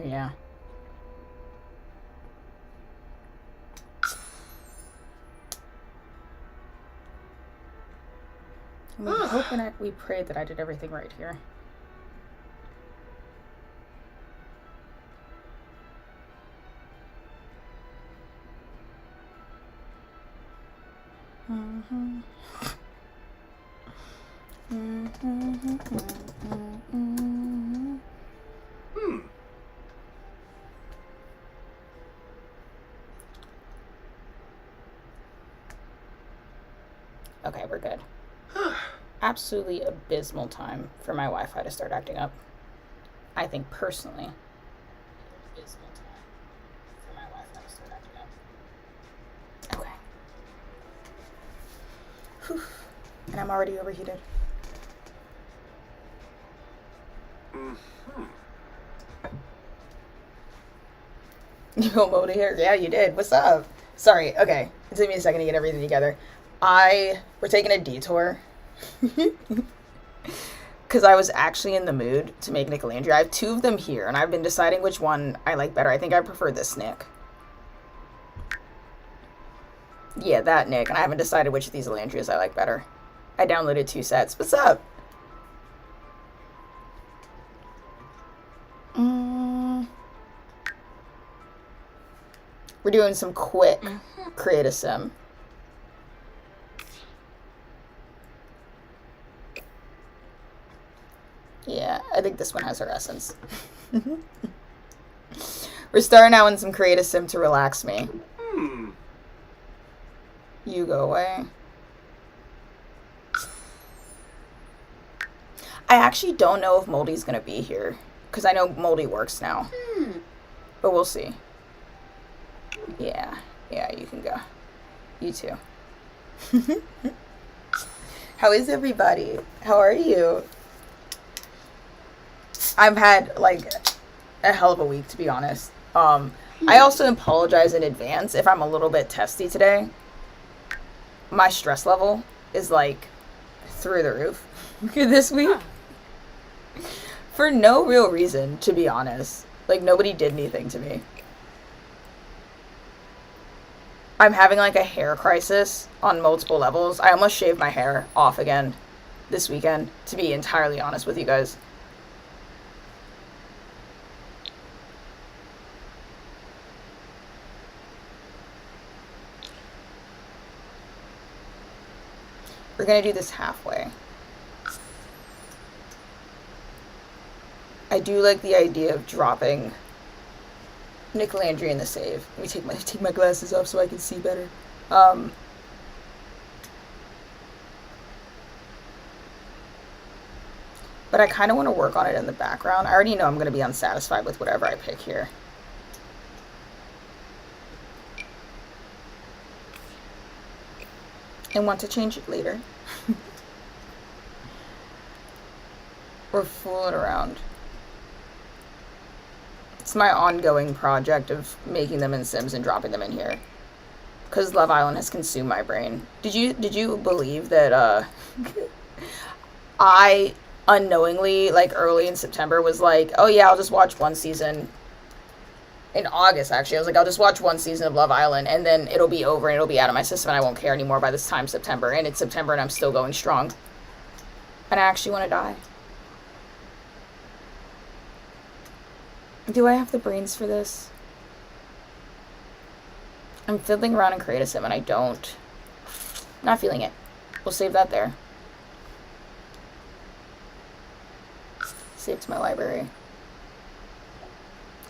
Yeah. We hope and we pray that I did everything right here. Okay, we're good. Absolutely abysmal time for my Wi-Fi to start acting up. I think personally. Abysmal time for my Wi-Fi to start acting up. Okay. Whew. And I'm already overheated. You built mode here? Yeah, you did. What's up? Sorry. Okay. It took me a second to get everything together. We're taking a detour. Because I was actually in the mood to make Nicolandria. I have two of them here, and I've been deciding which one I like better. I think I prefer this Nick. Yeah, that Nick. And I haven't decided which of these Elandrias I like better. I downloaded 2 sets. What's up? We're doing some quick create a sim. Yeah, I think this one has her essence. We're starting out in some create a sim to relax me. You go away. I actually don't know if Moldy's gonna be here. Because I know Moldy works now. But we'll see. Yeah, you can go. You too. How is everybody? How are you? I've had, like, a hell of a week, to be honest. I also apologize in advance if I'm a little bit testy today. My stress level is, like, through the roof this week. For no real reason, to be honest. Like, nobody did anything to me. I'm having, like, a hair crisis on multiple levels. I almost shaved my hair off again this weekend, to be entirely honest with you guys. We're gonna do this halfway. I do like the idea of dropping Nicolandria in the save. Let me take my glasses off so I can see better. But I kind of want to work on it in the background. I already know I'm going to be unsatisfied with whatever I pick here. And want to change it later. Or fool it around. It's my ongoing project of making them in Sims and dropping them in here. Because Love Island has consumed my brain. Did you believe that I unknowingly, like early in September, was like, oh yeah, I'll just watch one season. In August, actually, I was like, I'll just watch one season of Love Island, and then it'll be over, and it'll be out of my system, and I won't care anymore by this time September. And it's September, and I'm still going strong. And I actually want to die. Do I have the brains for this? I'm fiddling around in Create a Sim, and I don't. Not feeling it. We'll save that there. Save to my library.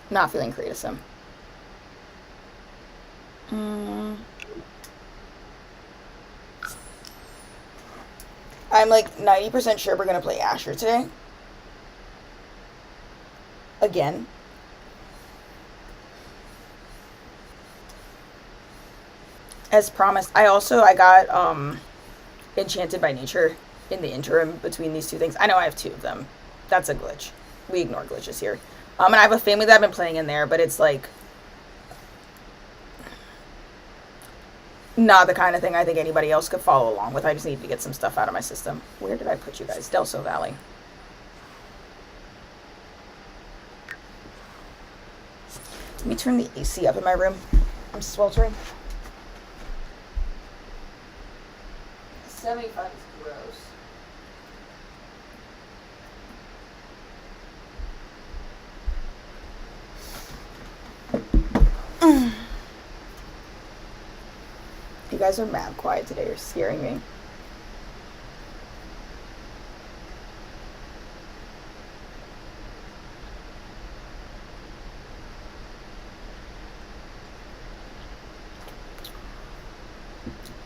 Not feeling Create a Sim. I'm like 90% sure we're going to play Asher today. Again. As promised. I got Enchanted by Nature in the interim between these two things. I know I have 2 of them. That's a glitch. We ignore glitches here. And I have a family that I've been playing in there, but it's like not the kind of thing I think anybody else could follow along with. I just need to get some stuff out of my system. Where did I put you guys? Delso Valley. Let me turn the AC up in my room. I'm sweltering. 75 is gross. You guys are mad quiet today. You're scaring me.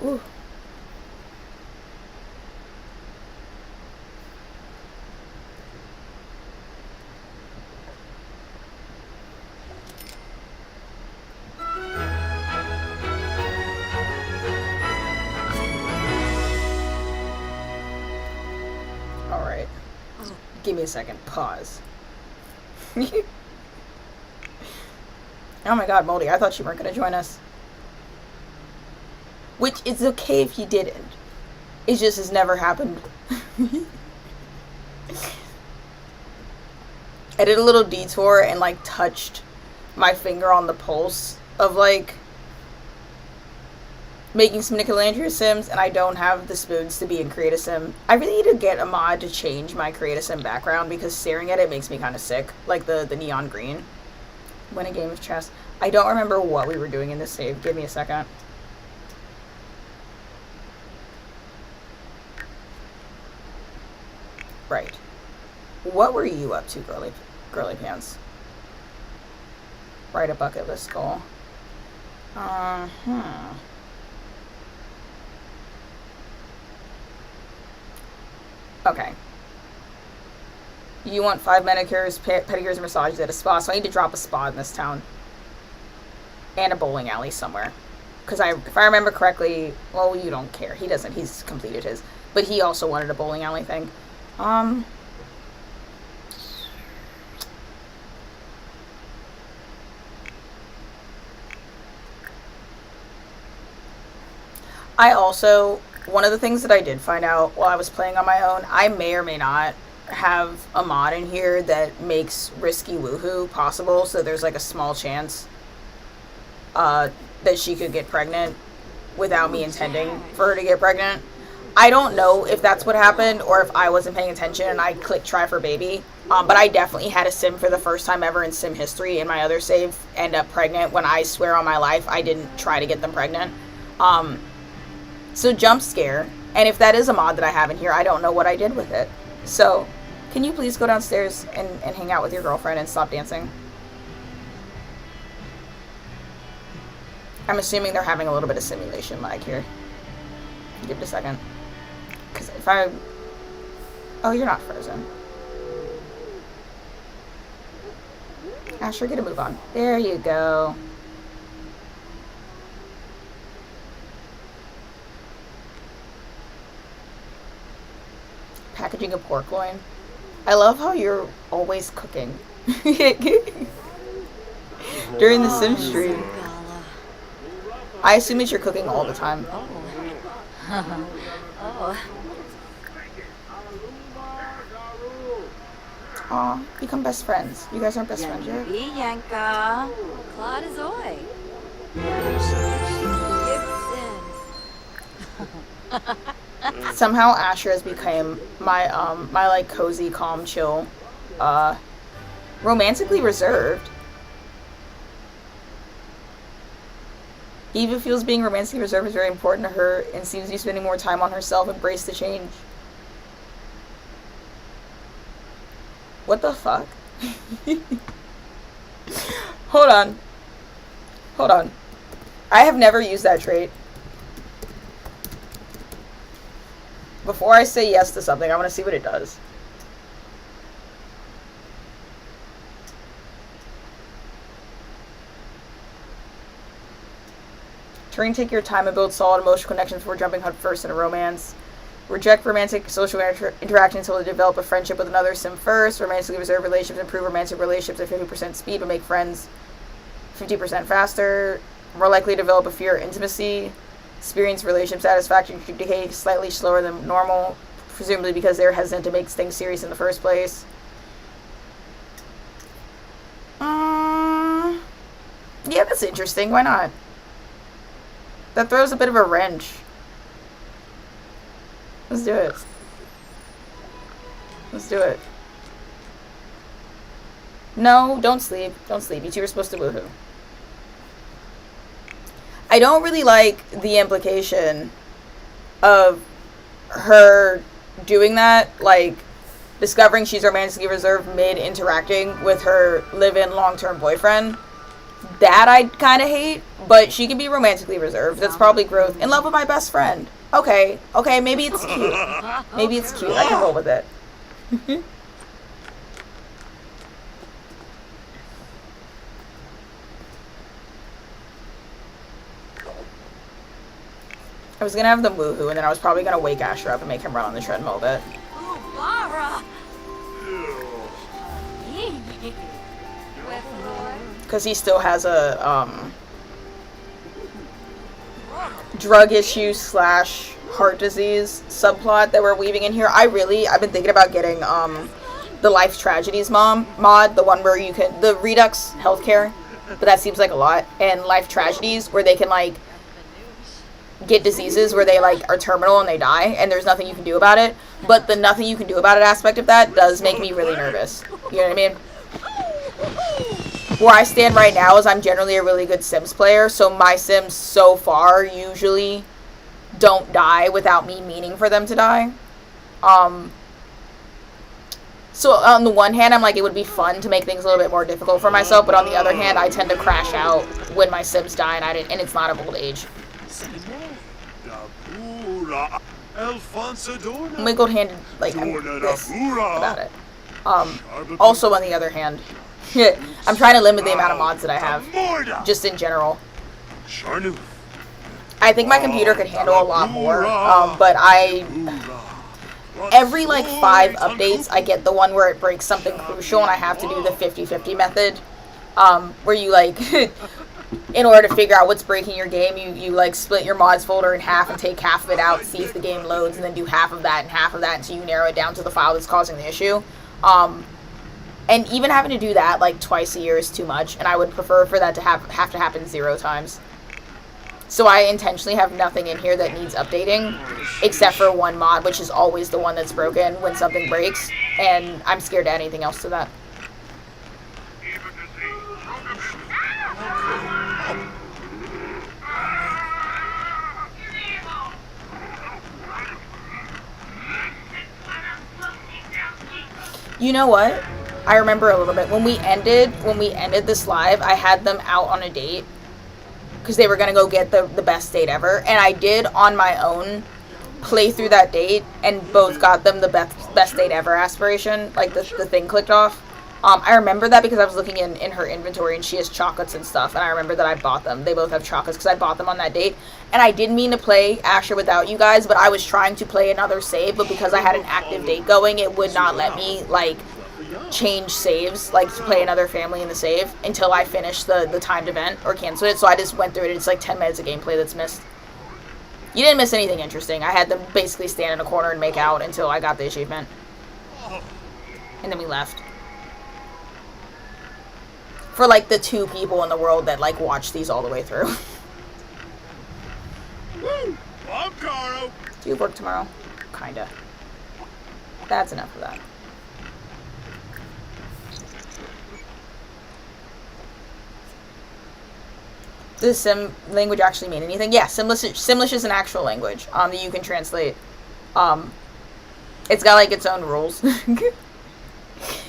Ooh. All right. Give me a second. Pause. Oh my god, Moldy, I thought you weren't going to join us. Which, it's okay if you didn't. It just has never happened. I did a little detour and, like, touched my finger on the pulse of, like, making some Nickelandria Sims, and I don't have the spoons to be in Create a Sim. I really need to get a mod to change my Create a Sim background, because staring at it makes me kind of sick. Like, the neon green. Win a game of chess. I don't remember what we were doing in this save. Give me a second. Right. What were you up to, girly pants? Write a bucket list goal. Okay. You want 5 manicures, pedicures, and massages at a spa, so I need to drop a spa in this town. And a bowling alley somewhere. Because if I remember correctly, well, you don't care. He doesn't. He's completed his. But he also wanted a bowling alley thing. I also, one of the things that I did find out while I was playing on my own, I may or may not have a mod in here that makes risky woohoo possible, so there's like a small chance that she could get pregnant without me intending for her to get pregnant. I don't know if that's what happened or if I wasn't paying attention and I clicked try for baby. But I definitely had a sim for the first time ever in sim history in my other save end up pregnant when I swear on my life I didn't try to get them pregnant. So jump scare. And if that is a mod that I have in here, I don't know what I did with it. So can you please go downstairs and hang out with your girlfriend and stop dancing? I'm assuming they're having a little bit of simulation lag here. Give it a second. Because if I... Oh, you're not frozen. Asher, get a move on. There you go. Packaging a pork loin. I love how you're always cooking. During the sim stream. I assume that you're cooking all the time. Aw, become best friends. You guys aren't best friends yet? Somehow Asher has become my my like cozy, calm, chill, romantically reserved. Eva feels being romantically reserved is very important to her and seems to be spending more time on herself. Embrace the change. What the fuck? Hold on. Hold on. I have never used that trait. Before I say yes to something, I want to see what it does. Turing, take your time and build solid emotional connections before jumping head first in a romance. Reject romantic social interaction until they develop a friendship with another sim first. Romantically reserved relationships improve romantic relationships at 50% speed, but make friends 50% faster. More likely to develop a fear of intimacy. Experience relationship satisfaction decay slightly slower than normal, presumably because they're hesitant to make things serious in the first place. That's interesting. Why not? That throws a bit of a wrench. Let's do it. Let's do it. No, don't sleep. Don't sleep. You two were supposed to woohoo. I don't really like the implication of her doing that, like discovering she's romantically reserved mid interacting with her live-in long-term boyfriend. That I kind of hate, but she can be romantically reserved. That's probably growth. In love with my best friend. Okay, maybe it's cute. Maybe it's cute. I can roll with it. I was gonna have them woohoo, and then I was probably gonna wake Asher up and make him run on the treadmill a bit. Because he still has a drug issue / heart disease subplot that we're weaving in here. I've been thinking about getting the Life Tragedies mod, the one where you can, the Redux healthcare, but that seems like a lot, and Life Tragedies where they can like get diseases where they like are terminal and they die and there's nothing you can do about it, but the nothing you can do about it aspect of that does make me really nervous. You know what I mean? Where I stand right now is I'm generally a really good Sims player, so my Sims so far usually don't die without me meaning for them to die. So on the one hand, I'm like, it would be fun to make things a little bit more difficult for myself, but on the other hand, I tend to crash out when my Sims die and it's not of old age. Wiggled-handed, like, I'm this about it. Also, on the other hand, I'm trying to limit the amount of mods that I have, just in general. I think my computer could handle a lot more, but every, like, 5 updates, I get the one where it breaks something crucial, and I have to do the 50-50 method, where you, like, in order to figure out what's breaking your game, you like split your mods folder in half and take half of it out, see if the game loads, and then do half of that and half of that until you narrow it down to the file that's causing the issue. And even having to do that like twice a year is too much, and I would prefer for that to have to happen 0 times. So I intentionally have nothing in here that needs updating, except for one mod, which is always the one that's broken when something breaks, and I'm scared to add anything else to that. You know what? I remember a little bit. When we ended this live, I had them out on a date because they were going to go get the best date ever. And I did, on my own, play through that date and both got them the best date ever aspiration. Like, the thing clicked off. I remember that because I was looking in her inventory and she has chocolates and stuff. And I remember that I bought them. They both have chocolates because I bought them on that date. And I didn't mean to play Asher without you guys, but I was trying to play another save. But because I had an active date going, it would not let me, like, change saves, like to play another family in the save until I finished the timed event or canceled it. So I just went through it. It's like 10 minutes of gameplay that's missed. You didn't miss anything interesting. I had them basically stand in a corner and make out until I got the achievement. And then we left. For like the 2 people in the world that like watch these all the way through. Do you work tomorrow? Kinda. That's enough of that. Does Sim language actually mean anything? Yeah, Simlish is an actual language that you can translate. It's got like its own rules.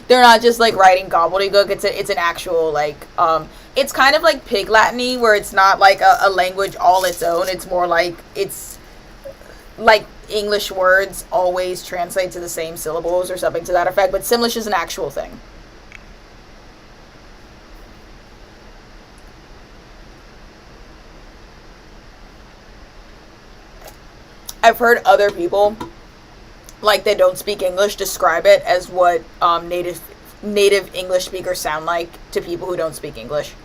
They're not just like writing gobbledygook. It's an actual like it's kind of like Pig Latin-y, where it's not like a language all its own. It's more like it's like English words always translate to the same syllables or something to that effect. But Simlish is an actual thing. I've heard other people, like, that don't speak English, describe it as what native English speakers sound like to people who don't speak English.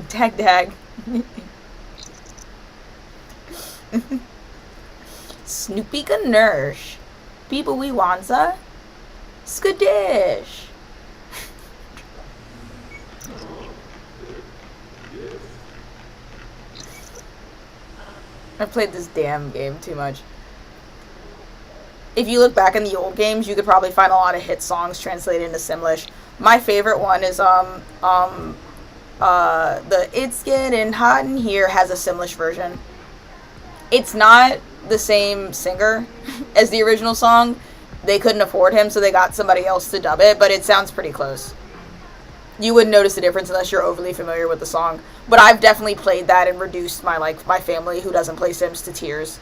Tag tag. Snoopy Ganersh. People we wanza. Skadish. I've played this damn game too much. If you look back in the old games, you could probably find a lot of hit songs translated into Simlish. My favorite one is the It's Getting Hot in Here has a Simlish version. It's not the same singer as the original song. They couldn't afford him, so they got somebody else to dub it, but it sounds pretty close. You wouldn't notice the difference unless you're overly familiar with the song. But I've definitely played that and reduced my family who doesn't play Sims to tears.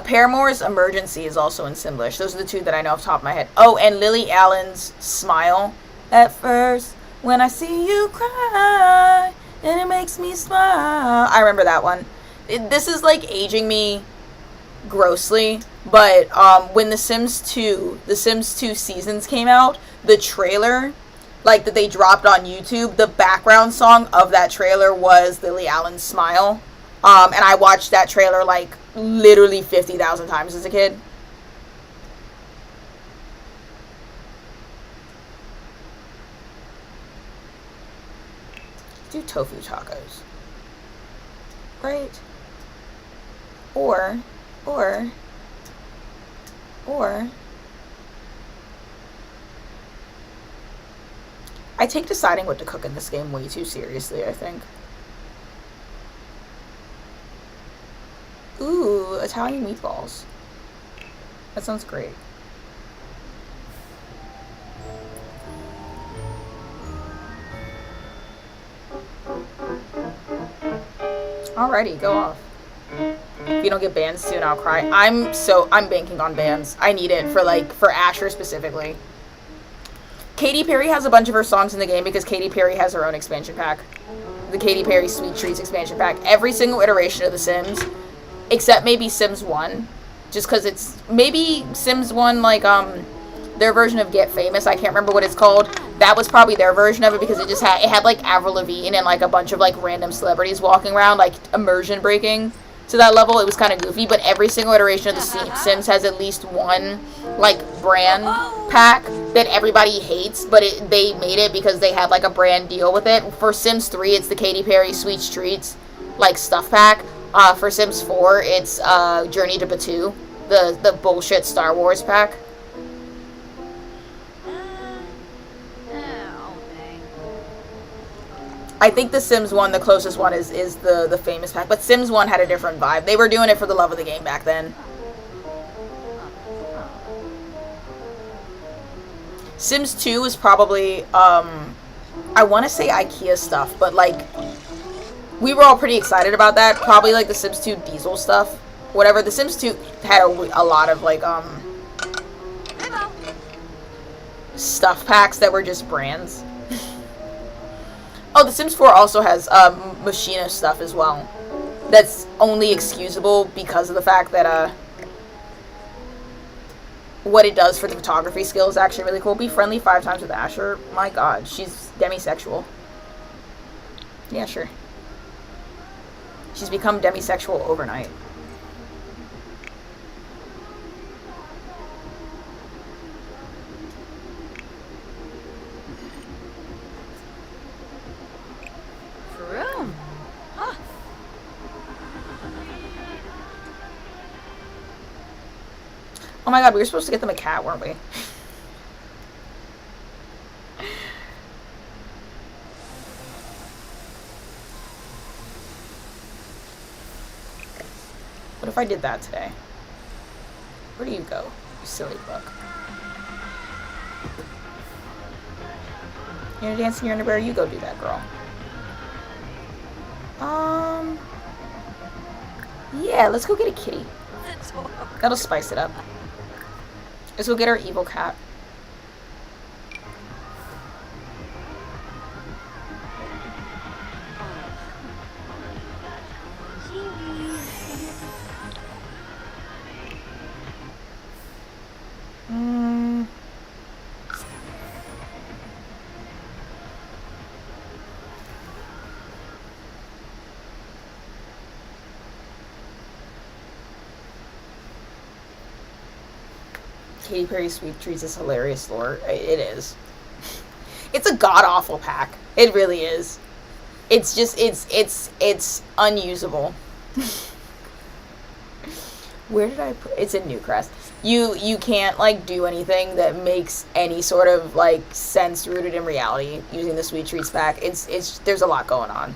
Paramore's Emergency is also in Simlish. Those are the two that I know off the top of my head. Oh, and Lily Allen's Smile. At first, when I see you cry, and it makes me smile. I remember that one. This is like aging me grossly, but when The Sims 2 Seasons came out, the trailer, like that they dropped on YouTube, the background song of that trailer was Lily Allen's Smile. And I watched that trailer like literally 50,000 times as a kid. Do tofu tacos. Right? Or I take deciding what to cook in this game way too seriously, I think. Ooh, Italian meatballs. That sounds great. Alrighty, go off. If you don't get bans soon, I'll cry. I'm banking on bans. I need it for Asher specifically. Katy Perry has a bunch of her songs in the game because Katy Perry has her own expansion pack. The Katy Perry Sweet Treats expansion pack. Every single iteration of The Sims, except maybe Sims 1, just because it's maybe Sims 1 their version of Get Famous. I can't remember what it's called. That was probably their version of it because it had like Avril Lavigne and like a bunch of like random celebrities walking around, like immersion breaking to that level. It was kind of goofy, but every single iteration of The Sims has at least one like brand pack that everybody hates, but they made it because they had like a brand deal with it. For Sims 3, it's the Katy Perry Sweet Treats like stuff pack. For Sims 4, it's Journey to Batuu, the bullshit Star Wars pack. I think the Sims 1, the closest one, is the famous pack. But Sims 1 had a different vibe. They were doing it for the love of the game back then. Sims 2 was probably, I want to say IKEA stuff, but like, we were all pretty excited about that. Probably like the Sims 2 diesel stuff. Whatever. The Sims 2 had a lot of like, stuff packs that were just brands. Oh, The Sims 4 also has Machina stuff as well. That's only excusable because of the fact that what it does for the photography skill is actually really cool. Be friendly 5 times with Asher. My god, she's demisexual. Yeah, sure. She's become demisexual overnight. Oh my god, we were supposed to get them a cat, weren't we? What if I did that today? Where do you go, you silly buck? You're gonna dance in your underwear? You go do that, girl. Yeah, let's go get a kitty. That'll spice it up. Let's go get our evil cat. Katy Perry Sweet Treats is hilarious lore. It is. It's a god awful pack. It really is. It's just it's unusable. Where did I put it's in Newcrest. You can't like do anything that makes any sort of like sense rooted in reality using the Sweet Treats pack. It's there's a lot going on.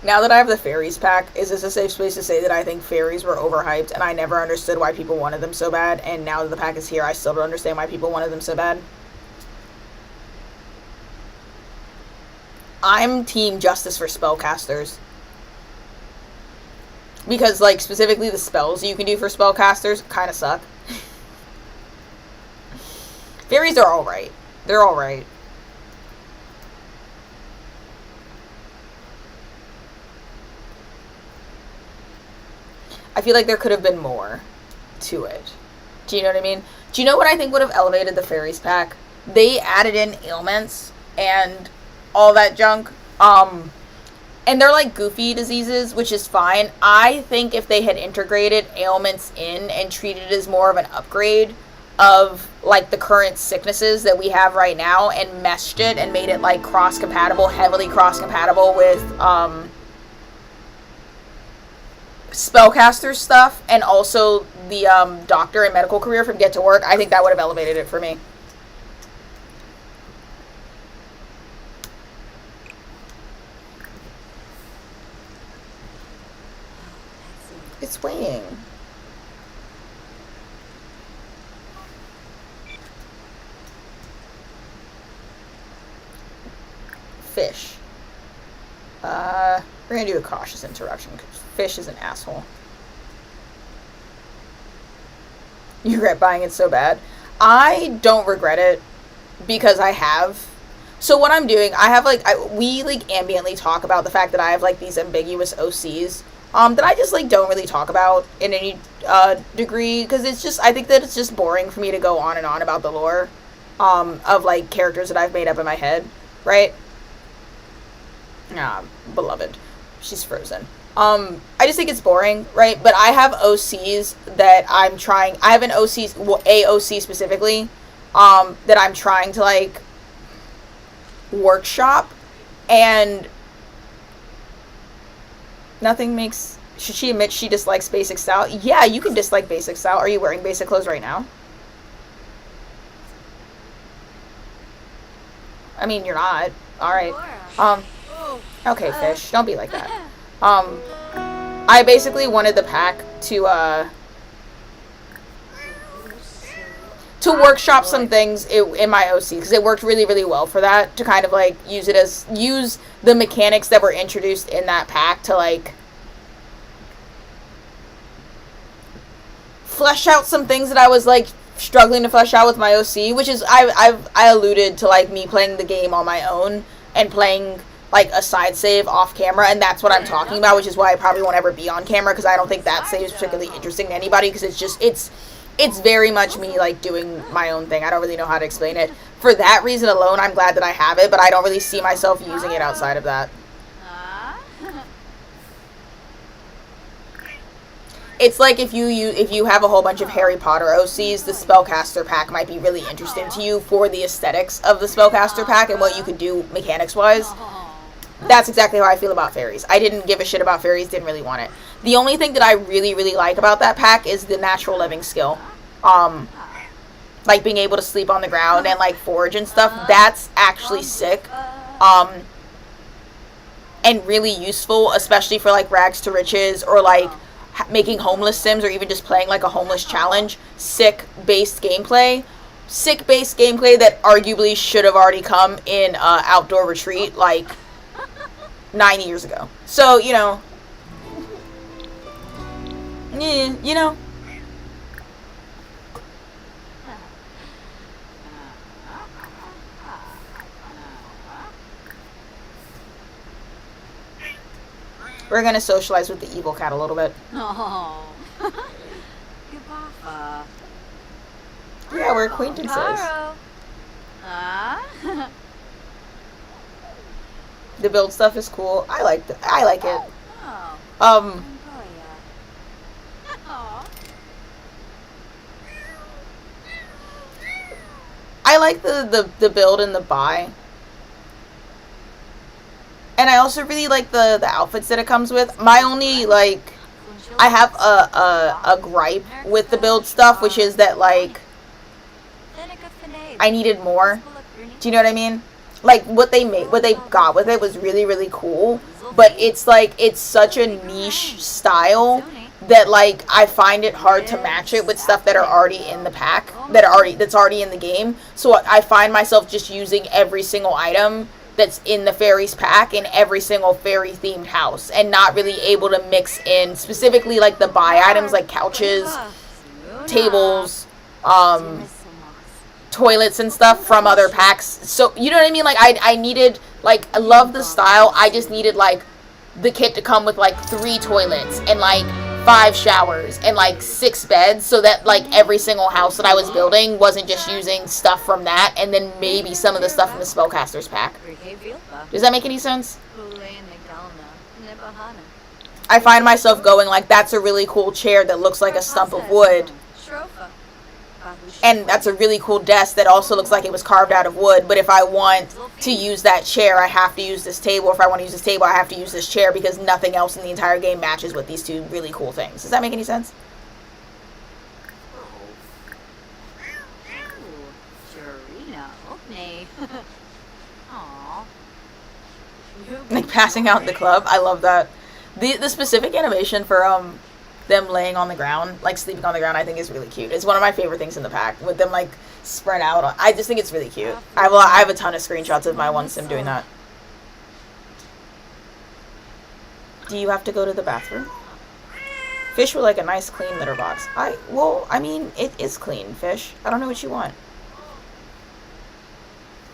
Now that I have the fairies pack, is this a safe space to say that I think fairies were overhyped and I never understood why people wanted them so bad, and now that the pack is here, I still don't understand why people wanted them so bad? I'm team justice for spellcasters. Because, like, specifically the spells you can do for spellcasters kind of suck. Fairies are alright. They're alright. I feel like there could have been more to it. Do you know what I mean? Do you know what I think would have elevated the fairies pack? They added in ailments and all that junk. And they're like goofy diseases, which is fine. I think if they had integrated ailments in and treated it as more of an upgrade of like the current sicknesses that we have right now and meshed it and made it like cross-compatible, heavily cross-compatible with spellcaster stuff and also the doctor and medical career from Get to Work, I think that would have elevated it for me. It's waiting. Fish. We're gonna do a cautious interruption because Fish is an asshole. You regret buying it so bad. I don't regret it because I have. So what I'm doing, I have like, we like ambiently talk about the fact that I have like these ambiguous OCs that I just like don't really talk about in any degree because it's just, I think that it's just boring for me to go on and on about the lore of like characters that I've made up in my head, right? Beloved. She's frozen. I just think it's boring, right? But I have OCs that I'm trying, I have an OC, well, a OC specifically, that I'm trying to like workshop, and nothing makes, should she admit she dislikes basic style? Yeah, you can dislike basic style. Are you wearing basic clothes right now? I mean, you're not. Alright. Okay, Fish. Don't be like that. I basically wanted the pack to workshop some things in my OC, because it worked really, really well for that, to kind of, like, use the mechanics that were introduced in that pack to, like, flesh out some things that I was, like, struggling to flesh out with my OC, which is, I alluded to, like, me playing the game on my own and playing like a side save off camera, and that's what I'm talking about, which is why I probably won't ever be on camera, because I don't think that save is particularly interesting to anybody, because it's just, it's very much me like doing my own thing. I don't really know how to explain it. For that reason alone, I'm glad that I have it, but I don't really see myself using it outside of that. It's like if you have a whole bunch of Harry Potter OCs, the Spellcaster pack might be really interesting to you for the aesthetics of the Spellcaster pack and what you could do mechanics-wise. That's exactly how I feel about fairies. I didn't give a shit about fairies, didn't really want it. The only thing that I really, really like about that pack is the natural living skill. Like being able to sleep on the ground and like forage and stuff. That's actually sick. And really useful, especially for like rags to riches or like making homeless sims or even just playing like a homeless challenge. Sick based gameplay that arguably should have already come in Outdoor Retreat like 9 years ago. So, you know, We're gonna socialize with the evil cat a little bit. Oh. Goodbye. Yeah, we're acquaintances. The build stuff is cool. I like it. I like the build and the buy. And I also really like the outfits that it comes with. My only, like, I have a gripe with the build stuff, which is that, like, I needed more. Do you know what I mean? Like, what they got with it was really, really cool. But it's, like, it's such a niche style that, like, I find it hard to match it with stuff that are already in the pack, that's already in the game. So I find myself just using every single item that's in the fairies pack in every single fairy themed house, and not really able to mix in specifically like the buy items like couches, tables, toilets and stuff from other packs. So you know what I mean? Like I needed, like, I love the style. I just needed like the kit to come with like 3 toilets and like 5 showers and like 6 beds, so that like every single house that I was building wasn't just using stuff from that and then maybe some of the stuff from the spellcaster's pack. Does that make any sense? I find myself going like, that's a really cool chair that looks like a stump of wood, and that's a really cool desk that also looks like it was carved out of wood, but if I want to use that chair, I have to use this table. If I want to use this table, I have to use this chair, because nothing else in the entire game matches with these 2 really cool things. Does that make any sense? Like passing out in the club. I love that. The specific animation for them laying on the ground, like sleeping on the ground, I think is really cute. It's one of my favorite things in the pack, with them like spread out. I just think it's really cute. I have a ton of screenshots of my one sim doing that. Do you have to go to the bathroom? Fish would like a nice clean litter box. I mean, it is clean, Fish. I don't know what you want.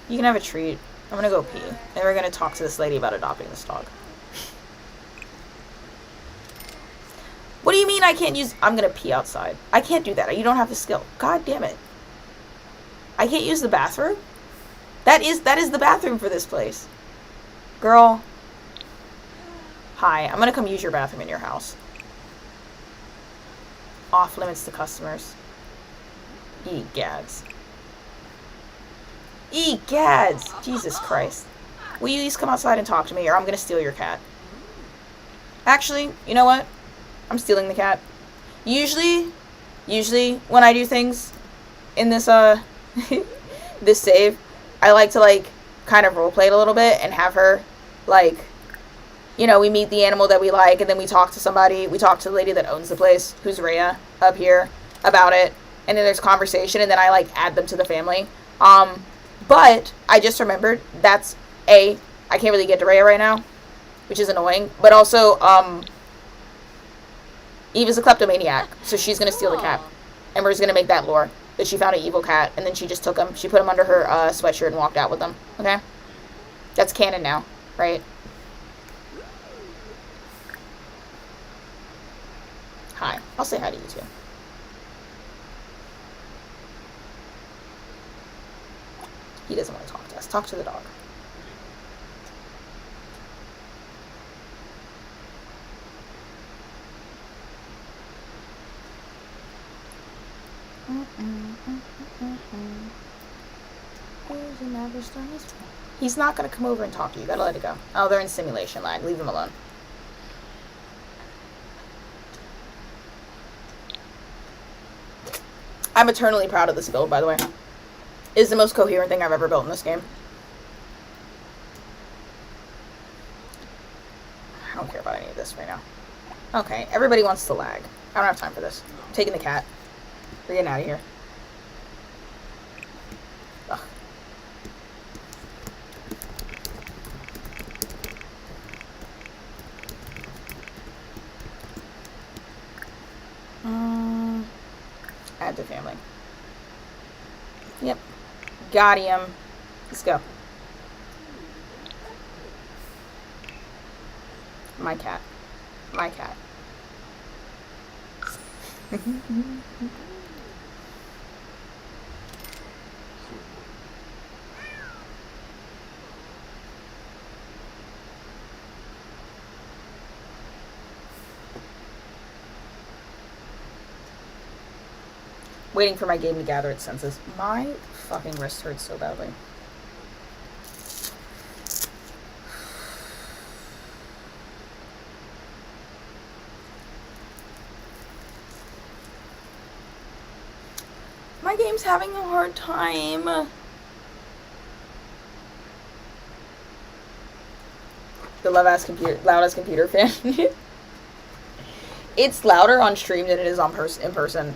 You can have a treat. I'm gonna go pee. And we're gonna talk to this lady about adopting this dog. What do you mean I can't use... I'm gonna pee outside. I can't do that. You don't have the skill. God damn it. I can't use the bathroom? That is the bathroom for this place. Girl. Hi. I'm gonna come use your bathroom in your house. Off limits to customers. Egads. Egads! Jesus Christ. Will you at least come outside and talk to me, or I'm gonna steal your cat? Actually, you know what? I'm stealing the cat. Usually when I do things in this this save, I like to like kind of roleplay it a little bit and have her like, you know, we meet the animal that we like, and then we talk to somebody. We talk to the lady that owns the place, who's Rhea up here, about it, and then there's conversation, and then I like add them to the family. But I just remembered that's I can't really get to Rhea right now, which is annoying. But also, Eva's a kleptomaniac, so she's gonna steal the cat, and we're just gonna make that lore that she found an evil cat, and then she just took him. She put him under her sweatshirt and walked out with him. Okay, that's canon now, right? Hi, I'll say hi to you too. He doesn't want to talk to us. Talk to the dog. He's not going to come over and talk to you. You gotta let it go. Oh, they're in simulation lag. Leave them alone. I'm eternally proud of this build, by the way. It is the most coherent thing I've ever built in this game. I don't care about any of this right now. Okay, everybody wants to lag. I don't have time for this. I'm taking the cat. We're getting out of here. Ugh. Add to family. Yep. Got him. Let's go. My cat. My cat. Waiting for my game to gather its senses. My fucking wrist hurts so badly. My game's having a hard time. The loudest computer fan. It's louder on stream than it is in person.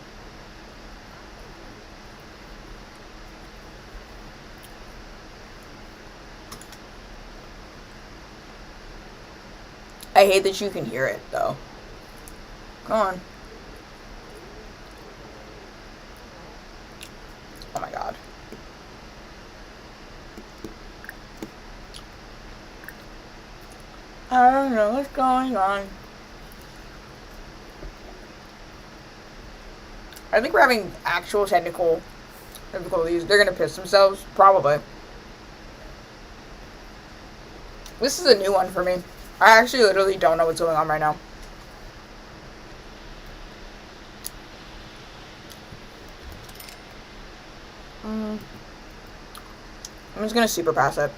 I hate that you can hear it, though. Come on. Oh my god. I don't know what's going on. I think we're having actual technical difficulties. They're gonna piss themselves, probably. This is a new one for me. I actually literally don't know what's going on right now. I'm just gonna super pass it.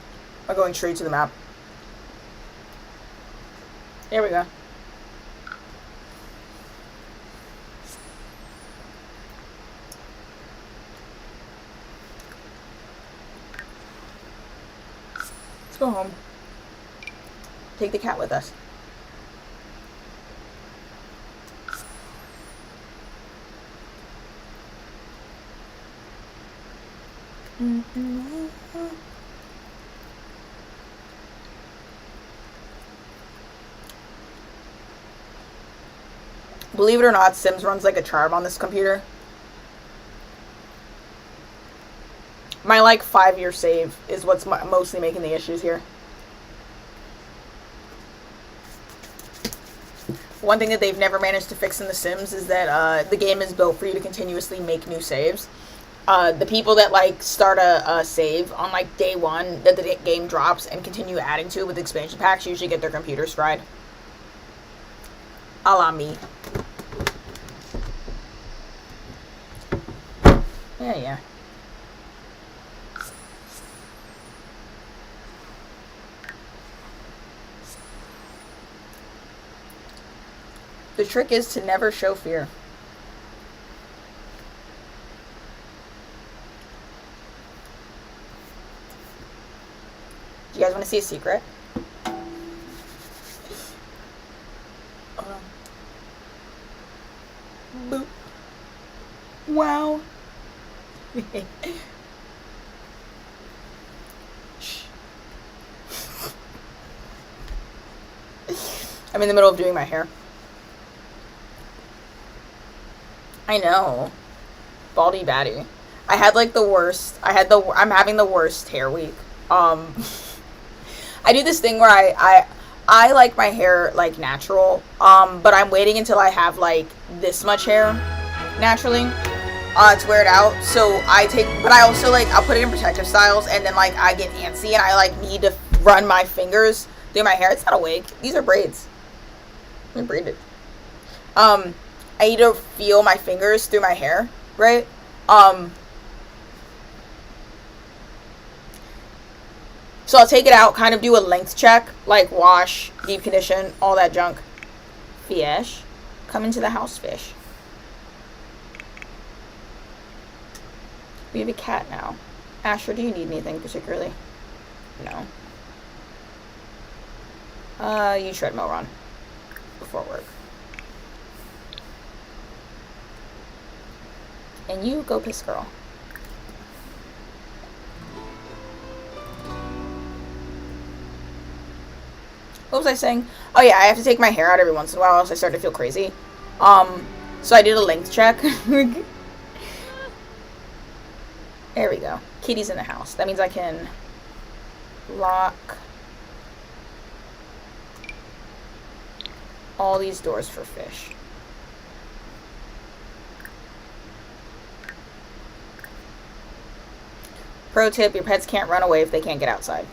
I'm going straight to the map. Here we go. Let's go home. Take the cat with us. Believe it or not, Sims runs like a charm on this computer. My like 5-year save is what's mostly making the issues here. One thing that they've never managed to fix in The Sims is that the game is built for you to continuously make new saves. The people that like start a save on like day one that the game drops and continue adding to with expansion packs usually get their computers fried. A la me. Yeah. The trick is to never show fear. Do you guys want to see a secret? Boop. Wow. I'm in the middle of doing my hair. I know. Baldy batty. I had like the worst. I'm having the worst hair week. I do this thing where I like my hair like natural. But I'm waiting until I have like this much hair naturally to wear it out. So but I also like I'll put it in protective styles and then like I get antsy and I like need to run my fingers through my hair. It's not a wig. These are braids. I'm braided. I need to feel my fingers through my hair, right? So I'll take it out, kind of do a length check, like wash, deep condition, all that junk. Fish. Come into the house, fish. We have a cat now. Asher, do you need anything particularly? No. You treadmill run before work. And you go piss girl. What was I saying? Oh yeah, I have to take my hair out every once in a while else I start to feel crazy. So I did a length check. There we go. Kitty's in the house. That means I can lock all these doors for fish. Pro tip, your pets can't run away if they can't get outside.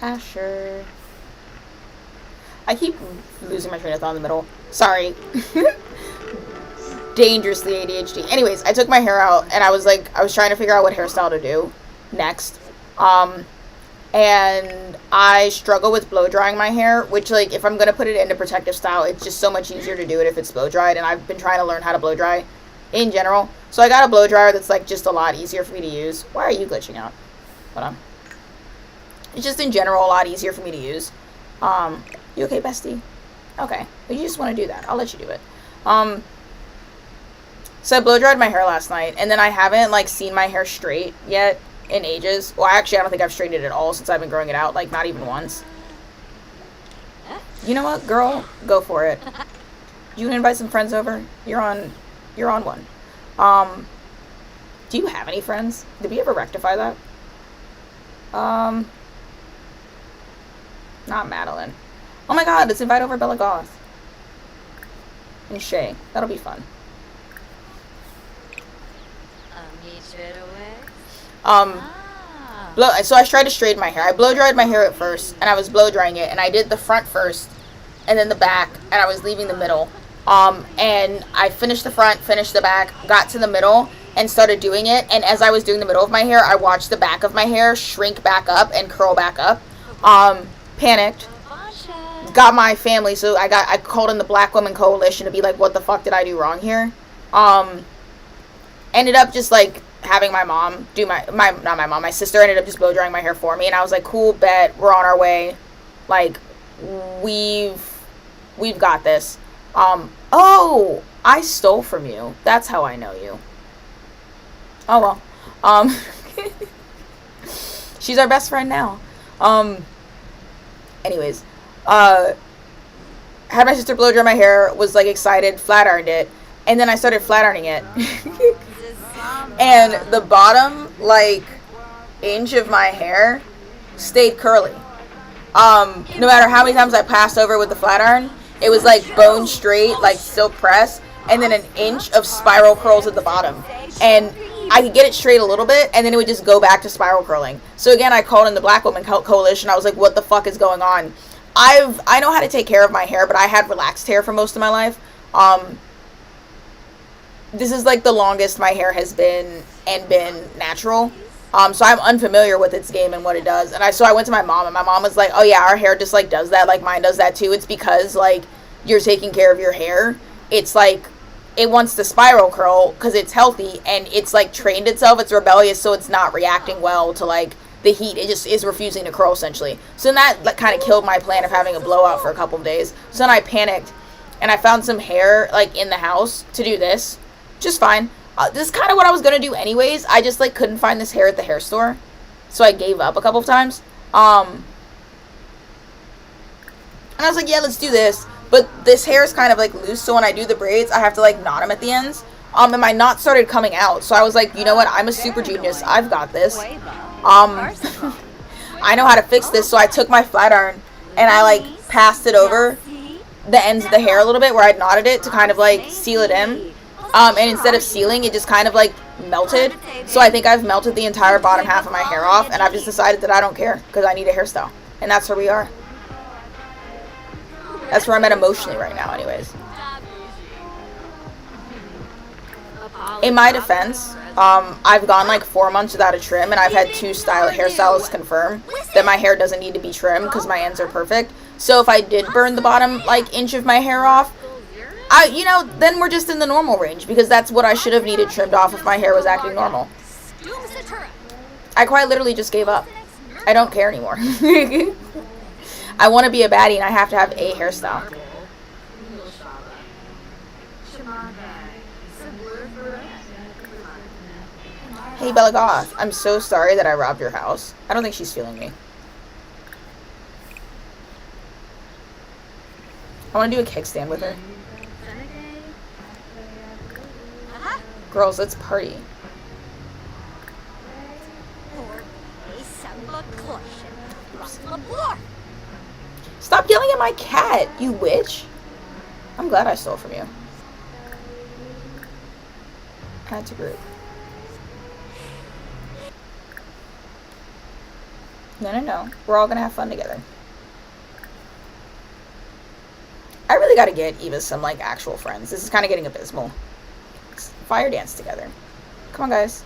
Asher. I keep losing my train of thought in the middle. Sorry. Dangerously ADHD. Anyways, I took my hair out and I was trying to figure out what hairstyle to do next. And I struggle with blow drying my hair, which, like, if I'm gonna put it into protective style, it's just so much easier to do it if it's blow dried, and I've been trying to learn how to blow dry in general. So I got a blow dryer that's, like, just a lot easier for me to use. Why are you glitching out? Hold on. It's just in general a lot easier for me to use. You okay, bestie? Okay. Well, you just want to do that. I'll let you do it. So I blow dried my hair last night, and then I haven't, like, seen my hair straight yet in ages. Well, actually, I don't think I've straightened it at all since I've been growing it out, like, not even once. You know what, girl? Go for it. You can invite some friends over? You're on one. Do you have any friends? Did we ever rectify that? Not Madeline. Oh my god, let's invite over Bella Goth. And Shay. That'll be fun. So I tried to straighten my hair. I blow dried my hair at first, and I was blow drying it, and I did the front first, and then the back, and I was leaving the middle. And I finished the front, finished the back, got to the middle, and started doing it, and as I was doing the middle of my hair, I watched the back of my hair shrink back up and curl back up. Panicked. Got my family, so I called in the Black Women Coalition to be like, what the fuck did I do wrong here? Ended up just, like, having my mom do my sister ended up just blow drying my hair for me, and I was like, cool, bet, we're on our way, like, we've got this. Oh, I stole from you. That's how I know you. Oh well. She's our best friend now. Anyways, had my sister blow dry my hair, was, like, excited, flat ironed it, and then I started flat ironing it. And the bottom, like, inch of my hair stayed curly. No matter how many times I passed over with the flat iron, it was, like, bone straight, like, silk press, and then an inch of spiral curls at the bottom. And I could get it straight a little bit, and then it would just go back to spiral curling. So again, I called in the Black Women Coalition. I was like, what the fuck is going on? I know how to take care of my hair, but I had relaxed hair for most of my life. This is, like, the longest my hair has been natural. So I'm unfamiliar with its game and what it does. And so I went to my mom, and my mom was like, oh yeah, our hair just, like, does that. Like, mine does that too. It's because, like, you're taking care of your hair. It's, like, it wants to spiral curl because it's healthy, and it's, like, trained itself. It's rebellious, so it's not reacting well to, like, the heat. It just is refusing to curl, essentially. So then that, like, kind of killed my plan of having a blowout for a couple of days. So then I panicked, and I found some hair, like, in the house to do this. Just fine. This is kind of what I was going to do anyways. I just, like, couldn't find this hair at the hair store. So I gave up a couple of times. And I was like, yeah, let's do this. But this hair is kind of, like, loose. So when I do the braids, I have to, like, knot them at the ends. And my knots started coming out. So I was like, you know what? I'm a super genius. I've got this. I know how to fix this. So I took my flat iron and I, like, passed it over the ends of the hair a little bit where I'd knotted it to kind of, like, seal it in. And instead of sealing, it just kind of, like, melted. So I think I've melted the entire bottom half of my hair off, and I've just decided that I don't care, because I need a hairstyle. And that's where we are. That's where I'm at emotionally right now, anyways. In my defense, I've gone, like, 4 months without a trim, and I've had 2 hairstylists confirm that my hair doesn't need to be trimmed, because my ends are perfect. So if I did burn the bottom, like, inch of my hair off, Then we're just in the normal range because that's what I should have needed trimmed off if my hair was acting normal. I quite literally just gave up. I don't care anymore. I want to be a baddie and I have to have a hairstyle. Hey Bella Goth, I'm so sorry that I robbed your house. I don't think she's feeling me. I want to do a kickstand with her. Girls, let's party. Stop yelling at my cat, you witch. I'm glad I stole from you. Add to group. No. We're all gonna have fun together. I really gotta get Eva some, like, actual friends. This is kind of getting abysmal. Fire dance together. Come on, guys.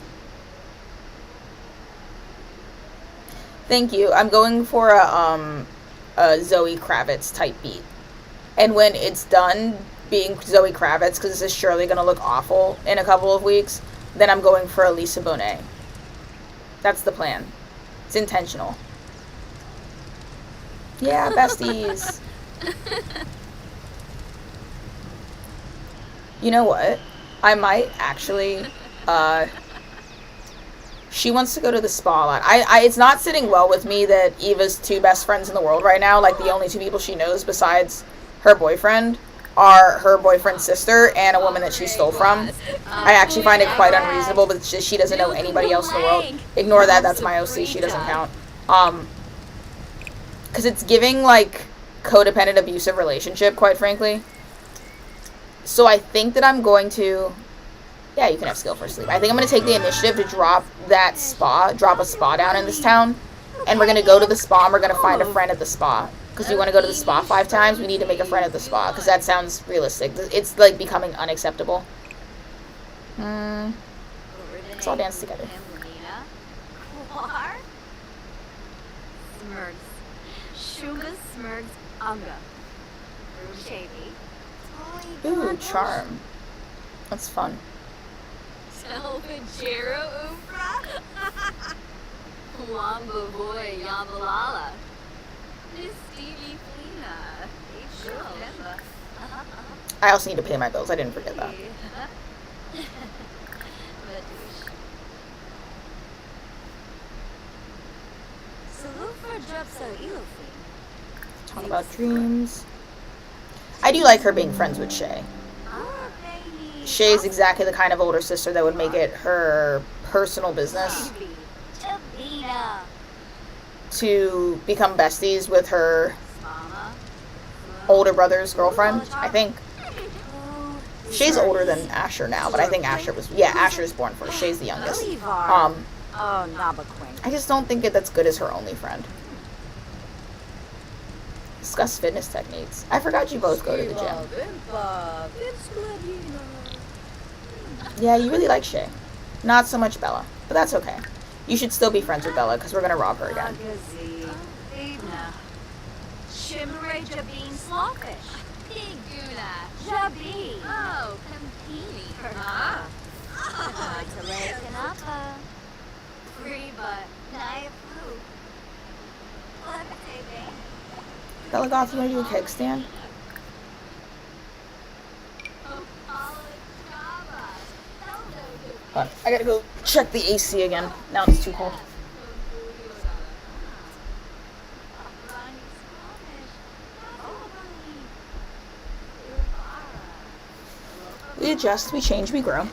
Thank you. I'm going for a Zoe Kravitz type beat. And when it's done being Zoe Kravitz, because this is surely going to look awful in a couple of weeks, then I'm going for a Lisa Bonet. That's the plan. It's intentional. Yeah, besties. You know what? I might actually, she wants to go to the spa a lot. It's not sitting well with me that Eva's two best friends in the world right now, like the only two people she knows besides her boyfriend, are her boyfriend's sister and a woman that she stole from. I actually find it quite unreasonable, but it's just she doesn't know anybody else in the world. Ignore that, that's my OC, she doesn't count. Because it's giving, like, codependent abusive relationship, quite frankly. So I think that I'm going to... Yeah, you can have skill for sleep. I think I'm going to take the initiative to drop a spa down in this town. And we're going to go to the spa and we're going to find a friend at the spa. Because we want to go to the spa 5 times, we need to make a friend at the spa. Because that sounds realistic. It's, like, becoming unacceptable. Let's all dance together. Ooh, charm. That's fun. I also need to pay my bills. I didn't forget that. Talk about dreams. I do like her being friends with Shay. Shay is exactly the kind of older sister that would make it her personal business to become besties with her older brother's girlfriend, I think. Shay's older than Asher now, but I think Asher was... Yeah, Asher is born first. Shay's the youngest. I just don't think that's good as her only friend. Discuss fitness techniques. I forgot you both go to the gym. Yeah, you really like Shay. Not so much Bella, but that's okay. You should still be friends with Bella, because we're going to rob her again. Bella Goth, you want to do a kickstand? I gotta go check the AC again. Now it's too cold. We adjust, we change, we grow.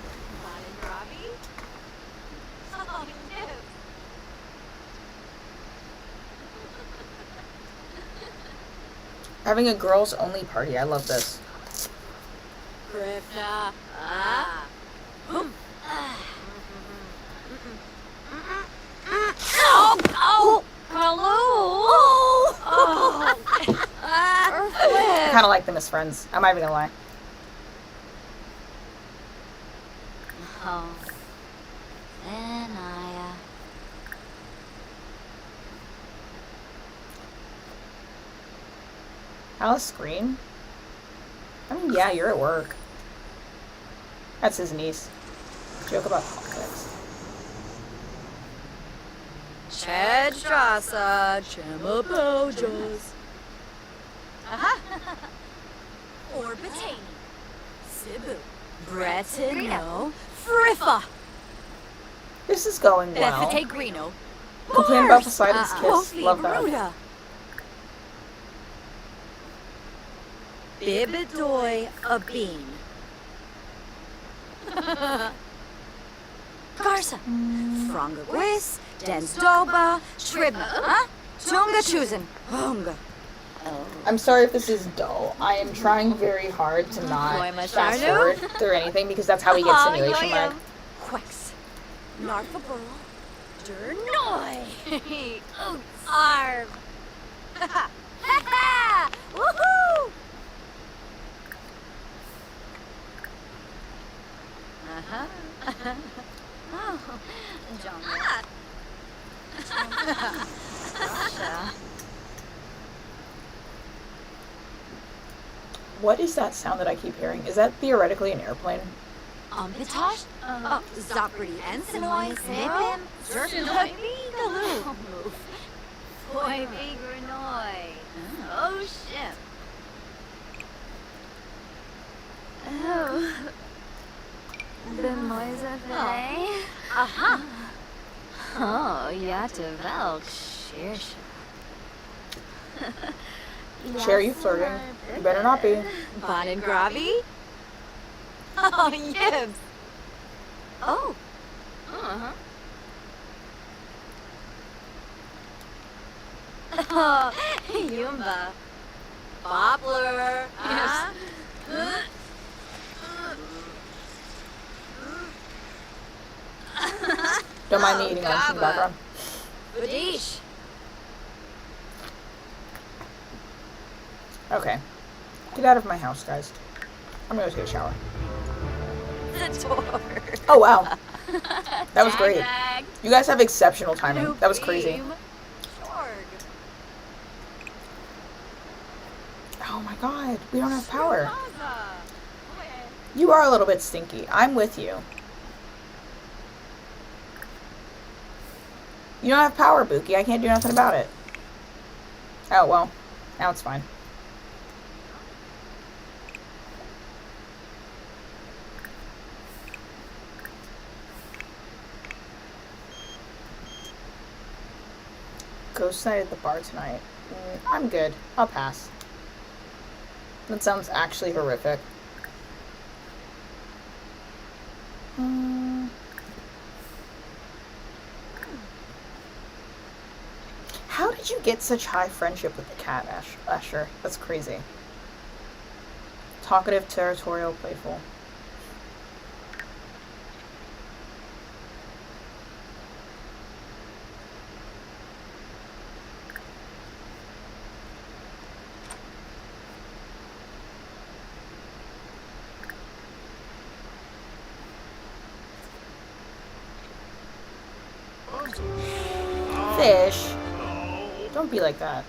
Having a girls only party, I love this. I kind of like them as friends. I'm not even gonna lie. Alice Green? I mean, yeah, you're at work. That's his niece. Joke about politics. Straße, Chemapojos. Aha. Orbiting. Cebu. Bretino. Friffa. This is going well. Grino. Complain about Poseidon's kiss. Love that. Bibidoy a bean. Garza. Fronga Gwis. Densdoba. Shribna. Tunga Chusen. Hunga. I'm sorry if this is dull. I am trying very hard to not fast forward through anything because that's how we get simulation lag. Quex. Narfabur. Dernoi. Oots. Arv. Ha ha! Woohoo! Uh-huh. Oh, John. Russia. What is that sound that I keep hearing? Is that theoretically an airplane? Pitosh? Zapridi Ensinoi, Snipim, Zerkinoi, Galoo. Boy, Bigranoi. Oh, shit. Oh. The Moise Vey. Aha. Oh, ja, te welk. Sheersha. Cher, you flirting? You better not be. Bon and Gravi? Oh, yes. Oh. Uh-huh. Oh, Yumba. Bobbler. Yes. Don't mind me eating lunch in the background. Badish. Okay. Get out of my house, guys. I'm gonna go take a shower. The door. Oh, wow. That was great. You guys have exceptional timing. That was crazy. Oh my god, we don't have power. You are a little bit stinky. I'm with you. You don't have power, Buki. I can't do nothing about it. Oh, well. Now it's fine. Ghost night at the bar tonight. I'm good. I'll pass. That sounds actually horrific. How did you get such high friendship with the cat, Asher? That's crazy. Talkative, territorial, playful. Fish. Don't be like that.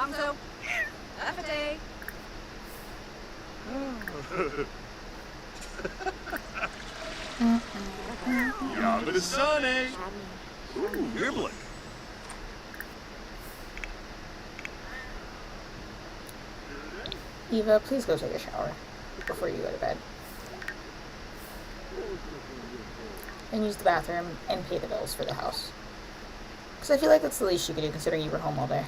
Zonzo. Effete. Yabba the sun, eh? Ooh, nibbling. Eva, please go take a shower before you go to bed. And use the bathroom and pay the bills for the house. Because I feel like that's the least you could do considering you were home all day.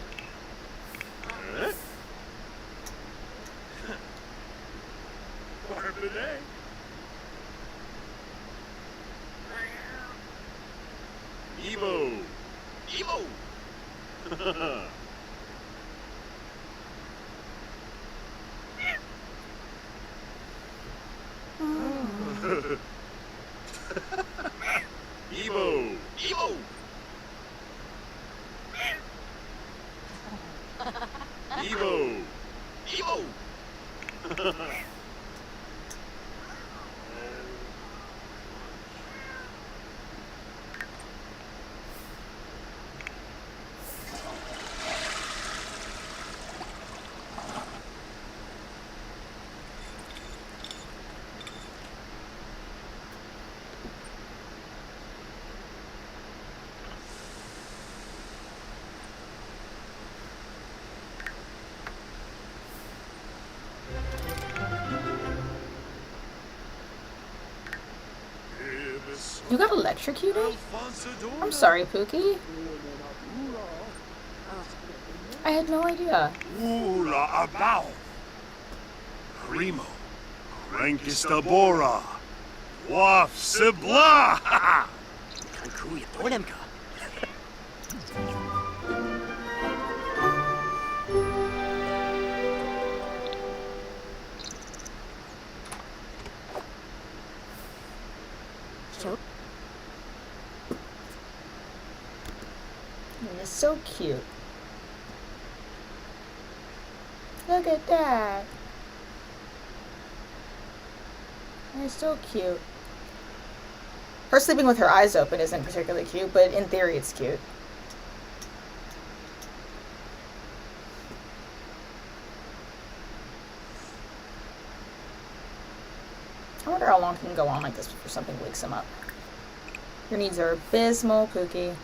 Evo. Evo. Evo. Evo. Evo. Evo. You got electrocuted? I'm sorry, Pookie. I had no idea. Ula abao. Primo. Rankistabora. Waf sibla. Kankuya tonemka. It's so cute. Look at that. It's so cute. Her sleeping with her eyes open isn't particularly cute, but in theory it's cute. I wonder how long he can go on like this before something wakes him up. Your needs are abysmal, Pookie.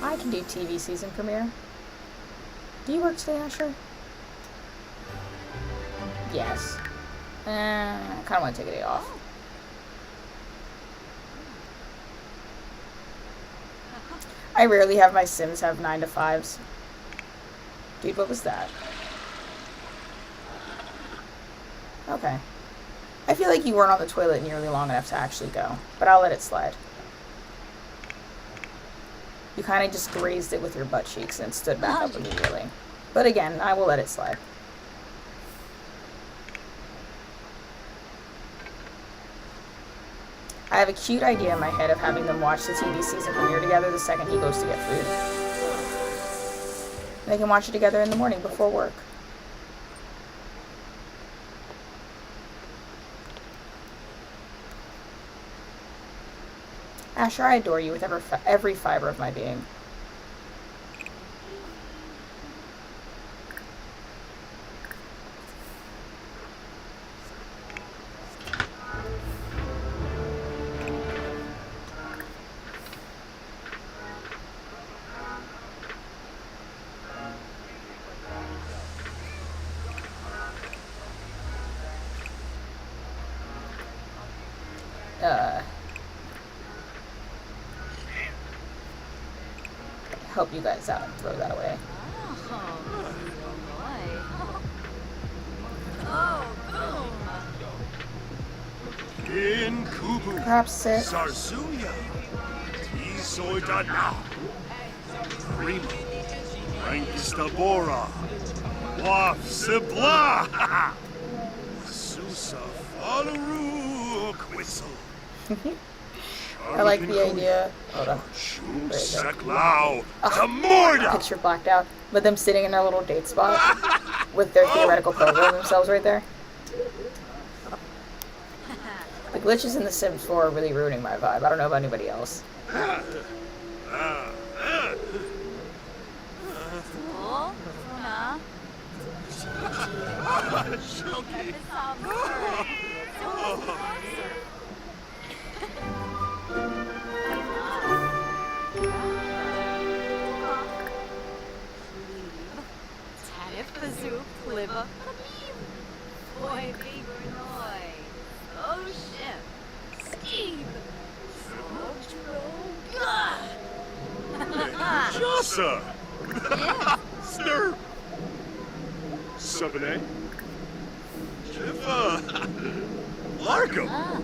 I can do TV season premiere. Do you work today, Asher? Yes. I kind of want to take a day off. I rarely have my Sims have 9 to 5s. Dude, what was that? Okay. I feel like you weren't on the toilet nearly long enough to actually go, but I'll let it slide. You kind of just grazed it with your butt cheeks and stood back up immediately. But again, I will let it slide. I have a cute idea in my head of having them watch the TV season premiere together the second he goes to get food. They can watch it together in the morning before work. Asher, I adore you with every fiber of my being. Help you guys out and throw that away. In Kubu. Perhaps sit. Sarzuya. Tisoidana. Primo. Rankistabora. Waf sibla. Susa Falaru Quissel. I like the idea. Hold on. Saklau. Tamorda. Picture blacked out. But them sitting in their little date spot with their theoretical program themselves right there. The The glitches in The Sims 4 are really ruining my vibe. I don't know about anybody else. Cool. Nah. Tanifazoo Pliva. Boy, bigger noise. Oh shit. Steve. Jossa! Yeah. Snurp! Subane? Jiffa! Larkham! Ah.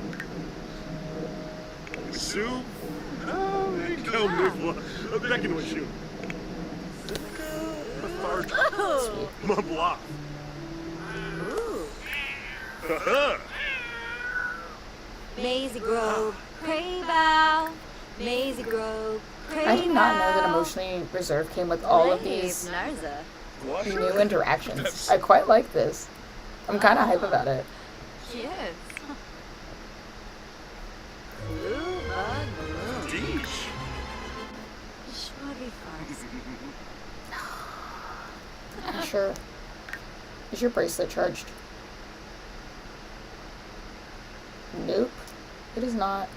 Soup? Oh, ain't come Nifla. Beckin with you. Oh. Mabla. Ooh. Haha! Maisie Grove, pray bow. Maisie Grove, pray bow. I did not know that Emotionally Reserved came with all of Hey, these Narza. new interactions. I quite like this. I'm kind of hype about it. Yes. Deesh! Schmuggy farts. Sure. Is your bracelet charged? Nope. It is not.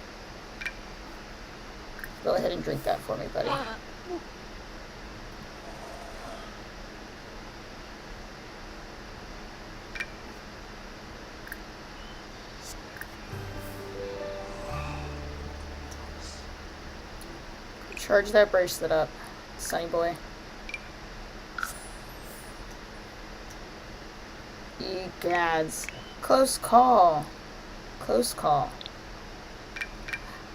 Go ahead and drink that for me, buddy. Charge that bracelet up, Sonny boy. Egads. Close call. Close call.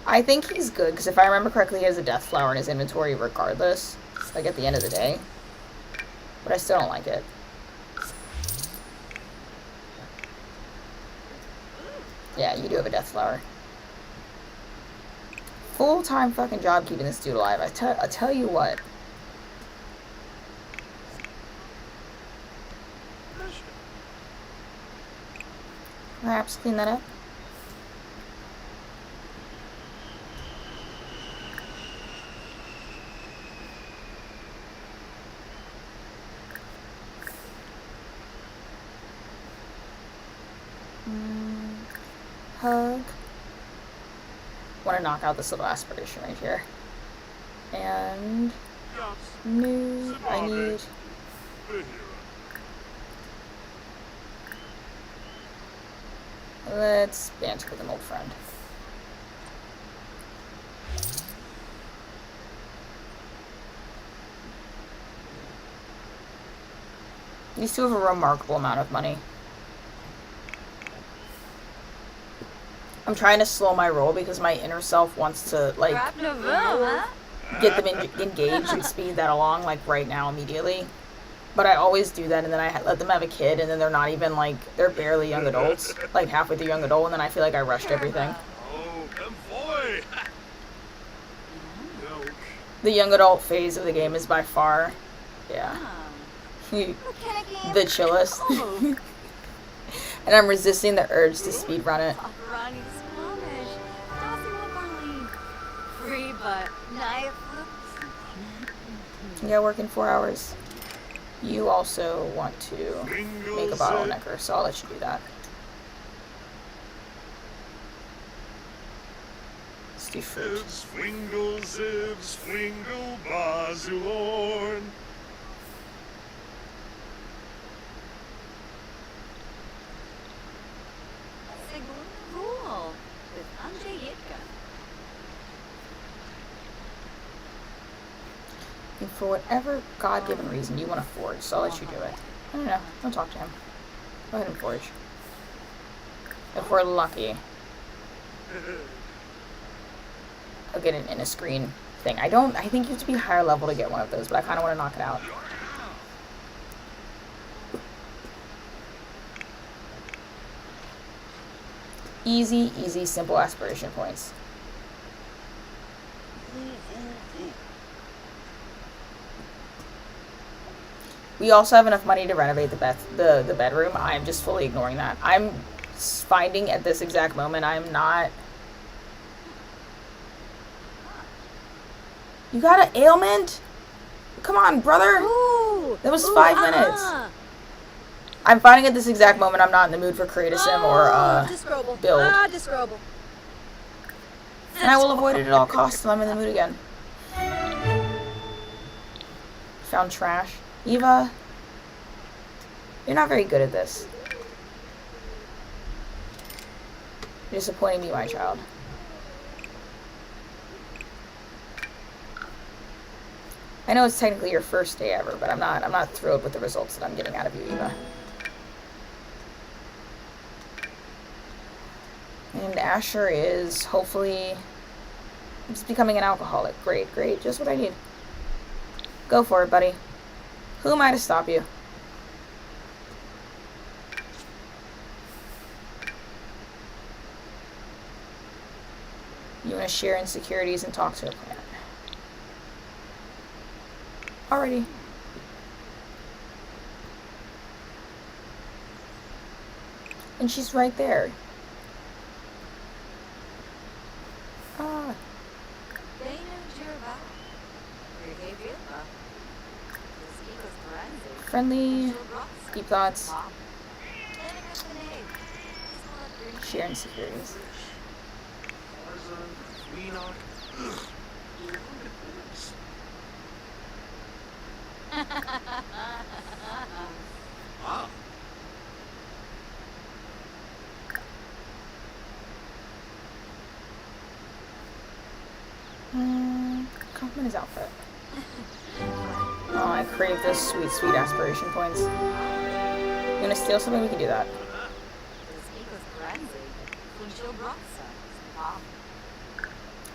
I think he's good, because if I remember correctly, he has a death flower in his inventory regardless. Like, at the end of the day. But I still don't like it. Yeah, you do have a death flower. Full-time fucking job keeping this dude alive. I tell you what. Perhaps clean that up. Hug. Want to knock out this little aspiration right here. And new. I need. Let's banter with an old friend. These two have a remarkable amount of money. I'm trying to slow my roll because my inner self wants to, like, get them engaged and speed that along, like, right now, immediately. But I always do that, and then I let them have a kid, and then they're not even, like, they're barely young adults, like, halfway through young adult, and then I feel like I rushed everything. Oh, boy! The young adult phase of the game is by far, yeah, the chillest. And I'm resisting the urge to speedrun it. Free but knife. Yeah, working 4 hours. You also want to make a bottlenecker, so I'll let you do that. Let's do fruit. Swingle, zib, swingle, bazulorn. Cool. With Andrzej Yitka. And for whatever God-given reason you want to forge, so I'll let you do it. I don't know. Don't talk to him. Go ahead and forge. If we're lucky, I'll get an in-a-screen thing. I think you have to be higher level to get one of those, but I kind of want to knock it out. Easy, easy, simple aspiration points. We also have enough money to renovate the bedroom. I'm just fully ignoring that. I'm finding at this exact moment I'm not. You got an ailment? Come on, brother. Ooh, That was ooh, 5 minutes. I'm finding at this exact moment I'm not in the mood for create a sim or Disrobe. build. Disrobe. And I will avoid it at all costs till I'm in the mood again. Found trash. Eva, you're not very good at this. You're disappointing me, my child. I know it's technically your first day ever, but I'm not thrilled with the results that I'm getting out of you, Eva. And Asher is hopefully just becoming an alcoholic. Great, great. Just what I need. Go for it, buddy. Who am I to stop you? You want to share insecurities and talk to a plant. Alrighty. And she's right there. Ah. Friendly. Deep thoughts. Share insecurities. Ah. Compliment his outfit. Oh, I crave those sweet, sweet aspiration points. You wanna steal something? We can do that.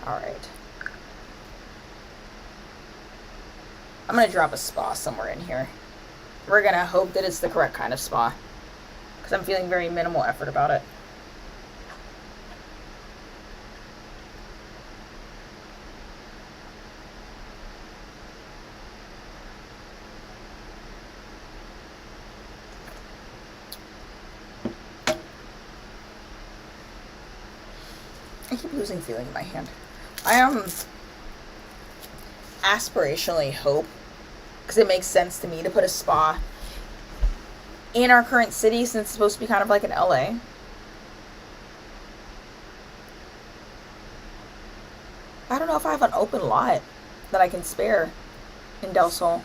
Alright. I'm gonna drop a spa somewhere in here. We're gonna hope that it's the correct kind of spa. Because I'm feeling very minimal effort about it. I keep losing feeling in my hand. I aspirationally hope, because it makes sense to me to put a spa in our current city since it's supposed to be kind of like an LA. I don't know if I have an open lot that I can spare in Del Sol.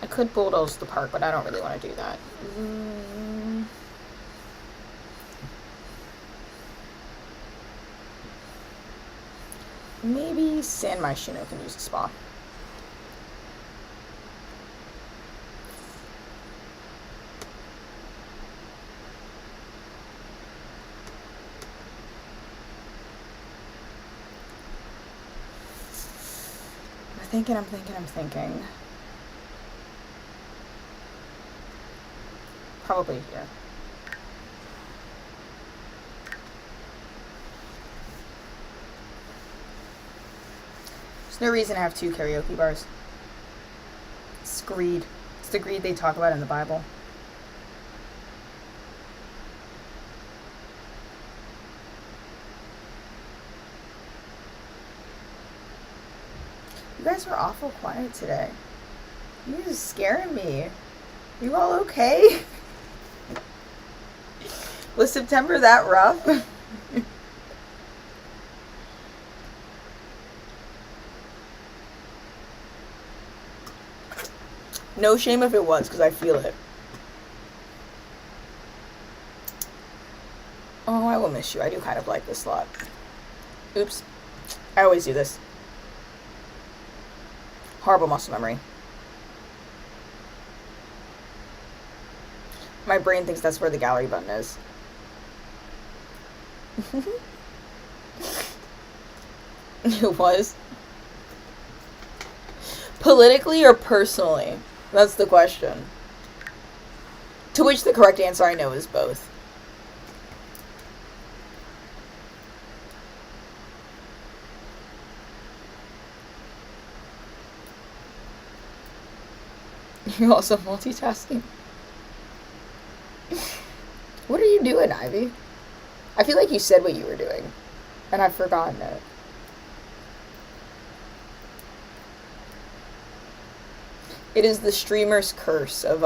I could bulldoze the park, but I don't really want to do that. Maybe San Myshuno can use a spa. I'm thinking. Probably here. There's no reason to have 2 karaoke bars. It's greed. It's the greed they talk about in the Bible. You guys are awful quiet today. You're just scaring me. You all okay? Was September that rough? No shame if it was, because I feel it. Oh, I will miss you. I do kind of like this lot. Oops. I always do this. Horrible muscle memory. My brain thinks that's where the gallery button is. It was. Politically or personally? That's the question. To which the correct answer I know is both. You're also multitasking. What are you doing, Ivy? I feel like you said what you were doing, and I've forgotten it. It is the streamer's curse of,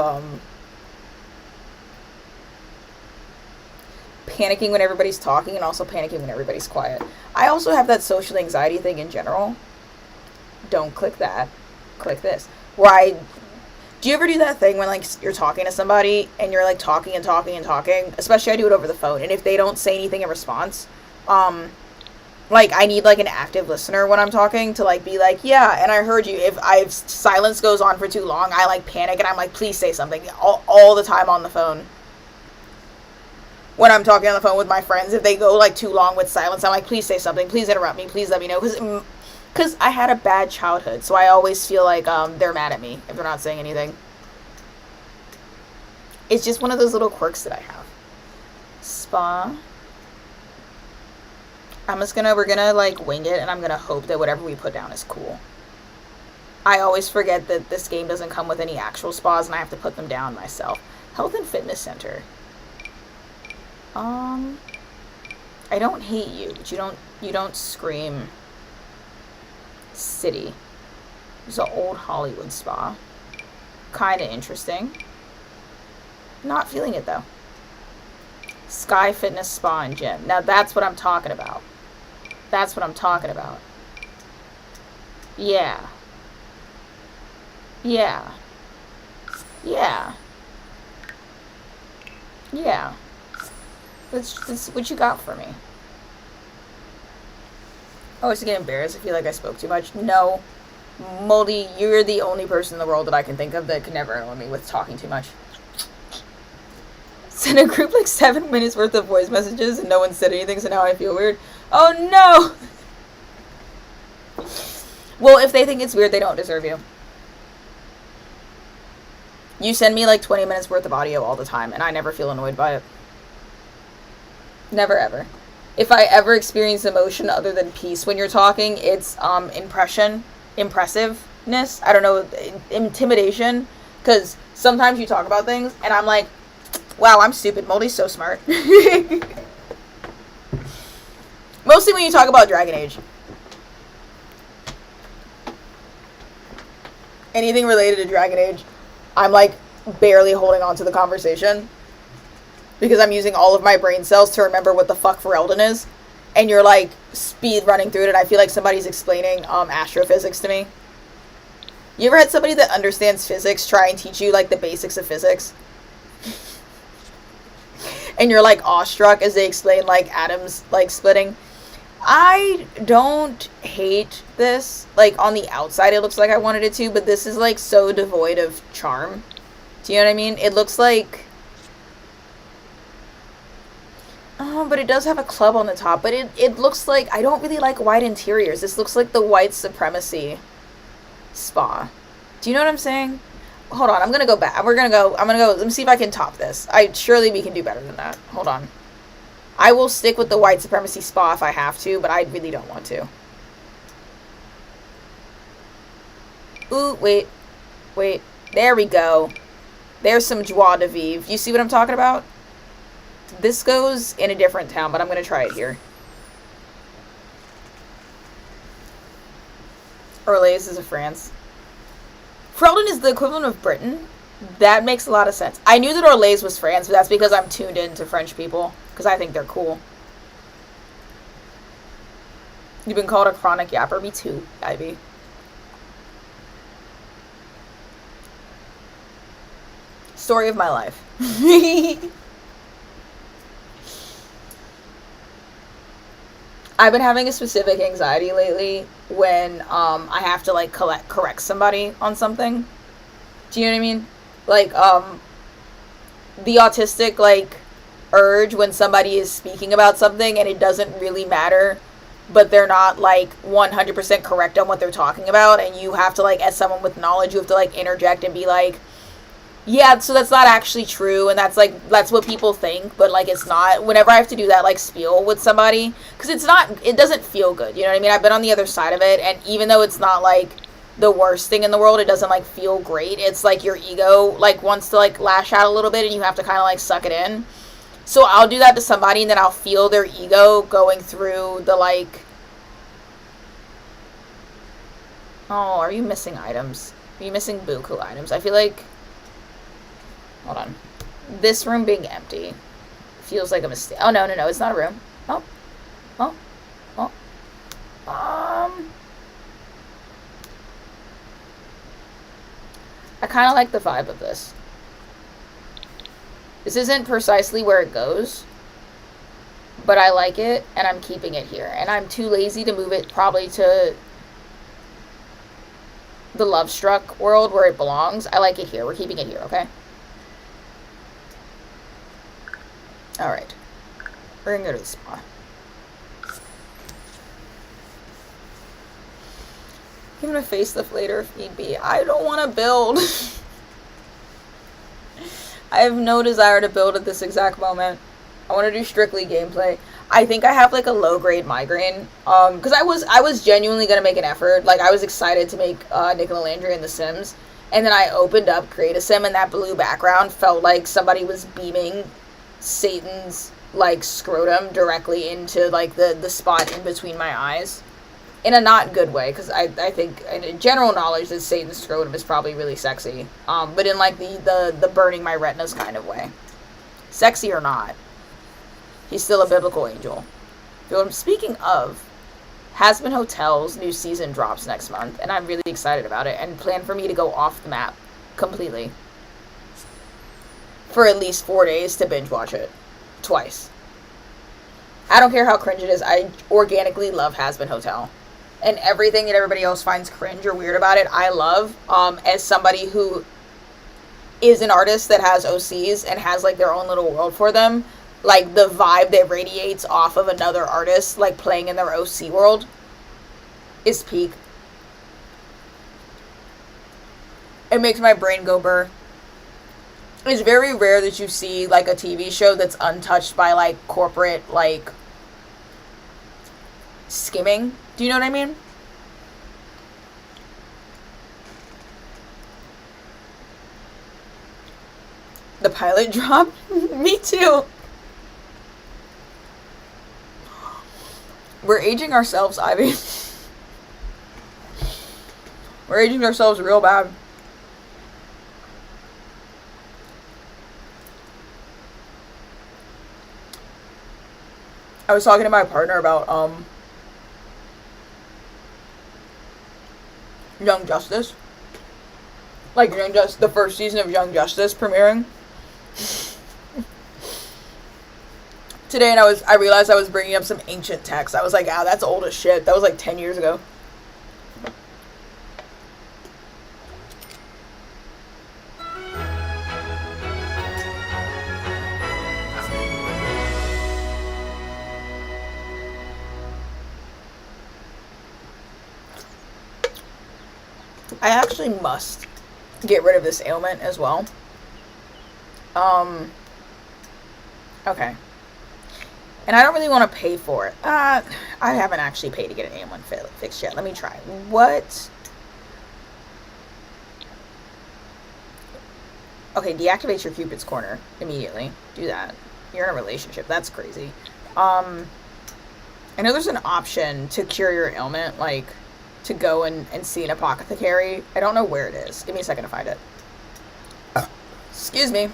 panicking when everybody's talking and also panicking when everybody's quiet. I also have that social anxiety thing in general. Don't click that. Click this. Do you ever do that thing when, like, you're talking to somebody and you're, like, talking and talking and talking? Especially I do it over the phone. And if they don't say anything in response, like, I need, like, an active listener when I'm talking to, like, be like, yeah, and I heard you. If silence goes on for too long, I, like, panic and I'm like, please say something. All the time on the phone. When I'm talking on the phone with my friends, if they go, like, too long with silence, I'm like, please say something. Please interrupt me. Please let me know. Because I had a bad childhood, so I always feel like they're mad at me if they're not saying anything. It's just one of those little quirks that I have. Spa. We're gonna, like, wing it, and I'm gonna hope that whatever we put down is cool. I always forget that this game doesn't come with any actual spas, and I have to put them down myself. Health and Fitness Center. I don't hate you, but you don't scream city. There's an old Hollywood spa. Kinda interesting. Not feeling it though. Sky Fitness Spa and Gym. Now that's what I'm talking about. That's what I'm talking about. Yeah. Yeah. Yeah. Yeah. That's what you got for me. Oh, I was getting embarrassed. I feel like I spoke too much. No. Moldy, you're the only person in the world that I can think of that could never annoy me with talking too much. Sent a group like 7 minutes worth of voice messages and no one said anything, so now I feel weird. Oh no! Well, if they think it's weird, they don't deserve you. You send me like 20 minutes worth of audio all the time, and I never feel annoyed by it. Never ever. If I ever experience emotion other than peace when you're talking, it's impressiveness. I don't know, intimidation. Because sometimes you talk about things, and I'm like, wow, I'm stupid. Moldy's so smart. Mostly when you talk about Dragon Age. Anything related to Dragon Age, I'm like barely holding on to the conversation. Because I'm using all of my brain cells to remember what the fuck Ferelden is. And you're like speed running through it, and I feel like somebody's explaining astrophysics to me. You ever had somebody that understands physics try and teach you like the basics of physics? And you're like awestruck as they explain like atoms like splitting. I don't hate this. Like on the outside it looks like I wanted it to, but this is like so devoid of charm. Do you know what I mean? It looks like... Oh, but it does have a club on the top. But it looks like... I don't really like white interiors. This looks like the white supremacy spa. Do you know what I'm saying? Hold on, I'm gonna go back. I'm gonna go, let me see if I can top this. Surely we can do better than that. Hold on. I will stick with the white supremacy spa if I have to, but I really don't want to. Ooh, wait. There we go. There's some joie de vivre. You see what I'm talking about? This goes in a different town, but I'm gonna try it here. Orleans is a France. Ferelden is the equivalent of Britain. That makes a lot of sense. I knew that Orleans was France, but that's because I'm tuned into French people. Because I think they're cool. You've been called a chronic yapper. Me too, Ivy. Story of my life. I've been having a specific anxiety lately when I have to like correct somebody on something. Do you know what I mean? Like the autistic like urge when somebody is speaking about something and it doesn't really matter, but they're not like 100% correct on what they're talking about, and you have to like, as someone with knowledge, you have to like interject and be like, yeah, so that's not actually true, and that's what people think, but like it's not. Whenever I have to do that like spiel with somebody, because it doesn't feel good, you know what I mean? I've been on the other side of it, and even though it's not like the worst thing in the world. It doesn't like feel great. It's like your ego like wants to like lash out a little bit and you have to kind of like suck it in. So I'll do that to somebody and then I'll feel their ego going through the like, oh, are you missing items? Are you missing buku items? I feel like, hold on, this room being empty feels like a mistake. Oh, no, it's not a room. Oh. I kind of like the vibe of this. This isn't precisely where it goes, but I like it, and I'm keeping it here. And I'm too lazy to move it probably to the Love Struck world where it belongs. I like it here. We're keeping it here, okay? Alright. We're gonna go to the spa. Give him a facelift later if need be. I don't want to build. I have no desire to build at this exact moment. I want to do strictly gameplay. I think I have like a low grade migraine. Because I was genuinely gonna make an effort. Like I was excited to make Nicola Landry in The Sims, and then I opened up Create a Sim, and that blue background felt like somebody was beaming Satan's like scrotum directly into like the spot in between my eyes. In a not good way, because I think in general knowledge that Satan's scrotum is probably really sexy. But in like the burning my retinas kind of way. Sexy or not, he's still a biblical angel. Speaking of, Hazbin Hotel's new season drops next month, and I'm really excited about it, and plan for me to go off the map completely. For at least 4 days to binge watch it. Twice. I don't care how cringe it is, I organically love Hazbin Hotel. And everything that everybody else finds cringe or weird about it, I love. As somebody who is an artist that has OCs and has like their own little world for them, like the vibe that radiates off of another artist like playing in their OC world is peak. It makes my brain go burr. It's very rare that you see like a TV show that's untouched by like corporate like skimming. Do you know what I mean? The pilot drop? Me too. We're aging ourselves, Ivy. We're aging ourselves real bad. I was talking to my partner about Young Justice. Like the first season of Young Justice premiering. Today, and I realized I was bringing up some ancient text. I was like, ah, that's old as shit. That was like 10 years ago. I actually must get rid of this ailment as well. Okay. And I don't really want to pay for it. I haven't actually paid to get an ailment fixed yet. Let me try. What? Okay, deactivate your Cupid's corner immediately. Do that. You're in a relationship. That's crazy. I know there's an option to cure your ailment, like to go and see an apothecary. I don't know where it is. Give me a second to find it. Excuse me.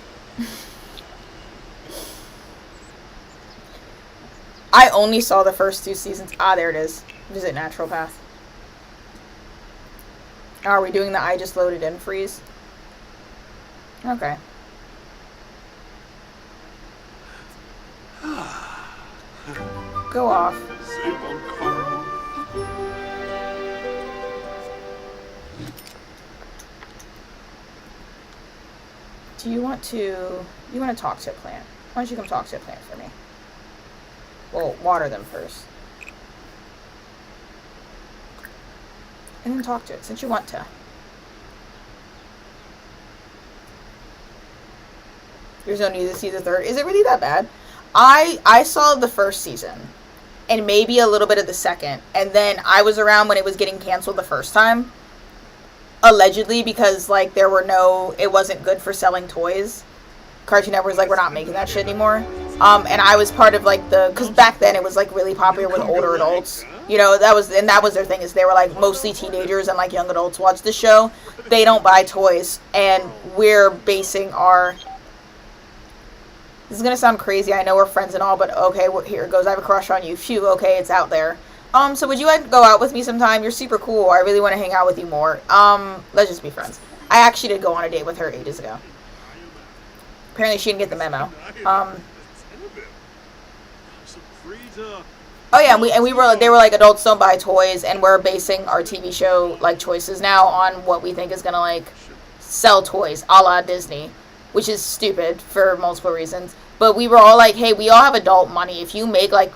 I only saw the first 2 seasons. Ah, there it is. Visit Naturopath. Are we doing the I just loaded in freeze? Okay. Go off. Save on Carl. Do you want to talk to a plant? Why don't you come talk to a plant for me? Well, water them first. And then talk to it, since you want to. There's no need to see the third. Is it really that bad? I saw the first season. And maybe a little bit of the second. And then I was around when it was getting canceled the first time. allegedly because like it wasn't good for selling toys. Cartoon Network was like, we're not making that shit anymore. And I was part of like because back then it was like really popular with older adults. You know, that was their thing, is they were like mostly teenagers and like young adults watch the show. They don't buy toys, and we're basing our. This is gonna sound crazy. I know we're friends and all, but okay, here it goes. I have a crush on you. Phew. Okay, it's out there. So would you like to go out with me sometime? You're super cool. I really want to hang out with you more. Let's just be friends. I actually did go on a date with her ages ago. Apparently she didn't get the memo. Oh yeah, they were like, adults don't buy toys, and we're basing our TV show like choices now on what we think is gonna like sell toys, a la Disney, which is stupid for multiple reasons. But we were all like, hey, we all have adult money. If you make like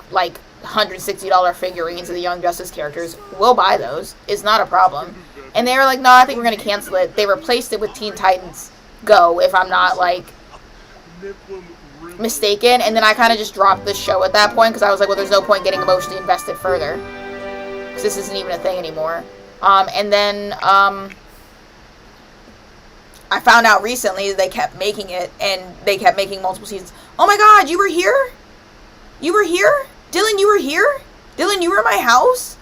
$160 figurines of the Young Justice characters, we'll buy those. It's not a problem. And they were like, no, I think we're gonna cancel it. They replaced it with Teen Titans Go, if I'm not like mistaken. And then I kind of just dropped the show at that point because I was like, well, there's no point getting emotionally invested further because this isn't even a thing anymore. And then I found out recently they kept making it, and they kept making multiple seasons. Oh my god, you were here? You were here? Dylan, you were here? Dylan, you were in my house?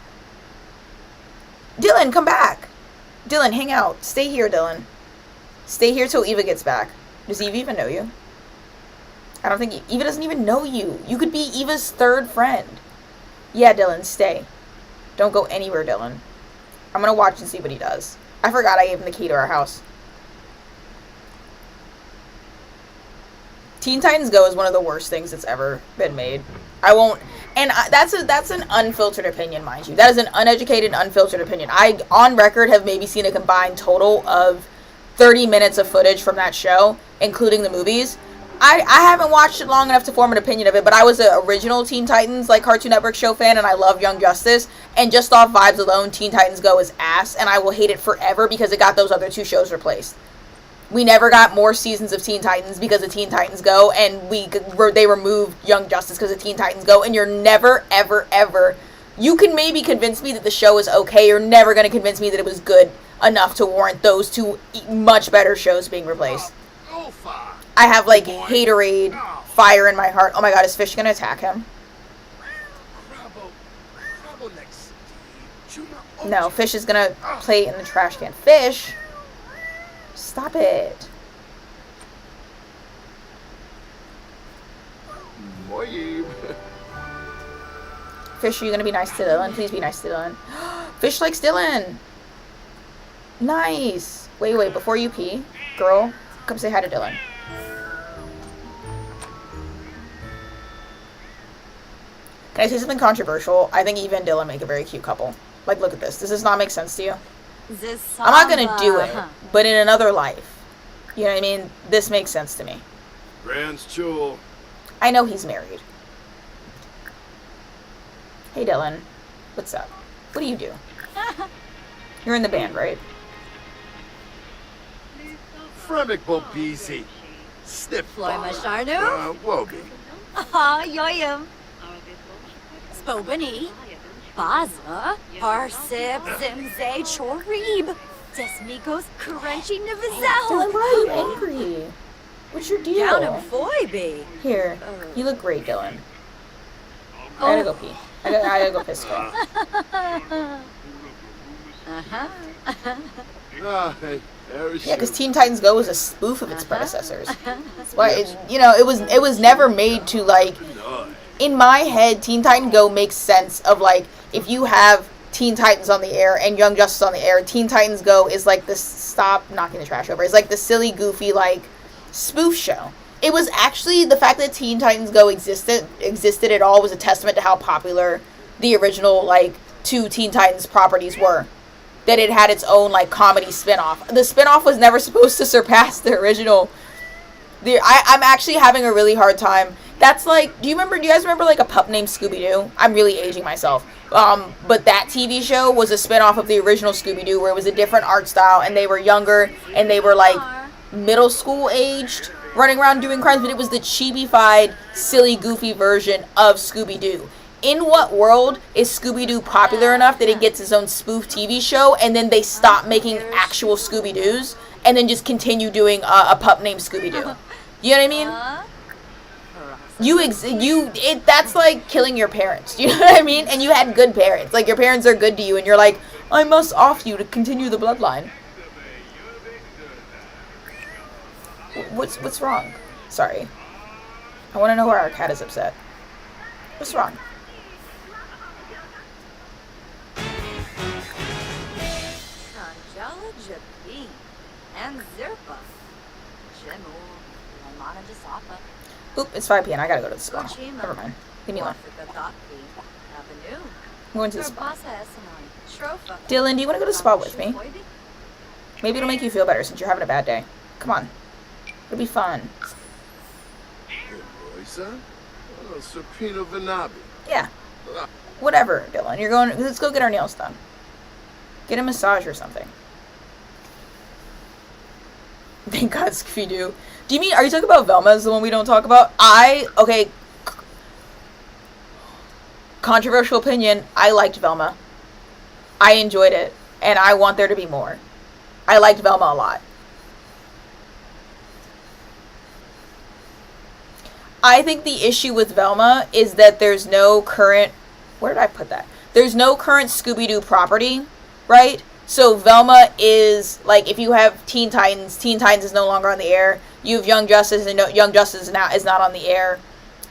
Dylan, come back. Dylan, hang out. Stay here, Dylan. Stay here till Eva gets back. Does Eva even know you? I don't think Eva doesn't even know you. You could be Eva's third friend. Yeah, Dylan, stay. Don't go anywhere, Dylan. I'm gonna watch and see what he does. I forgot I gave him the key to our house. Teen Titans Go is one of the worst things that's ever been made. I won't, and that's an unfiltered opinion, mind you. That is an uneducated, unfiltered opinion. I, on record, have maybe seen a combined total of 30 minutes of footage from that show, including the movies. I haven't watched it long enough to form an opinion of it, but I was an original Teen Titans, like, Cartoon Network show fan, and I love Young Justice, and just off vibes alone, Teen Titans Go is ass, and I will hate it forever because it got those other two shows replaced. We never got more seasons of Teen Titans because of Teen Titans Go, and they removed Young Justice because of Teen Titans Go, and you're never, ever, ever... You can maybe convince me that the show is okay. You're never going to convince me that it was good enough to warrant those two much better shows being replaced. I have, like, haterade, fire in my heart. Oh my god, is Fish going to attack him? No, Fish is going to play in the trash can. Fish! Stop it. Fish, are you going to be nice to Dylan? Please be nice to Dylan. Fish likes Dylan. Nice. Wait, before you pee, girl, come say hi to Dylan. Can I say something controversial? I think Eva and Dylan make a very cute couple. Like, look at this. Does this not make sense to you? I'm not gonna do it, but in another life. You know what I mean? This makes sense to me. Grand's jewel. I know he's married. Hey, Dylan. What's up? What do you do? You're in the band, right? Fremic Bompisi. Snip. Floy Masharnu? Woby. Ah, yoyum. Spobani. Baza. Parsip. Zimze. Chorib. Desmigos. Crunchy Dylan, Navazel. why are you angry? What's your deal? Down in Foibe. Here. You look great, Dylan. I gotta go pee. I gotta go piss quick. Yeah, because Teen Titans Go was a spoof of its predecessors. Why, it was never made to, like, in my head, Teen Titan Go makes sense of, like, if you have Teen Titans on the air and Young Justice on the air, Teen Titans Go is like this, stop knocking the trash over, it's like the silly, goofy, like, spoof show. It was actually, the fact that Teen Titans Go existed at all was a testament to how popular the original, like, two Teen Titans properties were. That it had its own, like, comedy spinoff. The spinoff was never supposed to surpass the original. I'm actually having a really hard time. That's like, do you guys remember, like, a pup named Scooby-Doo? I'm really aging myself. But that TV show was a spinoff of the original Scooby-Doo, where it was a different art style, and they were younger, and they were, like, middle school aged, running around doing crimes, but it was the chibi-fied, silly, goofy version of Scooby-Doo. in what world is Scooby-Doo popular enough that it gets its own spoof TV show, and then they stop making actual Scooby-Doos, and then just continue doing a pup named Scooby-Doo? You know what I mean? That's like killing your parents. You know what I mean? And you had good parents. Like, your parents are good to you, and you're like, I must off you to continue the bloodline. What's wrong? Sorry. I want to know why our cat is upset. What's wrong? Angela Jabin and Zirpa. Jemu, Lamana Jasapa. Oop, it's 5 p.m. I gotta go to the spa. Never mind. Leave me alone. Avenue. I'm going to the spa. Urbasa Essamon. Shrofa. Dylan, do you want to go to the spa with me? Maybe it'll make you feel better since you're having a bad day. Come on. It'll be fun. Serpino Vanabi. Yeah. Whatever, Dylan. Let's go get our nails done. Get a massage or something. Thank God, Scooby-Doo. Are you talking about Velma as the one we don't talk about? Okay. Controversial opinion, I liked Velma. I enjoyed it, and I want there to be more. I liked Velma a lot. I think the issue with Velma is that there's no current... Where did I put that? There's no current Scooby-Doo property, right? So Velma is, like, if you have Teen Titans is no longer on the air. You have Young Justice, and Young Justice is not on the air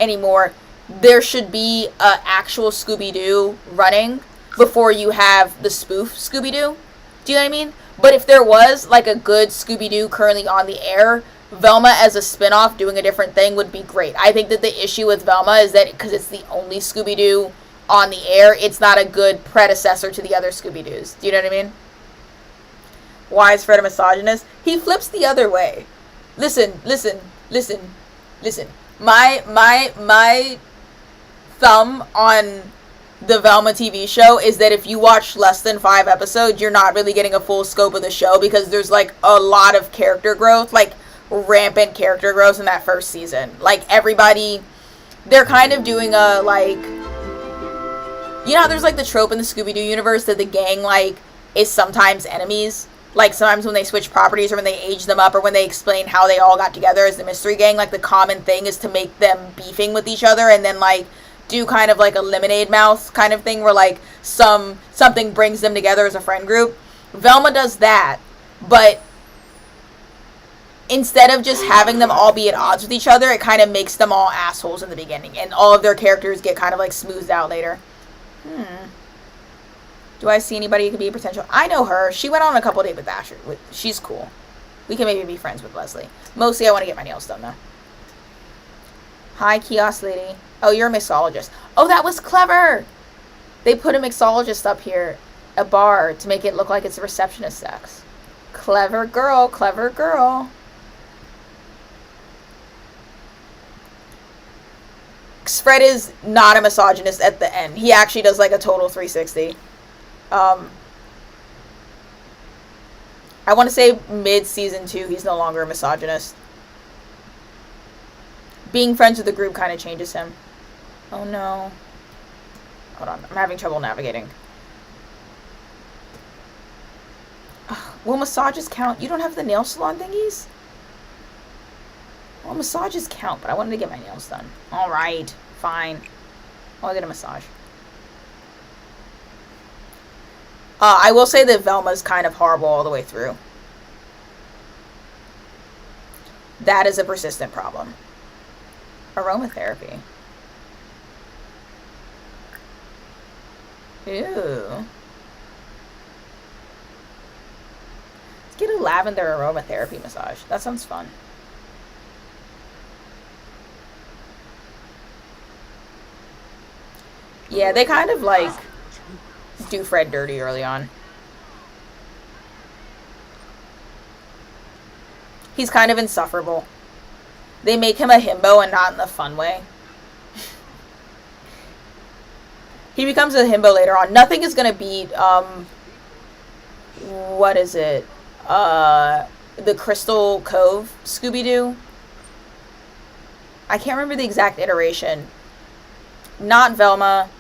anymore. There should be an actual Scooby-Doo running before you have the spoof Scooby-Doo. Do you know what I mean? But if there was, like, a good Scooby-Doo currently on the air, Velma as a spin-off doing a different thing would be great. I think that the issue with Velma is that because it's the only Scooby-Doo on the air, it's not a good predecessor to the other Scooby-Doos. Do you know what I mean? Why is Fred a misogynist? He flips the other way. Listen. My thumb on the Velma TV show is that if you watch less than 5 episodes, you're not really getting a full scope of the show because there's, like, a lot of character growth, like, rampant character growth in that first season. Like, everybody, they're kind of doing a, like, you know how there's, like, the trope in the Scooby-Doo universe that the gang, like, is sometimes enemies? Like, sometimes when they switch properties or when they age them up or when they explain how they all got together as the mystery gang, like, the common thing is to make them beefing with each other and then, like, do kind of like a Lemonade Mouth kind of thing where, like, something brings them together as a friend group. Velma does that, but instead of just having them all be at odds with each other, it kind of makes them all assholes in the beginning, and all of their characters get kind of, like, smoothed out later. Do I see anybody who could be a potential? I know her. She went on a couple dates with Asher. She's cool. We can maybe be friends with Leslie. Mostly I want to get my nails done, though. Hi, kiosk lady. Oh, you're a mixologist. Oh, that was clever! They put a mixologist up here, a bar, to make it look like it's a receptionist sex. Clever girl, clever girl. Fred is not a misogynist at the end. He actually does, like, a total 360. I want to say mid-season 2, he's no longer a misogynist. Being friends with the group kind of changes him. Oh, no. Hold on. I'm having trouble navigating. Ugh, will massages count? You don't have the nail salon thingies? Well, massages count, but I wanted to get my nails done. Alright. Fine. I'll get a massage. I will say that Velma's kind of horrible all the way through. That is a persistent problem. Aromatherapy. Ew. Let's get a lavender aromatherapy massage. That sounds fun. Yeah, they kind of, like, do Fred dirty early on. He's kind of insufferable. They make him a himbo and not in the fun way. He becomes a himbo later on. Nothing is gonna beat, what is it? The Crystal Cove Scooby-Doo. I can't remember the exact iteration. Not Velma.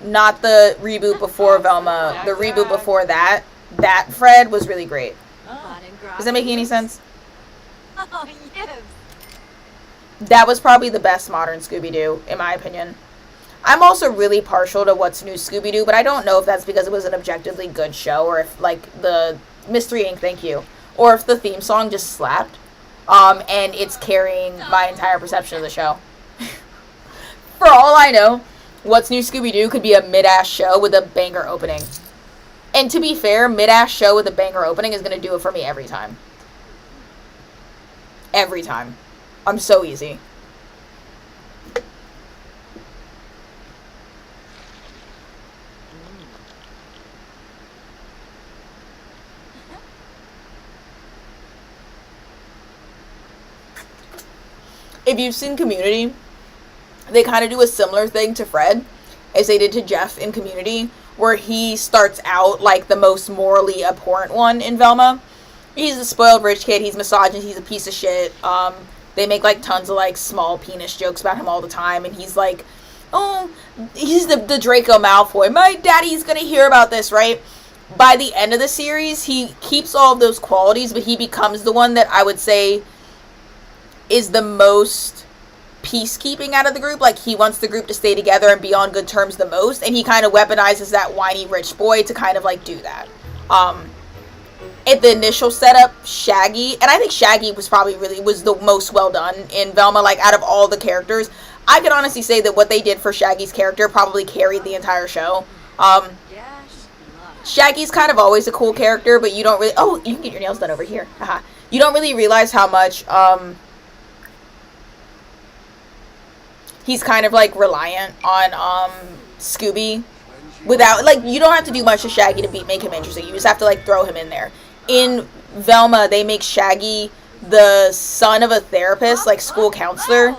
not the reboot before Velma. The reboot before that Fred was really great. Is that making any sense? Oh, yes. That was probably the best modern Scooby-Doo, in my opinion. I'm also really partial to What's New Scooby-Doo, but I don't know if that's because it was an objectively good show, or if, like, the Mystery Inc., thank you, or if the theme song just slapped, and it's carrying my entire perception of the show. For all I know, What's New Scooby-Doo could be a mid-ass show with a banger opening. And to be fair, mid-ass show with a banger opening is going to do it for me every time. Every time. I'm so easy. If you've seen Community, they kind of do a similar thing to Fred as they did to Jeff in Community, where he starts out like the most morally abhorrent one in Velma. He's a spoiled rich kid, he's misogynist, he's a piece of shit. They make like tons of like small penis jokes about him all the time, and he's like, oh, he's the Draco Malfoy. My daddy's gonna hear about this, right? By the end of the series, he keeps all of those qualities, but he becomes the one that I would say is the most peacekeeping out of the group. Like, he wants the group to stay together and be on good terms the most, and he kind of weaponizes that whiny rich boy to kind of like do that. At the initial setup, Shaggy, and I think Shaggy was the most well done in Velma, like out of all the characters. I can honestly say that what they did for Shaggy's character probably carried the entire show. Shaggy's kind of always a cool character, but you don't really, oh, you can get your nails done over here. Haha. You don't really realize how much, he's kind of like reliant on, Scooby. Without, like, you don't have to do much to Shaggy to make him interesting. You just have to, like, throw him in there. In Velma, they make Shaggy the son of a therapist, like, school counselor.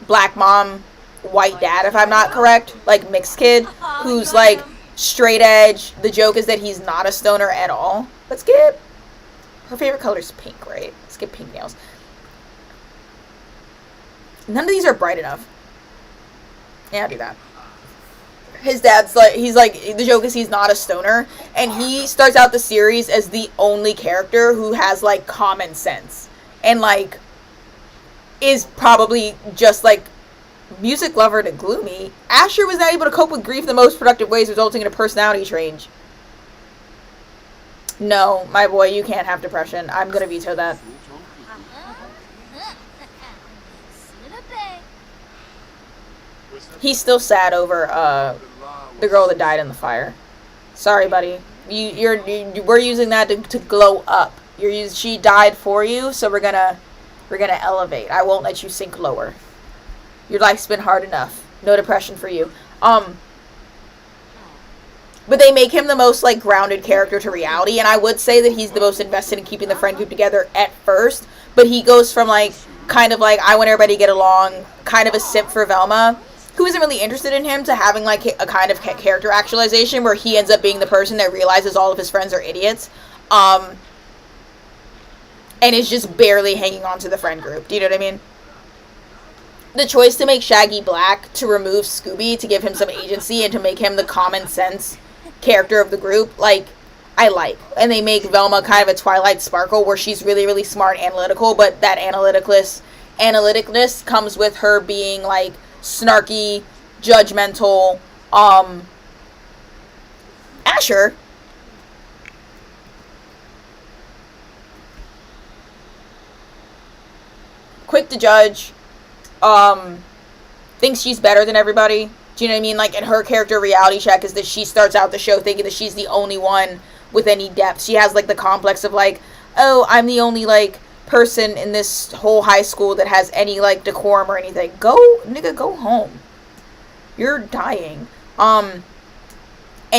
Black mom, white dad, if I'm not correct. Like, mixed kid, who's, like, straight edge. The joke is that he's not a stoner at all. Let's get, her favorite color is pink, right? Let's get pink nails. None of these are bright enough. Yeah, I'll do that. His dad's like, he's like, the joke is he's not a stoner, and he starts out the series as the only character who has, like, common sense, and, like, is probably just, like, music lover to gloomy. Asher was not able to cope with grief in the most productive ways, resulting in a personality change. No, my boy, you can't have depression. I'm gonna veto that. He's still sad over, the girl that died in the fire. Sorry, buddy. We're using that to glow up. She died for you, so we're gonna elevate. I won't let you sink lower. Your life's been hard enough. No depression for you. But they make him the most, like, grounded character to reality, and I would say that he's the most invested in keeping the friend group together at first, but he goes from, like, kind of like, I want everybody to get along, kind of a simp for Velma, who isn't really interested in him, to having, like, a kind of character actualization where he ends up being the person that realizes all of his friends are idiots, and is just barely hanging on to the friend group. Do you know what I mean? The choice to make Shaggy black, to remove Scooby, to give him some agency, and to make him the common sense character of the group, like, I like. And they make Velma kind of a Twilight Sparkle, where she's really, really smart and analytical, but that analyticness comes with her being, like, snarky, judgmental. Asher, quick to judge, thinks she's better than everybody. Do you know what I mean? Like, in her character reality check is that she starts out the show thinking that she's the only one with any depth. She has, like, the complex of, like, oh, I'm the only, like, person in this whole high school that has any, like, decorum or anything. Nigga, go home. You're dying. And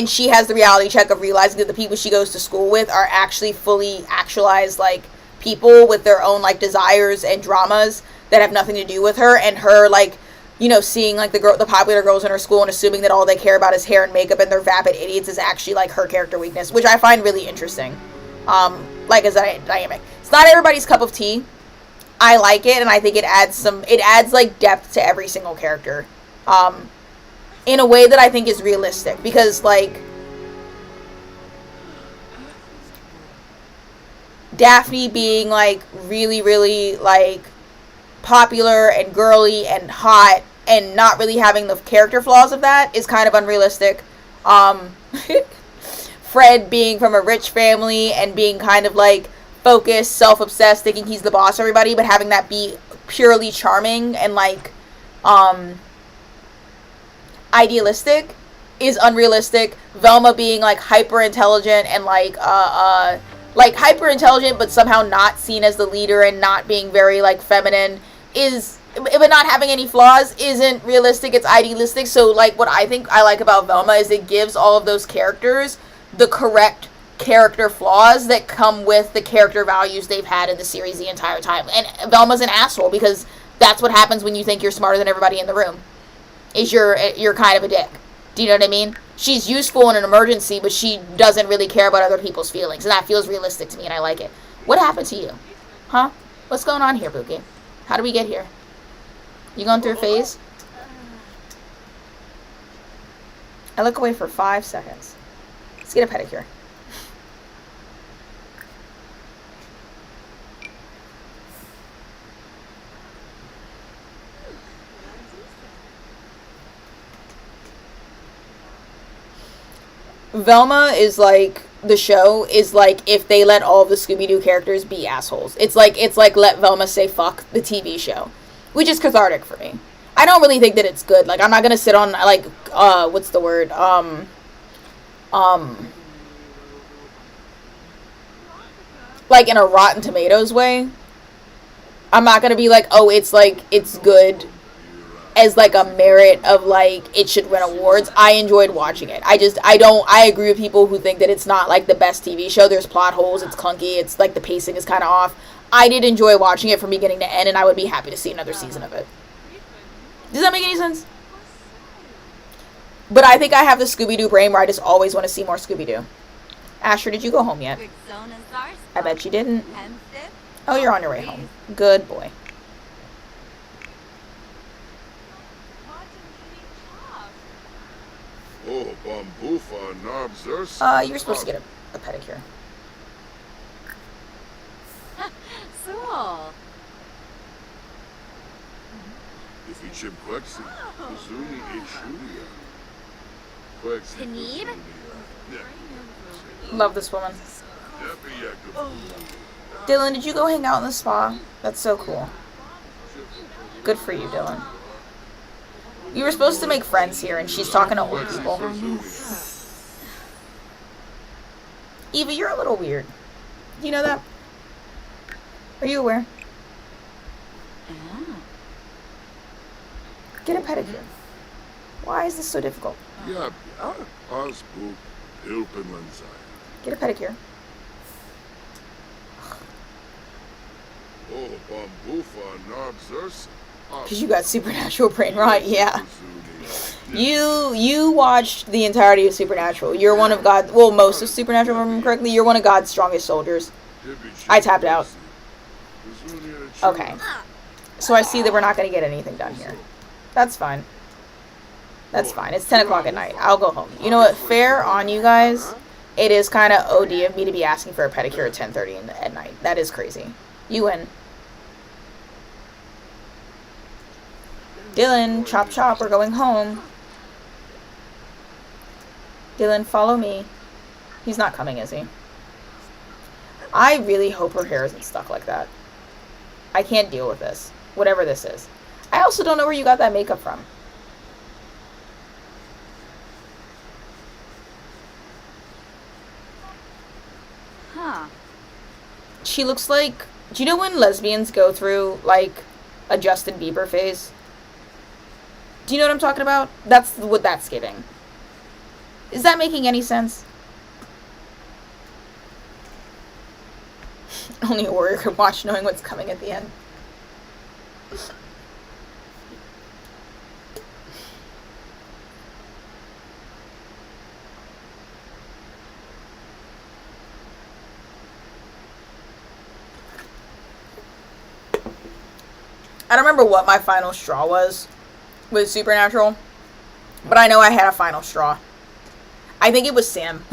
she has the reality check of realizing that the people she goes to school with are actually fully actualized, like, people with their own, like, desires and dramas that have nothing to do with her, and her, like, you know, seeing, like, the popular girls in her school and assuming that all they care about is hair and makeup and they're vapid idiots is actually, like, her character weakness, which I find really interesting. Like, as a dynamic. It's not everybody's cup of tea. I like it, and I think it adds like, depth to every single character. in a way that I think is realistic. Because, like, Daphne being, like, really, really, like, popular and girly and hot and not really having the character flaws of that is kind of unrealistic. Fred being from a rich family and being kind of, like, focused, self-obsessed, thinking he's the boss of everybody, but having that be purely charming and, like, idealistic is unrealistic. Velma being, like, hyper intelligent and, like hyper intelligent but somehow not seen as the leader and not being very, like, feminine is, but not having any flaws isn't realistic. It's idealistic. So, like, what I think I like about Velma is it gives all of those characters the correct character flaws that come with the character values they've had in the series the entire time. And Velma's an asshole because that's what happens when you think you're smarter than everybody in the room. Is you're kind of a dick. Do you know what I mean? She's useful in an emergency, but she doesn't really care about other people's feelings. And that feels realistic to me, and I like it. What happened to you? Huh? What's going on here, Pookie? How do we get here? You going through a phase? I look away for 5 seconds. Let's get a pedicure. Velma is like, the show is like if they let all of the Scooby-Doo characters be assholes. It's like let Velma say fuck the TV show, which is cathartic for me. I don't really think that it's good. Like, I'm not gonna sit on, like, what's the word? Like, in a Rotten Tomatoes way. I'm not gonna be like, oh, it's like, it's good as, like, a merit of, like, it should win awards. I enjoyed watching it. I agree with people who think that it's not, like, the best TV show. There's plot holes, it's clunky, it's, like, the pacing is kind of off. I did enjoy watching it from beginning to end, and I would be happy to see another season of it. Does that make any sense? But I think I have the Scooby-Doo brain where I just always want to see more Scooby-Doo. Asher, did you go home yet? I bet you didn't. Oh, you're on your way home. Good boy. Oh, Bambufa Narbzers. You're supposed to get a pedicure. Cool. If you chip Quexi, Kazuni Echulia. Quexi. Panib? Love this woman. Dylan, did you go hang out in the spa? That's so cool. Good for you, Dylan. You were supposed to make friends here, and she's talking to old people. Eva, you're a little weird. Do you know that? Are you aware? Get a pedicure. Why is this so difficult? Yeah, Osbook, Hilpenlanzai. Get a pedicure. Oh, Bambufa Narbzers. Because you got Supernatural brain rot, yeah. You watched the entirety of Supernatural. You're one of God, well, most of Supernatural, if I remember correctly. You're one of God's strongest soldiers. I tapped out. Okay. So I see that we're not going to get anything done here. That's fine. That's fine. It's 10 o'clock at night. I'll go home. You know what? Fair on you guys. It is kind of OD of me to be asking for a pedicure at 10:30 at night. That is crazy. You win. Dylan, chop chop, we're going home. Dylan, follow me. He's not coming, is he? I really hope her hair isn't stuck like that. I can't deal with this. Whatever this is. I also don't know where you got that makeup from. Huh. She looks like... Do you know when lesbians go through, like, a Justin Bieber phase? Do you know what I'm talking about? That's what that's giving. Is that making any sense? Only a warrior could watch knowing what's coming at the end. I don't remember what my final straw was with Supernatural. But I know I had a final straw. I think it was Sam.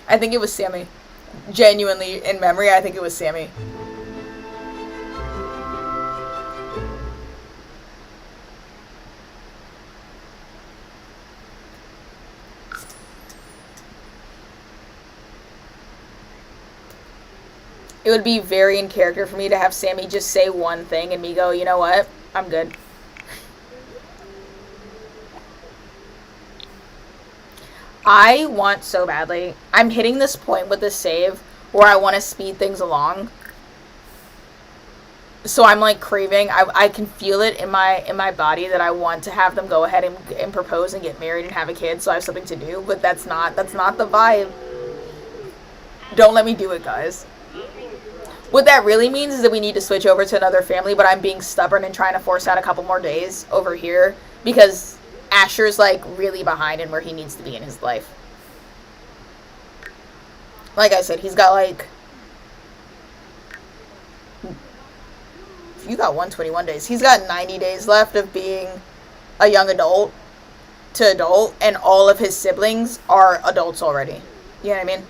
I think it was Sammy. Genuinely, in memory, I think it was Sammy. It would be very in character for me to have Sammy just say one thing and me go, you know what? I'm good. I want so badly. I'm hitting this point with this save where I want to speed things along. So I'm like craving. I can feel it in my body that I want to have them go ahead and propose and get married and have a kid, so I have something to do. But that's not the vibe. Don't let me do it, guys. What that really means is that we need to switch over to another family, but I'm being stubborn and trying to force out a couple more days over here because Asher's like really behind in where he needs to be in his life. Like I said, he's got like, you got 121 days. He's got 90 days left of being a young adult to adult, and all of his siblings are adults already. You know what I mean?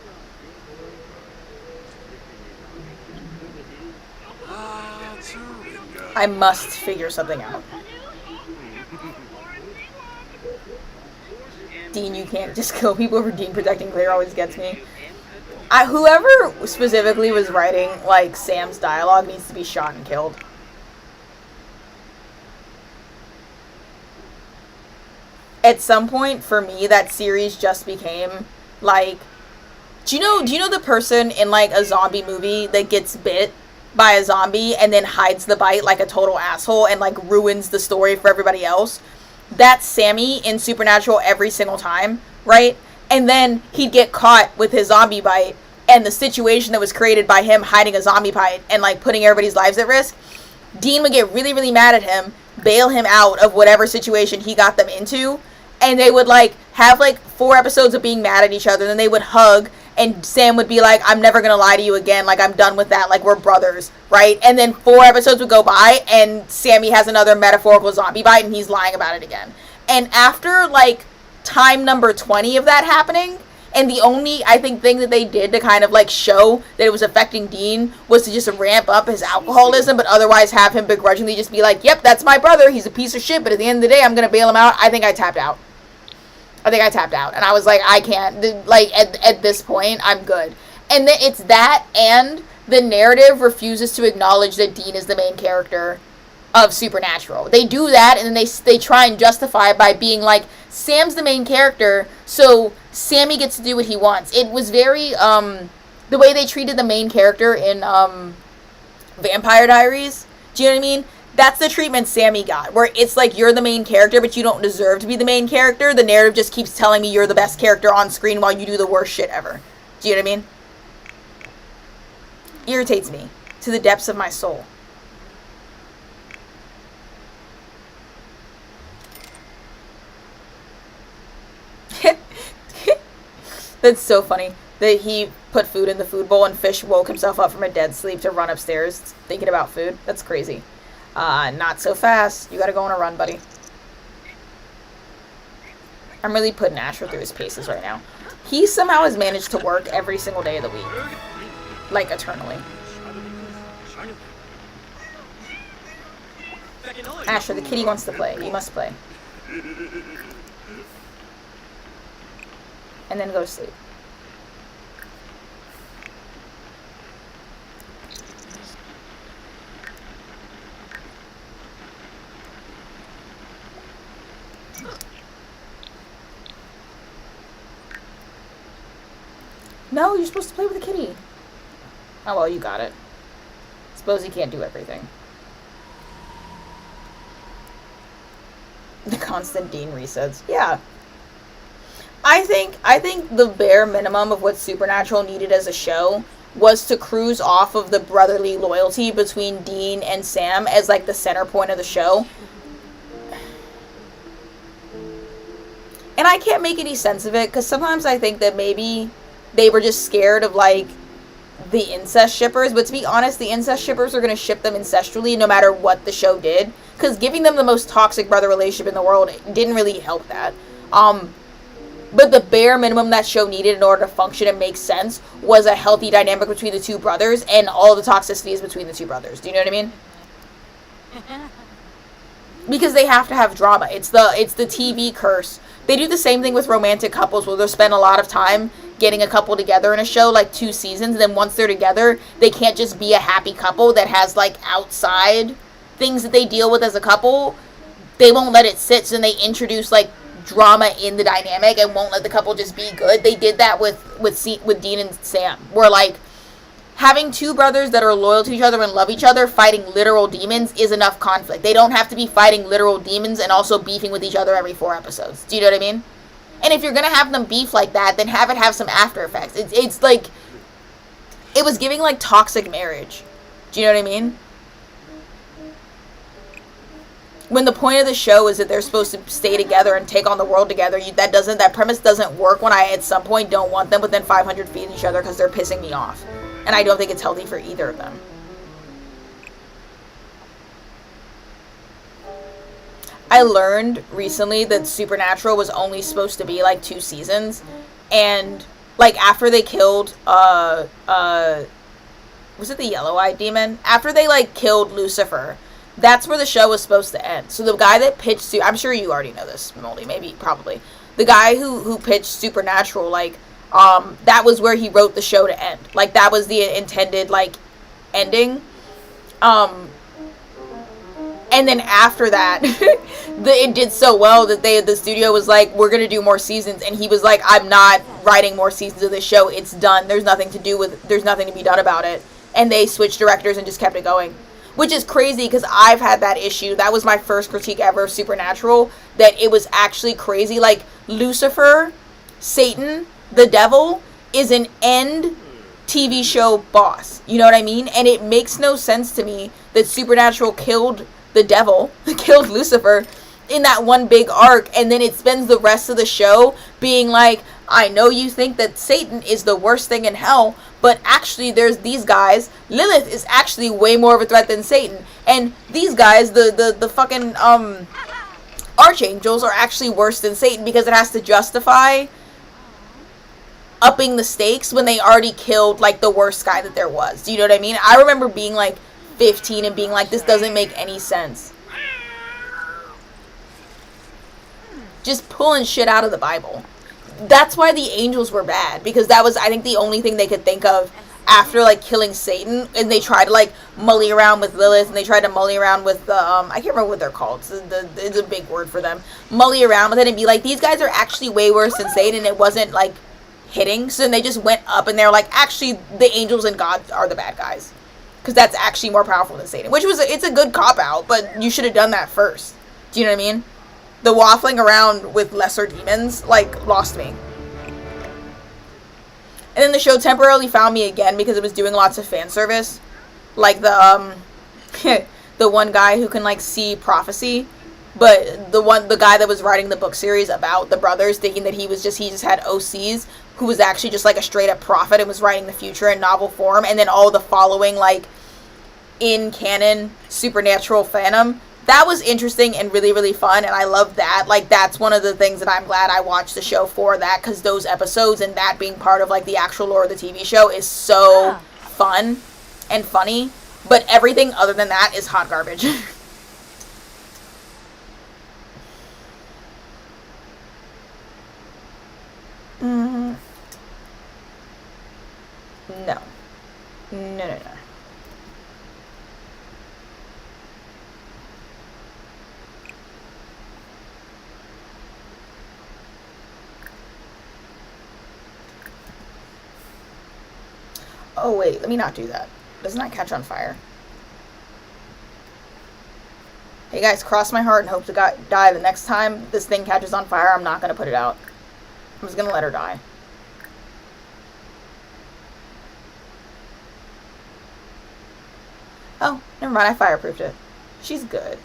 I must figure something out. Dean, you can't just kill people for Dean protecting Claire always gets me. Whoever specifically was writing, like, Sam's dialogue needs to be shot and killed. At some point, for me, that series just became, like... Do you know the person in, like, a zombie movie that gets bit by a zombie and then hides the bite like a total asshole and, like, ruins the story for everybody else? That's Sammy in Supernatural every single time, right? And then he'd get caught with his zombie bite, and the situation that was created by him hiding a zombie bite and, like, putting everybody's lives at risk, Dean would get really, really mad at him, bail him out of whatever situation he got them into, and they would, like, have, like, 4 episodes of being mad at each other, and then they would hug, and Sam would be like, I'm never gonna lie to you again, like, I'm done with that, like, we're brothers, right? And then 4 episodes would go by, and Sammy has another metaphorical zombie bite, and he's lying about it again. And after, like, time number 20 of that happening, and the only, I think, thing that they did to kind of, like, show that it was affecting Dean was to just ramp up his alcoholism, but otherwise have him begrudgingly just be like, yep, that's my brother, he's a piece of shit, but at the end of the day, I'm gonna bail him out. I think I tapped out. And I was like, I can't, like, at this point, I'm good. And it's that, and the narrative refuses to acknowledge that Dean is the main character of Supernatural. They do that, and then they try and justify it by being like, Sam's the main character, so Sammy gets to do what he wants. It was very, the way they treated the main character in, Vampire Diaries, do you know what I mean? That's the treatment Sammy got, where it's like, you're the main character, but you don't deserve to be the main character. The narrative just keeps telling me you're the best character on screen while you do the worst shit ever. Do you know what I mean? Irritates me to the depths of my soul. That's so funny that he put food in the food bowl and Fish woke himself up from a dead sleep to run upstairs thinking about food. That's crazy. Not so fast. You gotta go on a run, buddy. I'm really putting Asher through his paces right now. He somehow has managed to work every single day of the week. Like, eternally. Asher, the kitty wants to play. You must play. And then go to sleep. No, you're supposed to play with the kitty. Oh, well, you got it. Suppose he can't do everything. The constant Dean resets. Yeah. I think the bare minimum of what Supernatural needed as a show was to cruise off of the brotherly loyalty between Dean and Sam as, like, the center point of the show. And I can't make any sense of it, because sometimes I think that maybe they were just scared of, like, the incest shippers. But to be honest, the incest shippers are going to ship them incestually no matter what the show did. because giving them the most toxic brother relationship in the world didn't really help that. But the bare minimum that show needed in order to function and make sense was a healthy dynamic between the two brothers, and all the toxicity is between the two brothers. Do you know what I mean? Because they have to have drama. It's the TV curse. They do the same thing with romantic couples, where they'll spend a lot of time getting a couple together in a show, like 2 seasons, and then once they're together, they can't just be a happy couple that has, like, outside things that they deal with as a couple. They won't let it sit, so then they introduce, like, drama in the dynamic and won't let the couple just be good. They did that with Dean and Sam, where, like, having 2 brothers that are loyal to each other and love each other fighting literal demons is enough conflict. They don't have to be fighting literal demons and also beefing with each other every 4 episodes. Do you know what I mean? And if you're gonna have them beef like that, then have it have some after effects. It's like, it was giving, like, toxic marriage. Do you know what I mean? When the point of the show is that they're supposed to stay together and take on the world together, that premise doesn't work when I, at some point, don't want them within 500 feet of each other because they're pissing me off. And I don't think it's healthy for either of them. I learned recently that Supernatural was only supposed to be, like, 2 seasons. And, like, after they killed, was it the yellow-eyed demon? After they, like, killed Lucifer, that's where the show was supposed to end. So the guy that pitched, I'm sure you already know this, Moldy, maybe, probably. The guy who pitched Supernatural, like, that was where he wrote the show to end. Like, that was the intended, like, ending. And then after that, it did so well that the studio was like, we're going to do more seasons. And he was like, I'm not writing more seasons of this show. It's done. There's nothing to be done about it. And they switched directors and just kept it going. Which is crazy, because I've had that issue. That was my first critique ever of Supernatural. That it was actually crazy. Like, Lucifer, Satan, the devil, is an end TV show boss. You know what I mean? And it makes no sense to me that Supernatural killed the devil, killed Lucifer, in that one big arc, and then it spends the rest of the show being like, I know you think that Satan is the worst thing in hell, but actually there's these guys. Lilith is actually way more of a threat than Satan. And these guys, the fucking archangels, are actually worse than Satan, because it has to justify upping the stakes when they already killed, like, the worst guy that there was. Do you know what I mean? I remember being, like, 15 and being like, this doesn't make any sense. Just pulling shit out of the Bible. That's why the angels were bad, because that was, I think, the only thing they could think of after, like, killing Satan. And they tried to, like, mully around with Lilith, and they tried to mully around with the, I can't remember what they're called. It's a big word for them. Mully around with it and be like, these guys are actually way worse than Satan, and it wasn't, like, hitting. So then they just went up and they're like, actually, the angels and God are the bad guys, because that's actually more powerful than Satan. Which was, it's a good cop-out, but you should have done that first. Do you know what I mean? The waffling around with lesser demons, like, lost me. And then the show temporarily found me again because it was doing lots of fan service. Like the the one guy who can, like, see prophecy, but the guy that was writing the book series about the brothers, thinking that he just had OCs, who was actually just, like, a straight up prophet and was writing the future in novel form. And then all the following, like, in canon supernatural fandom. That was interesting and really, really fun, and I love that. Like, that's one of the things that I'm glad I watched the show for, that, because those episodes and that being part of, like, the actual lore of the TV show is so fun and funny. But everything other than that is hot garbage. No. No. Oh, wait, let me not do that. Doesn't that catch on fire? Hey, guys, cross my heart and hope to die. The next time this thing catches on fire, I'm not going to put it out. I'm just going to let her die. Oh, never mind, I fireproofed it. She's good.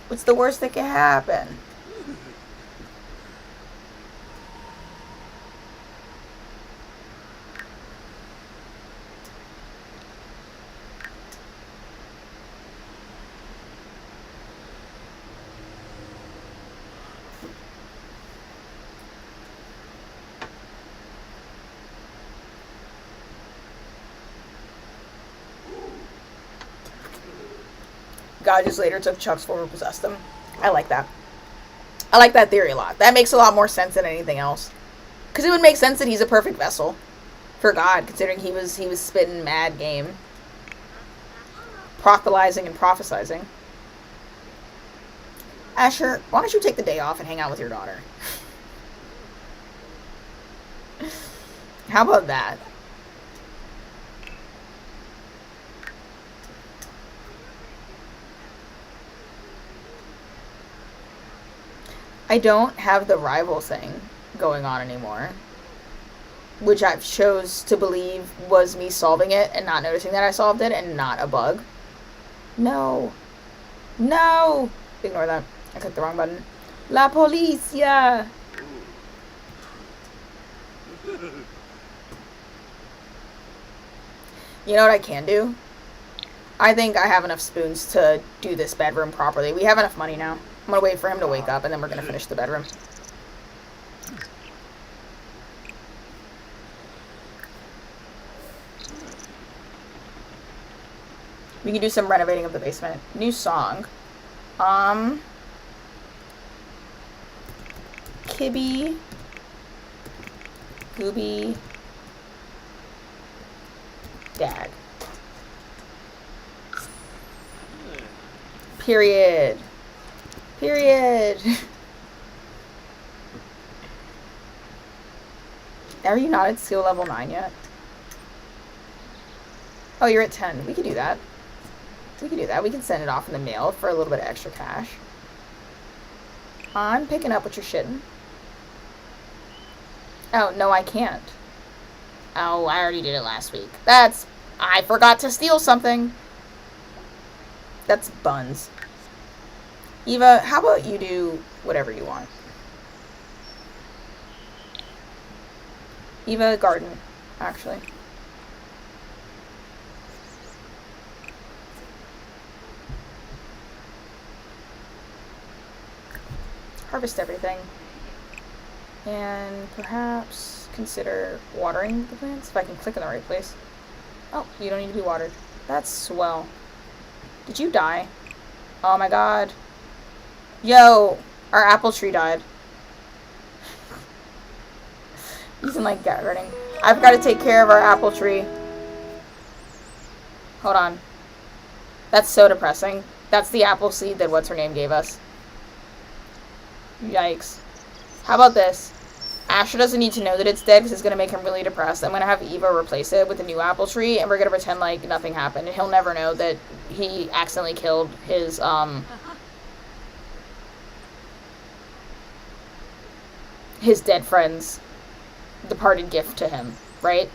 What's the worst that can happen? God just later took Chuck's form and possessed him. I like that. I like that theory a lot. That makes a lot more sense than anything else. Because it would make sense that he's a perfect vessel for God, considering he was spitting mad game, proselytizing and prophesizing. Asher, why don't you take the day off and hang out with your daughter? How about that? I don't have the rival thing going on anymore, which I chose to believe was me solving it and not noticing that I solved it and not a bug. No. No! Ignore that. I clicked the wrong button. La policia! You know what I can do? I think I have enough spoons to do this bedroom properly. We have enough money now. I'm gonna wait for him to wake up and then we're gonna finish the bedroom. We can do some renovating of the basement. New song. Kibby. Gooby. Dag. Period. Period. Are you not at skill level 9 yet? Oh, you're at 10. We could do that. We could do that. We can send it off in the mail for a little bit of extra cash. I'm picking up what you're shitting. Oh, no, I can't. Oh, I already did it last week. I forgot to steal something. That's buns. Eva, how about you do whatever you want? Eva, garden, actually. Harvest everything. And perhaps consider watering the plants, if I can click in the right place. Oh, you don't need to be watered. That's swell. Did you die? Oh my god. Yo, our apple tree died. You can like get running. I've got to take care of our apple tree. Hold on. That's so depressing. That's the apple seed that what's her name gave us. Yikes. How about this? Asher doesn't need to know that it's dead because it's going to make him really depressed. I'm going to have Eva replace it with a new apple tree, and we're going to pretend like nothing happened. And he'll never know that he accidentally killed his dead friend's departed gift to him, right?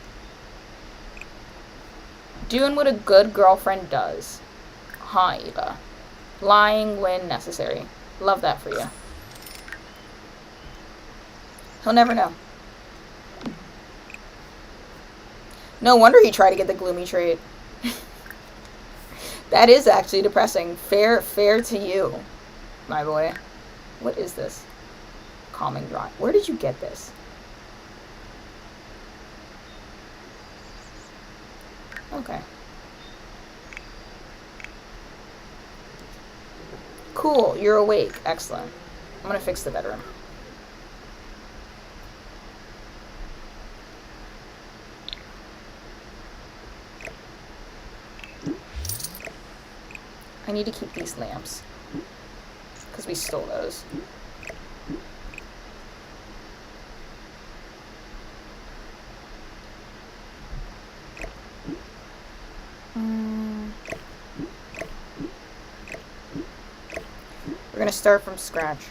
Doing what a good girlfriend does. Huh, Eva? Lying when necessary. Love that for you. He'll never know. No wonder he tried to get the gloomy trait. That is actually depressing. Fair to you, my boy. What is this? Calming draw. Where did you get this? Okay. Cool, you're awake. Excellent. I'm gonna fix the bedroom. I need to keep these lamps because we stole those. We're gonna start from scratch.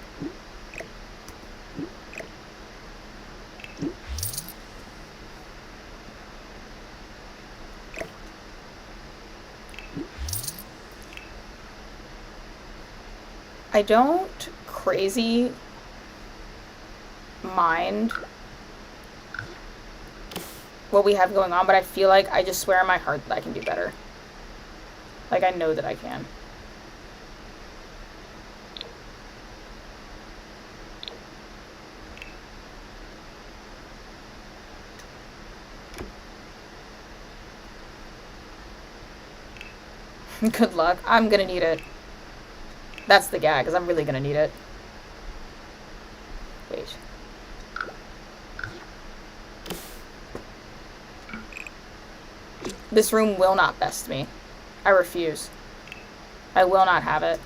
I don't crazy mind what we have going on, but I feel like I just swear in my heart that I can do better. Like, I know that I can. Good luck. I'm gonna need it. That's the gag, because I'm really going to need it. Wait. This room will not best me. I refuse. I will not have it.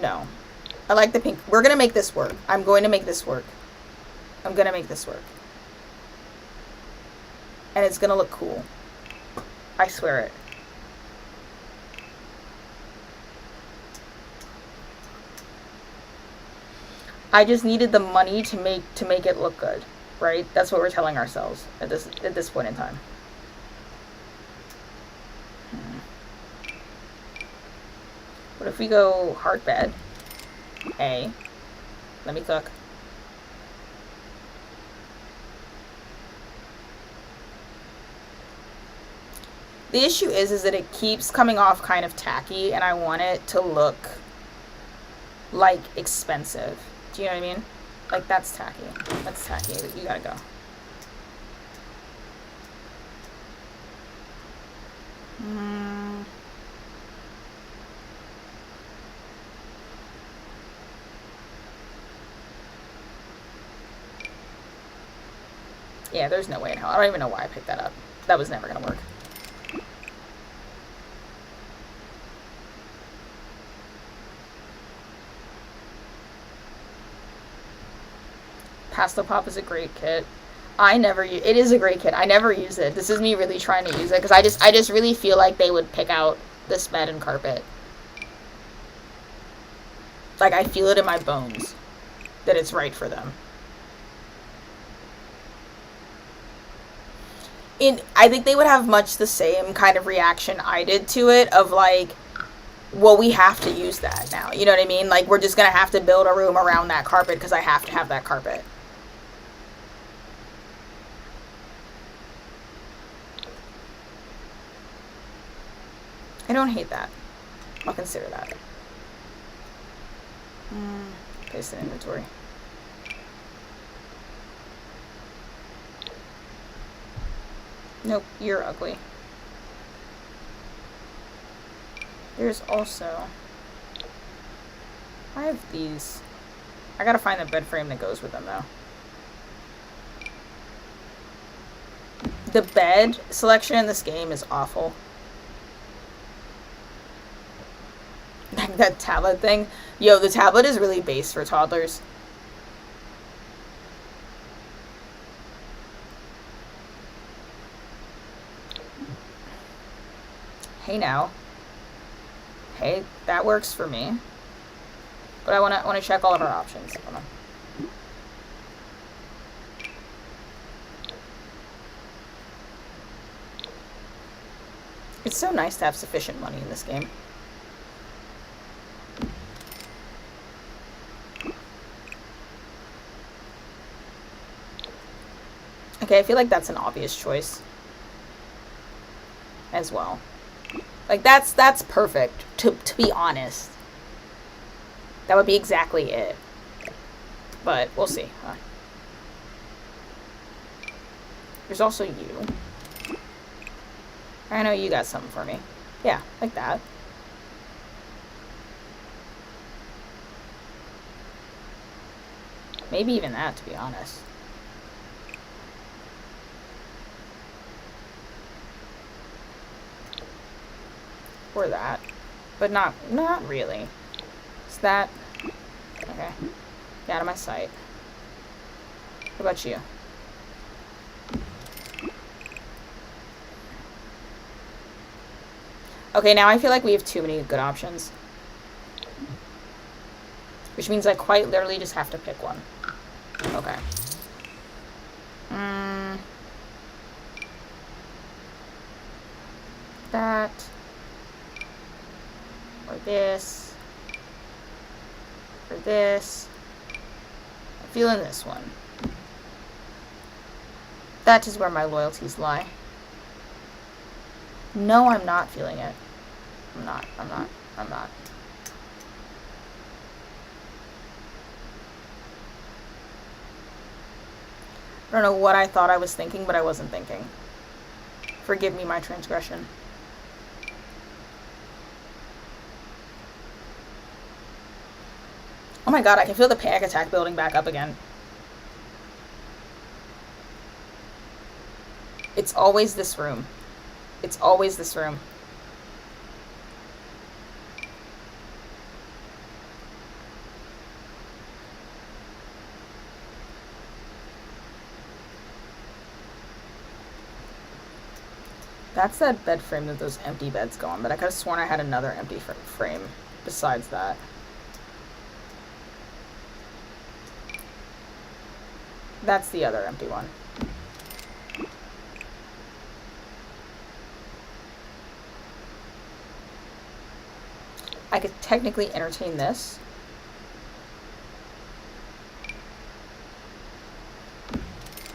No. I like the pink. We're going to make this work. I'm going to make this work. I'm going to make this work. And it's going to look cool. I swear it. I just needed the money to make it look good, right? That's what we're telling ourselves at this point in time. What if we go hard bed? A. Let me cook. The issue is that it keeps coming off kind of tacky, and I want it to look like expensive. Do you know what I mean? Like, that's tacky. That's tacky. You gotta go. Yeah, there's no way in hell. I don't even know why I picked that up. That was never gonna work. Pastel Pop is a great kit. It is a great kit. I never use it. This is me really trying to use it, because I just really feel like they would pick out this bed and carpet. Like, I feel it in my bones that it's right for them. I think they would have much the same kind of reaction I did to it, of like, well, we have to use that now. You know what I mean? Like, we're just going to have to build a room around that carpet because I have to have that carpet. I don't hate that. I'll consider that. Paste in inventory. Nope, you're ugly. There's also... I have these. I gotta find the bed frame that goes with them, though. The bed selection in this game is awful. Like that tablet thing. Yo, the tablet is really base for toddlers. Hey now. Hey, that works for me. But I wanna check all of our options. Hold on. It's so nice to have sufficient money in this game. Okay, I feel like that's an obvious choice as well. Like, that's perfect, to be honest. That would be exactly it. But we'll see. There's also you. I know you got something for me. Yeah, like that. Maybe even that, to be honest. Or that. But not really. Is that... Okay. Get out of my sight. What about you? Okay, now I feel like we have too many good options. Which means I quite literally just have to pick one. Okay. That. Or this. Or this. I'm feeling this one. That is where my loyalties lie. No, I'm not feeling it. I'm not. I don't know what I thought I was thinking, but I wasn't thinking. Forgive me my transgression. my god, I can feel the panic attack building back up again. It's always this room. It's always this room. That's that bed frame that those empty beds go on, but I could have sworn I had another empty frame besides that. That's the other empty one. I could technically entertain this.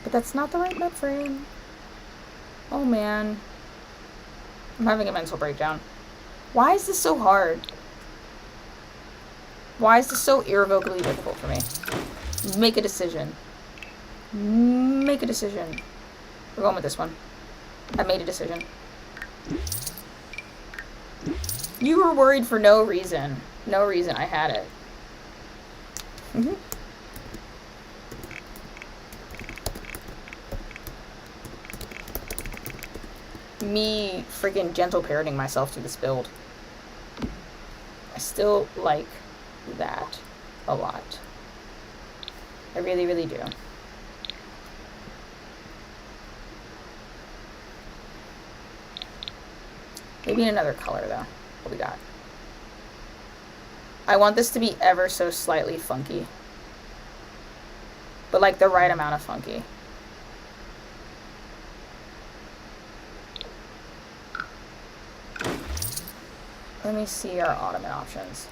But that's not the right bed frame. Oh man. I'm having a mental breakdown. Why is this so hard? Why is this so irrevocably difficult for me? Make a decision. Make a decision. We're going with this one. I made a decision. You were worried for no reason. No reason. I had it. Me freaking gentle parenting myself to this build. I still like that a lot. I really, really do. Maybe in another color though. What we got? I want this to be ever so slightly funky. But like the right amount of funky. Let me see our ottoman options.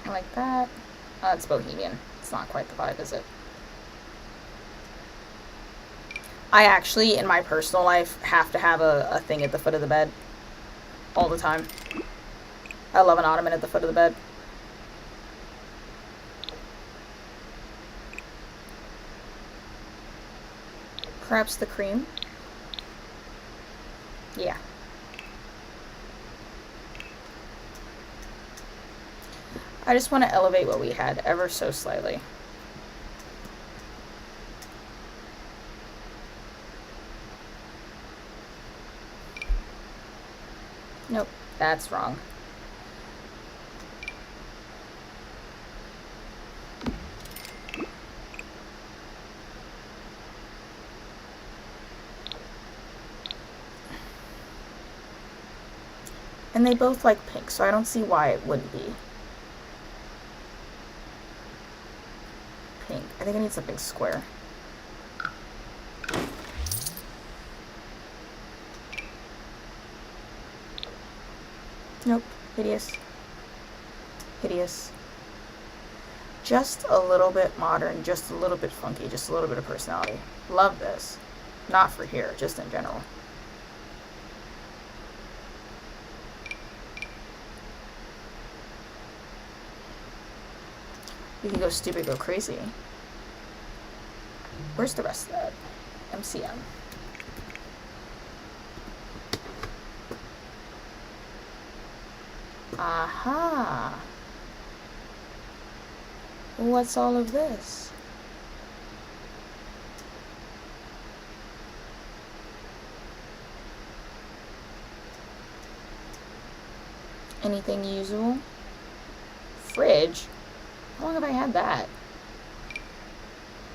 I like that. It's bohemian. It's not quite the vibe, is it? I actually, in my personal life, have to have a thing at the foot of the bed. All the time. I love an ottoman at the foot of the bed. Perhaps the cream? Yeah. I just want to elevate what we had ever so slightly. Nope, that's wrong. And they both like pink, so I don't see why it wouldn't be pink. I think I need something square. Nope. Hideous. Hideous. Just a little bit modern, just a little bit funky, just a little bit of personality. Love this. Not for here, just in general. You can go stupid, go crazy. Where's the rest of that? MCM. Aha. What's all of this? Anything usable? Fridge? How long have I had that?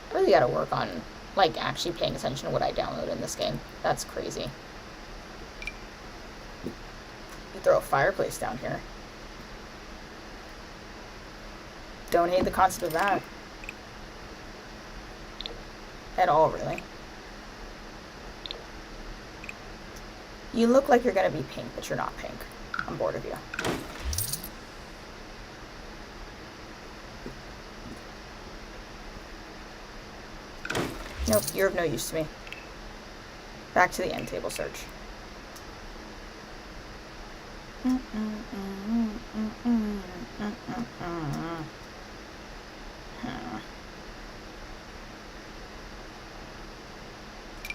I really gotta work on, like, actually paying attention to what I download in this game. That's crazy. You throw a fireplace down here. Don't hate the concept of that. At all, really. You look like you're gonna be pink, but you're not pink. I'm bored of you. Nope, you're of no use to me. Back to the end table search.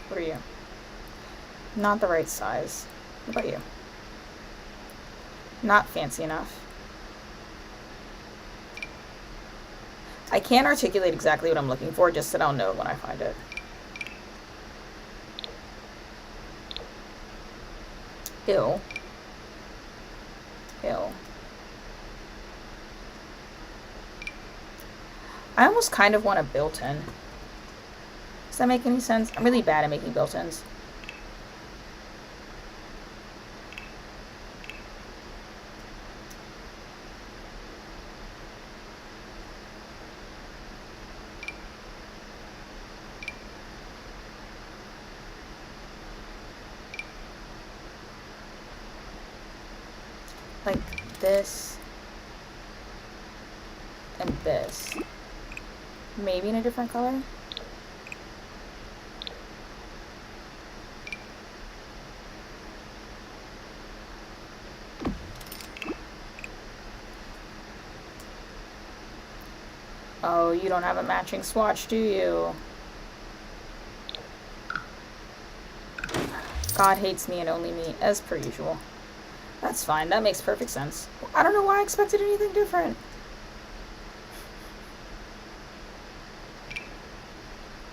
What are you? Not the right size. What about you? Not fancy enough. I can't articulate exactly what I'm looking for, just that I'll know when I find it. Ew. Ew. I almost kind of want a built-in. Does that make any sense? I'm really bad at making built-ins. Like this and this. Maybe in a different color. Oh, you don't have a matching swatch, do you? God hates me and only me, as per usual. That's fine, that makes perfect sense. I don't know why I expected anything different.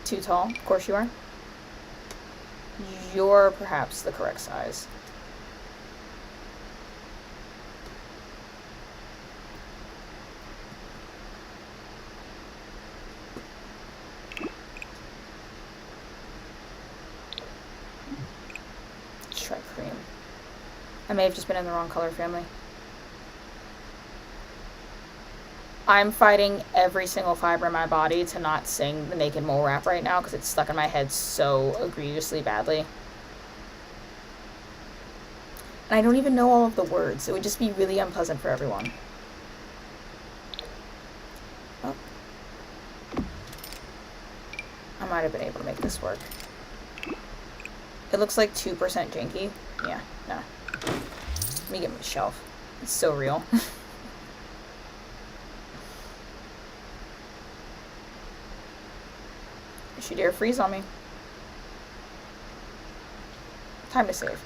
Too tall? Of course you are. You're perhaps the correct size. Let's try cream. I may have just been in the wrong color family. I'm fighting every single fiber in my body to not sing the Naked Mole rap right now because it's stuck in my head so egregiously badly. And I don't even know all of the words. It would just be really unpleasant for everyone. Oh. I might have been able to make this work. It looks like 2% janky. Yeah, no. Let me get my shelf. It's so real. She dare freeze on me. Time to save.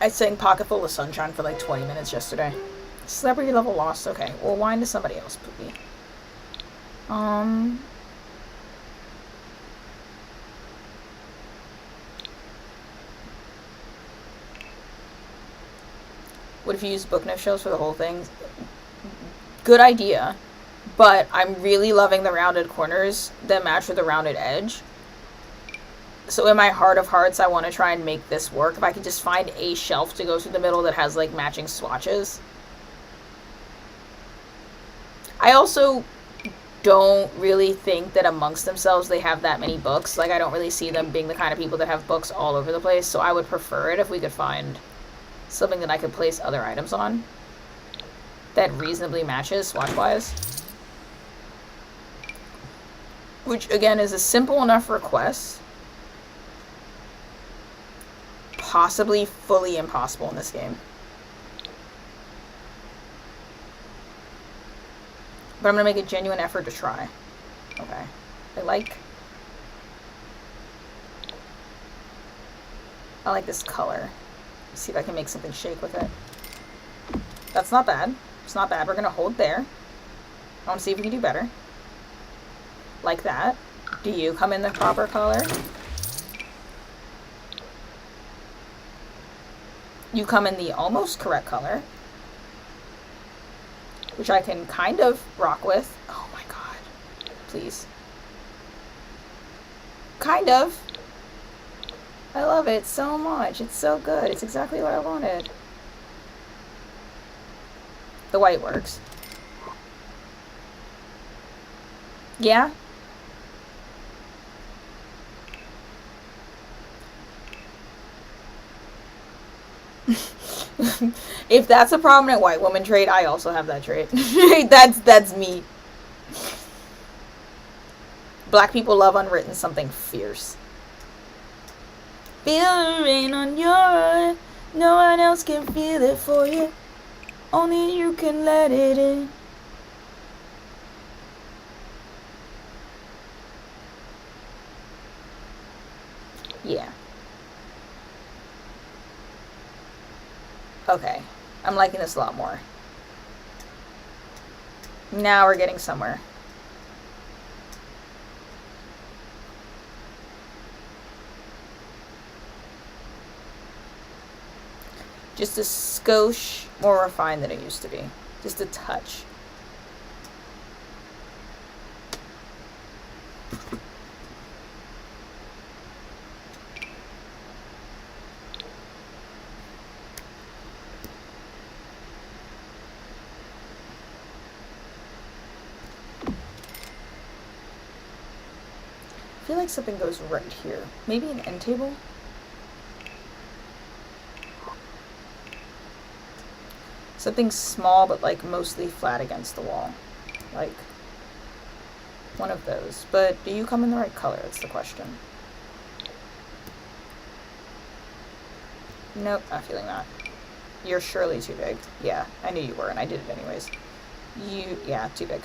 I sang Pocketful of Sunshine for like 20 minutes yesterday. Celebrity level lost. Okay, we'll wind to somebody else, Poopy. What if you use book no shows for the whole thing? Good idea, but I'm really loving the rounded corners that match with the rounded edge. So in my heart of hearts, I want to try and make this work. If I could just find a shelf to go through the middle that has like matching swatches. I also don't really think that amongst themselves they have that many books. Like, I don't really see them being the kind of people that have books all over the place, so I would prefer it if we could find something that I could place other items on that reasonably matches swatch-wise. Which, again, is a simple enough request. Possibly fully impossible in this game. But I'm going to make a genuine effort to try. Okay. I like this color. Let's see if I can make something shake with it. That's not bad. It's not bad. We're going to hold there. I want to see if we can do better. Like that. Do you come in the proper color? You come in the almost correct color. Which I can kind of rock with. Oh my god. Please. Kind of. I love it so much. It's so good. It's exactly what I wanted. The white works. Yeah? If that's a prominent white woman trait, I also have that trait. That's me. Black people love unwritten something fierce. Feel the rain on your, no one else can feel it for you. Only you can let it in. Yeah. Okay. I'm liking this a lot more. Now we're getting somewhere. Just a skosh more refined than it used to be. Just a touch. I feel like something goes right here. Maybe an end table? Something small but like mostly flat against the wall. Like one of those. But do you come in the right color? That's the question. Nope, not feeling that. You're surely too big. Yeah, I knew you were and I did it anyways. Yeah, too big.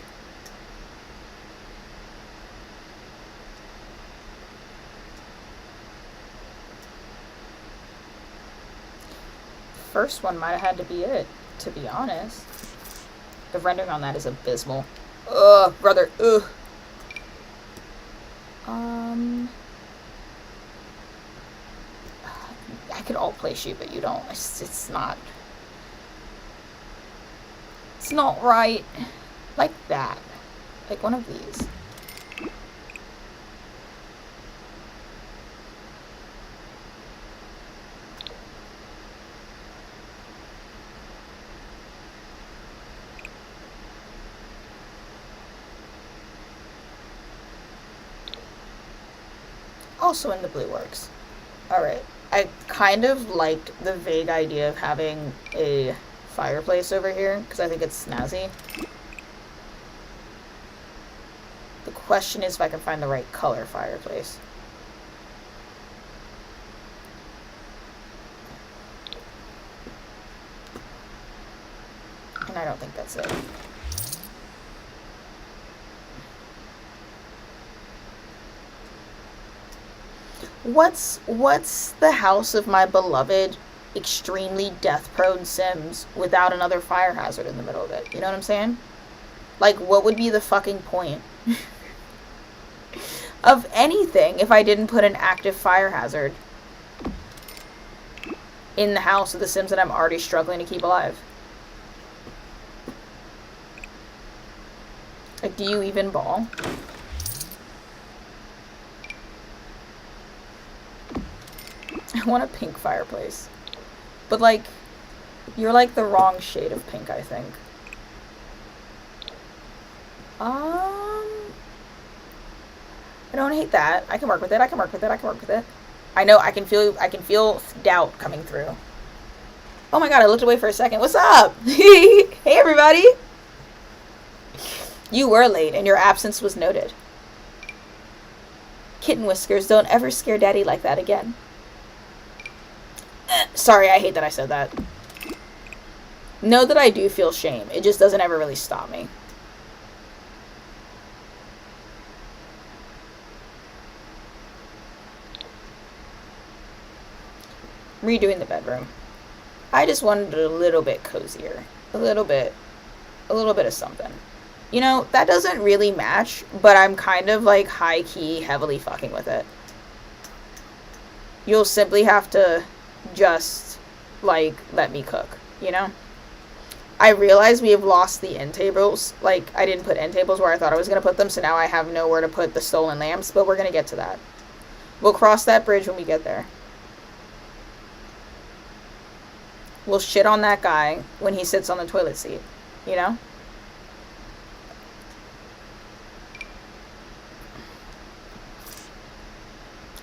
First one might have had to be it, to be honest. The rendering on that is abysmal. Ugh, brother, ugh. I could alt place you, but you don't. It's not. It's not right. Like that. Like one of these. Also in the blue works. Alright. I kind of liked the vague idea of having a fireplace over here, because I think it's snazzy. The question is if I can find the right color fireplace. And I don't think that's it. What's the house of my beloved, extremely death-prone Sims without another fire hazard in the middle of it? You know what I'm saying? Like, what would be the fucking point of anything if I didn't put an active fire hazard in the house of the Sims that I'm already struggling to keep alive? Like, do you even ball? I want a pink fireplace. But, like, you're, like, the wrong shade of pink, I think. I don't hate that. I can work with it. I can work with it. I can work with it. I know. I can feel doubt coming through. Oh my god, I looked away for a second. What's up? Hey, everybody. You were late, and your absence was noted. Kitten whiskers, don't ever scare daddy like that again. Sorry, I hate that I said that. Know that I do feel shame. It just doesn't ever really stop me. Redoing the bedroom. I just wanted it a little bit cozier. A little bit of something. You know, that doesn't really match, but I'm kind of like high-key heavily fucking with it. You'll simply have to just, like, let me cook, you know? I realize we have lost the end tables. Like, I didn't put end tables where I thought I was going to put them, so now I have nowhere to put the stolen lamps, but we're going to get to that. We'll cross that bridge when we get there. We'll shit on that guy when he sits on the toilet seat, you know?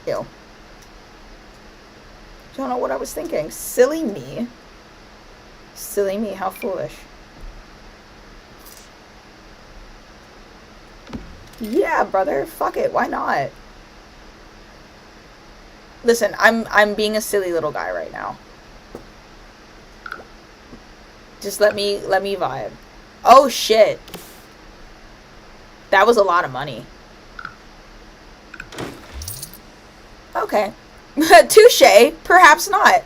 Ew. Don't know what I was thinking. Silly me. Silly me, how foolish. Yeah, brother, fuck it, why not? Listen, I'm being a silly little guy right now. Just let me vibe. Oh shit. That was a lot of money. Okay. Touche, perhaps not.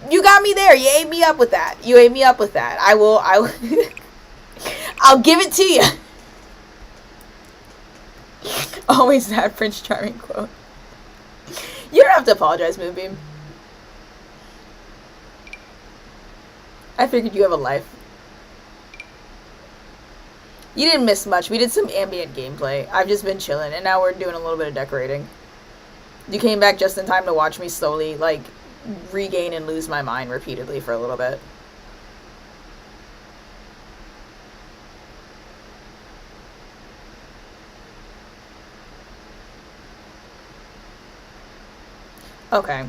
You got me there. You ate me up with that. I will I'll give it to you. Always that Prince Charming quote. You don't have to apologize, Moonbeam. I figured you have a life. You didn't miss much. We did some ambient gameplay. I've just been chilling, and now we're doing a little bit of decorating. You came back just in time to watch me slowly, like, regain and lose my mind repeatedly for a little bit. Okay.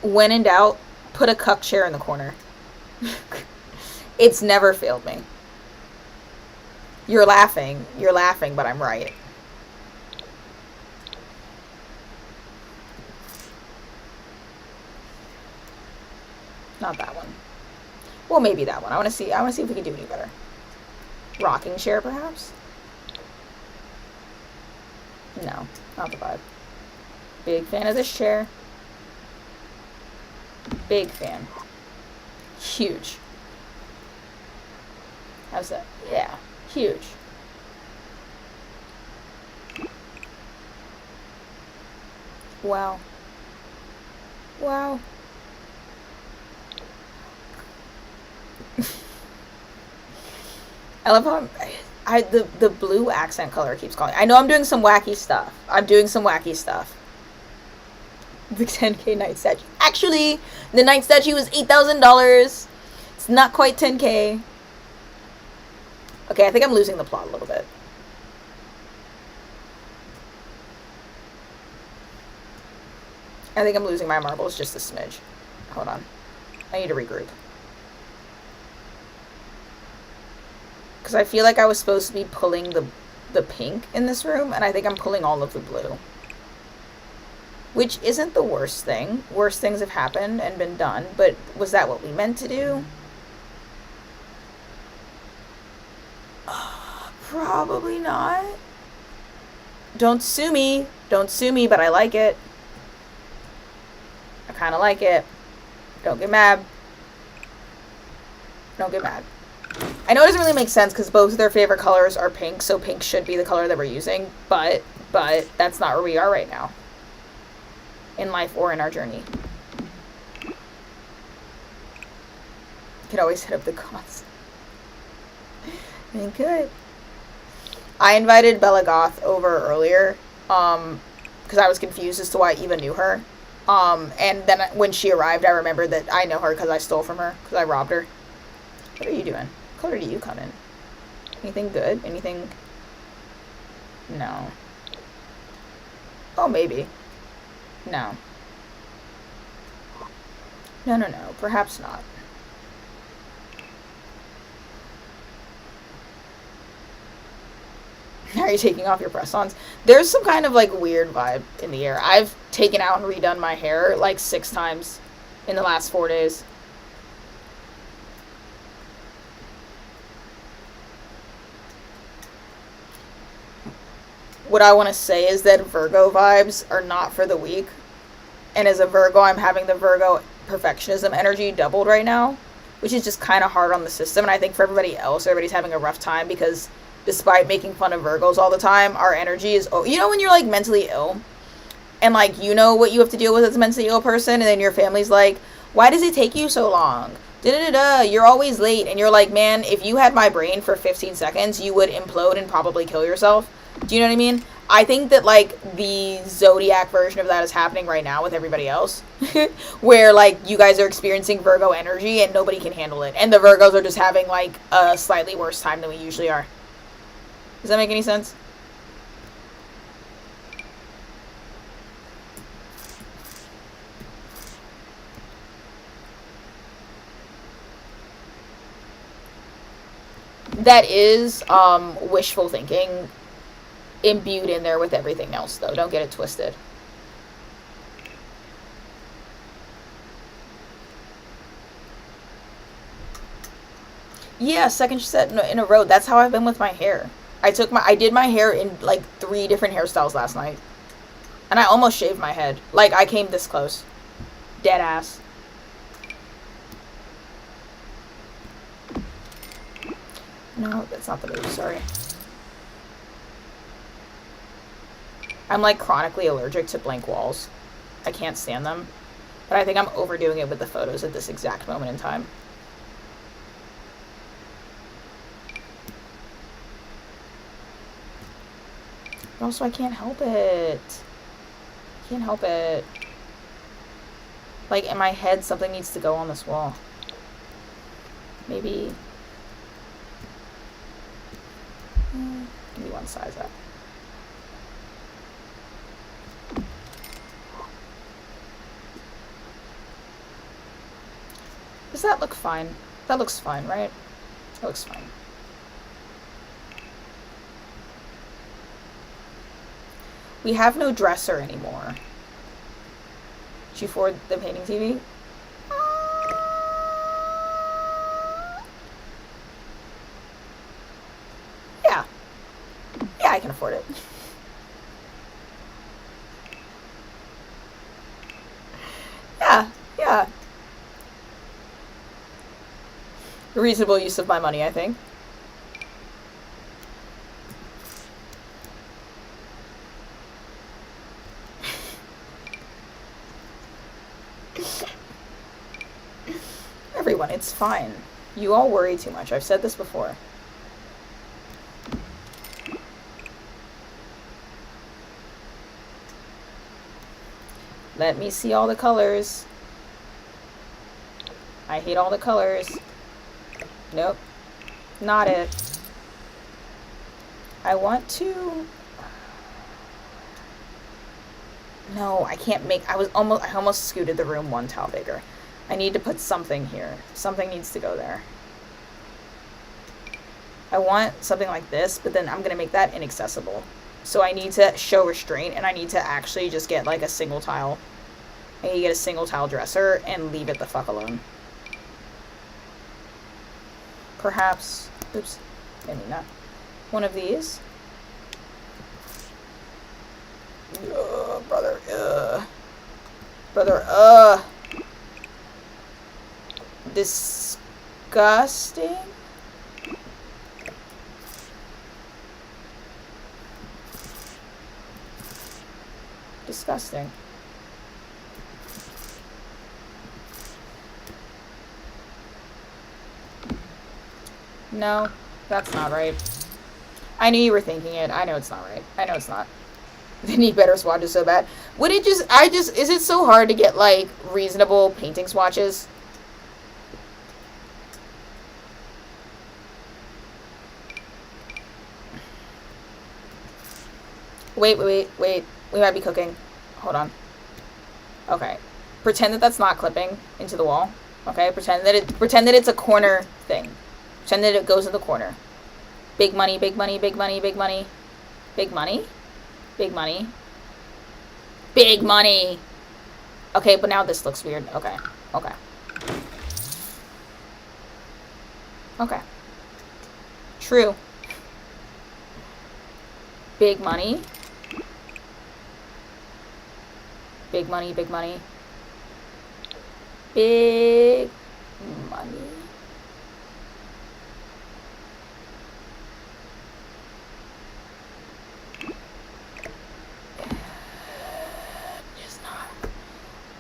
When in doubt, put a cuck chair in the corner. It's never failed me. You're laughing, but I'm right. Not that one. Well, maybe that one. I want to see if we can do any better. Rocking chair, perhaps? No, not the vibe. Big fan of this chair. Big fan. Huge. How's that? Yeah, huge. Wow. Wow. I love how the blue accent color keeps calling. I know I'm doing some wacky stuff. The 10K night statue. Actually, the night statue was $8,000. It's not quite 10K. Okay, I think I'm losing the plot a little bit. I think I'm losing my marbles just a smidge. Hold on. I need to regroup. Because I feel like I was supposed to be pulling the pink in this room, and I think I'm pulling all of the blue. Which isn't the worst thing. Worse things have happened and been done, but was that what we meant to do? Probably not. Don't sue me, but I like it. I kind of like it. Don't get mad. I know it doesn't really make sense because both of their favorite colors are pink, so pink should be the color that we're using, but that's not where we are right now. In life or in our journey. You can always hit up the cause. You could. I invited Bella Goth over earlier, because I was confused as to why I even knew her. And then when she arrived, I remembered that I know her because I stole from her, because I robbed her. What are you doing? What color do you come in? Anything good? Anything? No. Oh, maybe. No. No. Perhaps not. Are you taking off your press-ons? There's some kind of, like, weird vibe in the air. I've taken out and redone my hair, like, 6 times in the last 4 days. What I want to say is that Virgo vibes are not for the weak. And as a Virgo, I'm having the Virgo perfectionism energy doubled right now, which is just kind of hard on the system. And I think for everybody else, everybody's having a rough time because despite making fun of Virgos all the time, our energy is... Oh, you know when you're, like, mentally ill? And, like, you know what you have to deal with as a mentally ill person, and then your family's like, why does it take you so long? Da-da-da-da, you're always late. And you're like, man, if you had my brain for 15 seconds, you would implode and probably kill yourself. Do you know what I mean? I think that, like, the Zodiac version of that is happening right now with everybody else. Where, like, you guys are experiencing Virgo energy and nobody can handle it. And the Virgos are just having, like, a slightly worse time than we usually are. Does that make any sense? that is wishful thinking imbued in there with everything else, though. Don't get it twisted. Yeah, second set in a row. That's how I've been with my hair. I did my hair in like 3 different hairstyles last night. And I almost shaved my head. Like, I came this close. Dead ass. No, that's not the move, sorry. I'm like chronically allergic to blank walls. I can't stand them. But I think I'm overdoing it with the photos at this exact moment in time. But also, I can't help it. I can't help it. Like, in my head, something needs to go on this wall. Maybe... give me one size up. Does that look fine? That looks fine, right? That looks fine. We have no dresser anymore. Did you forward the painting TV? Yeah. Yeah, I can afford it. Yeah, yeah. A reasonable use of my money, I think. Everyone, it's fine. You all worry too much. I've said this before. Let me see all the colors. I hate all the colors. Nope. Not it. I want to... No, I can't make... I almost scooted the room 1 tile bigger. I need to put something here. Something needs to go there. I want something like this, but then I'm going to make that inaccessible. So I need to show restraint, and I need to actually just get like a single tile. I need to get a single tile dresser and leave it the fuck alone. Perhaps, oops, maybe not. One of these. Brother, Brother, disgusting. Disgusting. No, that's not right. I knew you were thinking it. I know it's not right. I know it's not. They need better swatches so bad. Would it just, is it so hard to get, like, reasonable painting swatches? Wait. We might be cooking. Hold on. Okay. Pretend that that's not clipping into the wall. Okay? Pretend that it's a corner thing. Pretend that it goes in the corner. Big money, big money, big money, big money. Big money? Big money. Big money! Okay, but now this looks weird. Okay. Okay. Okay. True. Big money. Big money, big money. Big money.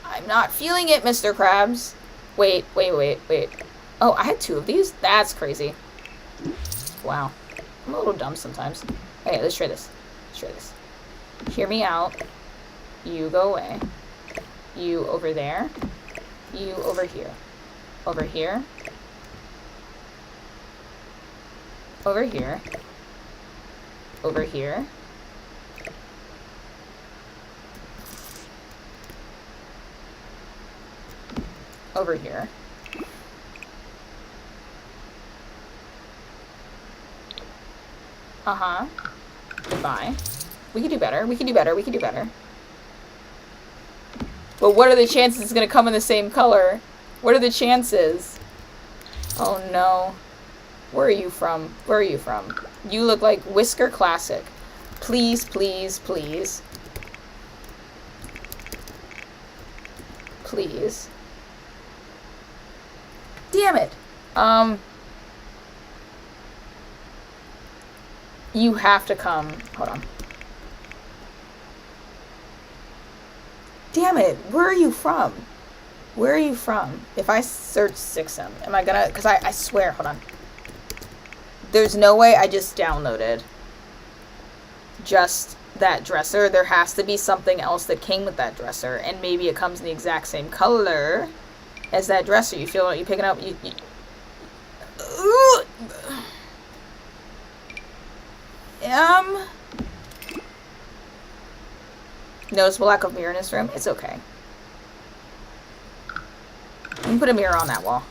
I'm not feeling it, Mr. Krabs. Wait. Oh, I had 2 of these? That's crazy. Wow. I'm a little dumb sometimes. Okay, let's try this. Hear me out. You go away. You over there. You over here. Over here. Over here. Over here. Over here. Uh-huh. Goodbye. We can do better. We can do better. We can do better. But what are the chances it's going to come in the same color? What are the chances? Oh, no. Where are you from? Where are you from? You look like Whisker Classic. Please, please, please. Please. Damn it. You have to come. Hold on. Damn it. Where are you from? Where are you from? If I search Sixum, am I gonna... Because I swear, hold on. There's no way I just downloaded just that dresser. There has to be something else that came with that dresser. And maybe it comes in the exact same color as that dresser. You feel what you picking up? Noticeable lack of mirror in this room. It's okay. You can put a mirror on that wall.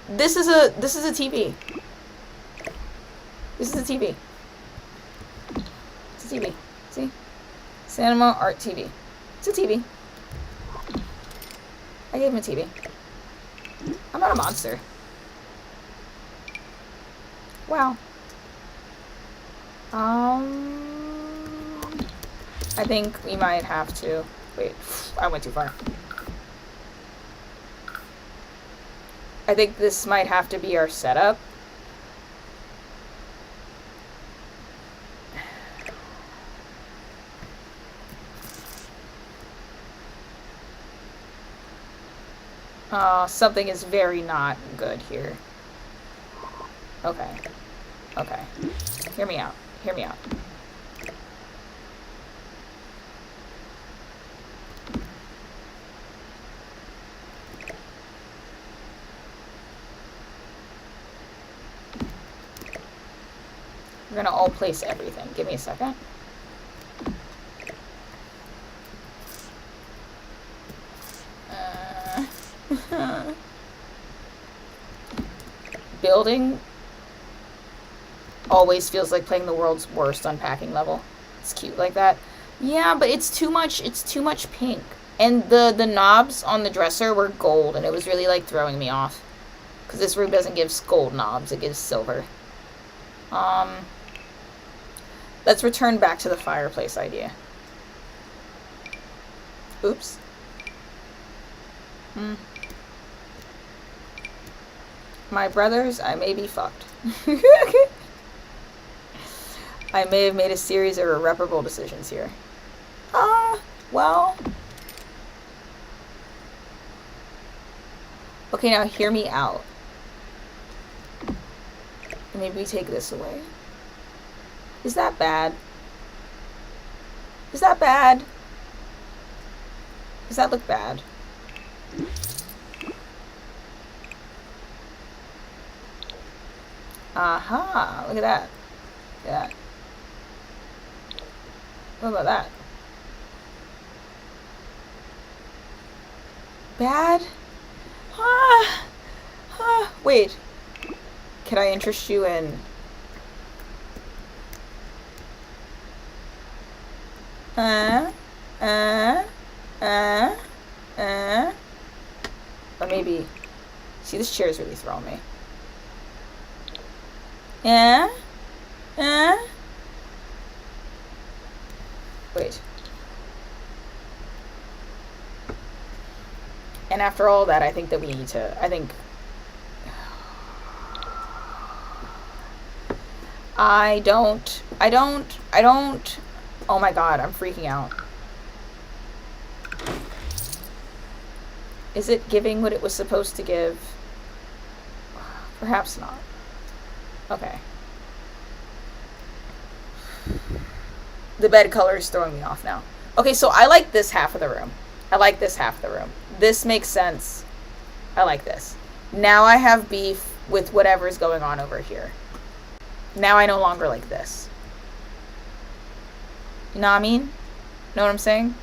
This is a TV. This is a TV. It's a TV. See? Cinema Art TV. It's a TV. I gave him a TV. I'm not a monster. Wow. I think we might have to... Wait, I went too far. I think this might have to be our setup. Something is very not good here. Okay. Okay. Hear me out. Hear me out. We're gonna all place everything. Give me a second. Building always feels like playing the world's worst unpacking level. It's cute like that. Yeah, but it's too much pink. And the knobs on the dresser were gold, and it was really like throwing me off. Because this room doesn't give gold knobs, it gives silver. Let's return back to the fireplace idea. Oops. My brothers, I may be fucked. I may have made a series of irreparable decisions here. Well. Okay, now hear me out. Maybe we take this away. Is that bad? Is that bad? Does that look bad? Aha, look at that. Look at that. What about that? Bad? Wait. Can I interest you in... Or maybe... See, this chair is really throwing me. Wait. And after all that, I think that we need to... I don't... Oh my god, I'm freaking out. Is it giving what it was supposed to give? Perhaps not. Okay. The bed color is throwing me off now. Okay, so I like this half of the room. I like this half of the room. This makes sense. I like this. Now I have beef with whatever's going on over here. Now I no longer like this. You know what I mean? Know what I'm saying?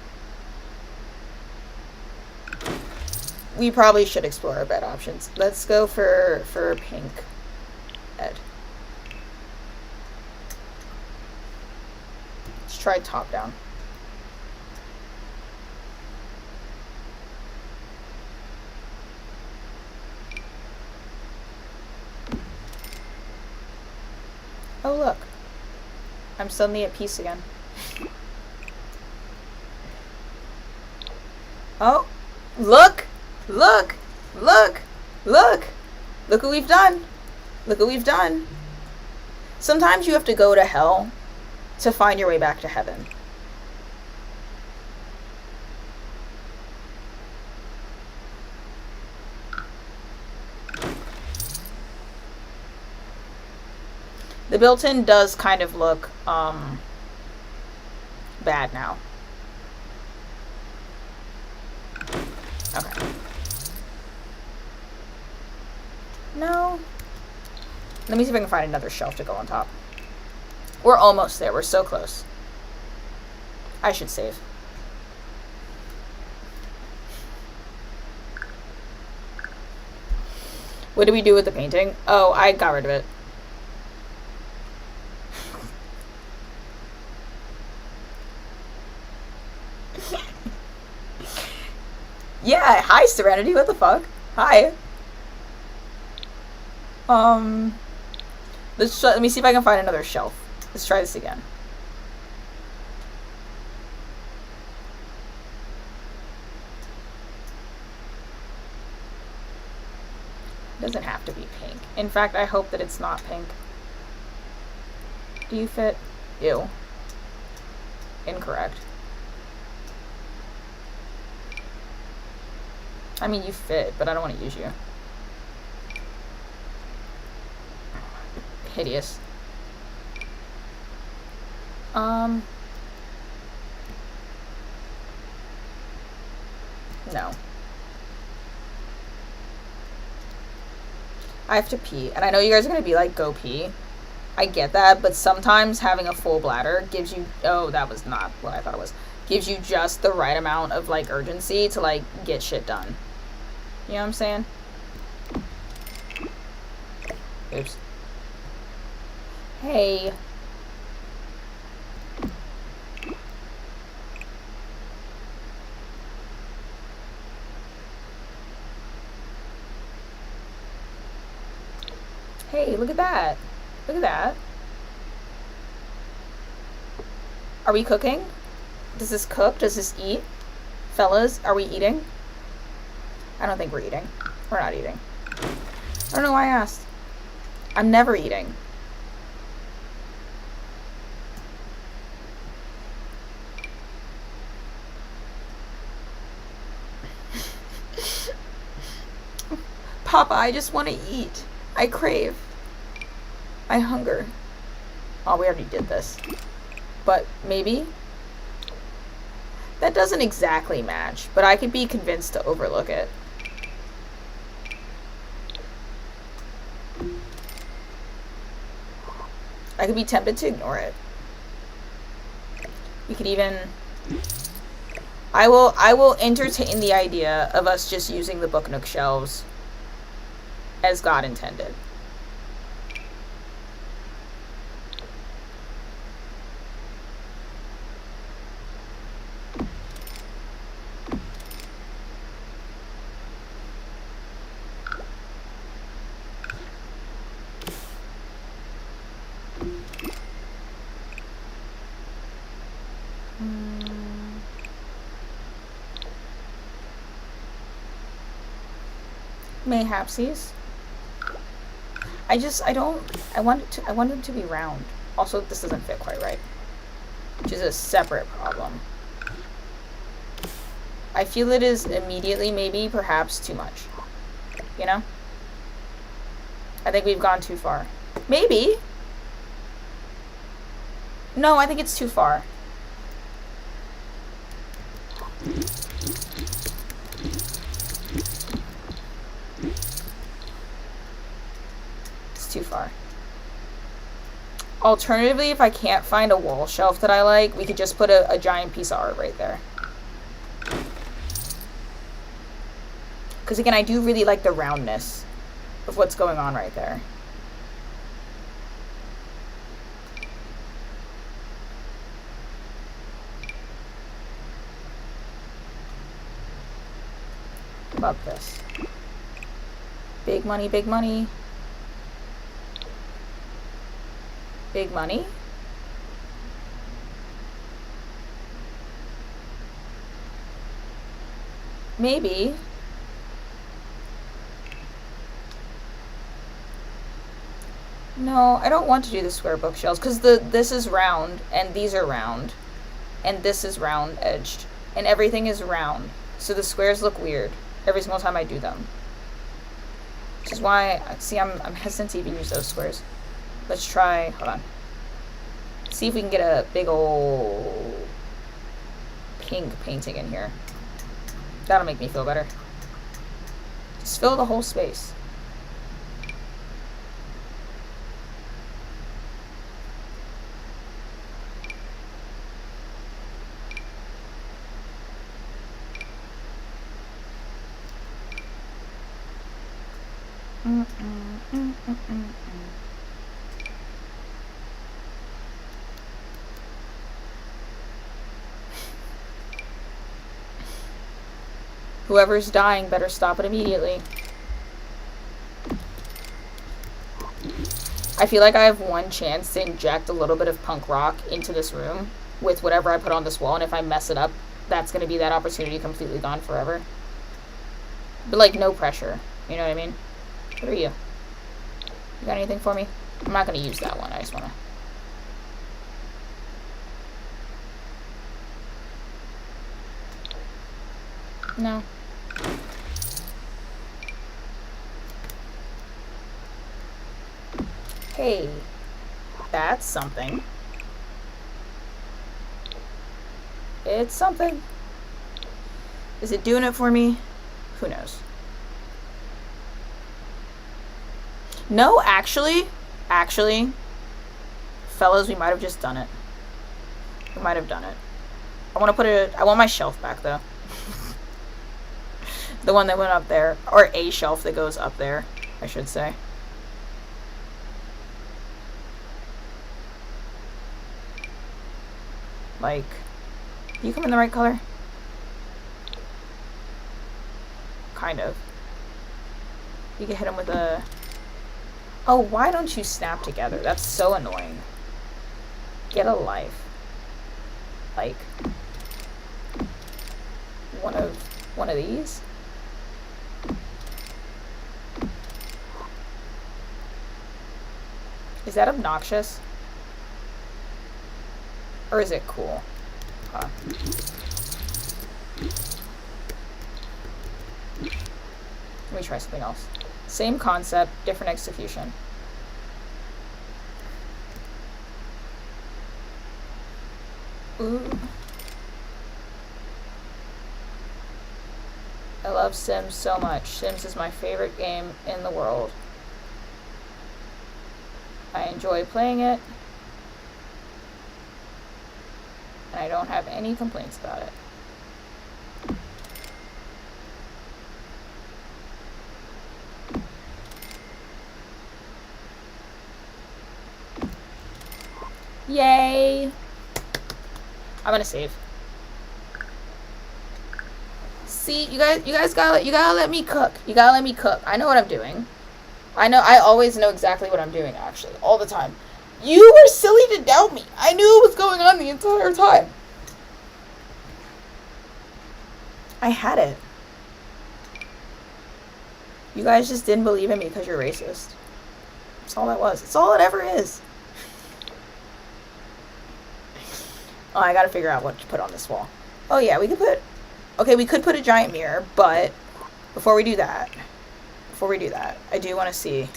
we probably should explore our bed options. Let's go for pink bed. Let's try top down. Oh, look. I'm suddenly at peace again. Oh, look, look, look, look. Look what we've done. Look what we've done. Sometimes you have to go to hell to find your way back to heaven. The built-in does kind of look bad now. Okay. No. Let me see if I can find another shelf to go on top. We're almost there. We're so close. I should save. What did we do with the painting? Oh, I got rid of it. Yeah, hi Serenity, what the fuck? Hi. Let me see if I can find another shelf. Let's try this again. It doesn't have to be pink. In fact, I hope that it's not pink. Do you fit? Ew. Incorrect. I mean, you fit, but I don't want to use you. Hideous. No. I have to pee, and I know you guys are gonna be like, go pee. I get that, but sometimes having a full bladder gives you, oh, that was not what I thought it was, gives you just the right amount of, like, urgency to, like, get shit done. You know what I'm saying? Oops. Hey. Hey, look at that. Look at that. Are we cooking? Does this cook? Does this eat? Fellas, are we eating? I don't think we're eating. We're not eating. I don't know why I asked. I'm never eating. Papa, I just want to eat. I crave. I hunger. Oh, we already did this. But maybe? That doesn't exactly match, but I could be convinced to overlook it. I could be tempted to ignore it. We could even... I will entertain the idea of us just using the Book Nook shelves as God intended. Mayhapsies. I want it to be round. Also, this doesn't fit quite right, which is a separate problem. I feel it is immediately, maybe, perhaps too much. You know? I think we've gone too far. Maybe. No, I think it's too far. Too far. Alternatively, if I can't find a wall shelf that I like, we could just put a giant piece of art right there. Because again, I do really like the roundness of what's going on right there. What about this? Big money, big money. Big money? Maybe. No, I don't want to do the square bookshelves because this is round and these are round and this is round edged and everything is round. So the squares look weird every single time I do them. Which is why, see, I'm hesitant to even use those squares. Let's try, hold on. See if we can get a big old pink painting in here. That'll make me feel better. Just fill the whole space. Whoever's dying better stop it immediately. I feel like I have one chance to inject a little bit of punk rock into this room with whatever I put on this wall, and if I mess it up, that's going to be that opportunity completely gone forever. But, like, no pressure. You know what I mean? What are you? You got anything for me? I'm not going to use that one. I just want to... No. Hey, that's something. It's something. Is it doing it for me? Who knows? No, actually, fellas, we might have just done it. We might have done it. I want to put it, I want my shelf back, though. The one that went up there. Or a shelf that goes up there, I should say. Like, do you come in the right color? Kind of. You can hit him with a... Oh, why don't you snap together? That's so annoying. Get a life. Like, one of these? Is that obnoxious? Or is it cool? Huh. Let me try something else. Same concept, different execution. Ooh. I love Sims so much. Sims is my favorite game in the world. I enjoy playing it. And I don't have any complaints about it. Yay! I'm gonna save. See, you guys gotta let me cook. You gotta let me cook. I know what I'm doing. I always know exactly what I'm doing, actually, all the time. You were silly to doubt me. I knew what was going on the entire time. I had it. You guys just didn't believe in me because you're racist. That's all that was. It's all it ever is. Oh, I gotta figure out what to put on this wall. Oh yeah, we could put... Okay, we could put a giant mirror, but before we do that, I do want to see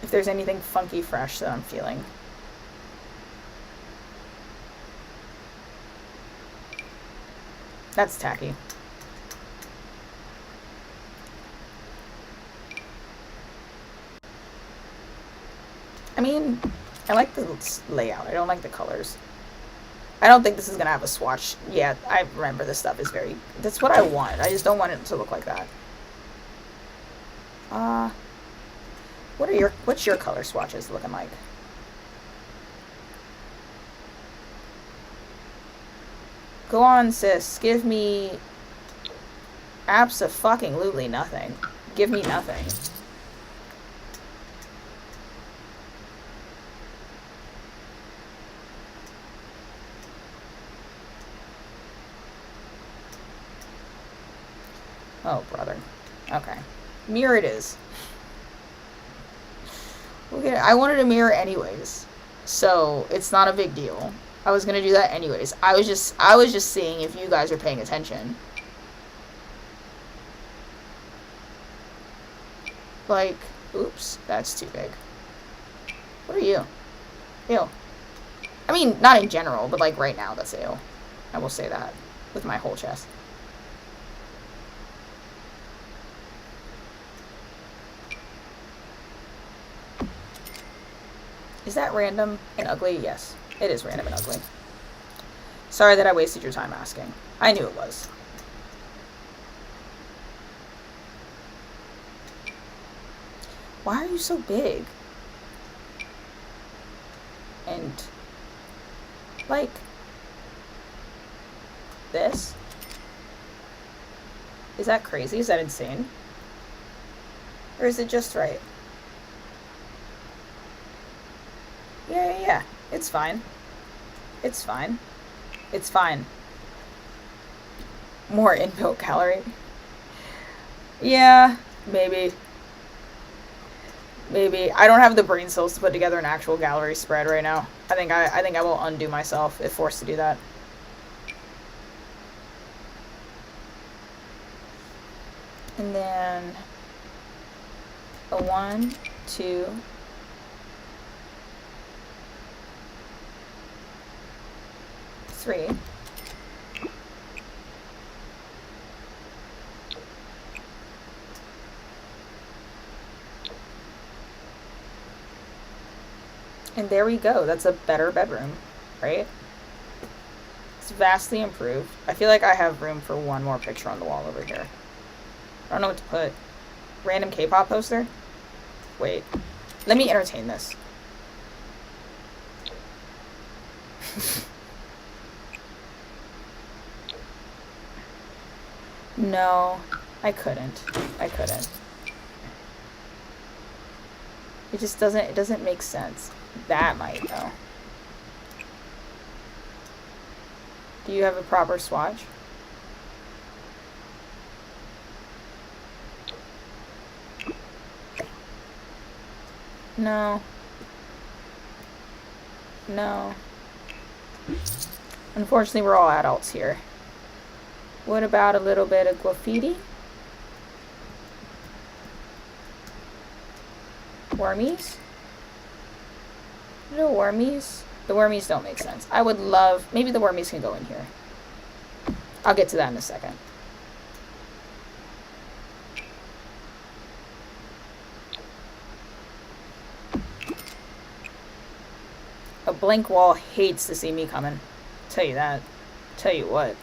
if there's anything funky fresh that I'm feeling. That's tacky. I mean, I like the layout. I don't like the colors. I don't think this is gonna have a swatch. Yeah, I remember this stuff is very... That's what I want. I just don't want it to look like that. What's your color swatches looking like? Go on, sis. Give me abso-fucking-lutely nothing. Give me nothing. Oh, brother. Okay. Mirror it is. Okay, I wanted a mirror anyways, so it's not a big deal. I was gonna do that anyways. I was just seeing if you guys are paying attention. Like, oops, that's too big. What are you? Ew. I mean, not in general, but like right now, that's ew. I will say that with my whole chest. Is that random and ugly? Yes, it is random and ugly. Sorry that I wasted your time asking. I knew it was. Why are you so big? And, like, this? Is that crazy? Is that insane? Or is it just right? Yeah. It's fine. It's fine. It's fine. More inbuilt gallery. Yeah, maybe. Maybe. I don't have the brain cells to put together an actual gallery spread right now. I think I will undo myself if forced to do that. And then a 1, 2, 3. And there we go. That's a better bedroom, right? It's vastly improved. I feel like I have room for one more picture on the wall over here. I don't know what to put. Random K-pop poster? Wait. Let me entertain this. No, I couldn't. It just doesn't make sense. That might, though. Do you have a proper swatch? No. Unfortunately, we're all adults here. What about a little bit of graffiti? Wormies? No wormies? The wormies don't make sense. I would love... Maybe the wormies can go in here. I'll get to that in a second. A blank wall hates to see me coming. Tell you that. Tell you what.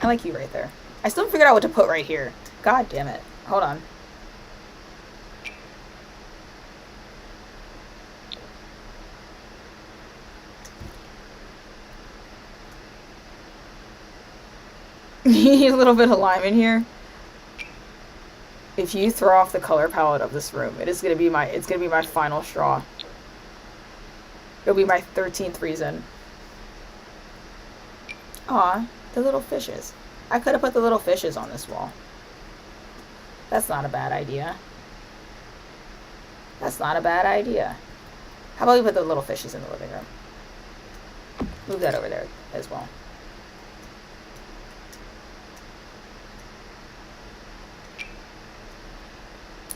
I like you right there. I still haven't figured out what to put right here. God damn it. Hold on. Need a little bit of lime in here. If you throw off the color palette of this room, it's gonna be my final straw. It'll be my 13th reason. Aw, the little fishes. I could have put the little fishes on this wall. That's not a bad idea. How about we put the little fishes in the living room? Move that over there as well.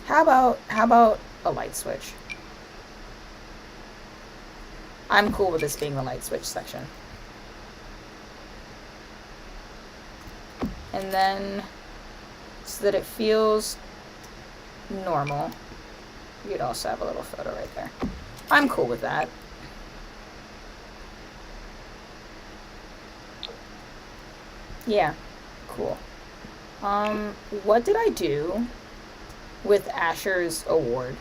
How about a light switch? I'm cool with this being the light switch section. And then, so that it feels normal, you'd also have a little photo right there. I'm cool with that. Yeah, cool. What did I do with Asher's award?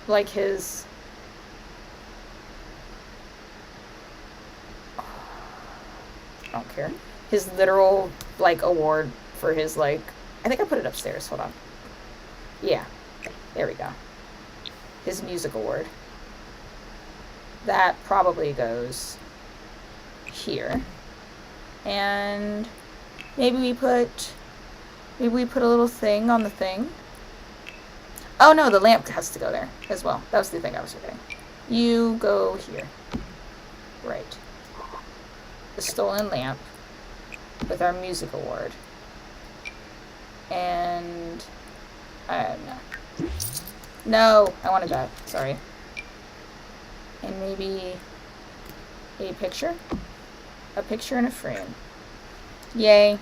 Like his... I don't care. His literal, like, award for his, like... I think I put it upstairs. Hold on. Yeah. There we go. His music award. That probably goes here. And maybe we put a little thing on the thing. Oh no, the lamp has to go there as well. That was the thing I was forgetting. You go here. Right. The stolen lamp with our music award. And no. No, I wanted that. Sorry. And maybe a picture? A picture in a frame. Yay.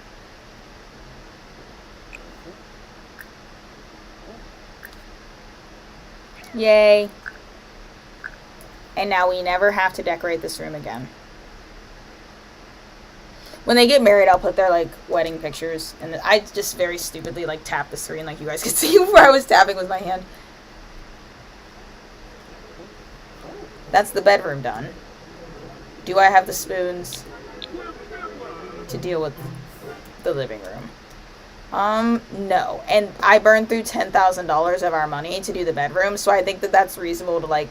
Yay. And now we never have to decorate this room again. When they get married, I'll put their, like, wedding pictures. And I just very stupidly, like, tap the screen like you guys could see where I was tapping with my hand. That's the bedroom done. Do I have the spoons to deal with the living room? No. And I burned through $10,000 of our money to do the bedroom, so I think that that's reasonable to, like...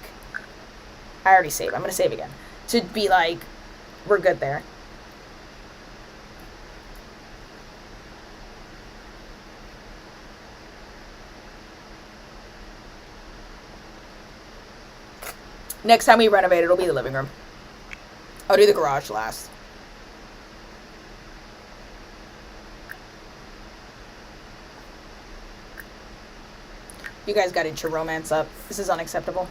I already saved. I'm gonna save again. To be like, we're good there. Next time we renovate, it'll be the living room. I'll do the garage last. You guys got your romance up. This is unacceptable.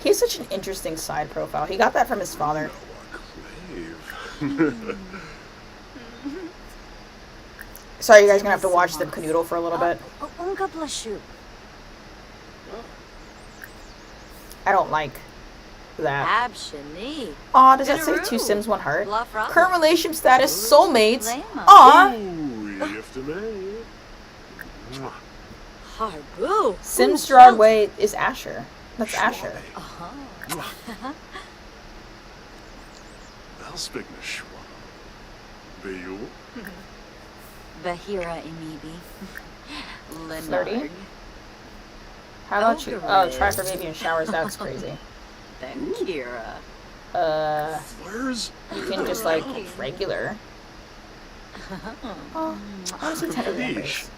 He has such an interesting side profile. He got that from his father. Sorry, you guys are gonna have to watch them canoodle for a little bit. I don't like that. Aw, does that say 2 Sims, 1 heart? Current relationship status, soulmates. Aw. Sims Gerard Way is Asher. That's Asher. Bahira Imibi. Flirty? How about you? Oh, try for baby in showers. That's crazy. Then Kira. You can just like regular. Oh, I was intended to embrace.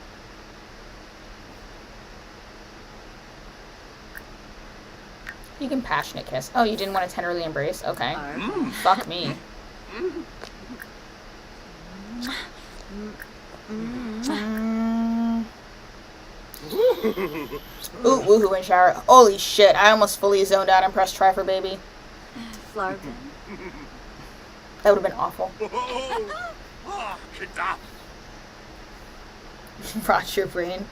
You can passionate kiss. Oh, you didn't want to tenderly embrace? Okay. Fuck me. Ooh, woohoo in shower. Holy shit, I almost fully zoned out and pressed try for baby. That would have been awful. Rot your brain.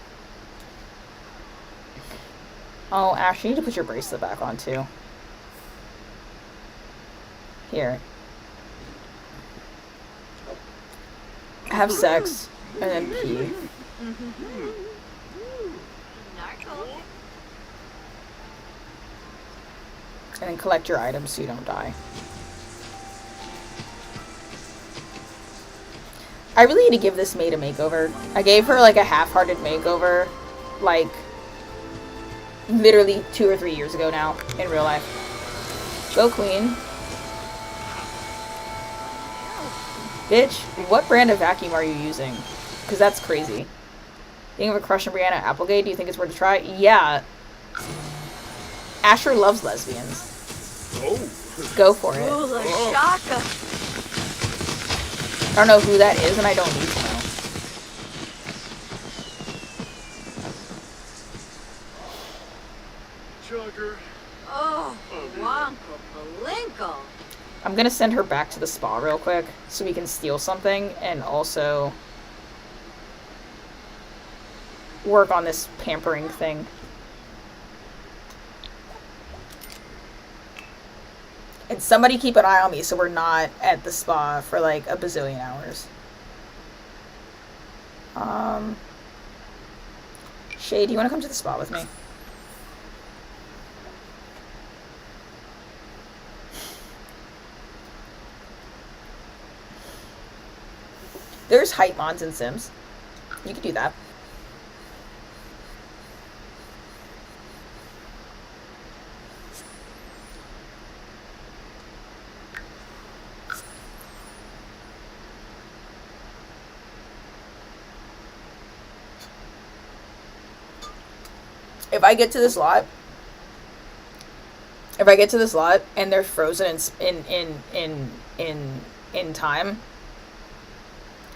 Oh, Ash, you need to put your bracelet back on, too. Here. Have sex, and then pee. And then collect your items so you don't die. I really need to give this maid a makeover. I gave her, like, a half-hearted makeover, like... literally 2 or 3 years ago now, in real life. Go queen. Bitch, what brand of vacuum are you using? Because that's crazy. You have a crush on Brianna Applegate? Do you think it's worth a try? Yeah. Asher loves lesbians. Oh. Go for it. Ooh, la shaka. I don't know who that is, and I don't need to know. Chugger. Oh, Wonka Palinko. I'm gonna send her back to the spa real quick so we can steal something and also work on this pampering thing. And somebody keep an eye on me so we're not at the spa for like a bazillion hours. Shay, do you want to come to the spa with me? There's height mods in Sims. You could do that. If I get to this lot and they're frozen in time,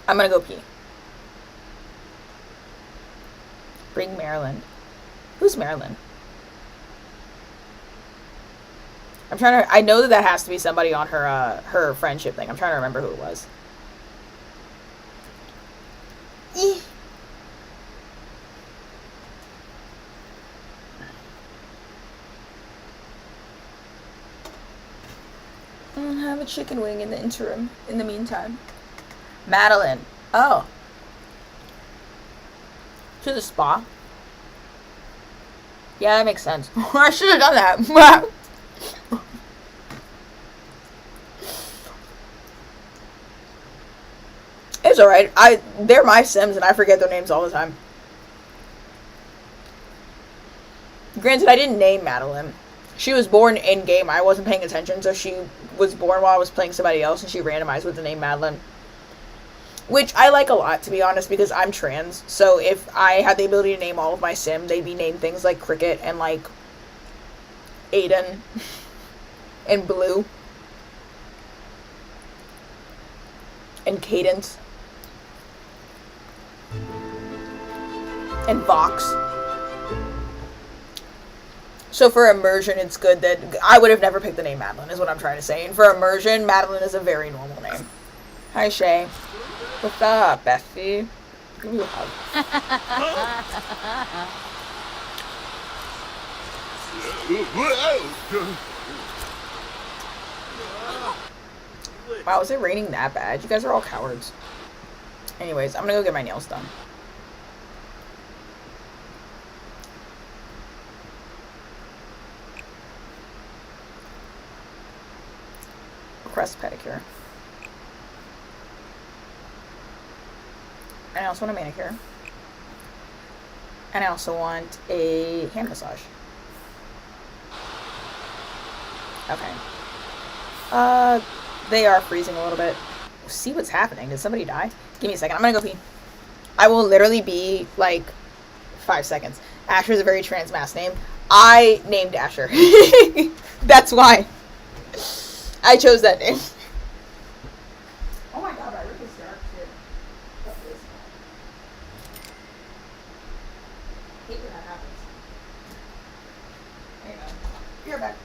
I'm gonna go pee. Bring Maryland. Who's Maryland? I'm trying to. I know that has to be somebody on her friendship thing. I'm trying to remember who it was. I'll have a chicken wing in the interim. In the meantime, Madeline. Oh. To the spa. Yeah, that makes sense. I should have done that. It's alright. They're my Sims and I forget their names all the time. Granted, I didn't name Madeline. She was born in game. I wasn't paying attention, so she was born while I was playing somebody else and she randomized with the name Madeline. Which I like a lot, to be honest, because I'm trans. So if I had the ability to name all of my Sim, they'd be named things like Cricket and like Aiden and Blue and Cadence and Vox. So for immersion, it's good that I would have never picked the name Madeline, is what I'm trying to say. And for immersion, Madeline is a very normal name. Hi, Shay. What's up, Bessie? Give me a hug. Wow, is it raining that bad? You guys are all cowards. Anyways, I'm gonna go get my nails done. Request pedicure. And I also want a manicure. And I also want a hand massage. Okay. They are freezing a little bit. See what's happening. Did somebody die? Give me a second. I'm gonna go pee. I will literally be like 5 seconds. Asher is a very trans mass name. I named Asher. That's why I chose that name. Oh my god, I really dark shit. What is that? I hate when that happens. There you go. You're back.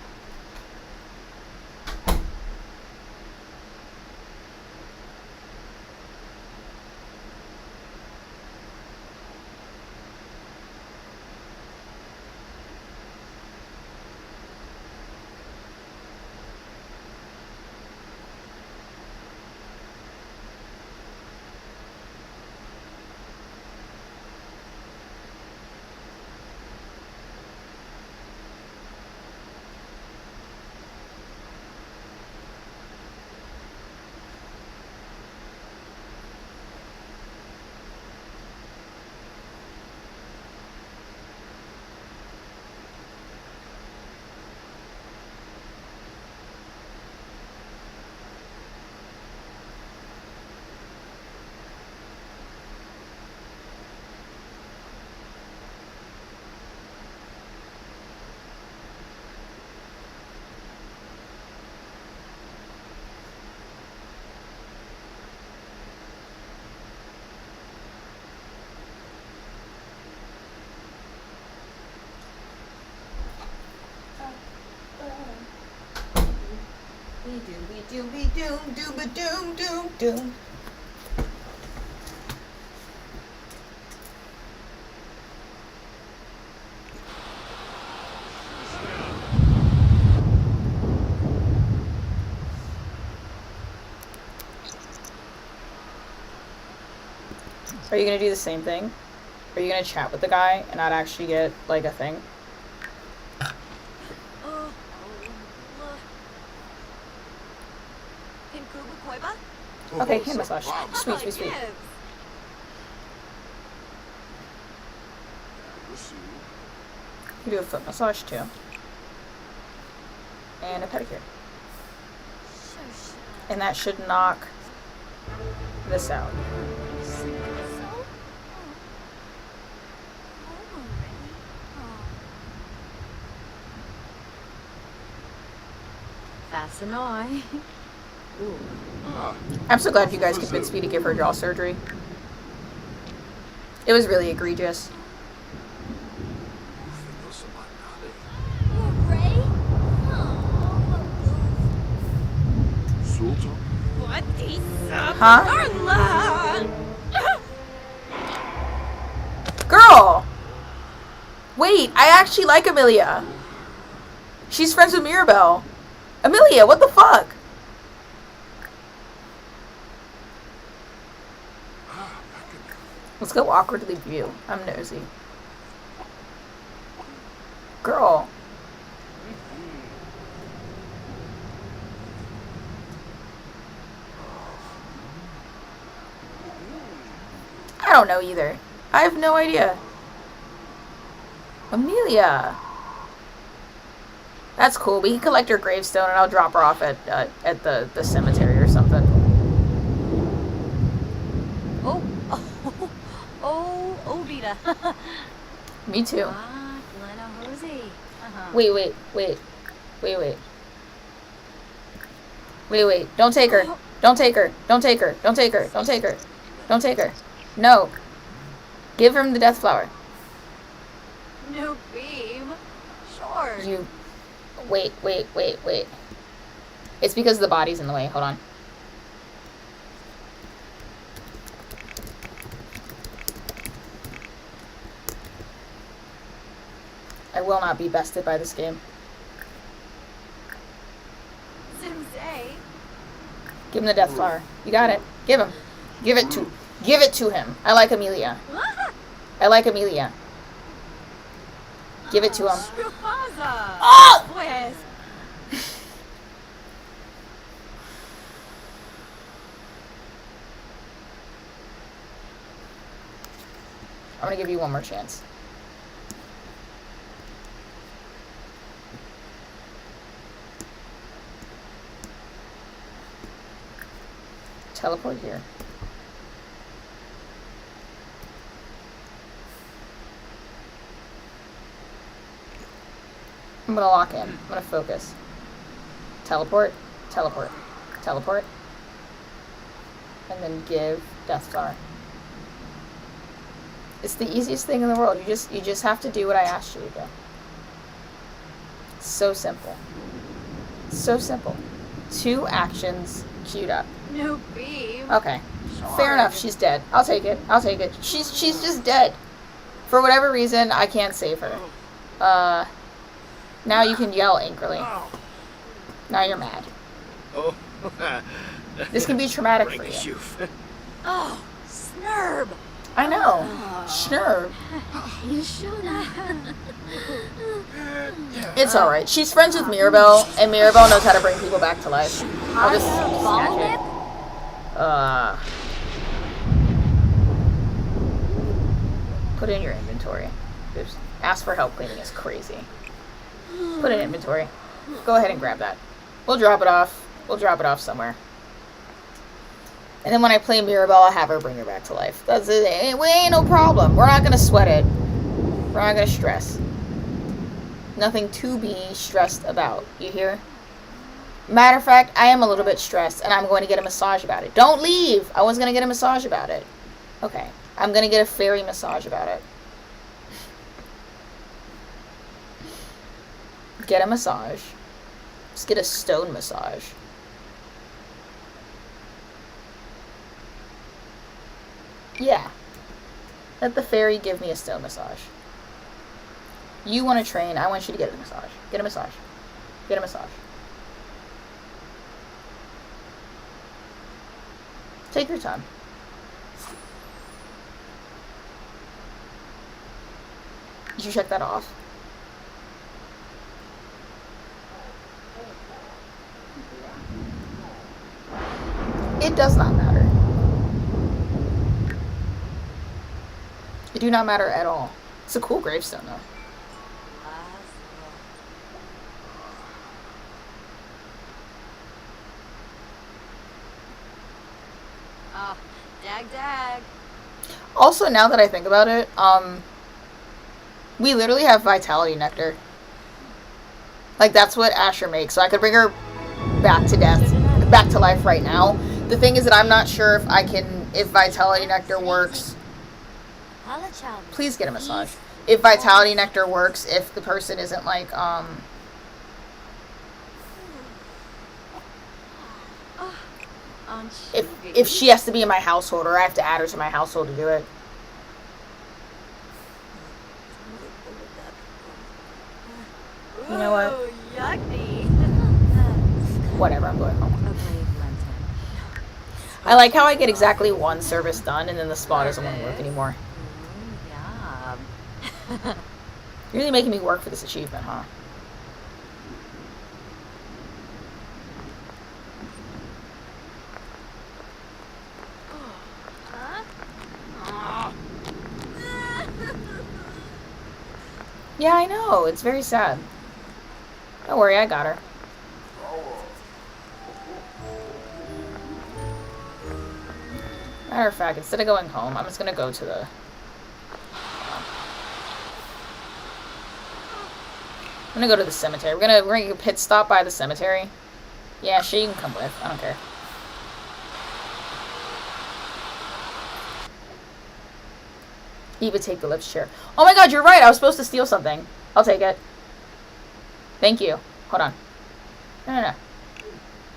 Dooby doom, dooba doom, doom, doom. Are you gonna do the same thing? Are you gonna chat with the guy and not actually get, like, a thing? Okay, hand massage. Sweet, sweet, sweet. You do a foot massage too. And a pedicure. And that should knock this out. That's annoying. Ooh. I'm so glad you guys convinced me to give her jaw surgery. It was really egregious. Huh? Girl! Wait, I actually like Amelia. She's friends with Mirabelle. Amelia, what the fuck? Let's go awkwardly view. I'm nosy. Girl. I don't know either. I have no idea. Amelia. That's cool. We can collect her gravestone and I'll drop her off at the cemetery or something. Oh, Vita. Me too. Glenna Hosey. Wait. Don't take her. Don't take her. Don't take her. Don't take her. Don't take her. Don't take her. No. Give him the death flower. No beam. Sure. You. Wait. It's because the body's in the way. Hold on. I will not be bested by this game. Zimzay. Give him the death flower. You got it. Give him. Give it to him. I like Amelia. Give it to him. Oh! Pues. I'm gonna give you one more chance. Teleport here. I'm gonna lock in. I'm gonna focus. Teleport. And then give death flower. It's the easiest thing in the world. You just have to do what I asked you to do. It's so simple. So simple. 2 actions queued up. No beam. Okay. Fair enough. She's dead. I'll take it. She's just dead. For whatever reason, I can't save her. Now you can yell angrily. Now you're mad. Oh. This can be traumatic for you. Oh, Snurb. I know. Snurb. You should have. It's alright. She's friends with Mirabelle, and Mirabelle knows how to bring people back to life. I'll just snatch it. Put it in your inventory. Just ask for help cleaning is crazy. Put it in inventory. Go ahead and grab that. We'll drop it off. We'll drop it off somewhere. And then when I play Mirabelle, I'll have her bring her back to life. That's it. We ain't no problem. We're not gonna sweat it. We're not gonna stress. Nothing to be stressed about. You hear? Matter of fact, I am a little bit stressed, and I'm going to get a massage about it. Don't leave! I was going to get a massage about it. Okay. I'm going to get a fairy massage about it. Get a massage. Just get a stone massage. Yeah. Let the fairy give me a stone massage. You want to train. I want you to get a massage. Get a massage. Get a massage. Take your time. Did you check that off? It does not matter. It do not matter at all. It's a cool gravestone, though. Oh, dag. Also, now that I think about it, we literally have vitality nectar. Like, that's what Asher makes. So I could bring her back to life right now. The thing is that I'm not sure if vitality nectar works. Please get a massage. If vitality nectar works, if the person isn't like, if she has to be in my household or I have to add her to my household to do it. You know what? Ooh, yucky. Whatever, I'm going home. I like how I get exactly one service done and then the spa doesn't want to work anymore. Yum. You're really making me work for this achievement, huh? Yeah, I know. It's very sad. Don't worry, I got her. Matter of fact, instead of going home, I'm just gonna go to the... I'm gonna go to the cemetery. We're gonna make a pit stop by the cemetery. Yeah, she can come with. I don't care. Eva, take the lift chair. Oh my god, you're right. I was supposed to steal something. I'll take it. Thank you. Hold on. No.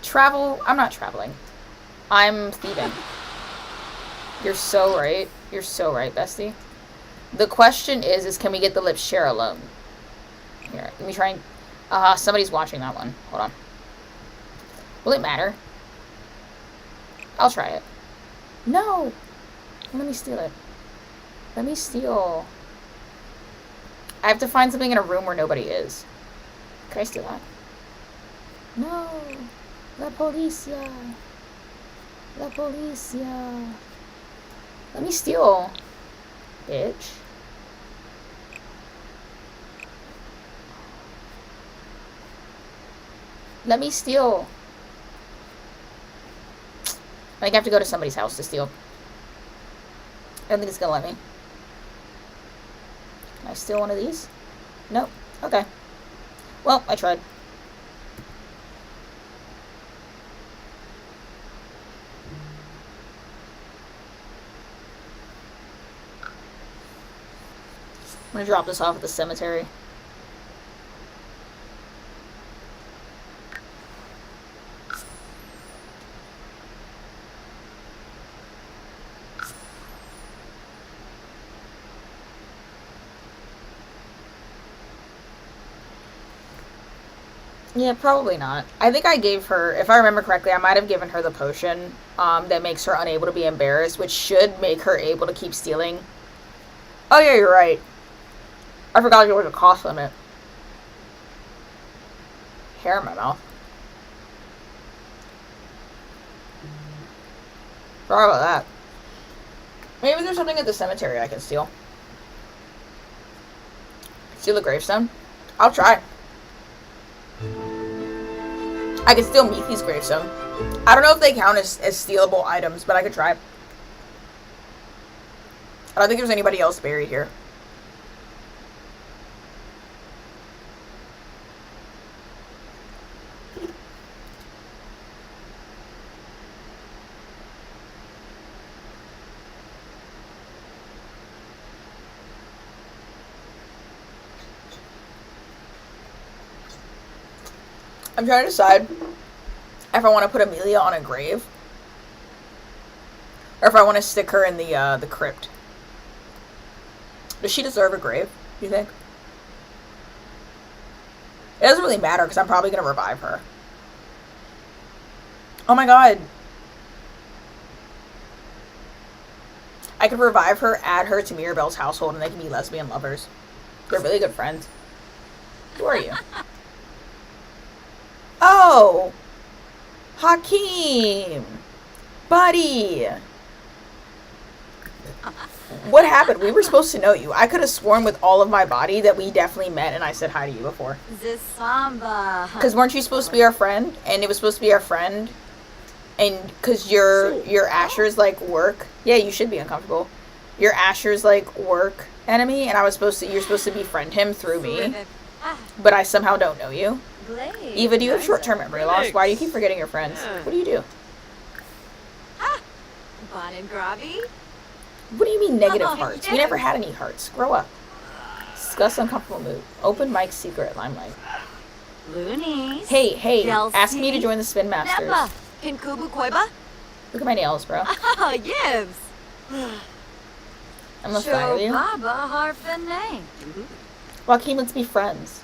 Travel. I'm not traveling. I'm thieving. You're so right. You're so right, bestie. The question is can we get the lift chair alone? Here, let me try and... somebody's watching that one. Hold on. Will it matter? I'll try it. No! Let me steal it. Let me steal. I have to find something in a room where nobody is. Can I steal that? No! La policia! La policia! Let me steal. Bitch. Let me steal. I have to go to somebody's house to steal. I don't think it's gonna let me. Can I steal one of these? Nope. Okay. Well, I tried. I'm gonna drop this off at the cemetery. Yeah, probably not. I think I gave her, if I remember correctly, I might have given her the potion that makes her unable to be embarrassed, which should make her able to keep stealing. Oh yeah, you're right. I forgot there was a cost limit. Hair in my mouth. Sorry about that. Maybe there's something at the cemetery I can steal. Steal a gravestone? I'll try. I can still meet these gravestone. I don't know if they count as stealable items, but I could try. I don't think there's anybody else buried here. I'm trying to decide if I want to put Amelia on a grave Or if I want to stick her in the crypt. Does she deserve a grave, do you think? It doesn't really matter because I'm probably going to revive her. Oh my god. I could revive her, add her to Mirabelle's household, and they can be lesbian lovers. They're really good friends. Who are you? Oh! Hakeem! Buddy! What happened? We were supposed to know you. I could have sworn with all of my body that we definitely met and I said hi to you before. This samba. Because weren't you supposed to be our friend? And it was supposed to be our friend. And because your Asher's like work. Yeah, you should be uncomfortable. Your Asher's like work enemy, and you're supposed to befriend him through me. But I somehow don't know you. Eva, do you have short-term memory loss? Why do you keep forgetting your friends? What do you do? Bon and Grobby. What do you mean negative hearts? We never had any hearts. Grow up. Discuss uncomfortable mood. Open mic secret limelight. Loonies. Hey, Delcy. ask me to join the Spin Masters. Neppa. Kinkubu Koiba. Look at my nails, bro. Oh, Yibs. I'm a fan of you. Baba Harfane. Joaquin, let's be friends.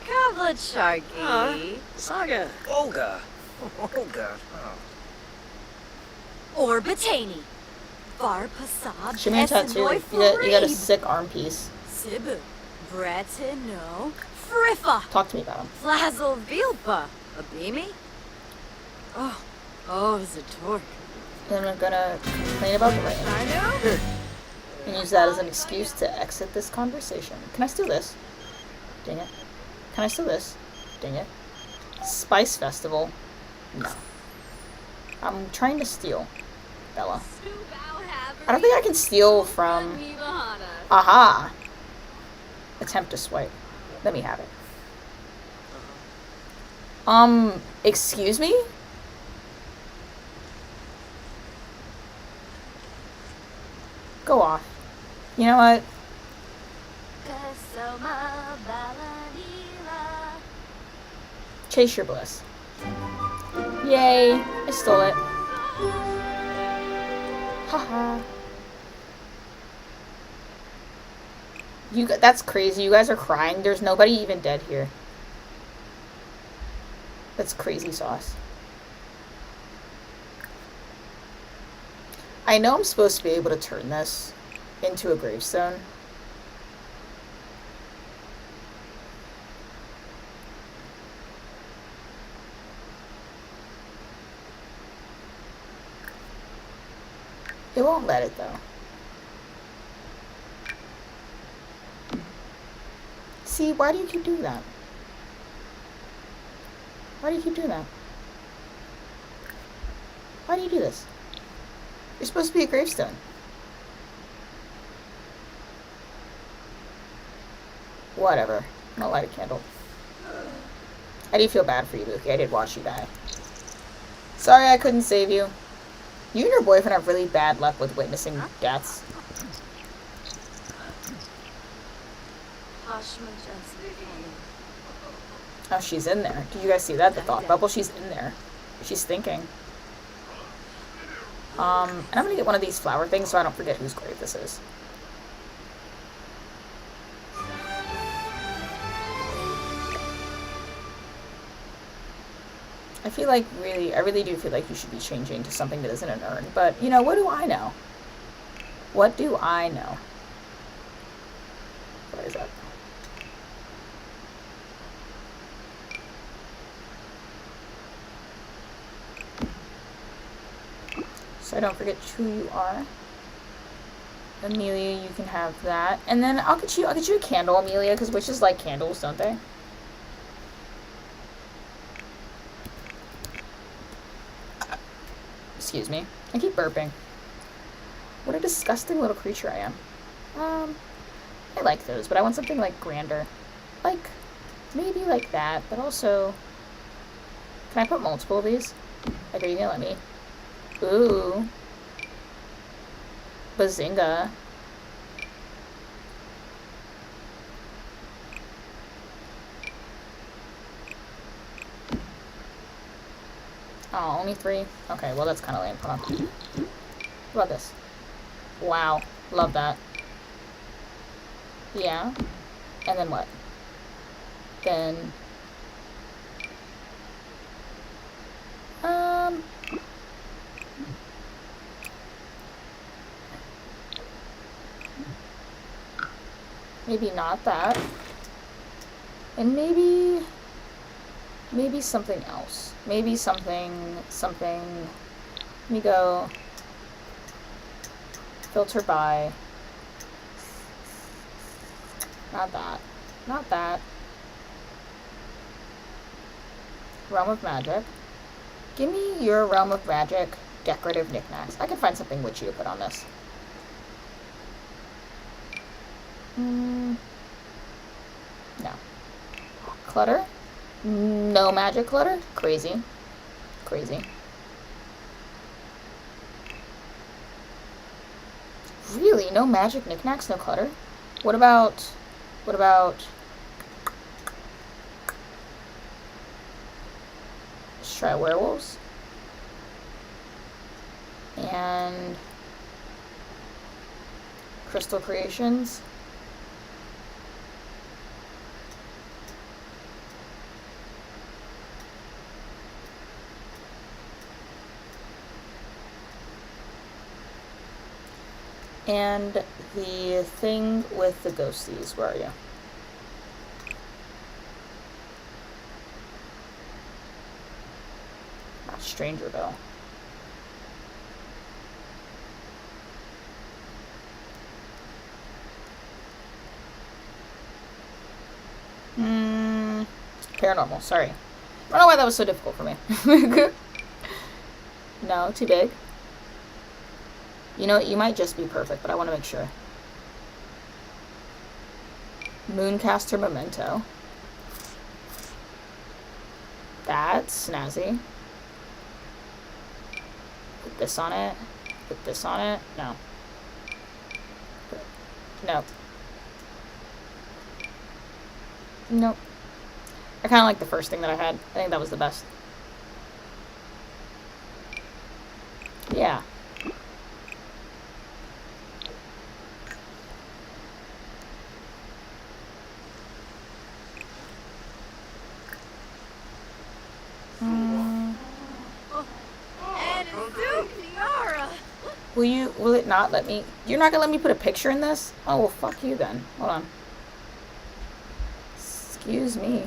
Kavlet Sharky. Saga. Olga. Olga. Orbitaney. Var Passab. Show me a tattoo. You got a sick arm piece. Sibu. Bretino. Friffa. Talk to me about him. Flazzle Vilpa. Abimi. Oh, Zatork. Then I'm gonna complain about the rain. I know. And use that as an excuse to exit this conversation. Can I steal this? Dang it. Can I steal this? Dang it. Spice Festival? No. I'm trying to steal. Bella. I don't think I can steal from... Aha! Attempt to swipe. Let me have it. Excuse me? Go off. You know what? Chase your bliss. Yay! I stole it. Haha. That's crazy. You guys are crying. There's nobody even dead here. That's crazy sauce. I know I'm supposed to be able to turn this into a gravestone. It won't let it though. See, why do you keep doing that? Why do you keep doing that? Why do you do this? You're supposed to be a gravestone. Whatever. I'm gonna light a candle. I do feel bad for you, Luki. I did watch you die. Sorry I couldn't save you. You and your boyfriend have really bad luck with witnessing deaths. Oh, she's in there. Did you guys see that? The thought bubble? She's in there. She's thinking. And I'm gonna get one of these flower things so I don't forget whose grave this is. I really do feel like you should be changing to something that isn't an urn. But, you know, what do I know? What do I know? What is that? So I don't forget who you are. Amelia, you can have that. And then I'll get you a candle, Amelia, because witches like candles, don't they? Excuse me. I keep burping. What a disgusting little creature I am. I like those, but I want something like grander. Like, maybe like that, but also... Can I put multiple of these? Like, are you gonna let me? Ooh. Bazinga. Oh, only 3? Okay, well that's kind of lame. Hold on. What about this? Wow. Love that. Yeah. And then what? Then... Maybe not that. And maybe something else. Maybe something, let me go filter by, not that, Realm of Magic. Give me your Realm of Magic decorative knickknacks. I can find something witchy to put on this. No. Clutter? No magic clutter? Crazy. Really? No magic knickknacks, no clutter? What about... Let's try werewolves. And... Crystal Creations. And the thing with the ghosties, where are you? Not Strangerville. Paranormal, sorry. I don't know why that was so difficult for me. No, too big. You know, you might just be perfect, but I want to make sure. Mooncaster Memento. That's snazzy. Put this on it. Put this on it. No. Nope. Nope. I kind of like the first thing that I had. I think that was the best. Yeah. Will it not let me? You're not gonna let me put a picture in this? Oh, well, fuck you then. Hold on. Excuse me.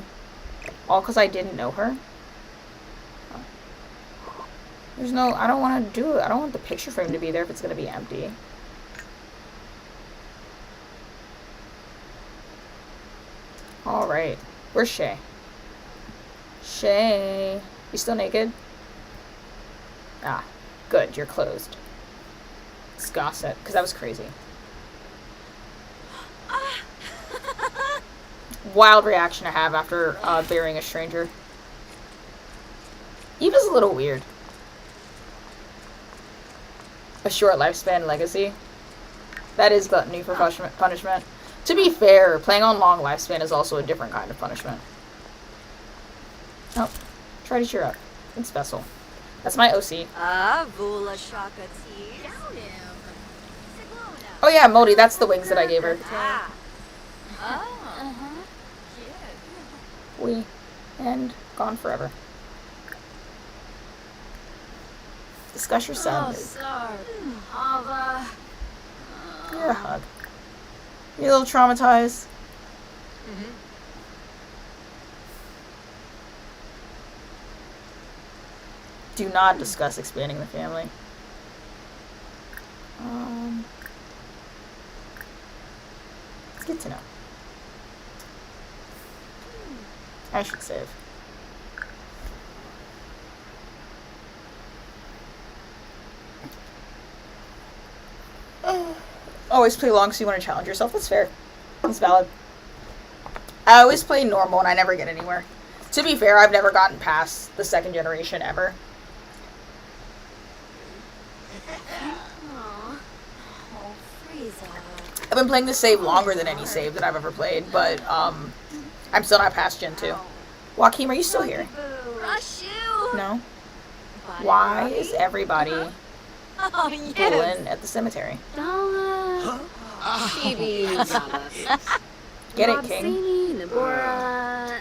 All because I didn't know her? There's no, I don't want to do it. I don't want the picture frame to be there if it's gonna be empty. Alright. Where's Shay? Shay. You still naked? Ah. Good, you're closed. Let's gossip, because that was crazy. Wild reaction to have after burying a stranger. Eva's a little weird. A short lifespan legacy. That is gluttony for punishment. To be fair, playing on long lifespan is also a different kind of punishment. Oh, try to cheer up. It's Vessel. That's my OC. Vula Shakati. Oh yeah, Modi, that's the wings that I gave her. We and gone forever. Discuss your son. You're a hug. You're a little traumatized. Do not discuss expanding the family. It's good to know. I should save. Always play long so you want to challenge yourself. That's fair. That's valid. I always play normal and I never get anywhere. To be fair, I've never gotten past the second generation ever. I've been playing this save longer than any save that I've ever played, but I'm still not past Gen 2. Joaquin, are you still here? No? Why is everybody Oh, yes. Bullen at the cemetery. Dala, Phoebe, Zala, Get it, King. Mobsini, Nabora,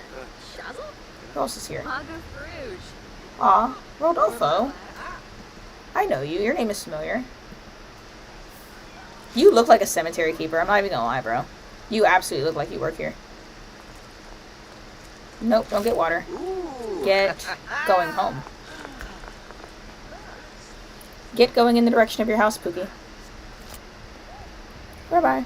Shazzle? Who else is here? Maga Fruge. Aw, Rodolfo. I know you. Your name is familiar. You look like a cemetery keeper. I'm not even gonna lie, bro. You absolutely look like you work here. Nope, don't get water. Get going home. Get going in the direction of your house, Pookie. Bye-bye.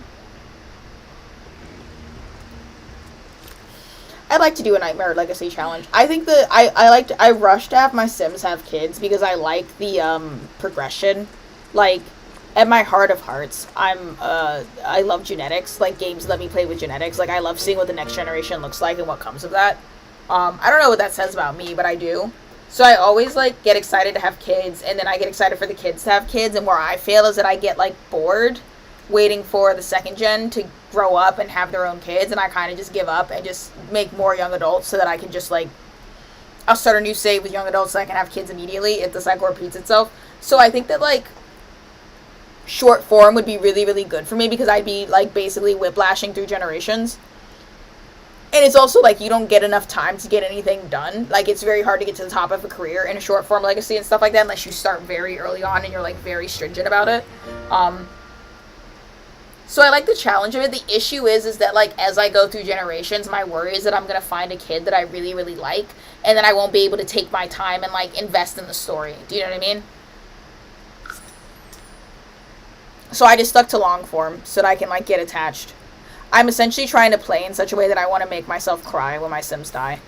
I'd like to do a Nightmare Legacy challenge. I think that I rush to have my Sims have kids because I like the progression. Like, at my heart of hearts, I love genetics. Like, games let me play with genetics. Like, I love seeing what the next generation looks like and what comes of that. I don't know what that says about me, but I do. So I always, like, get excited to have kids, and then I get excited for the kids to have kids, and where I fail is that I get, like, bored waiting for the second gen to grow up and have their own kids, and I kind of just give up and just make more young adults so that I can just, like, I'll start a new save with young adults so I can have kids immediately if the cycle repeats itself. So I think that, like, short form would be really, really good for me because I'd be, like, basically whiplashing through generations. And it's also, like, you don't get enough time to get anything done. Like, it's very hard to get to the top of a career in a short form legacy and stuff like that unless you start very early on and you're, like, very stringent about it. So I like the challenge of it. The issue is that, like, as I go through generations, my worry is that I'm going to find a kid that I really, really like, and then I won't be able to take my time and, like, invest in the story. Do you know what I mean? So I just stuck to long form so that I can, like, get attached. I'm essentially trying to play in such a way that I want to make myself cry when my Sims die.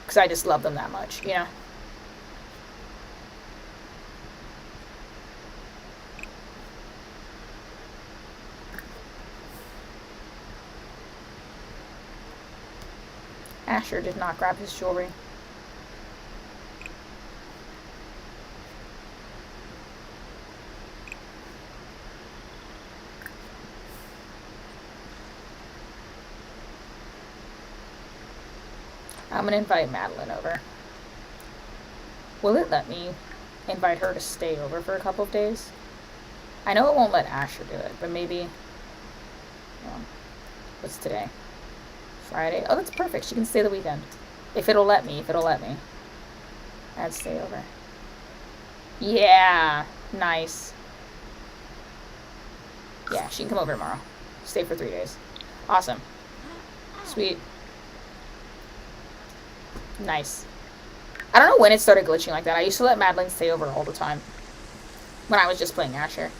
Because I just love them that much, you know? Asher did not grab his jewelry. I'm gonna invite Madeline over. Will it let me invite her to stay over for a couple of days? I know it won't let Asher do it, but maybe... Well, what's today? Friday? Oh, that's perfect. She can stay the weekend. If it'll let me. I'd stay over. Yeah! Nice. Yeah, she can come over tomorrow. Stay for 3 days. Awesome. Sweet. Nice. I don't know when it started glitching like that. I used to let Madeline stay over all the time. When I was just playing Asher.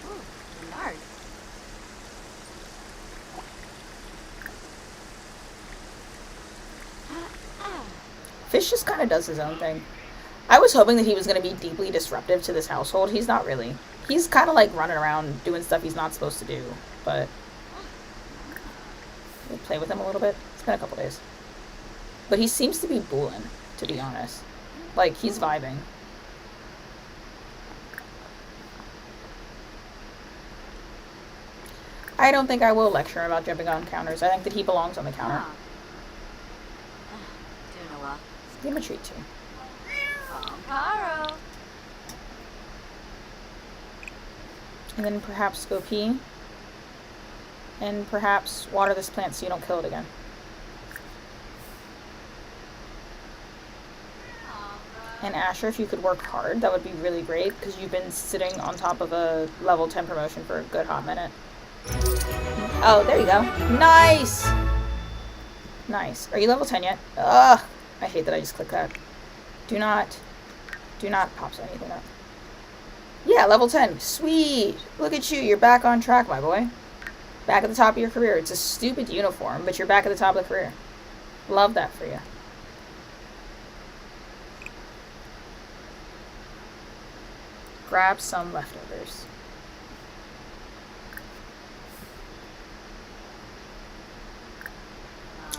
Oh, Bernard. Fish just kind of does his own thing. I was hoping that he was going to be deeply disruptive to this household. He's not really. He's kind of like running around doing stuff he's not supposed to do. But we'll play with him a little bit. It's been a couple days. But he seems to be bullying, to be honest. Like, he's vibing. I don't think I will lecture him about jumping on counters. I think that he belongs on the counter. Doing well. Give him a treat, too. Caro. And then perhaps go pee. And perhaps water this plant so you don't kill it again. And Asher, if you could work hard, that would be really great, because you've been sitting on top of a level 10 promotion for a good hot minute. Oh, there you go. Nice! Nice. Are you level 10 yet? Ugh! I hate that I just clicked that. Do not pop anything up. Yeah, level 10. Sweet! Look at you, you're back on track, my boy. Back at the top of your career. It's a stupid uniform, but you're back at the top of the career. Love that for you. Grab some leftovers.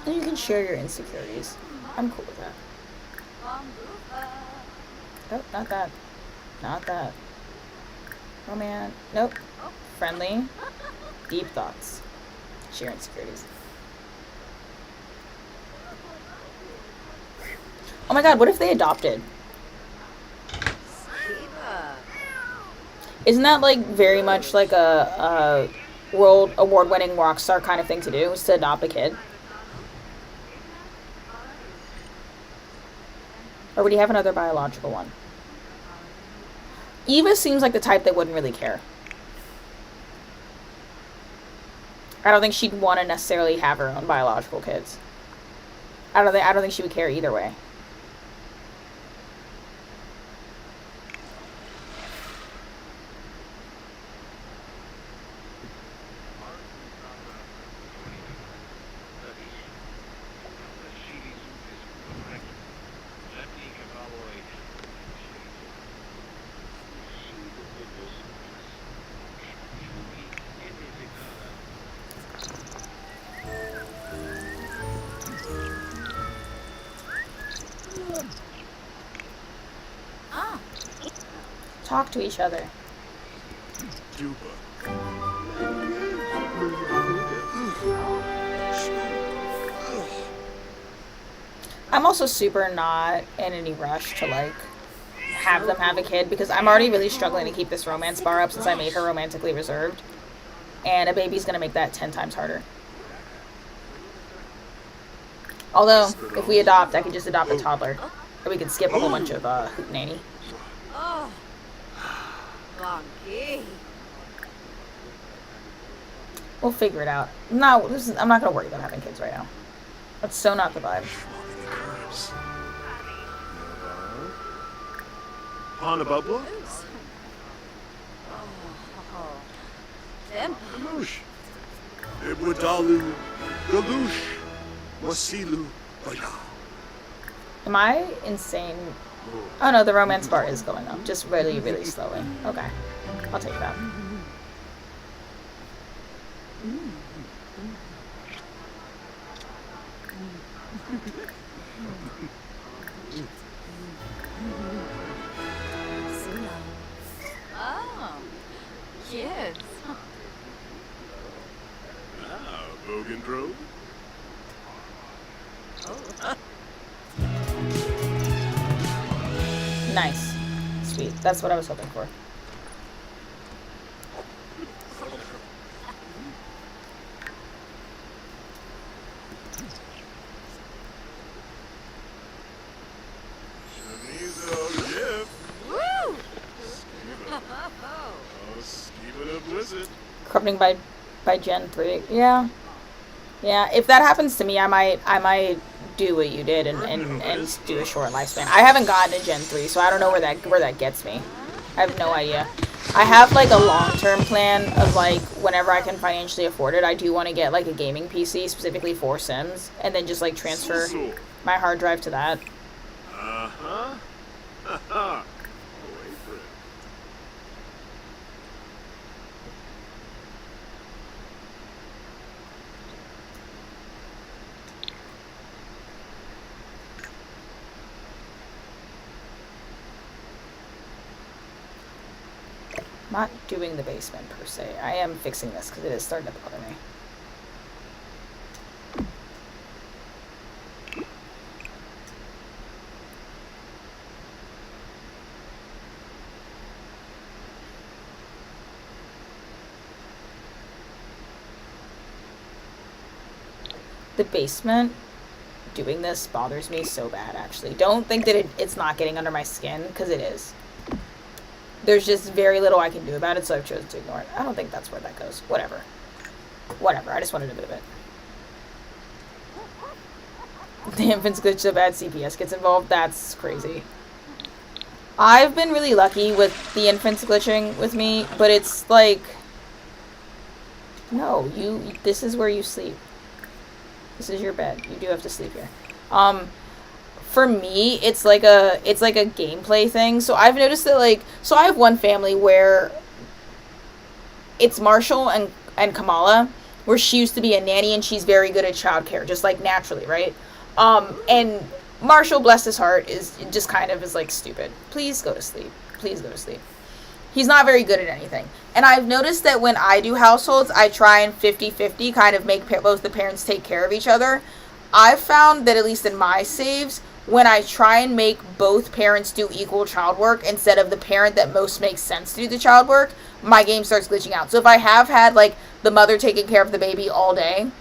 And you can share your insecurities. I'm cool with that. Oh, not that. Not that. Romance. Nope. Friendly. Deep thoughts. Share insecurities. Oh my god, what if they adopted? Skiba. Isn't that like very much like a world award-winning Rockstar kind of thing to do, is to adopt a kid? Or would he have another biological one? Eva seems like the type that wouldn't really care. I don't think she'd want to necessarily have her own biological kids. I don't think she would care either way. Talk to each other. I'm also super not in any rush to like have them have a kid because I'm already really struggling to keep this romance bar up since I made her romantically reserved. And a baby's gonna make that 10 times harder. Although, if we adopt, I could just adopt a toddler. And we could skip a whole bunch of hoot nanny. Oh. Bonky. We'll figure it out. No, I'm not gonna worry about having kids right now. That's so not the vibe. Hanabubla? Oh. Them. Galush. Ibwadalu. Galush. Wasilu. Baya. Am I insane? Oh no, the romance bar is going up. Just really, really slowly. Okay. I'll take that. Oh. Kids. Ah, Bogan Grove? Nice. Sweet. That's what I was hoping for. Corrupting by Gen 3. Yeah. Yeah, if that happens to me, I might do what you did and do a short lifespan. I haven't gotten to Gen 3, so I don't know where that gets me. I have no idea. I have like a long-term plan of like whenever I can financially afford it, I do want to get like a gaming PC specifically for Sims and then just like transfer my hard drive to that. Uh-huh. Haha. Wait for it. Not doing the basement per se. I am fixing this because it is starting to bother me. The basement, doing this bothers me so bad, actually. Don't think that it's not getting under my skin, because it is. There's just very little I can do about it, so I've chosen to ignore it. I don't think that's where that goes. Whatever. Whatever, I just wanted a bit of it. The infant's glitch so bad CPS gets involved. That's crazy. I've been really lucky with the infants glitching with me, but it's like... No, this is where you sleep. This is your bed. You do have to sleep here. For me, it's like a gameplay thing. So I've noticed that so I have one family where it's Marshall and Kamala, where she used to be a nanny and she's very good at childcare, just like naturally, right? And Marshall, bless his heart, is like stupid. Please go to sleep. Please go to sleep. He's not very good at anything. And I've noticed that when I do households, I try and 50-50 kind of make both the parents take care of each other. I've found that at least in my saves, when I try and make both parents do equal child work instead of the parent that most makes sense to do the child work, my game starts glitching out. So if I have had, like, the mother taking care of the baby all day,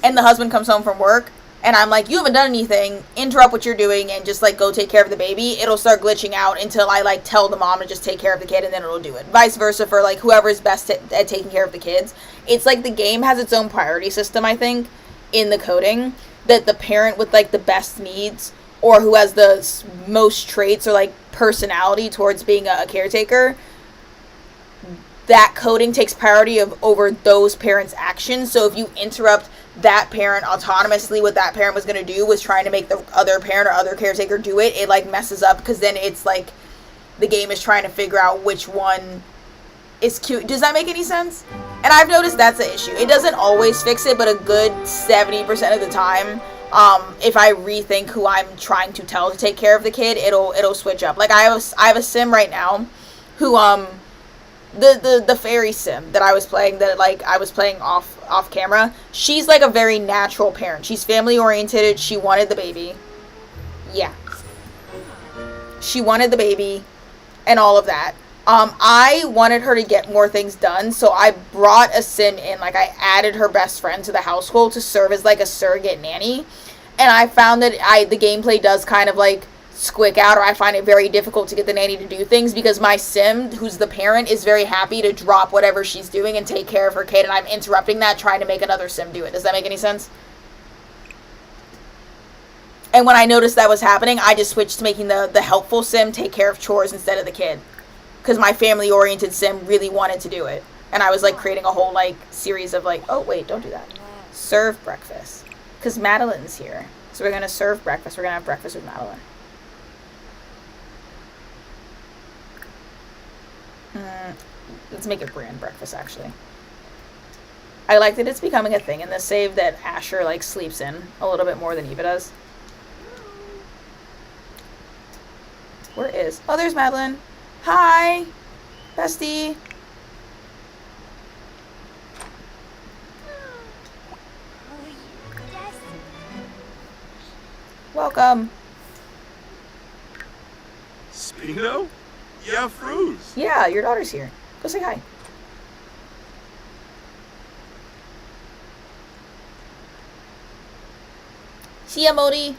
and the husband comes home from work, and I'm like, you haven't done anything, interrupt what you're doing, and just, like, go take care of the baby, it'll start glitching out until I, like, tell the mom to just take care of the kid, and then it'll do it. Vice versa for, like, whoever's best at taking care of the kids. It's like the game has its own priority system, I think, in the coding, that the parent with, like, the best needs, or who has the most traits or, like, personality towards being a caretaker, that coding takes priority over those parents' actions. So if you interrupt that parent autonomously, what that parent was going to do was trying to make the other parent or other caretaker do it, it, like, messes up, because then it's, like, the game is trying to figure out which one is cute. Does that make any sense? And I've noticed that's an issue. It doesn't always fix it, but a good 70% of the time, if I rethink who I'm trying to tell to take care of the kid, it'll switch up. Like, I have a sim right now who the fairy sim that I was playing, that, like, I was playing off camera. She's, like, a very natural parent. She's family oriented. She wanted the baby. Yeah. She wanted the baby and all of that. I wanted her to get more things done, so I brought a sim in. Like, I added her best friend to the household to serve as, like, a surrogate nanny. And I found that the gameplay does kind of, like, squick out, or I find it very difficult to get the nanny to do things, because my sim, who's the parent, is very happy to drop whatever she's doing and take care of her kid, and I'm interrupting that, trying to make another sim do it. Does that make any sense? And when I noticed that was happening, I just switched to making the helpful sim take care of chores instead of the kid. Because my family-oriented sim really wanted to do it. And I was, like, creating a whole, like, series of, like, oh, wait, don't do that. Serve breakfast. Because Madeline's here. So we're going to serve breakfast. We're going to have breakfast with Madeline. Let's make it grand breakfast, actually. I like that it's becoming a thing in this save that Asher, like, sleeps in a little bit more than Eva does. Where is... Oh, there's Madeline. Hi, bestie. Welcome. Spino? Yeah, Fruz. Yeah, your daughter's here. Go say hi. See ya, Modi.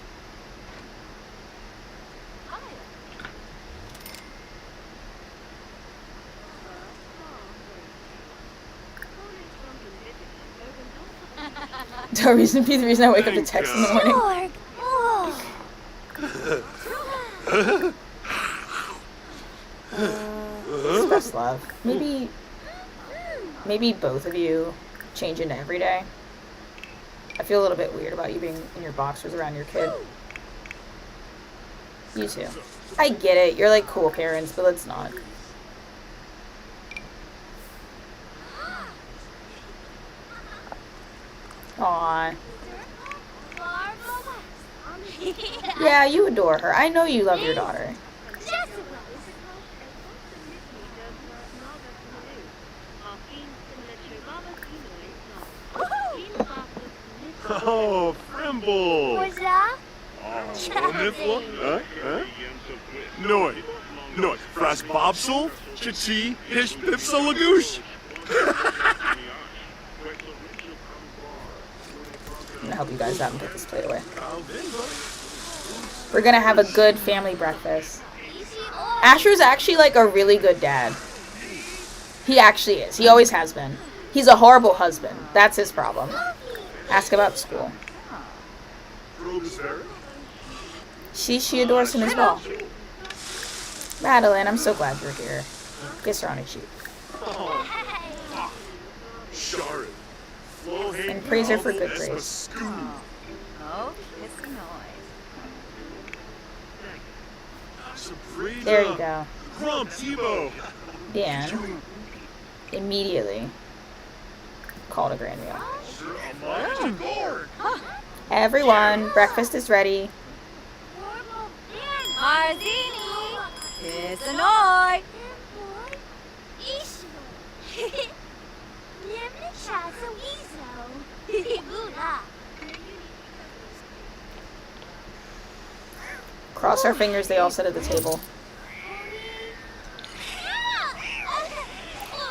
The reason I wake up to text in the morning. Express love. Maybe both of you change into every day. I feel a little bit weird about you being in your boxers around your kid. You too. I get it. You're, like, cool parents, but let's not. Aww. Yeah, you adore her. I know you love your daughter. Oh, Frimble. Noi. Fras Bobsel, Chichi, Hish Pipsa Lagoosh. I'm gonna help you guys out and put this plate away. We're gonna have a good family breakfast. Asher's actually, like, a really good dad. He actually is. He always has been. He's a horrible husband. That's his problem. Ask about school. She adores him as well. Madeline, I'm so glad you're here. Kiss her on her cheek. And praise her for good grades. Oh, kissy noise. There you go. Dan. Dan immediately called a grand meal. Everyone, breakfast is ready. Marzini, kiss annoy. Cross our fingers they all sit at the table.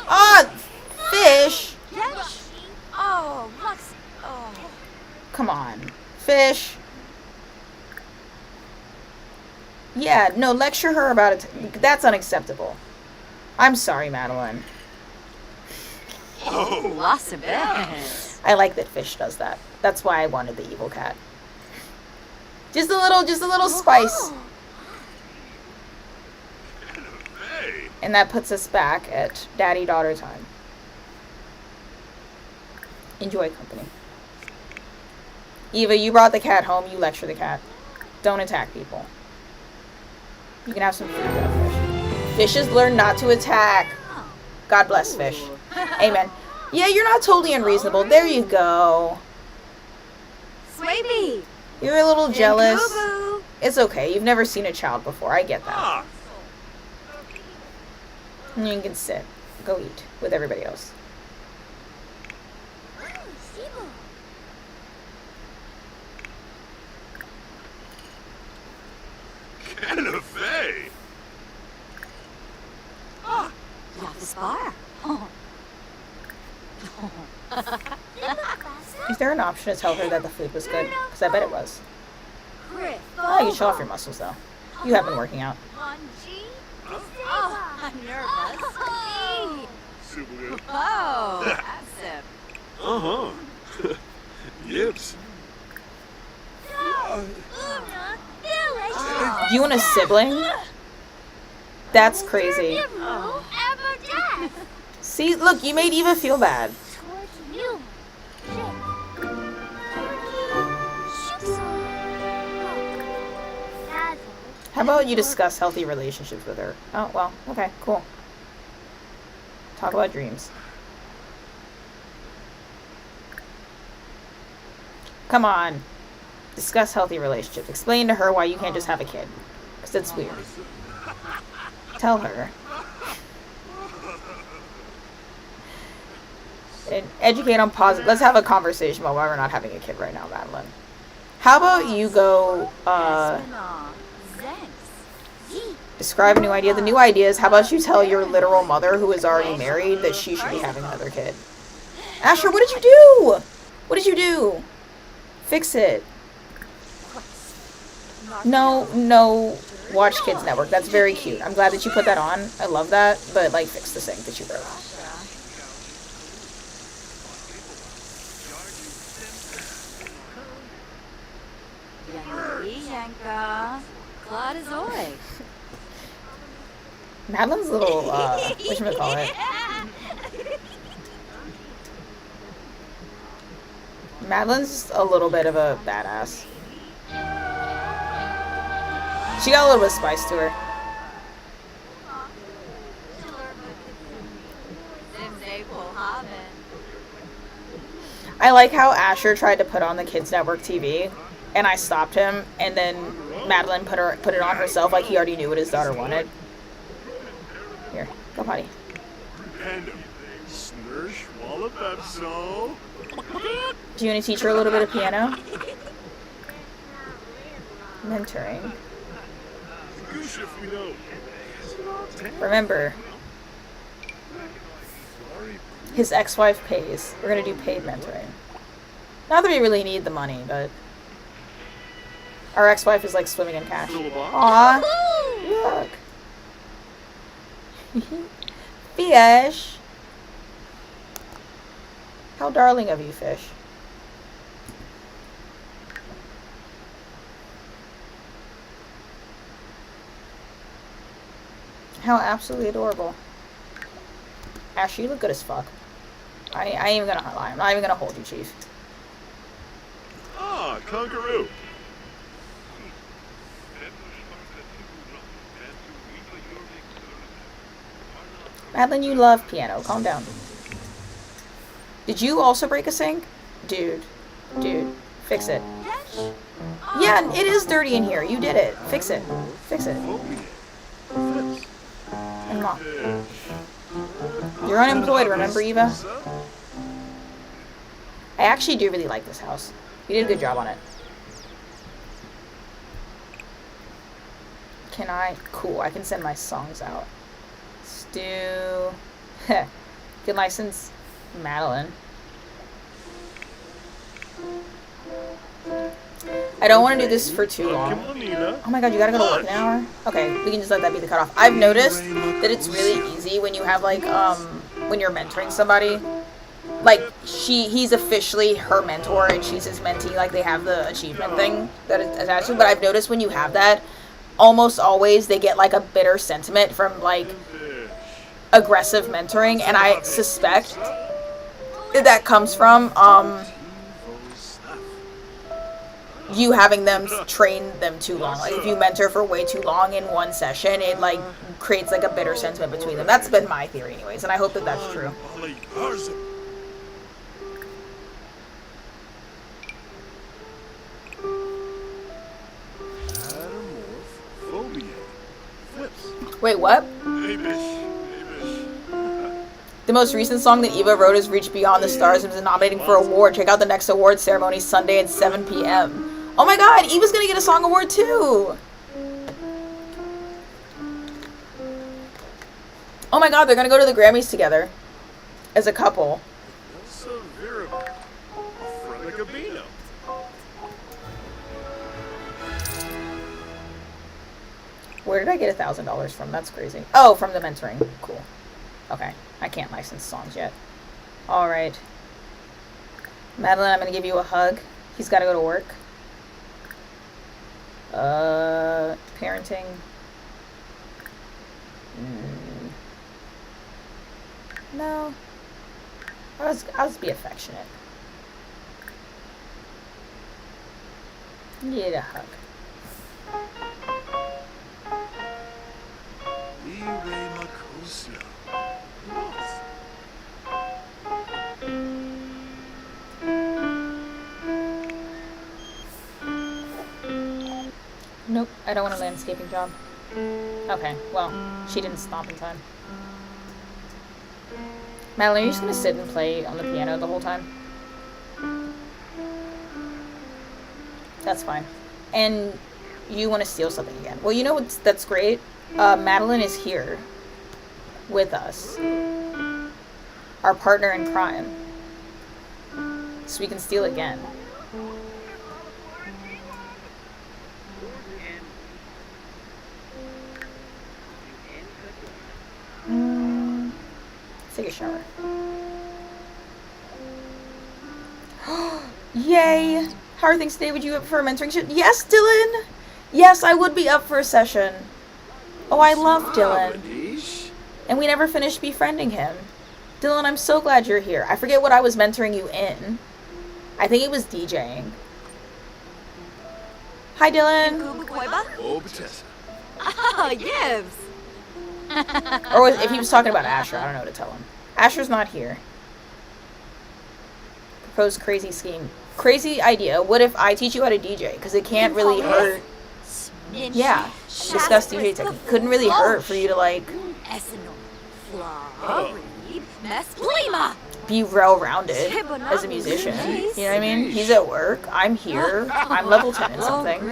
Ah! Fish! Catch. Oh, Lux. Oh. Come on. Fish. Yeah, no, lecture her about it. That's unacceptable. I'm sorry, Madeline. Lots of beds. I like that Fish does that. That's why I wanted the evil cat. Just a little spice. Hey. And that puts us back at daddy-daughter time. Enjoy company. Eva, you brought the cat home. You lecture the cat. Don't attack people. You can have some food, though, Fish. Fishes learn not to attack. God bless Fish. Amen. Yeah, you're not totally unreasonable. There you go. Swaby. You're a little jealous. Boo-boo. It's okay. You've never seen a child before. I get that. Ah. And you can sit. Go eat with everybody else. Cafe. Love the spar. Oh. Is there an option to tell her that the food was good? Because I bet it was. Chris. Oh, you show off your muscles, though. You have been working out. Oh, I'm nervous. Super. Oh, absent. Uh-huh. Yips. You want a sibling? That's crazy. See, look, you made Eva feel bad. How about you discuss healthy relationships with her? Oh, well, okay, cool. Talk about dreams. Come on. Discuss healthy relationships. Explain to her why you can't just have a kid. Because it's weird. Tell her. And educate on positive. Let's have a conversation about why we're not having a kid right now, Madeline. How about you go, describe a new idea. The new idea is, how about you tell your literal mother, who is already married, that she should be having another kid. Asher, what did you do? What did you do? Fix it. No, watch Kids Network. That's very cute. I'm glad that you put that on. I love that. But, like, fix the sink that you broke. Yanka. Claudazoid. Madeline's little, whatchamacallit. Madeline's a little bit of a badass. She got a little bit of spice to her. I like how Asher tried to put on the Kids Network TV, and I stopped him, and then Madeline put it on herself like he already knew what his daughter wanted. Here, go potty. And snursh wallabepso. Do you want to teach her a little bit of piano? Mentoring. Goosh if we know. Remember, his ex-wife pays. We're gonna do paid mentoring. Not that we really need the money, but our ex-wife is like swimming in cash. Aw, look. Fish. How darling of you, Fish. How absolutely adorable. Ash, you look good as fuck. I ain't even gonna lie. I'm not even gonna hold you, Chief. Ah, kangaroo. Madeline, you love piano. Calm down. Did you also break a sink? Dude, fix it. Yeah, it is dirty in here. You did it. Fix it. Fix it. And Mom. You're unemployed, remember, Eva? I actually do really like this house. You did a good job on it. Can I? Cool, I can send my songs out. Stu. Good license, Madeline. I don't want to do this for too long. Oh my god, you gotta go to work in an hour? Okay, we can just let that be the cutoff. I've noticed that it's really easy when you have, like, when you're mentoring somebody. Like, he's officially her mentor and she's his mentee. Like, they have the achievement thing that is attached to it. But I've noticed when you have that, almost always they get, like, a bitter sentiment from, like, aggressive mentoring. And I suspect that comes from, you having them train them too long. Like, if you mentor for way too long in one session, it, like, creates, like, a bitter sentiment between them. That's been my theory anyways, and I hope that that's true. Wait, what? The most recent song that Eva wrote has reached beyond the stars and is nominating for an award. Check out the next award ceremony Sunday at 7 p.m. Oh my god, Eva's gonna get a song award too! Oh my god, they're gonna go to the Grammys together. As a couple. Where did I get $1,000 from? That's crazy. Oh, from the mentoring. Cool. Okay. I can't license songs yet. Alright. Madeline, I'm gonna give you a hug. He's gotta go to work. Parenting. No. I'll just be affectionate. Need a hug. Nope, I don't want a landscaping job. Okay, well, she didn't stop in time. Madeline, are you just gonna sit and play on the piano the whole time? That's fine. And you want to steal something again. Well, you know that's great? Madeline is here with us. Our partner in crime. So we can steal again. Let's take a shower. Yay! How are things today? Would you up for a mentoring session? Yes, Dylan! Yes, I would be up for a session. Oh, I love Dylan. And we never finished befriending him. Dylan, I'm so glad you're here. I forget what I was mentoring you in. I think it was DJing. Hi, Dylan. Oh, yes. Or if he was talking about Asher, I don't know what to tell him. Asher's not here. Proposed crazy scheme. Crazy idea. What if I teach you how to DJ? Because it can't really hurt. Yeah. Discuss DJ technique. Couldn't really hurt for you to, like, be well-rounded as a musician. You know what I mean? He's at work. I'm here. I'm level 10 in something.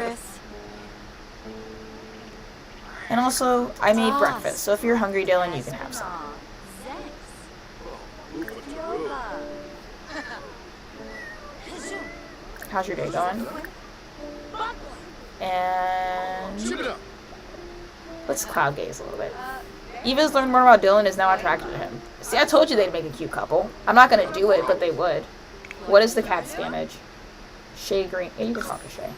And also, I made breakfast. So if you're hungry, Dylan, you can have some. How's your day going? And let's cloud gaze a little bit. Eva's learned more about Dylan and is now attracted to him. See, I told you they'd make a cute couple. I'm not gonna do it, but they would. What is the cat's damage? Shay Green. Yeah, you can talk to Shay.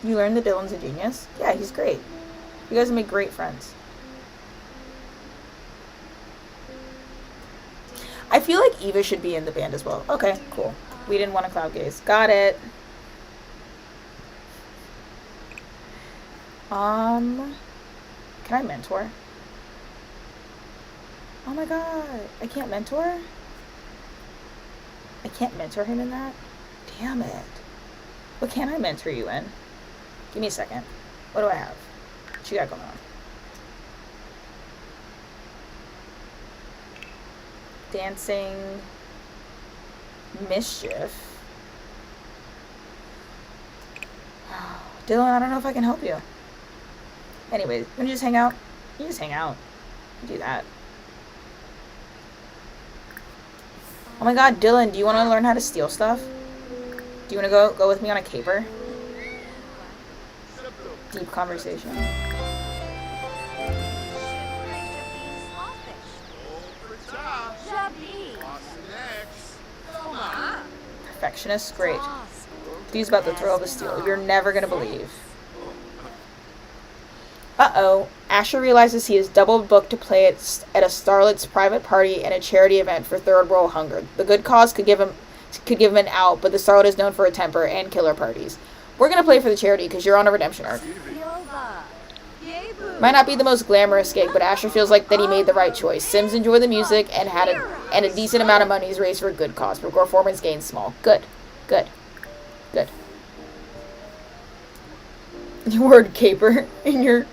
You learned that Dylan's a genius? Yeah, he's great. You guys make great friends. I feel like Eva should be in the band as well. Okay, cool. We didn't want to cloud gaze. Got it. Can I mentor? Oh my god. I can't mentor? I can't mentor him in that? Damn it. What can I mentor you in? Give me a second. What do I have? What you got going on? Dancing. Mischief. Dylan, I don't know if I can help you. Anyways, you wanna just hang out? You just hang out. You do that. Oh my god, Dylan, do you want to learn how to steal stuff? Do you want to go with me on a caper? Deep conversation. Perfectionist? Great. Dude's about to throw up a steal. You're never gonna believe. Uh-oh. Asher realizes he is double booked to play at a starlet's private party and a charity event for third world hunger. The good cause could give him an out, but the starlet is known for a temper and killer parties. We're gonna play for the charity because you're on a redemption arc. Might not be the most glamorous gig, but Asher feels like that he made the right choice. Sims enjoy the music and a decent amount of money is raised for a good cause. Performance gains small. Good. Good. Good. Your word caper in your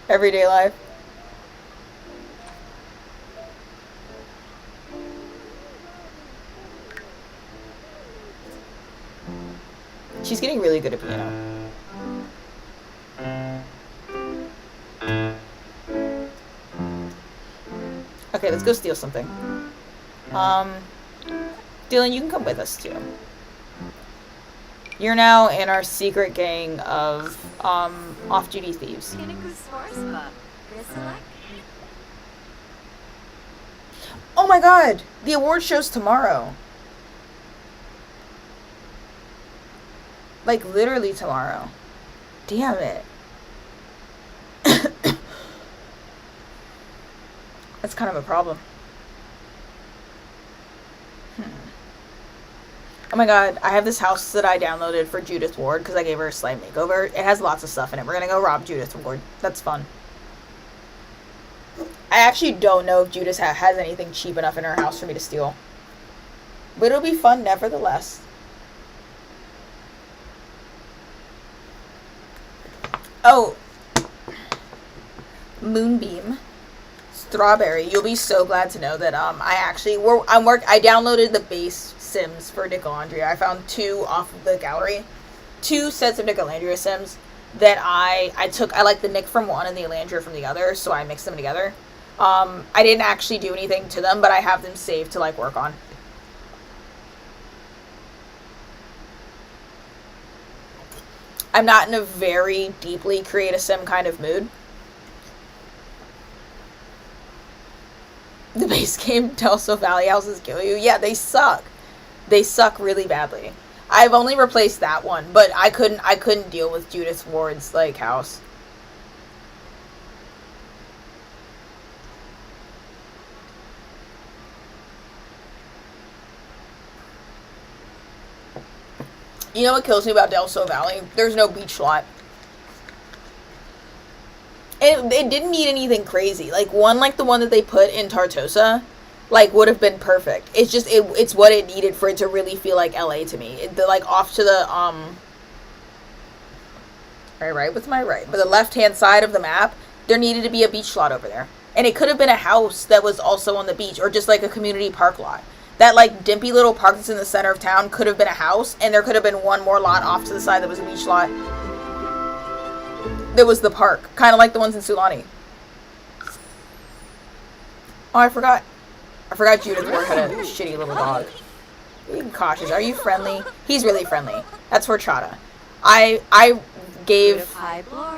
everyday life. She's getting really good at piano. Okay, let's go steal something. Dylan, you can come with us too. You're now in our secret gang of off-duty thieves. Oh my god! The award show's tomorrow. Like, literally tomorrow. Damn it. That's kind of a problem. Oh my god, I have this house that I downloaded for Judith Ward because I gave her a slight makeover. It has lots of stuff in it. We're gonna go rob Judith Ward. That's fun. I actually don't know if Judith has anything cheap enough in her house for me to steal. But it'll be fun nevertheless. Oh. Moonbeam. Strawberry. You'll be so glad to know that I downloaded the base Sims for Nicolandria. I found 2 off of the gallery. 2 sets of Nicolandria Sims that I like the Nick from one and the Elandria from the other, so I mixed them together. I didn't actually do anything to them, but I have them saved to like work on. I'm not in a very deeply create a sim kind of mood. The base game Delso Valley houses kill you. Yeah, they suck. They suck really badly. I've only replaced that one, but I couldn't deal with Judith Ward's like house. You know what kills me about Delso Valley? There's no beach lot. It didn't need anything crazy. Like the one that they put in Tartosa, like would have been perfect. It's just it's what it needed for it to really feel like LA to me. Like off to the right, what's my right? But the left-hand side of the map, there needed to be a beach lot over there. And it could have been a house that was also on the beach or just like a community park lot. That like dimpy little park that's in the center of town could have been a house, and there could have been one more lot off to the side that was a beach lot. There was the park, kind of like the ones in Sulani. Oh, I forgot Judith Ward had a shitty little dog. Be cautious. Are you friendly? He's really friendly. That's Horchata. I gave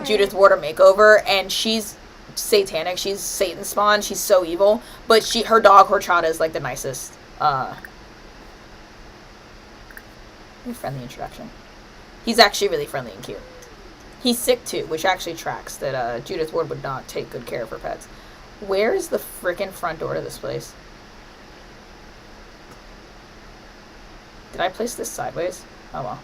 Judith Ward a makeover, and she's satanic. She's Satan spawn. She's so evil. But her dog Horchata is like the nicest. Friendly introduction. He's actually really friendly and cute. He's sick too, which actually tracks that Judith Ward would not take good care of her pets. Where is the frickin' front door to this place? Did I place this sideways? Oh well.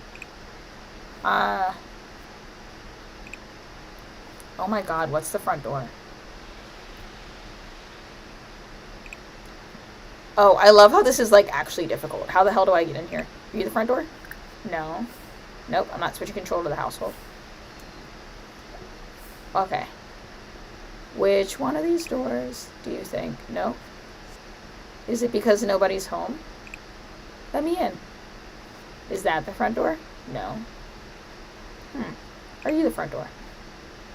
Oh my god, what's the front door? Oh, I love how this is like actually difficult. How the hell do I get in here? Are you the front door? No. Nope, I'm not switching control to the household. Okay. Which one of these doors do you think? No? Is it because nobody's home? Let me in. Is that the front door? No. Are you the front door?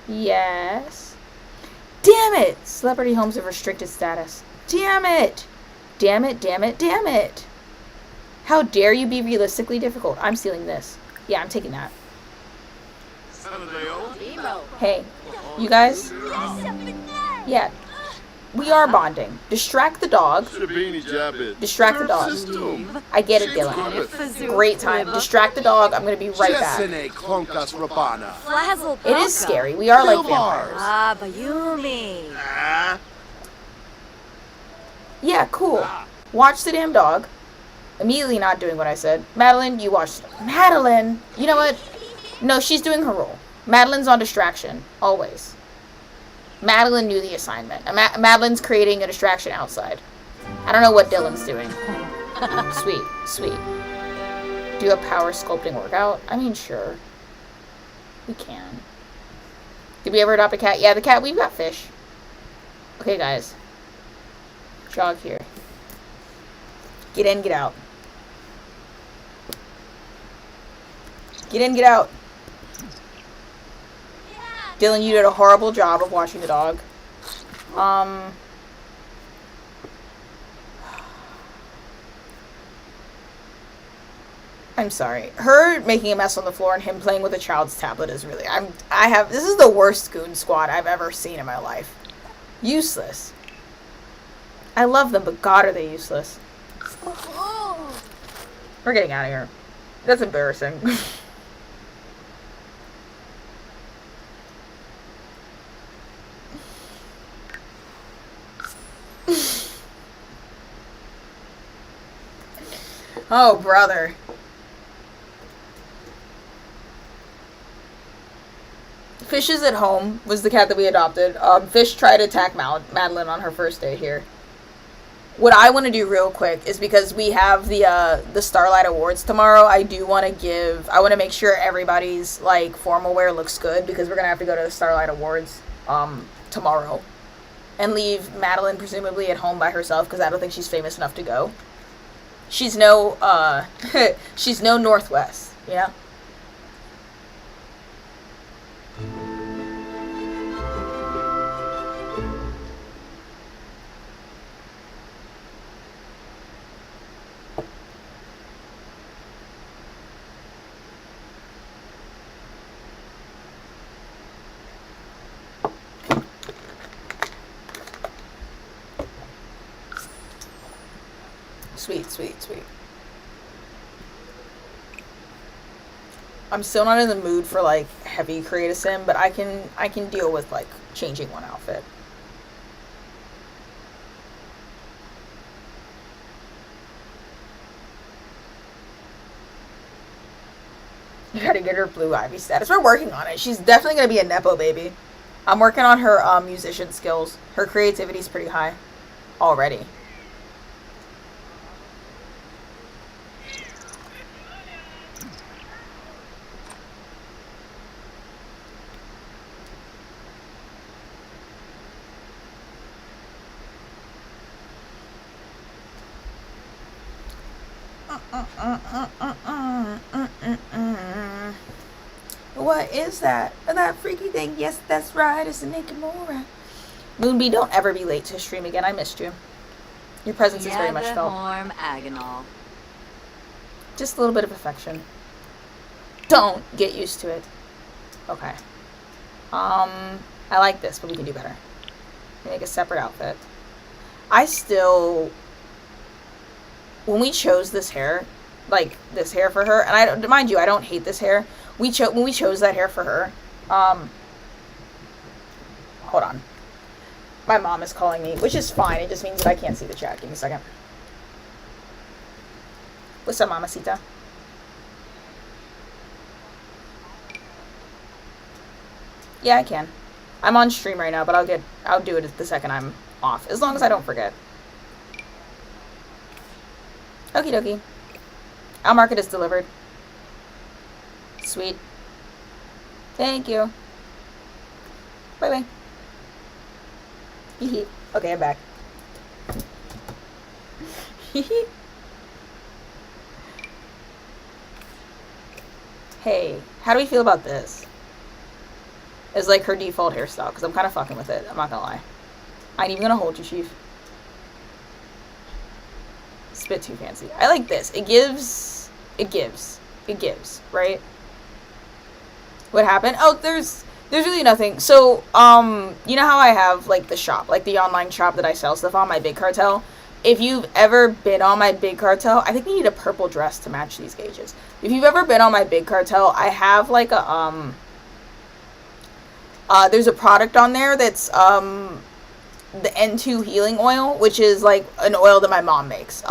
Yes. Damn it! Celebrity homes of restricted status. Damn it! Damn it, damn it, damn it! How dare you be realistically difficult? I'm stealing this. Yeah, I'm taking that. Hey, you guys? Yeah. We are bonding. Distract the dog. Distract the dog. I get it, Dylan. Great time. Distract the dog. I'm gonna be right back. It is scary. We are like vampires. Ah, Bayumi. Yeah, cool. Watch the damn dog. Immediately not doing what I said. Madeline, you watch. Madeline! You know what? No, she's doing her role. Madeline's on distraction. Always. Madeline knew the assignment. Madeline's creating a distraction outside. I don't know what Dylan's doing. Sweet, sweet. Do a power sculpting workout? I mean, sure. We can. Did we ever adopt a cat? Yeah, the cat, we've got fish. Okay, guys. Jog here. Get in, get out. Get in, get out. Dylan, you did a horrible job of watching the dog. I'm sorry. Her making a mess on the floor and him playing with a child's tablet is really... this is the worst goon squad I've ever seen in my life. Useless. I love them, but God, are they useless. We're getting out of here. That's embarrassing. Oh, brother. Fish is at home was the cat that we adopted. Fish tried to attack Madeline on her first day here. What I want to do real quick is because we have the Starlight Awards tomorrow. I want to make sure everybody's like formal wear looks good because we're gonna have to go to the Starlight Awards tomorrow, and leave Madeline presumably at home by herself because I don't think she's famous enough to go. She's no she's no Northwest, yeah. Sweet, sweet, sweet. I'm still not in the mood for like heavy creative sim, but I can deal with like changing one outfit. You gotta get her Blue Ivy status. We're working on it. She's definitely gonna be a Nepo baby. I'm working on her musician skills. Her creativity's pretty high already. What is that? That freaky thing? Yes, that's right. It's a naked Mora. Moonbee, don't ever be late to stream again. I missed you. Your presence is very much felt. Agonal. Just a little bit of affection. Don't get used to it. Okay. I like this, but we can do better. Make a separate outfit. When we chose this hair, like this hair for her, and mind you, I don't hate this hair. When we chose that hair for her, hold on. My mom is calling me, which is fine. It just means that I can't see the chat. Give me a second. What's up, Mamacita? Yeah, I can. I'm on stream right now, but I'll do it the second I'm off, as long as I don't forget. Okie dokie. I'll mark it as delivered. Sweet. Thank you. Bye-bye. Okay, I'm back. Hey, how do we feel about this? It's like her default hairstyle, because I'm kind of fucking with it. I'm not gonna lie. I ain't even gonna hold you, Chief. It's a bit too fancy. I like this. It gives, right? What happened? Oh, there's really nothing. So, you know how I have, like, the shop, like, the online shop that I sell stuff on, my Big Cartel? If you've ever been on my Big Cartel, I think you need a purple dress to match these gauges. If you've ever been on my Big Cartel, I have, like, a, there's a product on there that's, the N2 healing oil, which is, like, an oil that my mom makes,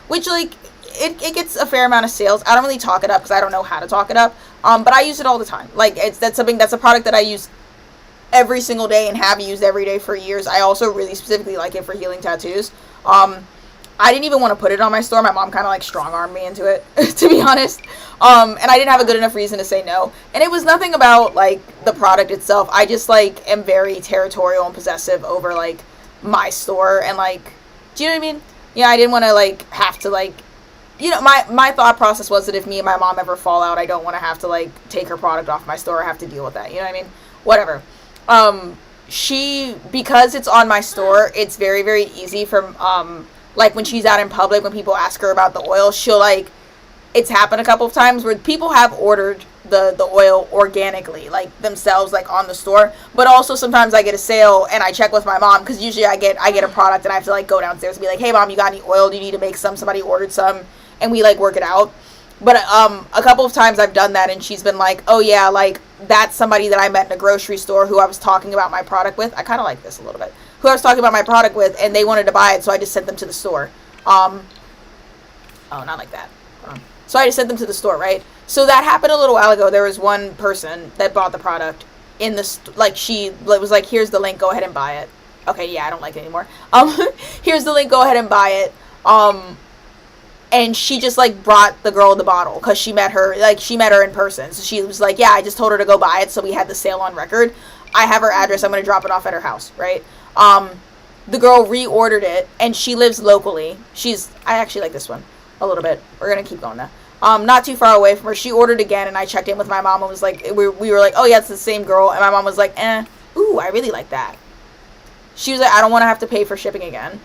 which, like, it gets a fair amount of sales. I don't really talk it up because I don't know how to talk it up, but I use it all the time. Like, that's a product that I use every single day and have used every day for years. I also really specifically like it for healing tattoos. I didn't even want to put it on my store. My mom kind of, like, strong-armed me into it, to be honest. And I didn't have a good enough reason to say no. And it was nothing about, like, the product itself. I just, like, am very territorial and possessive over, like, my store. And, like, do you know what I mean? Yeah, I didn't want to, like, have to, like, you know, my thought process was that if me and my mom ever fall out, I don't want to have to, like, take her product off my store or have to deal with that. You know what I mean? Whatever. Because it's on my store, it's very, very easy for, like, when she's out in public, when people ask her about the oil, she'll, like, it's happened a couple of times where people have ordered the oil organically, like, themselves, like, on the store, but also sometimes I get a sale and I check with my mom, because usually I get a product and I have to, like, go downstairs and be like, hey, mom, you got any oil? Do you need to make some? Somebody ordered some, and we, like, work it out. But, a couple of times I've done that, and she's been like, oh, yeah, like, that's somebody that I met in a grocery store who I was talking about my product with. I kind of like this a little bit. Who I was talking about my product with, and they wanted to buy it, so I just sent them to the store. Oh, not like that. Hold on. So I just sent them to the store, right? So that happened a little while ago. There was one person that bought the product in the, like, she was like, here's the link, go ahead and buy it. Okay, yeah, I don't like it anymore. Here's the link, go ahead and buy it. And she just, like, brought the girl the bottle because she met her in person. So she was like, yeah, I just told her to go buy it, so we had the sale on record. I have her address. I'm going to drop it off at her house, right? The girl reordered it, and she lives locally. I actually like this one a little bit. We're going to keep going now. Not too far away from her. She ordered again, and I checked in with my mom and was like, we were like, oh, yeah, it's the same girl. And my mom was like, ooh, I really like that. She was like, I don't want to have to pay for shipping again.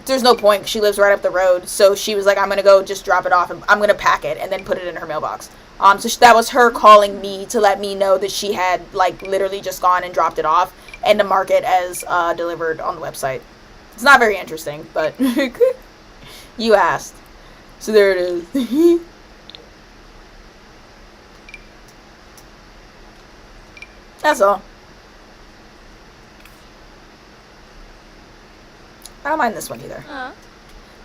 There's no point. She lives right up the road. So she was like, I'm going to go just drop it off, and I'm going to pack it and then put it in her mailbox. So that was her calling me to let me know that she had, like, literally just gone and dropped it off and to mark it as delivered on the website. It's not very interesting, but you asked. So there it is. That's all. I don't mind this one either.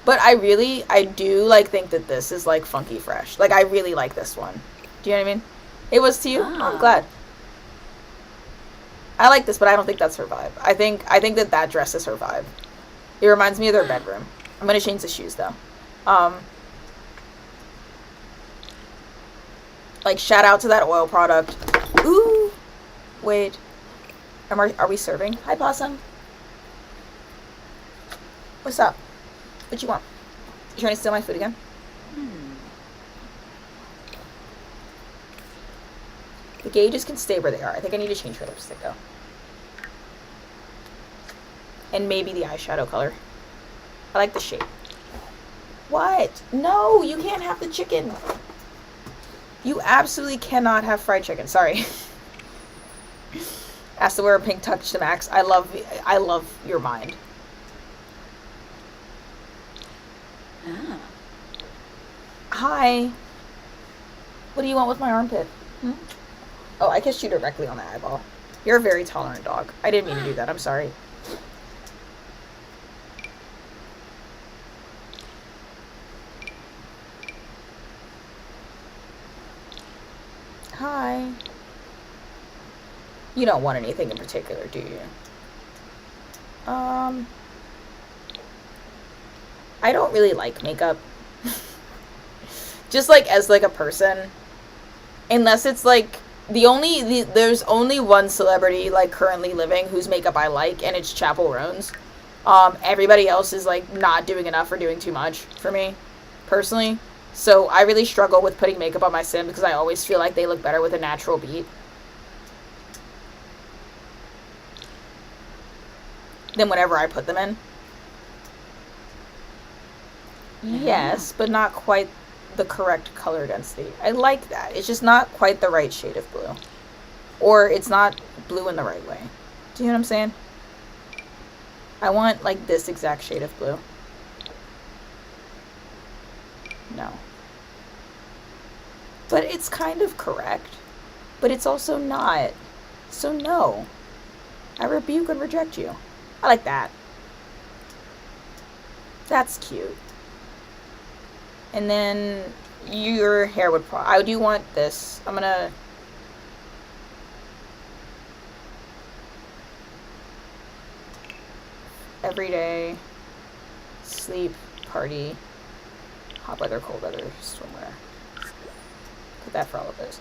But I do, like, think that this is, like, funky fresh. Like, I really like this one. Do you know what I mean? It was to you? Oh, I'm glad. I like this, but I don't think that's her vibe. I think that dress is her vibe. It reminds me of their bedroom. I'm gonna change the shoes, though. Like, shout out to that oil product. Ooh! Wait. Are we serving? Hi, Possum. What's up? What you want? You trying to steal my food again? The gauges can stay where they are. I think I need to change her lipstick, though. And maybe the eyeshadow color. I like the shape. What? No, you can't have the chicken. You absolutely cannot have fried chicken. Sorry. Asked to wear a pink touch to max. I love your mind. Ah. Hi. What do you want with my armpit? Oh, I kissed you directly on the eyeball. You're a very tolerant dog. I didn't mean to do that. I'm sorry. Hi. You don't want anything in particular, do you? I don't really like makeup. Just, like, as, like, a person. Unless it's, like, there's only one celebrity, like, currently living whose makeup I like, and it's Chapel Roan's. Everybody else is, like, not doing enough or doing too much for me, personally. So I really struggle with putting makeup on my Sims because I always feel like they look better with a natural beat than whenever I put them in. Yes, but not quite the correct color density. I like that. It's just not quite the right shade of blue. Or it's not blue in the right way. Do you know what I'm saying? I want, like, this exact shade of blue. No. But it's kind of correct. But it's also not. So no. I rebuke and reject you. I like that. That's cute. And then your hair would I do want this. I'm gonna... Every day, sleep, party, hot weather, cold weather, swimwear. Put that for all of those.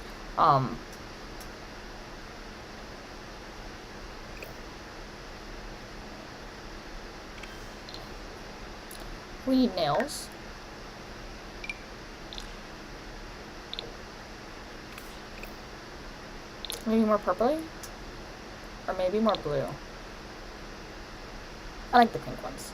We need nails. Maybe more purpley? Or maybe more blue. I like the pink ones.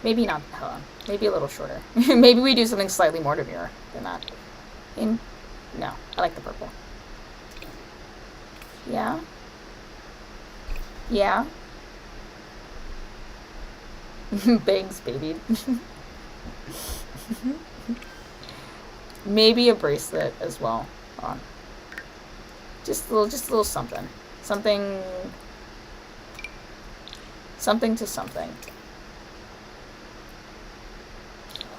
Maybe not, hold on. Maybe a little shorter. Maybe we do something slightly more demure than that. No, I like the purple. Yeah? Yeah? Bangs, baby. Maybe a bracelet as well. Hold on. Just a little something. Something to something.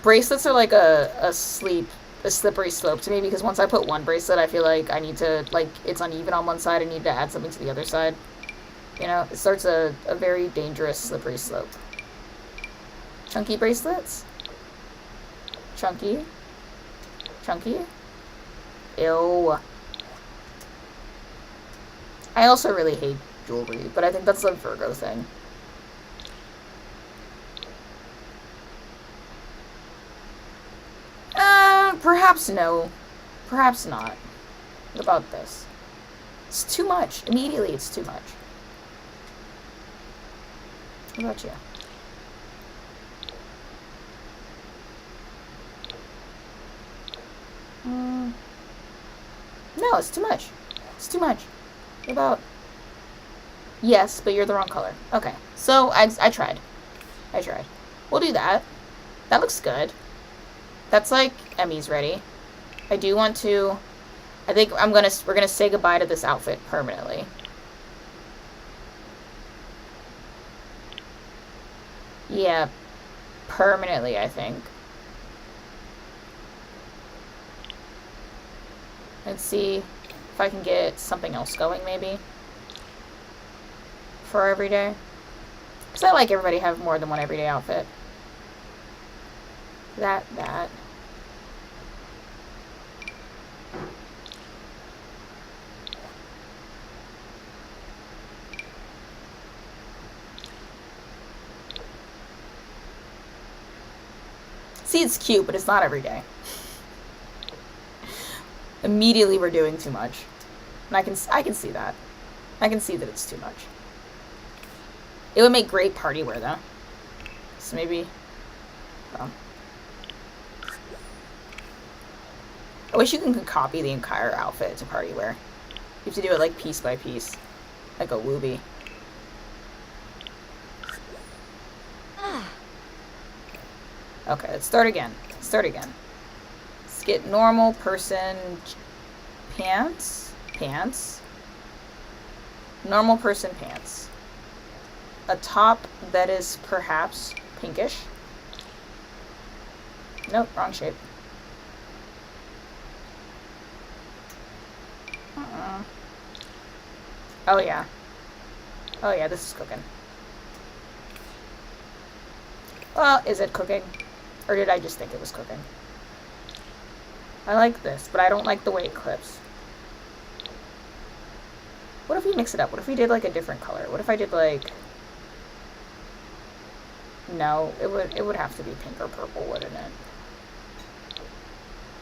Bracelets are like a slippery slope to me because once I put one bracelet, I feel like I need to, like, it's uneven on one side, I need to add something to the other side. You know, it starts a very dangerous slippery slope. Chunky bracelets? Chunky? Chunky? Ew. I also really hate jewelry, but I think that's a Virgo thing. Perhaps no. Perhaps not. What about this? It's too much. Immediately, it's too much. What about you? No, it's too much. It's too much. What about... Yes, but you're the wrong color. Okay. So, I tried. I tried. We'll do that. That looks good. That's like Emmy's ready. I do want to... I think we're gonna say goodbye to this outfit permanently. Yeah. Permanently, I think. Let's see if I can get something else going, maybe. For everyday. Because I like everybody to have more than one everyday outfit. That. See, it's cute, but it's not every day. Immediately we're doing too much. And I can see that. I can see that it's too much. It would make great party wear, though. So maybe... I wish you can copy the entire outfit to party wear. You have to do it, like, piece by piece. Like a Wooby. Okay, let's start again. Let's get normal person pants. Normal person pants. A top that is perhaps pinkish. Nope, wrong shape. Oh yeah, this is cooking. Well, is it cooking? Or did I just think it was cooking? I like this, but I don't like the way it clips. What if we mix it up? What if we did like a different color? What if I did like... No, it would have to be pink or purple, wouldn't it?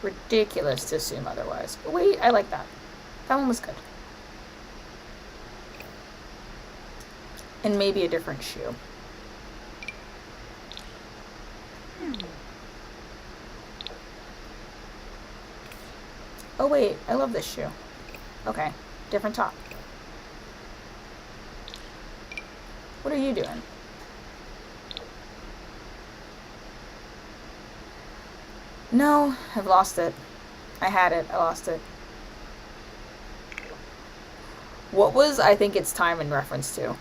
Ridiculous to assume otherwise. But wait, I like that. That one was good. And maybe a different shoe. Oh wait, I love this shoe. Okay, different top. What are you doing? No, I've lost it. I had it, I lost it. What was I think it's time in reference to?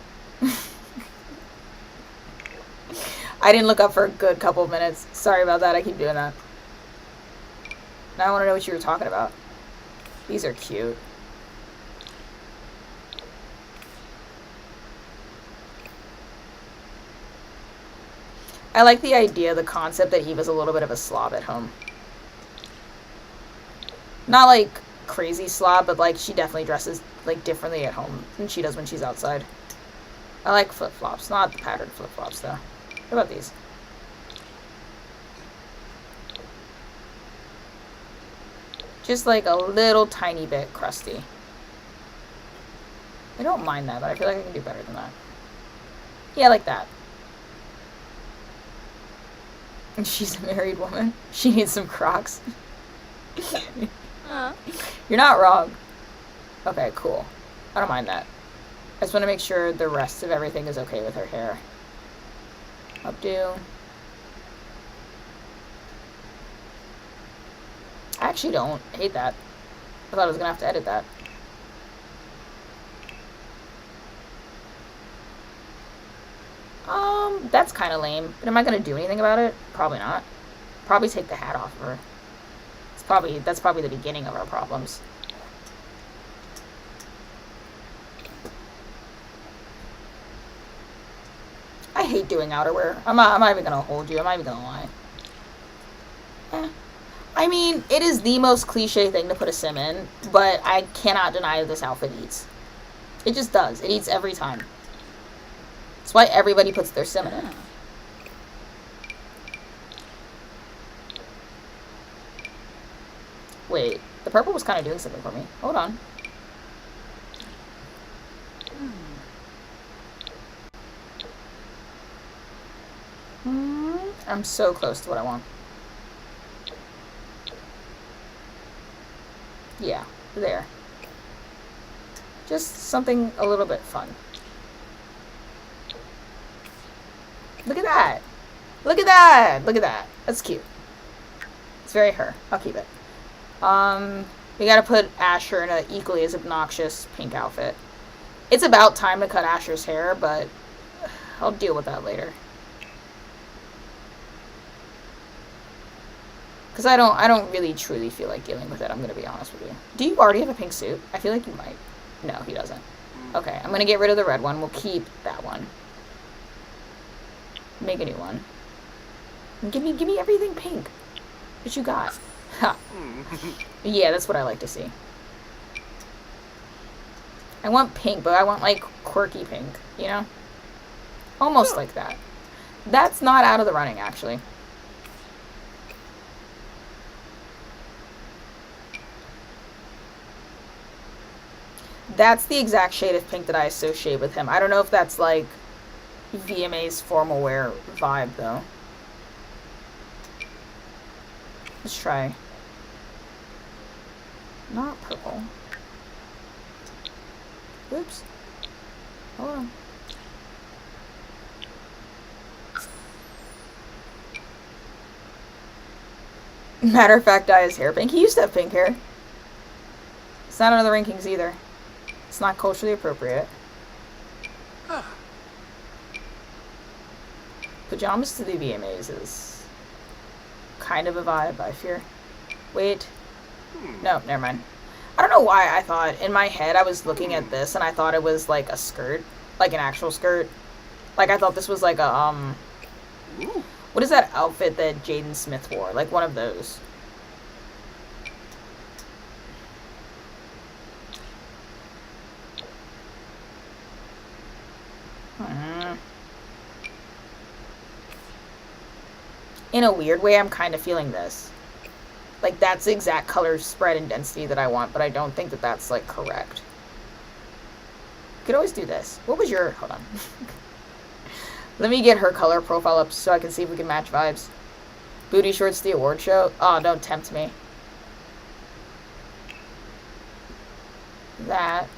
I didn't look up for a good couple of minutes. Sorry about that, I keep doing that. Now I want to know what you were talking about. These are cute. I like the idea, the concept that Eva's a little bit of a slob at home. Not like crazy slob, but like she definitely dresses like differently at home than she does when she's outside. I like flip-flops, not the patterned flip-flops though. What about these? Just like a little tiny bit crusty. I don't mind that, but I feel like I can do better than that. Yeah, I like that. And she's a married woman. She needs some Crocs. You're not wrong. Okay, cool. I don't mind that. I just want to make sure the rest of everything is okay with her hair. Updo. I actually don't hate that. I thought I was gonna have to edit that. That's kind of lame. But am I gonna do anything about it? Probably not. Probably take the hat off of her. That's probably the beginning of our problems. I hate doing outerwear. I'm not even gonna hold you. I'm not even gonna lie. I mean, it is the most cliche thing to put a sim in, but I cannot deny that this outfit eats. It just does. It eats every time. That's why everybody puts their sim in it. Wait, the purple was kind of doing something for me. Hold on. I'm so close to what I want. Yeah, there. Just something a little bit fun. Look at that! Look at that! Look at that. That's cute. It's very her. I'll keep it. We gotta put Asher in an equally as obnoxious pink outfit. It's about time to cut Asher's hair, but I'll deal with that later. Because I don't really truly feel like dealing with it, I'm gonna be honest with you. Do you already have a pink suit? I feel like you might. No, he doesn't. Okay, I'm gonna get rid of the red one. We'll keep that one. Make a new one. And give me everything pink. What you got? Ha. Yeah, that's what I like to see. I want pink, but I want like quirky pink, you know? Almost like that. That's not out of the running, actually. That's the exact shade of pink that I associate with him. I don't know if that's like VMA's formal wear vibe though. Let's try. Not purple. Oops. Hold on. Matter of fact, dye his hair pink. He used to have pink hair. It's not under the rankings either. It's not culturally appropriate. Pajamas to the VMAs is kind of a vibe, I fear. Wait. No, never mind. I don't know why I thought, in my head, I was looking at this and I thought it was like a skirt. Like an actual skirt. Like I thought this was like a, what is that outfit that Jaden Smith wore? Like one of those. in a weird way, I'm kind of feeling this. Like, that's the exact color spread and density that I want, but I don't think that that's, like, correct. You could always do this. What was your... Hold on. Let me get her color profile up so I can see if we can match vibes. Booty shorts, the award show? Oh, don't tempt me. That.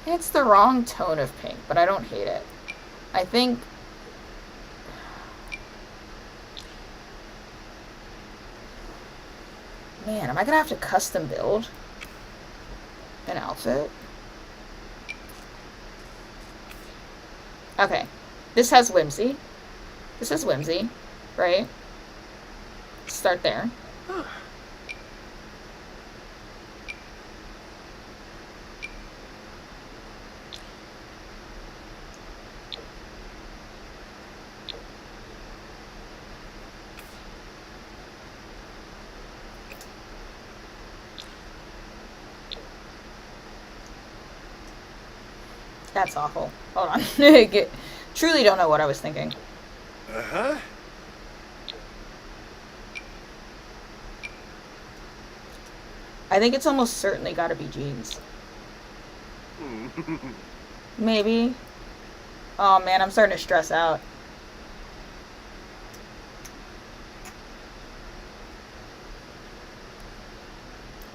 It's the wrong tone of pink, but I don't hate it. I think... Man, am I gonna have to custom build an outfit? Okay. This has whimsy. This has whimsy, right? Start there. That's awful. Hold on. Truly don't know what I was thinking. Uh-huh. I think it's almost certainly gotta be jeans. Maybe. Oh man, I'm starting to stress out.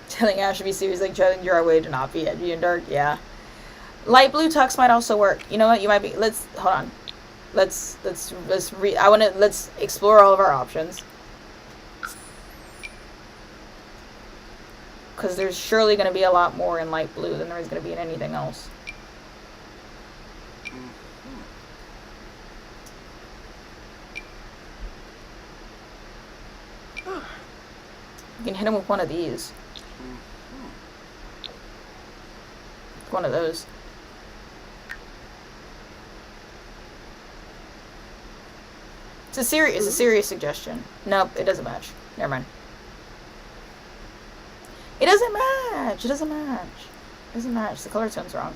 Telling Ash to be serious, like telling your way to not be edgy and dark. Yeah. Light blue tux might also work. You know what? You might be. Let's hold on. Let's explore all of our options. Because there's surely going to be a lot more in light blue than there is going to be in anything else. You can hit him with one of these. One of those. It's a serious suggestion. Nope, it doesn't match. Never mind. It doesn't match. It doesn't match. It doesn't match. The color tone's wrong.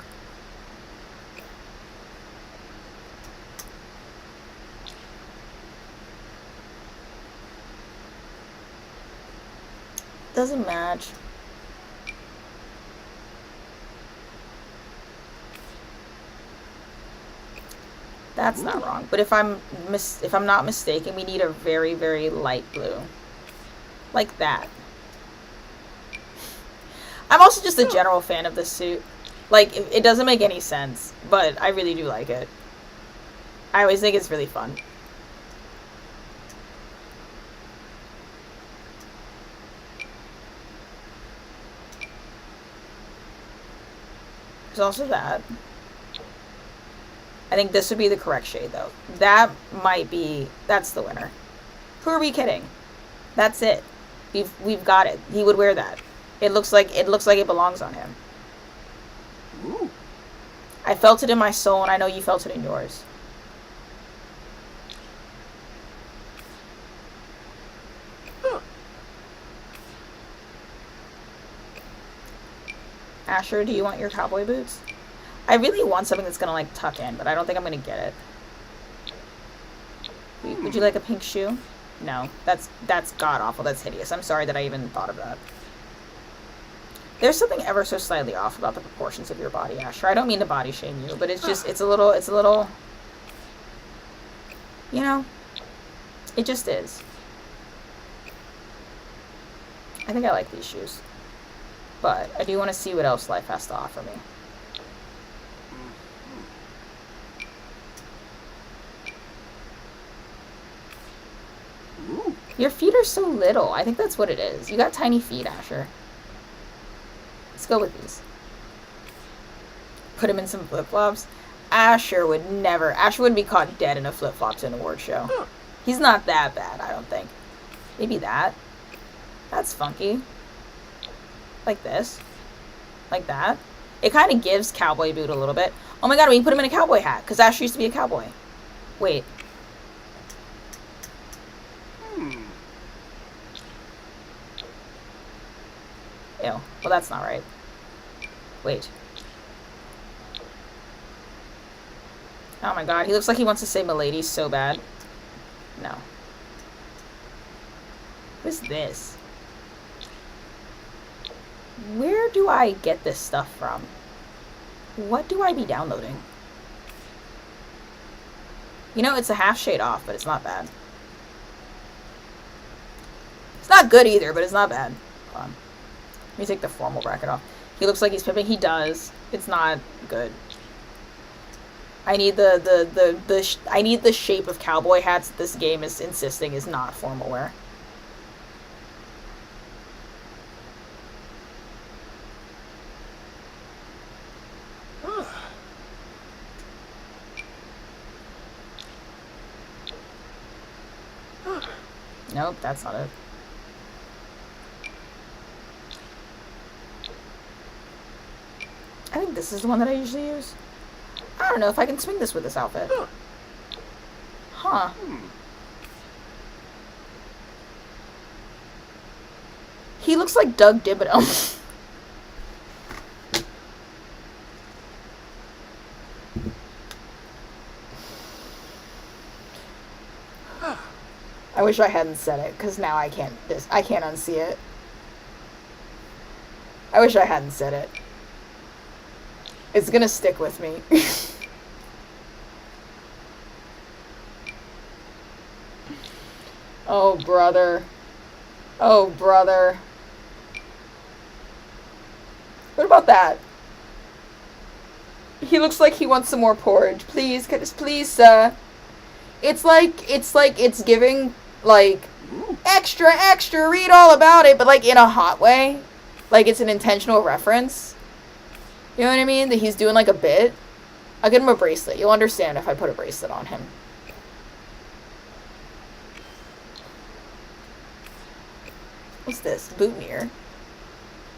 Doesn't match. That's not wrong. But if I'm not mistaken, we need a very, very light blue. Like that. I'm also just a general fan of this suit. Like, it doesn't make any sense, but I really do like it. I always think it's really fun. There's also that. I think this would be the correct shade, though. That might be... That's the winner. Who are we kidding? That's it. We've got it. He would wear that. It looks like it belongs on him. Ooh. I felt it in my soul, and I know you felt it in yours. Huh. Asher, do you want your cowboy boots? I really want something that's gonna like tuck in, but I don't think I'm gonna get it. Would you like a pink shoe? No, that's god awful. That's hideous. I'm sorry that I even thought of that. There's something ever so slightly off about the proportions of your body, Asher. I don't mean to body shame you, but it's just it's a little. You know, it just is. I think I like these shoes, but I do want to see what else life has to offer me. Ooh. Your feet are so little. I think that's what it is. You got tiny feet, Asher. Let's go with these. Put him in some flip-flops. Asher would never... Asher wouldn't be caught dead in a flip-flops in an award show. He's not that bad, I don't think. Maybe that. That's funky. Like this. Like that. It kind of gives cowboy boot a little bit. Oh my god, we can put him in a cowboy hat. Because Asher used to be a cowboy. Wait. Ew. Well, that's not right. Wait. Oh my god, he looks like he wants to say milady so bad. No. What is this? Where do I get this stuff from? What do I be downloading? You know, it's a half shade off, but it's not bad. It's not good either, but it's not bad. Hold on. Let me take the formal bracket off. He looks like he's pimping. He does. It's not good. I need I need the shape of cowboy hats that this game is insisting is not formal wear. Nope, that's not it. I think this is the one that I usually use. I don't know if I can swing this with this outfit. Huh. He looks like Doug Thibodeau. I wish I hadn't said it, because now I can't unsee it. I wish I hadn't said it. It's gonna stick with me. Oh, brother. Oh, brother. What about that? He looks like he wants some more porridge. Please, please, sir. It's giving, like, extra, read all about it, but, like, in a hot way. Like, it's an intentional reference. You know what I mean? That he's doing, like, a bit. I'll get him a bracelet. You'll understand if I put a bracelet on him. What's this? Boutonniere.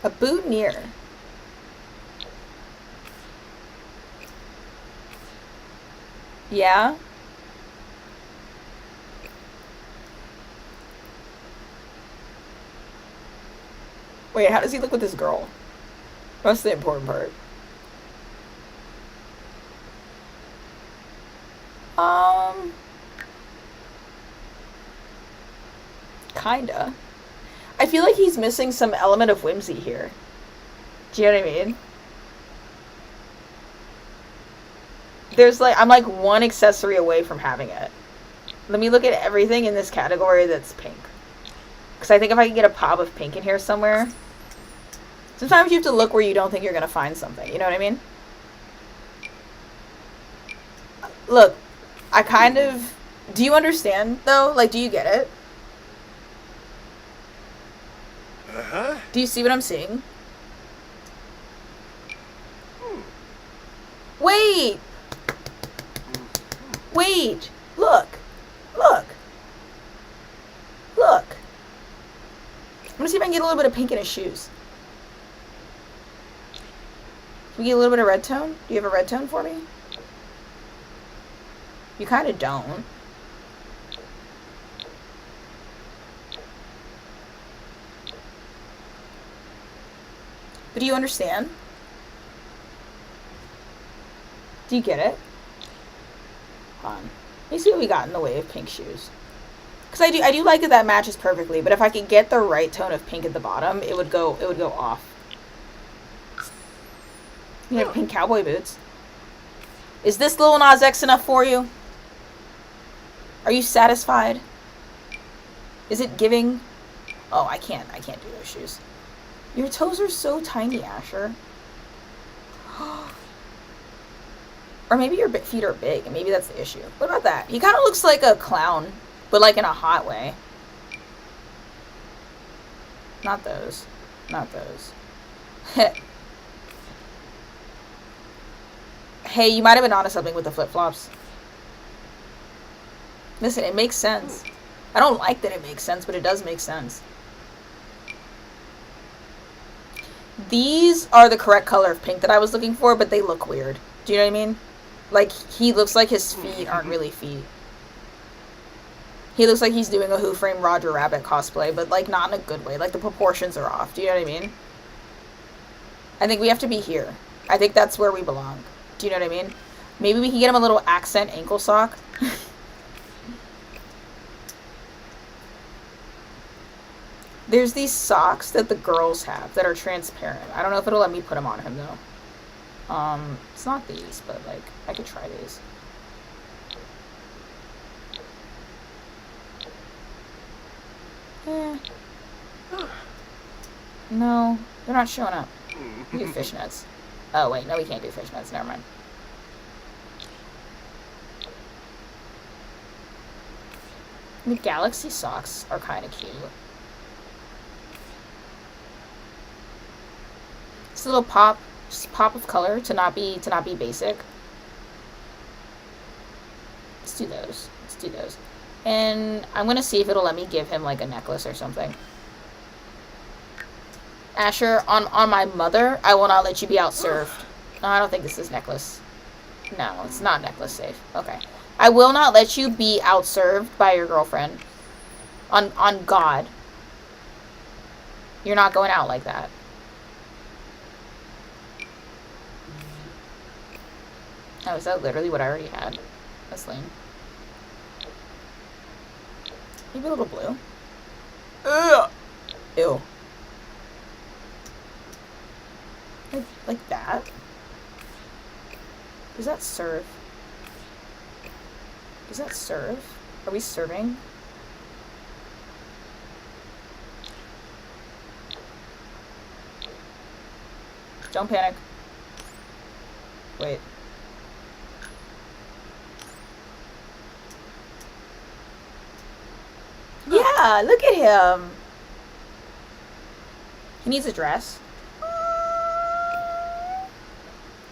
A boutonniere. Yeah? Wait, how does he look with this girl? That's the important part. Kinda. I feel like he's missing some element of whimsy here. Do you know what I mean? There's like, I'm like one accessory away from having it. Let me look at everything in this category that's pink. Because I think if I can get a pop of pink in here somewhere. Sometimes you have to look where you don't think you're going to find something. You know what I mean? Look, I kind of... Do you understand, though? Like, do you get it? Uh-huh. Do you see what I'm seeing? Wait! Wait! Look! Look! Look! I'm gonna see if I can get a little bit of pink in his shoes. Can we get a little bit of red tone? Do you have a red tone for me? You kind of don't. But do you understand? Do you get it? Hold on. Let me see what we got in the way of pink shoes. Because I do like that matches perfectly, but if I could get the right tone of pink at the bottom, it would go off. You have pink cowboy boots. Is this Lil Nas X enough for you? Are you satisfied? Is it giving? Oh, I can't do those shoes. Your toes are so tiny, Asher. Or maybe your feet are big, and maybe that's the issue. What about that? He kind of looks like a clown, but like in a hot way. Not those. Not those. Hey, you might have been onto something with the flip-flops. Listen, it makes sense. I don't like that it makes sense, but it does make sense. These are the correct color of pink that I was looking for, but they look weird. Do you know what I mean? Like, he looks like his feet aren't really feet. He looks like he's doing a Who Framed Roger Rabbit cosplay, but, like, not in a good way. Like, the proportions are off. Do you know what I mean? I think we have to be here. I think that's where we belong. Do you know what I mean? Maybe we can get him a little accent ankle sock. There's these socks that the girls have that are transparent. I don't know if it'll let me put them on him, though. It's not these, but, like, I could try these. No, they're not showing up. We do fishnets. Oh, wait, no, we can't do fishnets. Never mind. The galaxy socks are kind of cute. Just a little pop, just a pop of color to not be basic. Let's do those. Let's do those. And I'm gonna see if it'll let me give him like a necklace or something. Asher, on my mother, I will not let you be outserved. No, I don't think this is necklace. No, it's not necklace safe. Okay. I will not let you be outserved by your girlfriend. On God. You're not going out like that. Oh, is that literally what I already had? That's lame. Maybe a little blue. Ugh. Ew. Like that? Does that serve? Does that serve? Are we serving? Don't panic. Wait. Yeah, look at him. He needs a dress.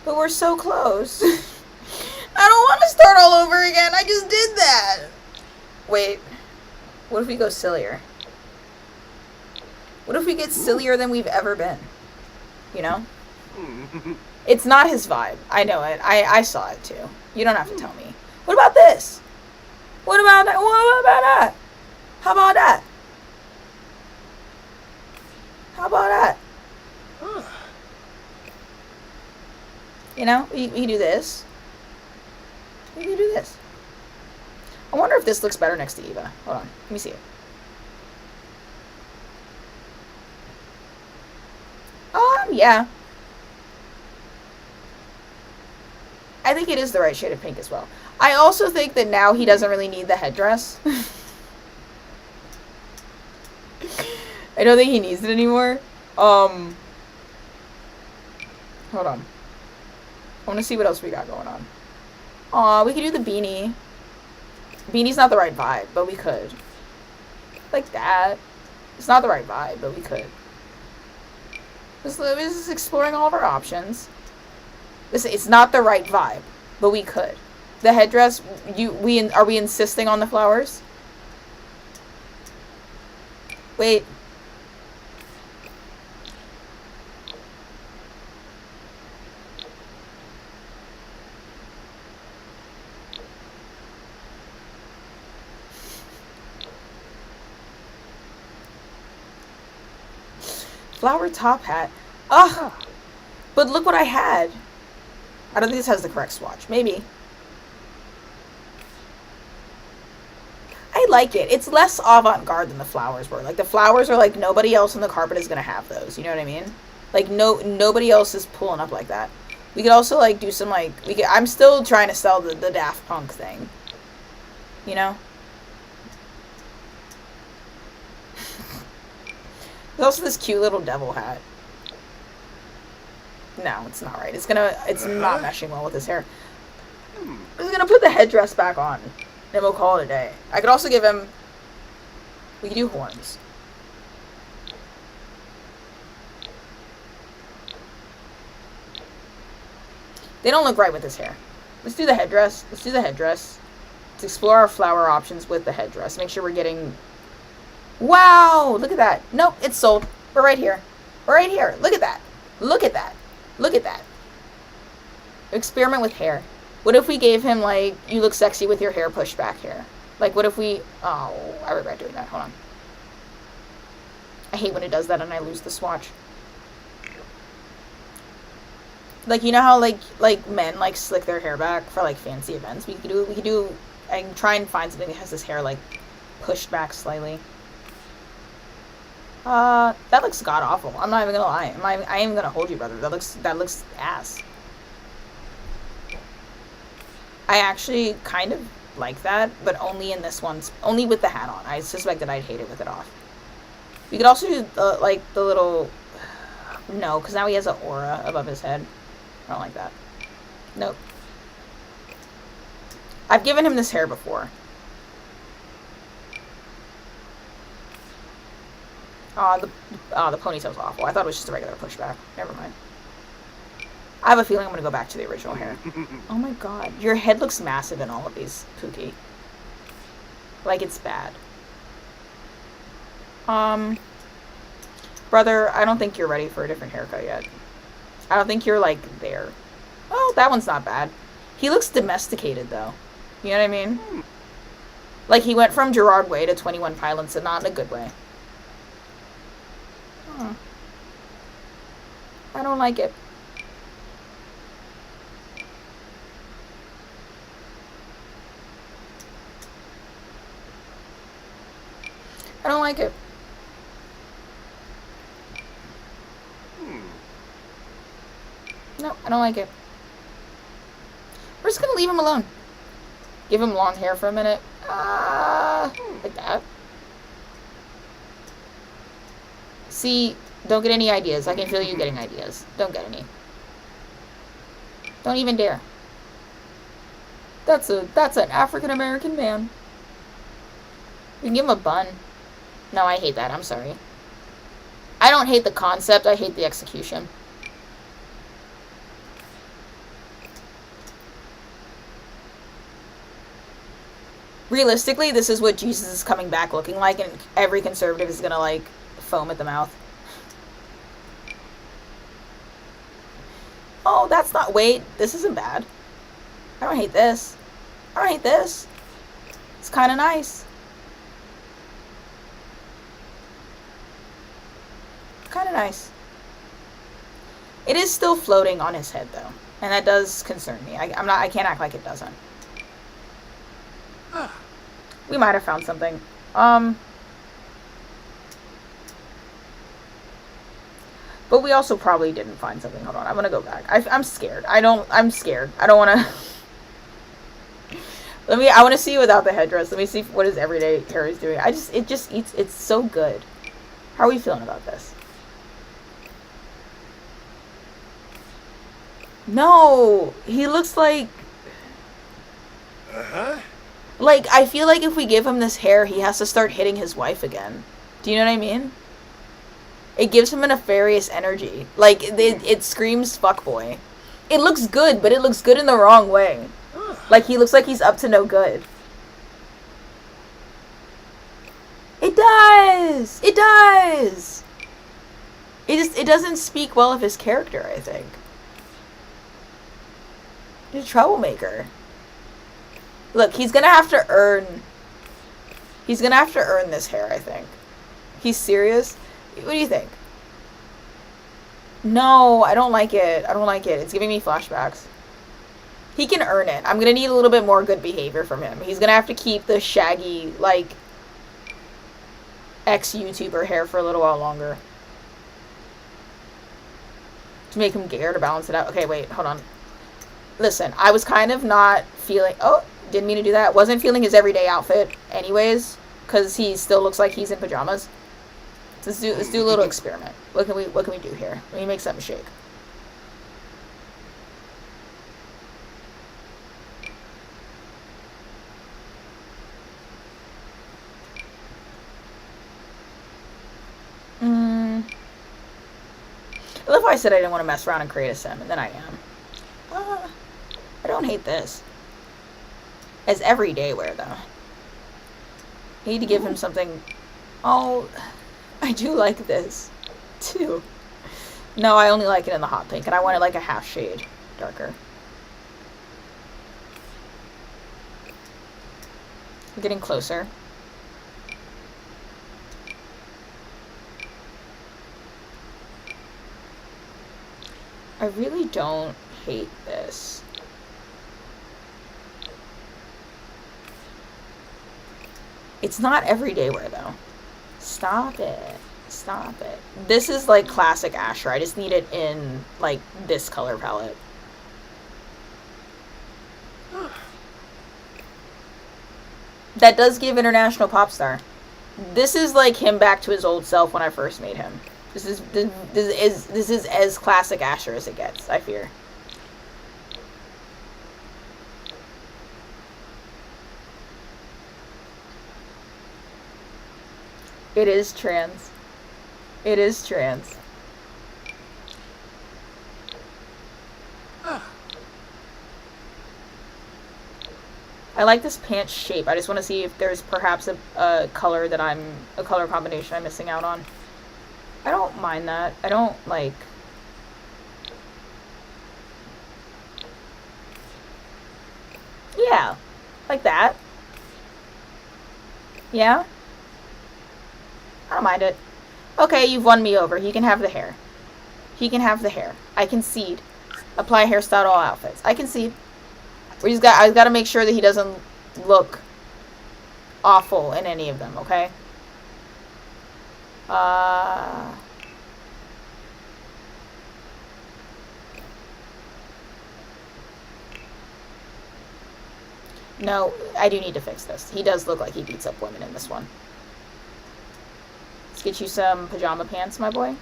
But we're so close. I don't want to start all over again. I just did that. Wait. What if we go sillier? What if we get sillier than we've ever been? You know? It's not his vibe. I know it. I saw it too. You don't have to tell me. What about this? What about that? What about that? How about that? How about that? You know, we can do this. We can do this. I wonder if this looks better next to Eva. Hold on. Let me see it. Yeah. I think it is the right shade of pink as well. I also think that now he doesn't really need the headdress. I don't think he needs it anymore. Hold on. I want to see what else we got going on. Aw, we could do the beanie. Beanie's not the right vibe, but we could. Like that. It's not the right vibe, but we could. This is exploring all of our options. It's not the right vibe, but we could. The headdress, are we insisting on the flowers? Wait. Flower top hat. Ugh. But look what I had. I don't think this has the correct swatch. Maybe. I like it. It's less avant-garde than the flowers were. Like, the flowers are like, nobody else on the carpet is going to have those. You know what I mean? Like, nobody else is pulling up like that. We could also, like, do some, like... I'm still trying to sell the Daft Punk thing. You know? There's also this cute little devil hat. No, it's not right. It's not meshing well with his hair. I'm just gonna put the headdress back on. And we'll call it a day. I could also give him... We could do horns. They don't look right with his hair. Let's do the headdress. Let's do the headdress. Let's explore our flower options with the headdress. Make sure we're getting... Wow! Look at that. Nope, it's sold. We're right here. We're right here. Look at that. Look at that. Look at that. Experiment with hair. What if we gave him, like, you look sexy with your hair pushed back here? Like, what if we... Oh, I regret doing that. Hold on. I hate when it does that and I lose the swatch. Like, you know how like men like slick their hair back for like fancy events. We could do. I can try and find something that has his hair like pushed back slightly. That looks god awful. I'm not even gonna lie. I am gonna hold you, brother. That looks ass. I actually kind of like that, but only in this one. Only with the hat on. I suspect that I'd hate it with it off. We could also do the little. No, because now he has an aura above his head. I don't like that. Nope. I've given him this hair before. The ponytail's awful. I thought it was just a regular pushback. Never mind. I have a feeling I'm going to go back to the original hair. Oh my god. Your head looks massive in all of these, Pookie. Like, it's bad. Brother, I don't think you're ready for a different haircut yet. I don't think you're, like, there. Oh, that one's not bad. He looks domesticated, though. You know what I mean? Like, he went from Gerard Way to 21 Pilots, and not in a good way. I don't like it. I don't like it. No, I don't like it. We're just gonna leave him alone. Give him long hair for a minute. Like that. See, don't get any ideas. I can feel you getting ideas. Don't get any. Don't even dare. That's an African American man. We can give him a bun. No, I hate that. I'm sorry. I don't hate the concept. I hate the execution. Realistically, this is what Jesus is coming back looking like, and every conservative is gonna, like, foam at the mouth. Oh, that's not... Wait, this isn't bad. I don't hate this. I don't hate this. It's kind of nice. Kind of nice. It is still floating on his head, though, and that does concern me. I can't act like it doesn't. We might have found something. But we also probably didn't find something. Hold on, I'm gonna go back. I'm scared. I'm scared. I don't wanna... I wanna see without the headdress. Let me see what his everyday hair is doing. It just eats... It's so good. How are we feeling about this? No! He looks like... Like, I feel like if we give him this hair, he has to start hitting his wife again. Do you know what I mean? It gives him a nefarious energy. Like, it screams fuckboy. It looks good, but it looks good in the wrong way. Like, he looks like he's up to no good. It does! It does! It doesn't speak well of his character, I think. He's a troublemaker. Look, he's gonna have to earn... He's gonna have to earn this hair, I think. He's serious? What do you think? No, I don't like it. I don't like it. It's giving me flashbacks. He can earn it. I'm gonna need a little bit more good behavior from him. He's gonna have to keep the shaggy, like, ex-YouTuber hair for a little while longer. To make him gayer, to balance it out. Okay, wait, hold on. Listen, I was kind of not feeling... Oh, didn't mean to do that. Wasn't feeling his everyday outfit anyways, because he still looks like he's in pajamas. Let's do a little experiment. What can we do here? Let me make something shake. I love how I said I didn't want to mess around and create a sim, and then I am. I don't hate this. As everyday wear, though. I need to give him something... Oh, I do like this, too. No, I only like it in the hot pink, and I want it like a half shade darker. We're getting closer. I really don't hate this. It's not everyday wear, though. Stop it. Stop it. This is, like, classic Asher. I just need it in, like, this color palette. That does give International Pop Star. This is, like, him back to his old self when I first made him. This is as classic Asher as it gets, I fear. It is trans. It is trans. I like this pants shape. I just want to see if there's perhaps a color combination I'm missing out on. I don't mind that. I don't, like... Yeah. Like that. Yeah? I don't mind it. Okay, you've won me over. He can have the hair. He can have the hair. I concede. Apply hairstyle to all outfits. I concede. I've got to make sure that he doesn't look awful in any of them, okay? No, I do need to fix this. He does look like he beats up women in this one. Let's get you some pajama pants, my boy.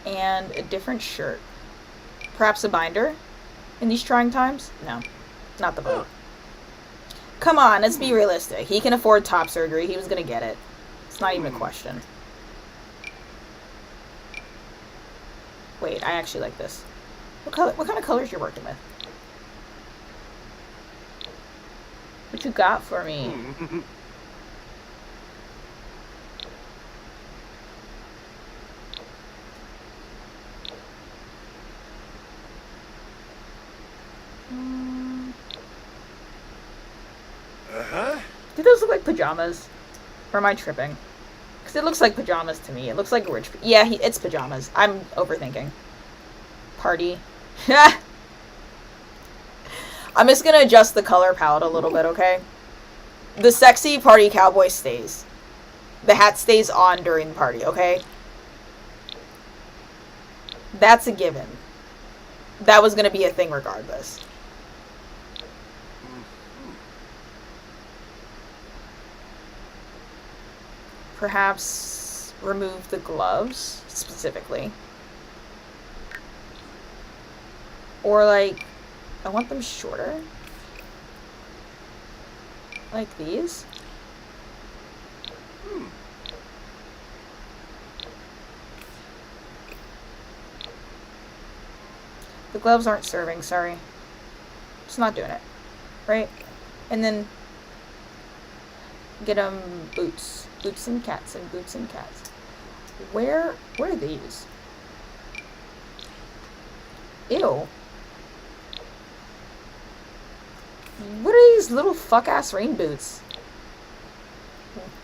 And a different shirt. Perhaps a binder in these trying times? No, not the boat. Come on, let's be realistic. He can afford top surgery. He was going to get it. It's not even a question. Wait, I actually like this. What kind of colors you're working with? What you got for me? Do those look like pajamas? Or am I tripping? Because it looks like pajamas to me. It looks like rich... Yeah, it's pajamas. I'm overthinking. Party. I'm just going to adjust the color palette a little bit, okay? The sexy party cowboy stays. The hat stays on during the party, okay? That's a given. That was going to be a thing regardless. Perhaps remove the gloves, specifically. Or, like, I want them shorter. Like these. The gloves aren't serving, sorry. Just not doing it. Right? And then get them boots. Boots and cats and boots and cats. Where are these? Ew. What are these little fuck-ass rain boots?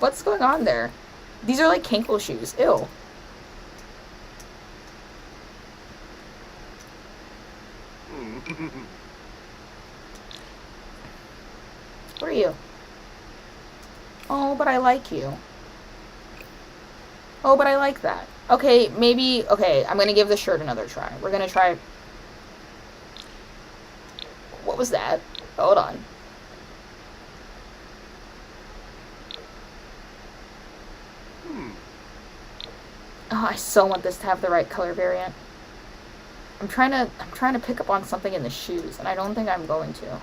What's going on there? These are like kinkle shoes. Ew. What are you? Oh, but I like you. Oh, but I like that. Okay, maybe... Okay, I'm gonna give the shirt another try. We're gonna try... What was that? Hold on. Oh, I so want this to have the right color variant. I'm trying to pick up on something in the shoes, and I don't think I'm going to.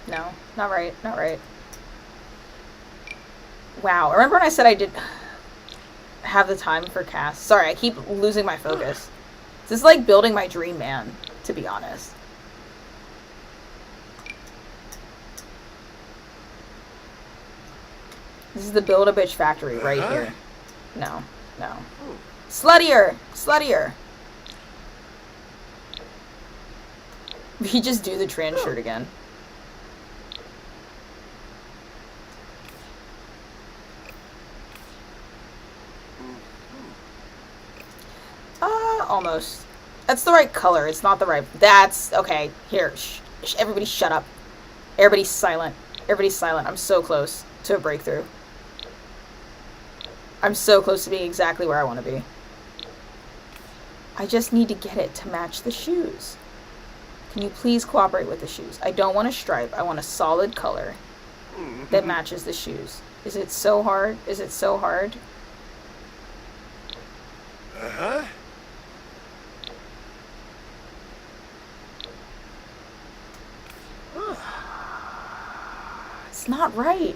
No, not right, not right. Wow, remember when I said I did have the time for casts? Sorry, I keep losing my focus. This is like building my dream man, to be honest. This is the Build-A-Bitch factory right here. No, no. Sluttier! Sluttier! He just do the trans shirt again. Almost. That's the right color. It's not the right... That's... Okay, here. Everybody shut up. Everybody's silent. Everybody's silent. I'm so close to a breakthrough. I'm so close to being exactly where I want to be. I just need to get it to match the shoes. Can you please cooperate with the shoes? I don't want a stripe. I want a solid color that matches the shoes. Is it so hard? Is it so hard? Uh-huh. It's not right.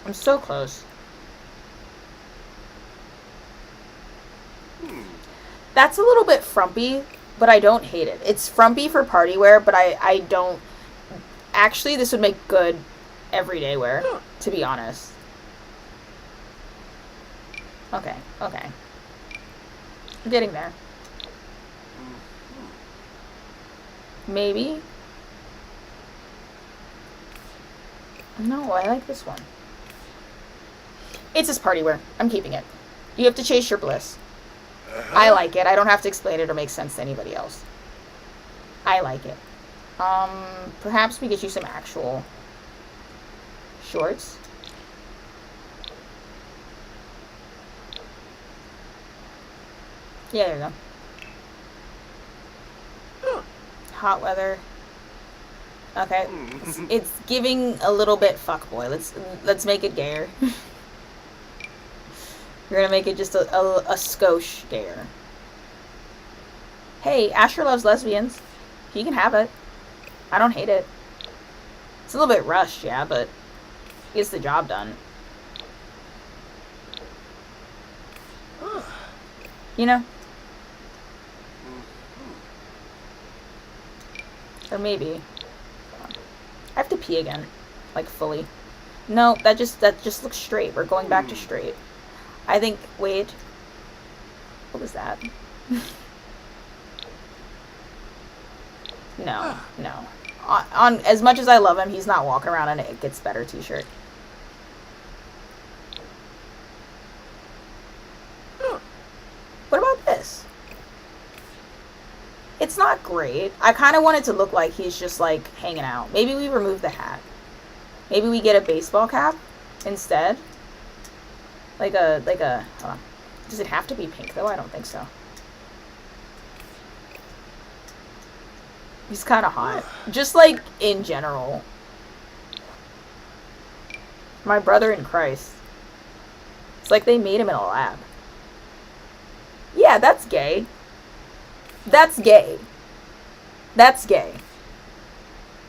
I'm so close. That's a little bit frumpy, but I don't hate it. It's frumpy for party wear, but I don't... Actually, this would make good everyday wear, to be honest. Okay, okay. I'm getting there. Maybe. No, I like this one. It's his party wear. I'm keeping it. You have to chase your bliss. I like it. I don't have to explain it or make sense to anybody else. I like it. Perhaps we get you some actual shorts. Yeah, there you go. Hot weather. Okay. It's giving a little bit fuckboy. Let's make it gayer. We're gonna make it just a skosh gayer. Hey, Asher loves lesbians. He can have it. I don't hate it. It's a little bit rushed, yeah, but gets the job done. You know? Or maybe. I have to pee again. Like, fully. No, that just looks straight. We're going back to straight. I think, wait. What was that? No, no. On as much as I love him, he's not walking around in a It Gets Better t-shirt. What about this? It's not great. I kind of want it to look like he's just, like, hanging out. Maybe we remove the hat. Maybe we get a baseball cap instead. Like a, hold on. Does it have to be pink, though? I don't think so. He's kind of hot. Just, like, in general. My brother in Christ. It's like they made him in a lab. Yeah, that's gay. That's gay. That's gay.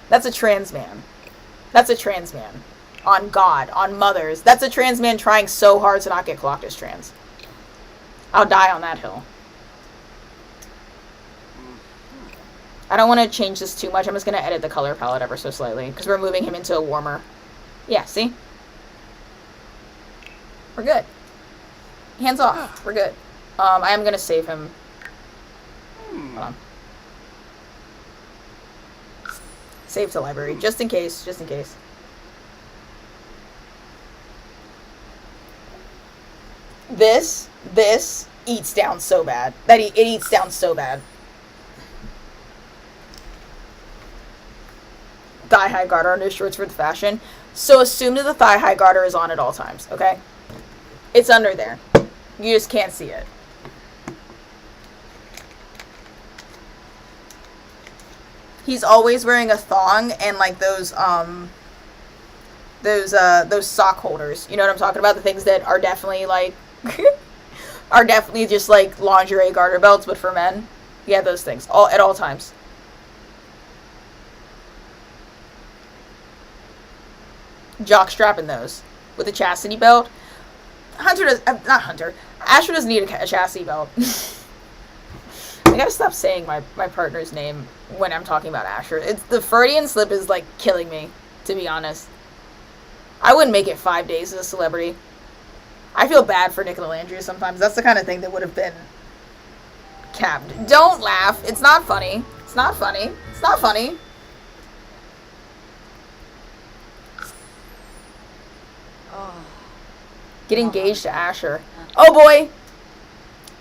That's a trans man. That's a trans man. On God. On mothers. That's a trans man trying so hard to not get clocked as trans. I'll die on that hill. I don't want to change this too much. I'm just going to edit the color palette ever so slightly. Because we're moving him into a warmer. Yeah, see? We're good. Hands off. We're good. I am going to save him. Hold on. Save to library. Just in case. Just in case. This eats down so bad. It eats down so bad. Thigh-high garter on his shorts for the fashion. So assume that the thigh-high garter is on at all times, okay? It's under there. You just can't see it. He's always wearing a thong and like those sock holders. You know what I'm talking about? The things that are definitely like are definitely just like lingerie garter belts, but for men. Yeah, those things. At all times. Jockstrap in those with a chastity belt. Asher doesn't need a chastity belt. I gotta stop saying my partner's name when I'm talking about Asher. It's the Freudian slip is like killing me, to be honest. I wouldn't make it 5 days as a celebrity. I feel bad for Nicola Landry sometimes. That's the kind of thing that would have been capped. Don't laugh. It's not funny. It's not funny. It's not funny. Get engaged to Asher. Oh boy.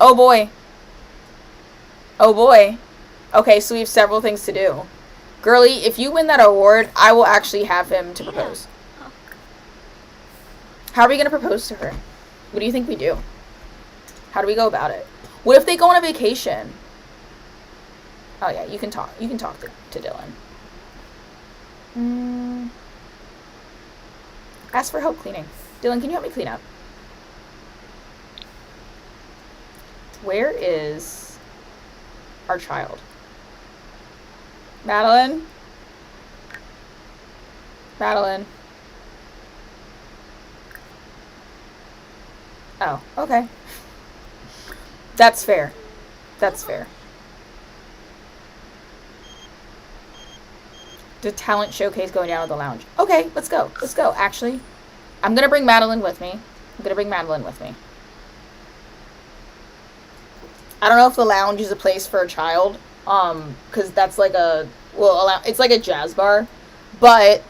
Oh boy. Oh boy. Okay, so we have several things to do. Girly, if you win that award, I will actually have him to propose. How are we going to propose to her? What do you think we do? How do we go about it? What if they go on a vacation? Oh yeah, you can talk. You can talk to Dylan. Ask for help cleaning. Dylan, can you help me clean up? Where is our child? Madeline? Madeline? Oh, okay. That's fair. That's fair. The talent showcase going down at the lounge. Okay, let's go. Let's go. Actually, I'm going to bring Madeline with me. I don't know if the lounge is a place for a child. Because that's like it's like a jazz bar. But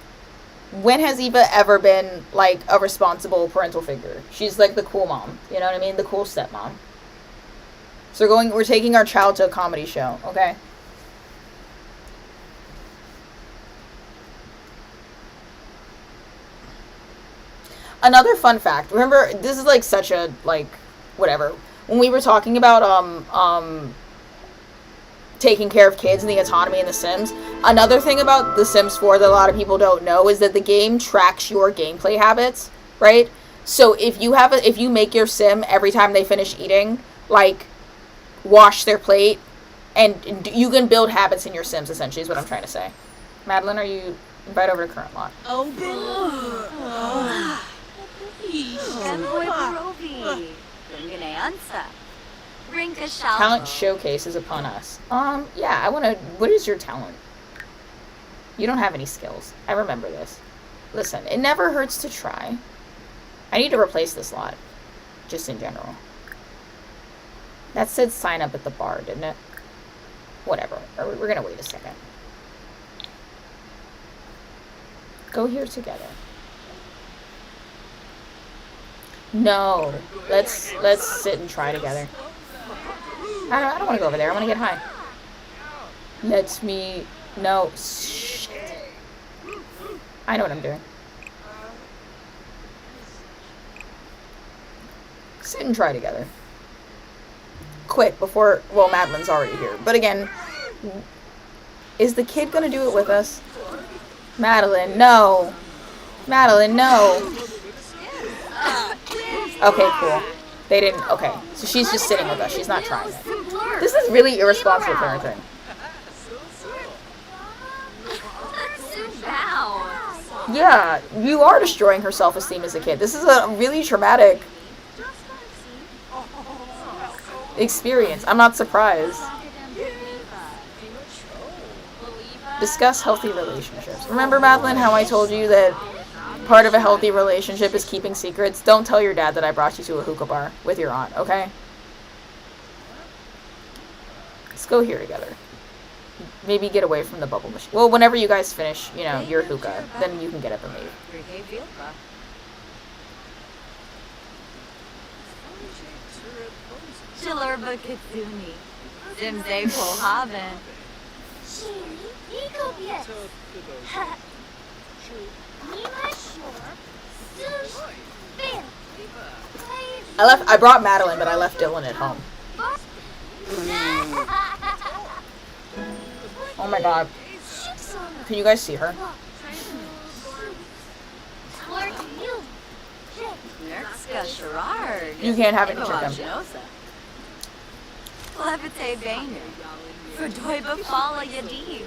when has Eva ever been like a responsible parental figure? She's like the cool mom. You know what I mean? The cool stepmom. So we're taking our child to a comedy show, okay? Another fun fact. Remember, this is like such a like whatever. When we were talking about taking care of kids and the autonomy in The Sims, another thing about The Sims 4 that a lot of people don't know is that the game tracks your gameplay habits, right? So if you make your sim every time they finish eating, like wash their plate, and you can build habits in your sims, essentially, is what I'm trying to say. Madeline, are you invite over to current lot? Talent showcase is upon us. Yeah, what is your talent? You don't have any skills. I remember this. Listen, it never hurts to try. I need to replace this lot. Just in general. That said sign up at the bar, didn't it? Whatever. We're gonna wait a second. Go here together. No. Let's sit and try together. I don't want to go over there. I want to get high. No. Shit. I know what I'm doing. Sit and try together. Quick, before... Well, Madeline's already here. But again, is the kid going to do it with us? Madeline, no. Madeline, no. Okay, cool. They didn't... Okay, so she's just sitting with us. She's not trying it. This is really irresponsible parenting. Yeah, you are destroying her self-esteem as a kid. This is a really traumatic experience. I'm not surprised. Discuss healthy relationships. Remember, Madeline, how I told you that part of a healthy relationship is keeping secrets? Don't tell your dad that I brought you to a hookah bar with your aunt, okay? Let's go here together. Maybe get away from the bubble machine. Well, whenever you guys finish, your hookah, then you can get up and leave. Chillerba Kitsuni. Simse Pohaben. I brought Madeline, but I left Dylan at home. Oh my god. Can you guys see her? You can't have any chicken. Levite Bainer. Verdoiba Fala Yadim.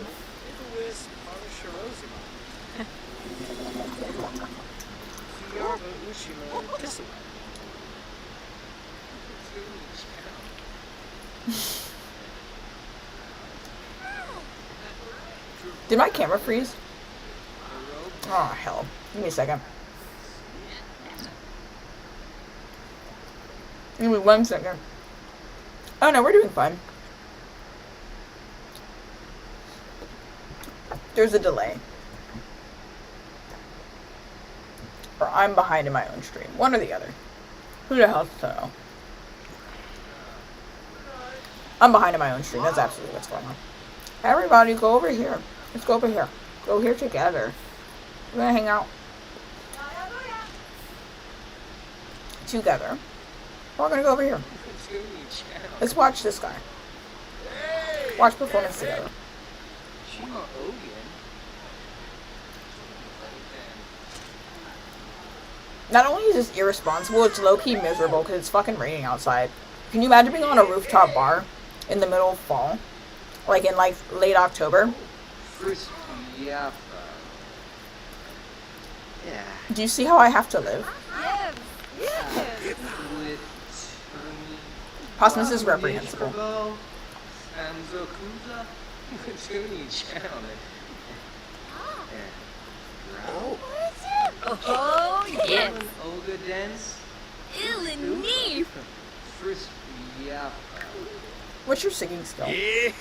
Did my camera freeze? Oh, hell. Give me a second. Give me 1 second. Oh, no, we're doing fine. there's a delay. Or I'm behind in my own stream. One or the other. Who the hell's to know? I'm behind in my own stream. That's absolutely what's going on. Everybody, go over here. Let's go over here. Go here together. We're gonna hang out together. We're gonna go over here. Let's watch this guy. Watch performance together. Not only is this irresponsible, it's low-key miserable because it's fucking raining outside. Can you imagine being on a rooftop bar in the middle of fall? Like in like late October? Yeah. Do you see how I have to live? Postmus is reprehensible. Oh, yes. Olga dance. Illini. What's your singing skill? Yeah.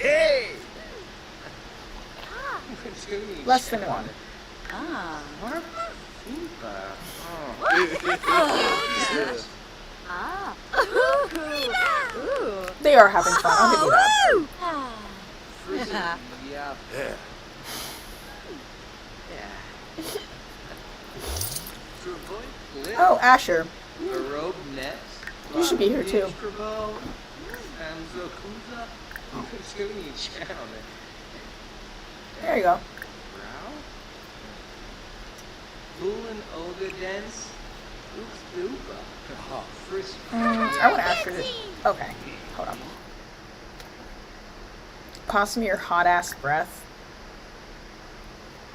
Less than 1. Ah. Ah. Ooh. They are having fun. I'll give you that. Yeah. Yeah. Oh, Asher. You should be here, too. There you go. I want Asher to... Okay, hold on. Pass me your hot-ass breath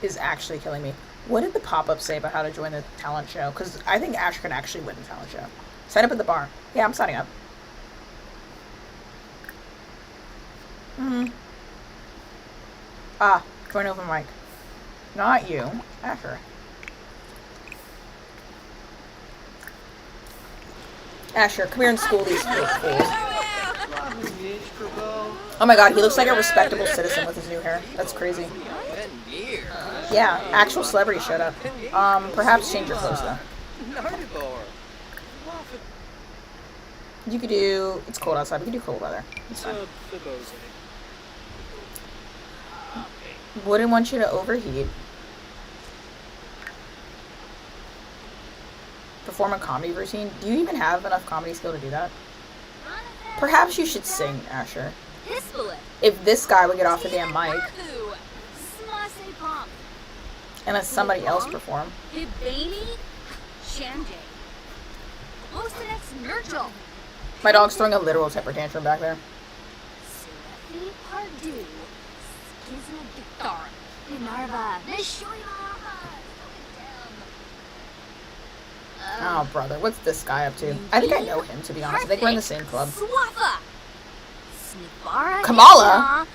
is actually killing me. What did the pop-up say about how to join the talent show? Because I think Asher can actually win the talent show. Sign up at the bar. Yeah, I'm signing up. Ah, join over mic. Not you. Asher. Asher, come here and school these fools. Oh my god, he looks like a respectable citizen with his new hair. That's crazy. Yeah, actual celebrity showed up. Perhaps change your clothes though. You could do... It's cold outside. We could do cold weather. It's fine. Wouldn't want you to overheat. Perform a comedy routine. Do you even have enough comedy skill to do that? Perhaps you should sing, Asher. If this guy would get off the damn mic and let somebody else perform. My dog's throwing a literal temper tantrum back there. Oh, brother, what's this guy up to? I think I know him, to be honest. I think we're in the same club. Kamala?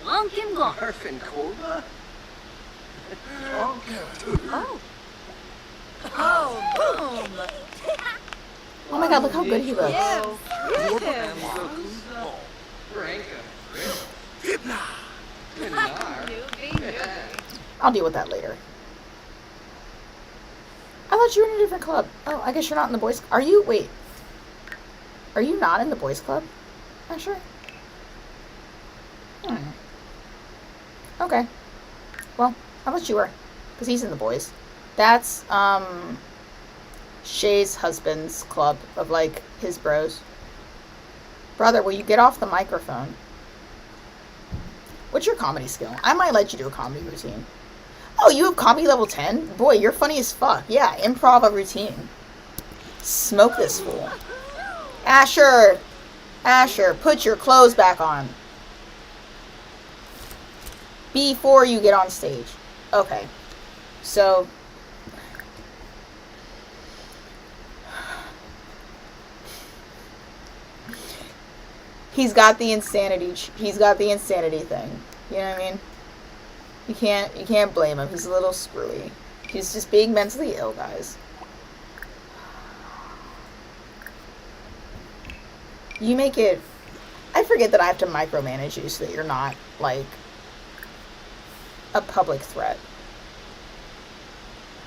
Arfin Korba? Oh my god, look how good he looks. I'll deal with that later. I thought you were in a different club. Oh, I guess you're not in the boys... Are you... Wait. Are you not in the boys club? Asher? Okay. Well, how about you were? Because he's in the boys. That's, Shay's husband's club of, like, his bros. Brother, will you get off the microphone? What's your comedy skill? I might let you do a comedy routine. Oh, you have comedy level 10? Boy, you're funny as fuck. Yeah, improv a routine. Smoke this fool. Asher! Asher, put your clothes back on. Before you get on stage. Okay. So... He's got the insanity thing. You know what I mean? You can't blame him. He's a little screwy. He's just being mentally ill, guys. You make it... I forget that I have to micromanage you so that you're not, like... a public threat.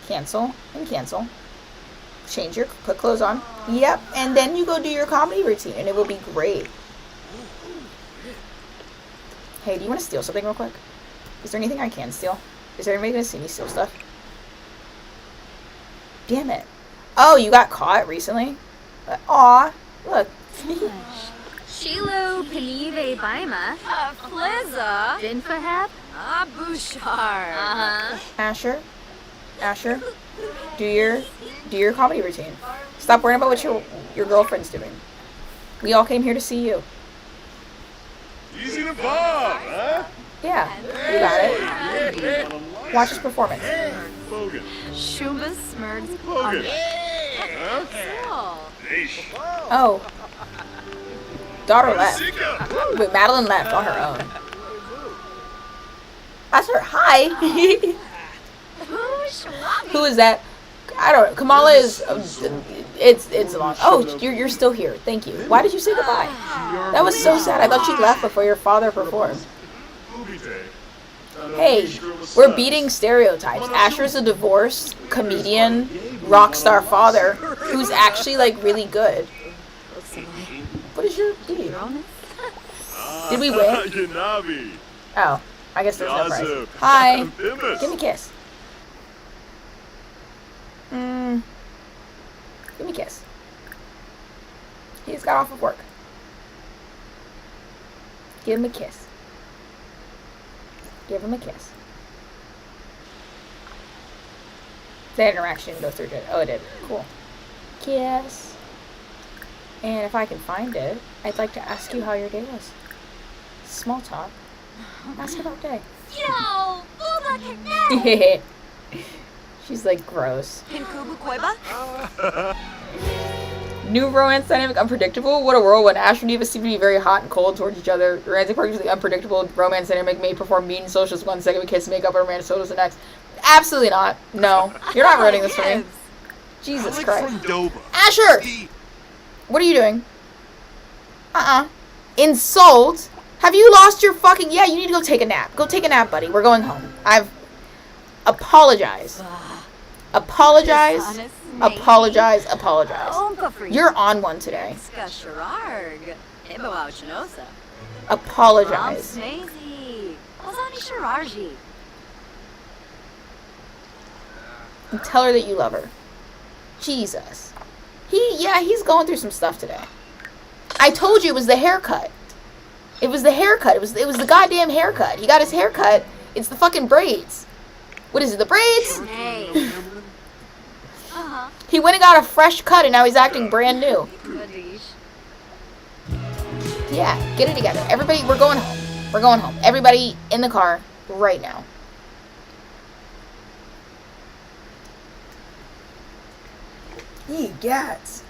Cancel and cancel. Change your, put clothes on. Yep, and then you go do your comedy routine, and it will be great. Hey, do you want to steal something real quick? Is there anything I can steal? Is there anybody going to see me steal stuff? Damn it. Oh, you got caught recently? Aw, look. Shiloh Panive Baima. Flizza. Dinfahab. Bouchard. Asher, do your comedy routine. Stop worrying about what your girlfriend's doing. We all came here to see you. Easy to Bob, huh? Yeah, you got it. Watch his performance. Bogan. Shumba Smurds. Bogan. Huh? Oh. Eish. Oh. Daughter left. Sika. Wait, Madeline left on her own. That's her. Hi. Who is that? I don't know. Kamala is. It's long. Oh, you're still here. Thank you. Why did you say goodbye? That was so sad. I thought she'd left before your father performed. Booby day. Hey, we're beating stereotypes. Asher's a divorced comedian, rock star father who's actually like really good. What is your deal? Did we win? Yanabi. Oh, I guess there's no prize. Yazoo. Hi. Bimbus. Give me a kiss. Give me a kiss. He just got off of work. Give him a kiss. Give him a kiss. That interaction didn't go through, did it? Oh, it did. Cool. Kiss. And if I can find it, I'd like to ask you how your day was. Small talk. Ask about day. Yo, Booba She's like gross. Pinkubu Koiba. New romance dynamic unpredictable. What a whirlwind. Ash and Eva seem to be very hot and cold towards each other. Romantic partners the unpredictable romance dynamic may perform mean socials 1 second, kiss, make up, and romantic socials the next. Absolutely not. No. You're not ruining this for me. Jesus Christ. Doba. Asher! What are you doing? Insult? Have you lost your fucking... Yeah, you need to go take a nap. Go take a nap, buddy. We're going home. Apologize. Apologize. Apologize. Apologize. You're on one today. Apologize. And tell her that you love her. Jesus. He's going through some stuff today. I told you it was the haircut. It was the haircut. It was the goddamn haircut. He got his haircut. It's the fucking braids. What is it, the braids? Hey. He went and got a fresh cut and now he's acting brand new. Yeah, get it together. Everybody, we're going home. We're going home. Everybody in the car right now. Ye gats.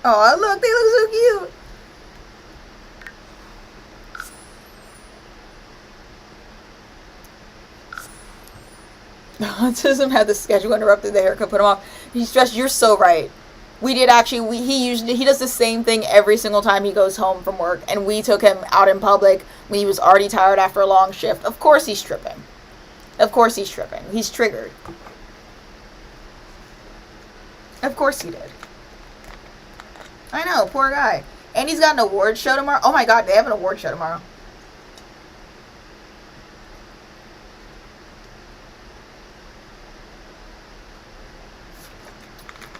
Oh, look, they look so cute. Autism had the schedule interrupted, the haircut put him off. He's stressed. You're so right. We did actually. He does the same thing every single time he goes home from work, and we took him out in public when he was already tired after a long shift. Of course he's tripping. Of course he's tripping. He's triggered. Of course he did. I know, poor guy. And he's got an award show tomorrow. Oh my god, they have an award show tomorrow.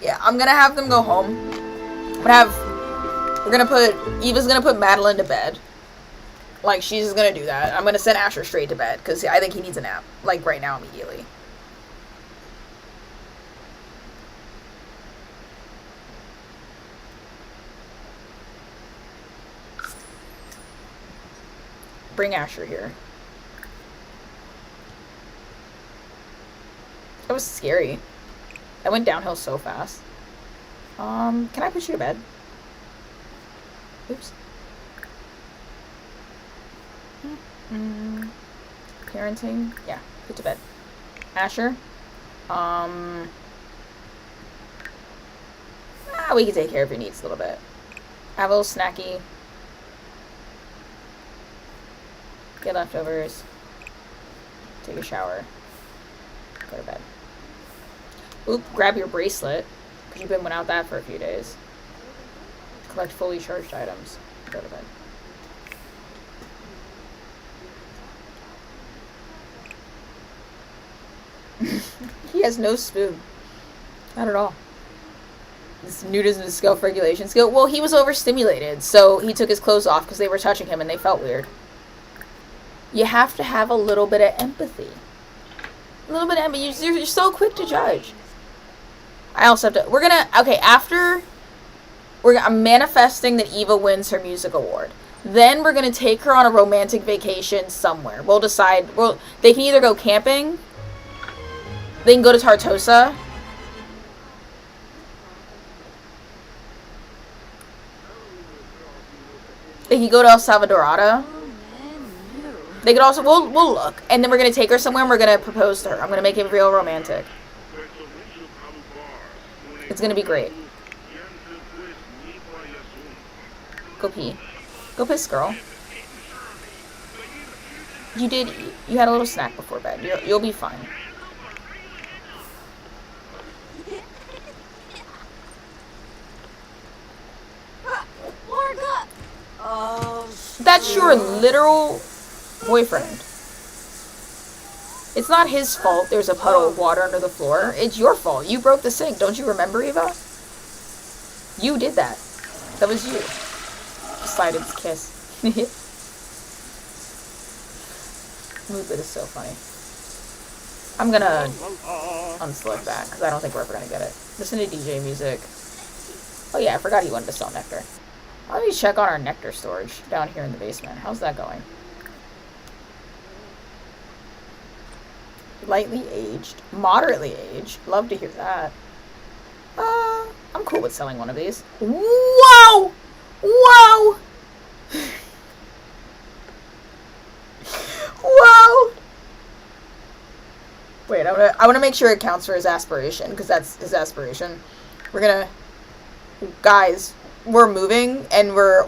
Yeah, I'm gonna have them go home. Eva's gonna put Madeline to bed. Like, she's gonna do that. I'm gonna send Asher straight to bed, because I think he needs a nap. Like, right now, immediately. Bring Asher here. That was scary. That went downhill so fast. Can I put you to bed? Oops. Parenting? Yeah, put to bed. Asher? We can take care of your needs a little bit. Have a little snacky. Get leftovers. Take a shower. Go to bed. Oop, grab your bracelet. Because you've been without that for a few days. Collect fully charged items. Go to bed. He has no spoon. Not at all. This nudism is self-regulation skill. Well, he was overstimulated, so he took his clothes off because they were touching him and they felt weird. You have to have a little bit of empathy. A little bit of empathy. You're so quick to judge. I also have to... We're gonna... Okay, after... I'm manifesting that Eva wins her music award. Then we're gonna take her on a romantic vacation somewhere. We'll decide... They can either go camping... They can go to Tartosa. They can go to El Salvadorada. They could also... We'll look. And then we're going to take her somewhere and we're going to propose to her. I'm going to make it real romantic. It's going to be great. Go pee. Go piss, girl. You had a little snack before bed. You'll be fine. That's your literal boyfriend. It's not his fault there's a puddle of water under the floor. It's your fault. You broke the sink. Don't you remember, Eva? You did that. That was you. Poseidon's kiss. Movement is so funny. I'm gonna unselect that because I don't think we're ever gonna get it. Listen to DJ music. Oh yeah, I forgot he wanted to sell nectar. Let me check on our nectar storage down here in the basement. How's that going? Lightly aged. Moderately aged. Love to hear that. I'm cool with selling one of these. Whoa! Whoa! Whoa! Wait, I wanna make sure it counts for his aspiration, because that's his aspiration. Guys, we're moving and we're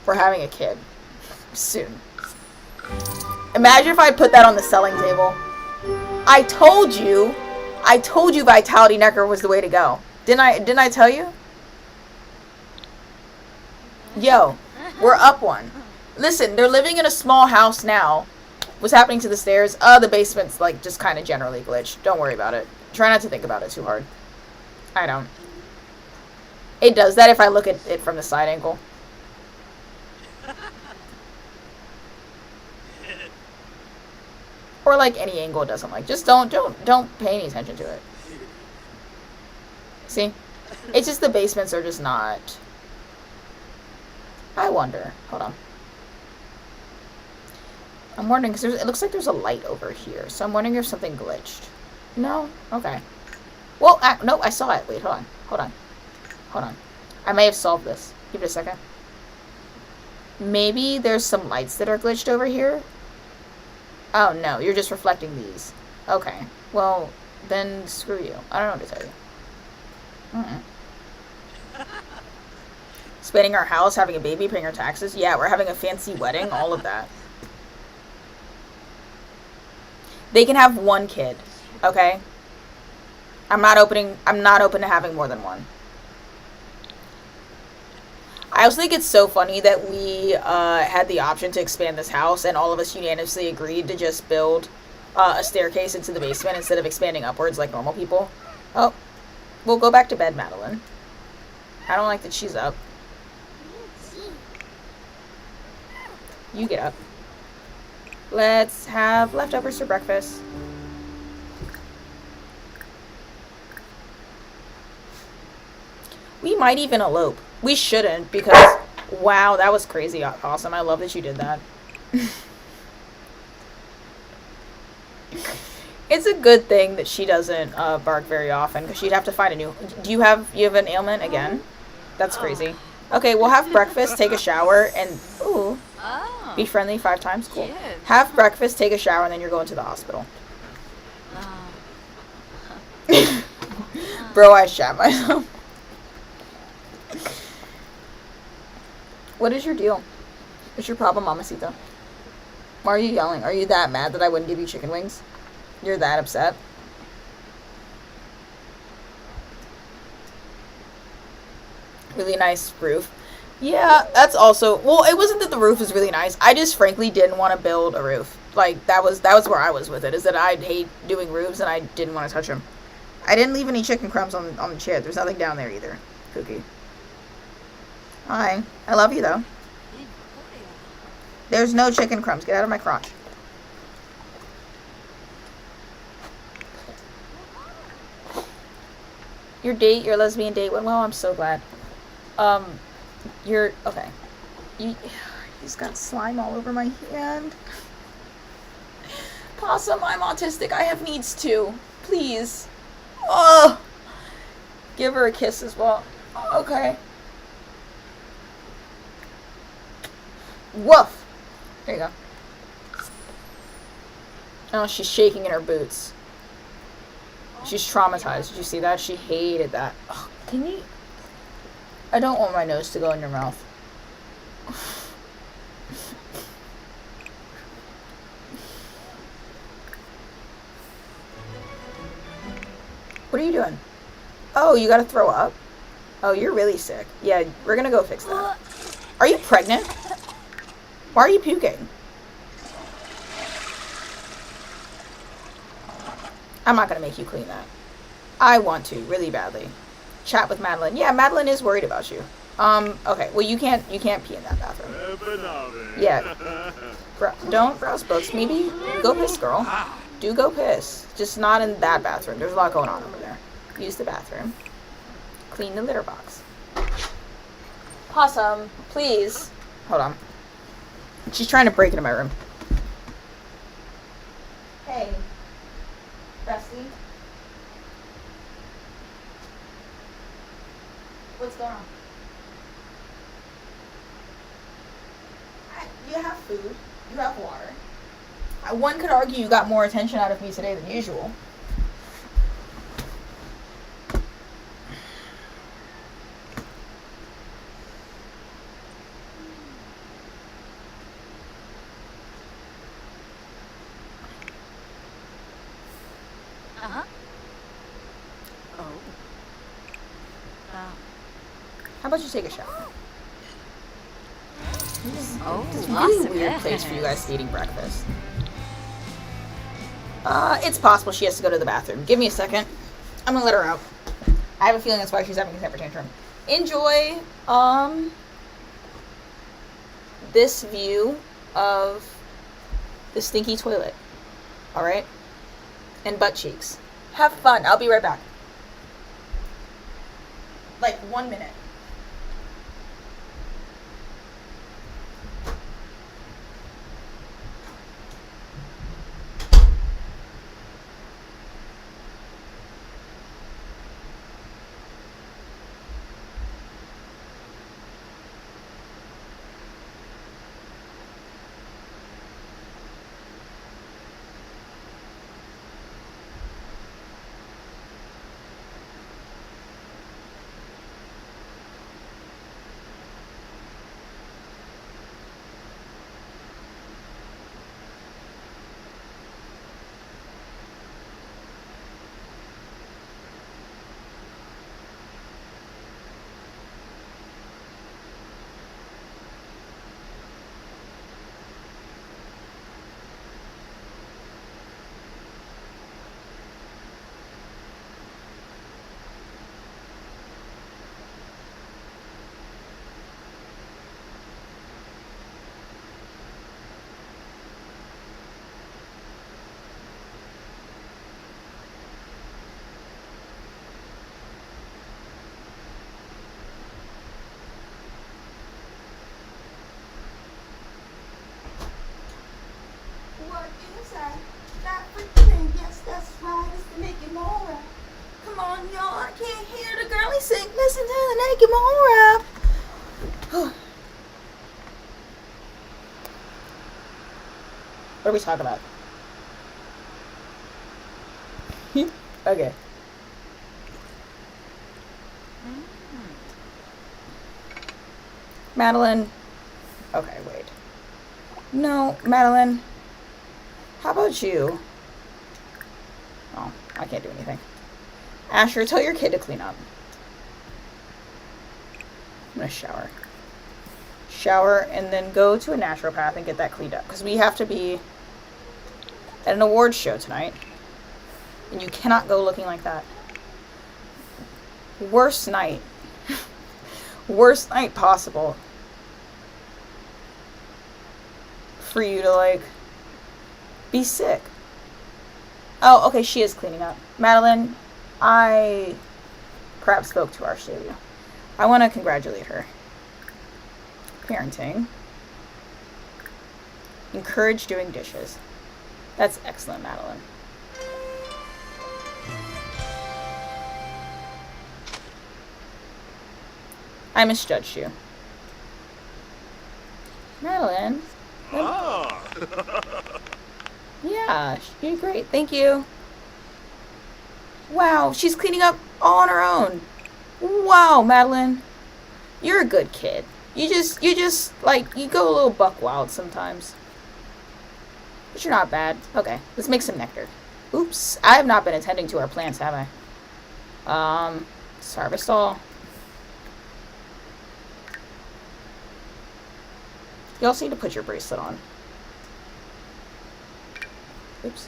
having a kid soon. Imagine if I put that on the selling table. I told you Vitality Nectar was the way to go. Didn't I tell you? Yo, we're up one. Listen, they're living in a small house now. What's happening to the stairs? The basement's like just kind of generally glitched. Don't worry about it. Try not to think about it too hard. I don't. It does that if I look at it from the side angle. Or like any angle it doesn't like. Just don't pay any attention to it. See? It's just the basements are just not. I wonder. Hold on. I'm wondering because it looks like there's a light over here. So I'm wondering if something glitched. No? Okay. Well, no, I saw it. Wait, hold on. Hold on. I may have solved this. Give it a second. Maybe there's some lights that are glitched over here. Oh, no. You're just reflecting these. Okay. Well, then screw you. I don't know what to tell you. Spending our house, having a baby, paying our taxes. Yeah, we're having a fancy wedding. All of that. They can have one kid. Okay? I'm not open to having more than one. I also think it's so funny that we had the option to expand this house and all of us unanimously agreed to just build a staircase into the basement instead of expanding upwards like normal people. Oh, we'll go back to bed, Madeline. I don't like that she's up. You get up. Let's have leftovers for breakfast. We might even elope. We shouldn't because, wow, that was crazy awesome. I love that you did that. It's a good thing that she doesn't bark very often because she'd have to find a new... Do you have an ailment again? That's crazy. Okay, we'll have breakfast, take a shower, and... Ooh. Be friendly 5 times? Cool. Have breakfast, take a shower, and then you're going to the hospital. Bro, I shat myself. What is your deal? What's your problem, Mamacita? Why are you yelling? Are you that mad that I wouldn't give you chicken wings? You're that upset? Really nice roof. Yeah, that's also... Well, it wasn't that the roof was really nice. I just frankly didn't want to build a roof. Like, that was where I was with it, is that I hate doing roofs and I didn't want to touch them. I didn't leave any chicken crumbs on the chair. There's nothing down there either. Cookie. Hi. I love you, though. There's no chicken crumbs. Get out of my crotch. Your lesbian date went well. I'm so glad. Okay. He's got slime all over my hand. Possum, I'm autistic. I have needs too. Please. Oh. Give her a kiss as well. Okay. Woof. There you go. Oh, she's shaking in her boots. She's traumatized. Did you see that? She hated that. Oh, can you... I don't want my nose to go in your mouth. What are you doing? Oh, you gotta throw up? Oh, you're really sick. Yeah, we're gonna go fix that. Are you pregnant? Why are you puking? I'm not gonna make you clean that. I want to, really badly. Chat with Madeline. Yeah, Madeline is worried about you. Okay, well you can't pee in that bathroom. Yeah. Don't browse books. Maybe go piss, girl. Do go piss. Just not in that bathroom. There's a lot going on over there. Use the bathroom. Clean the litter box. Possum, please. Hold on. She's trying to break into my room. Hey. Bestie. What's going on? You have food. You have water. One could argue you got more attention out of me today than usual. Uh-huh. Oh. How about you take a shower? This is a awesome. really weird place for you guys to be eating breakfast. It's possible she has to go to the bathroom. Give me a second. I'm gonna let her out. I have a feeling that's why she's having a temper tantrum. Enjoy, this view of the stinky toilet. Alright? And butt cheeks. Have fun. I'll be right back. Like 1 minute. What is that? That freaking yes, that's right. It's the Nicky Moore rap. Come on, y'all. I can't hear the girlie sing. Listen to the Nicky Moore rap. What are we talking about? Okay. Madeline. Okay, wait. No, Madeline. How about you? Oh, I can't do anything. Asher, tell your kid to clean up. I'm gonna shower. Shower and then go to a naturopath and get that cleaned up. Because we have to be at an awards show tonight. And you cannot go looking like that. Worst night. Worst night possible. For you to, like, be sick. Oh, okay, she is cleaning up. Madeline, I perhaps spoke too harshly of you. I want to congratulate her. Parenting. Encourage doing dishes. That's excellent, Madeline. I misjudged you. Madeline. Ah! Yeah, she did great. Thank you. Wow, she's cleaning up all on her own. Wow, Madeline. You're a good kid. You just, like, you go a little buck wild sometimes. But you're not bad. Okay, let's make some nectar. Oops, I have not been attending to our plants, have I? Let's harvest all. You also need to put your bracelet on. Oops.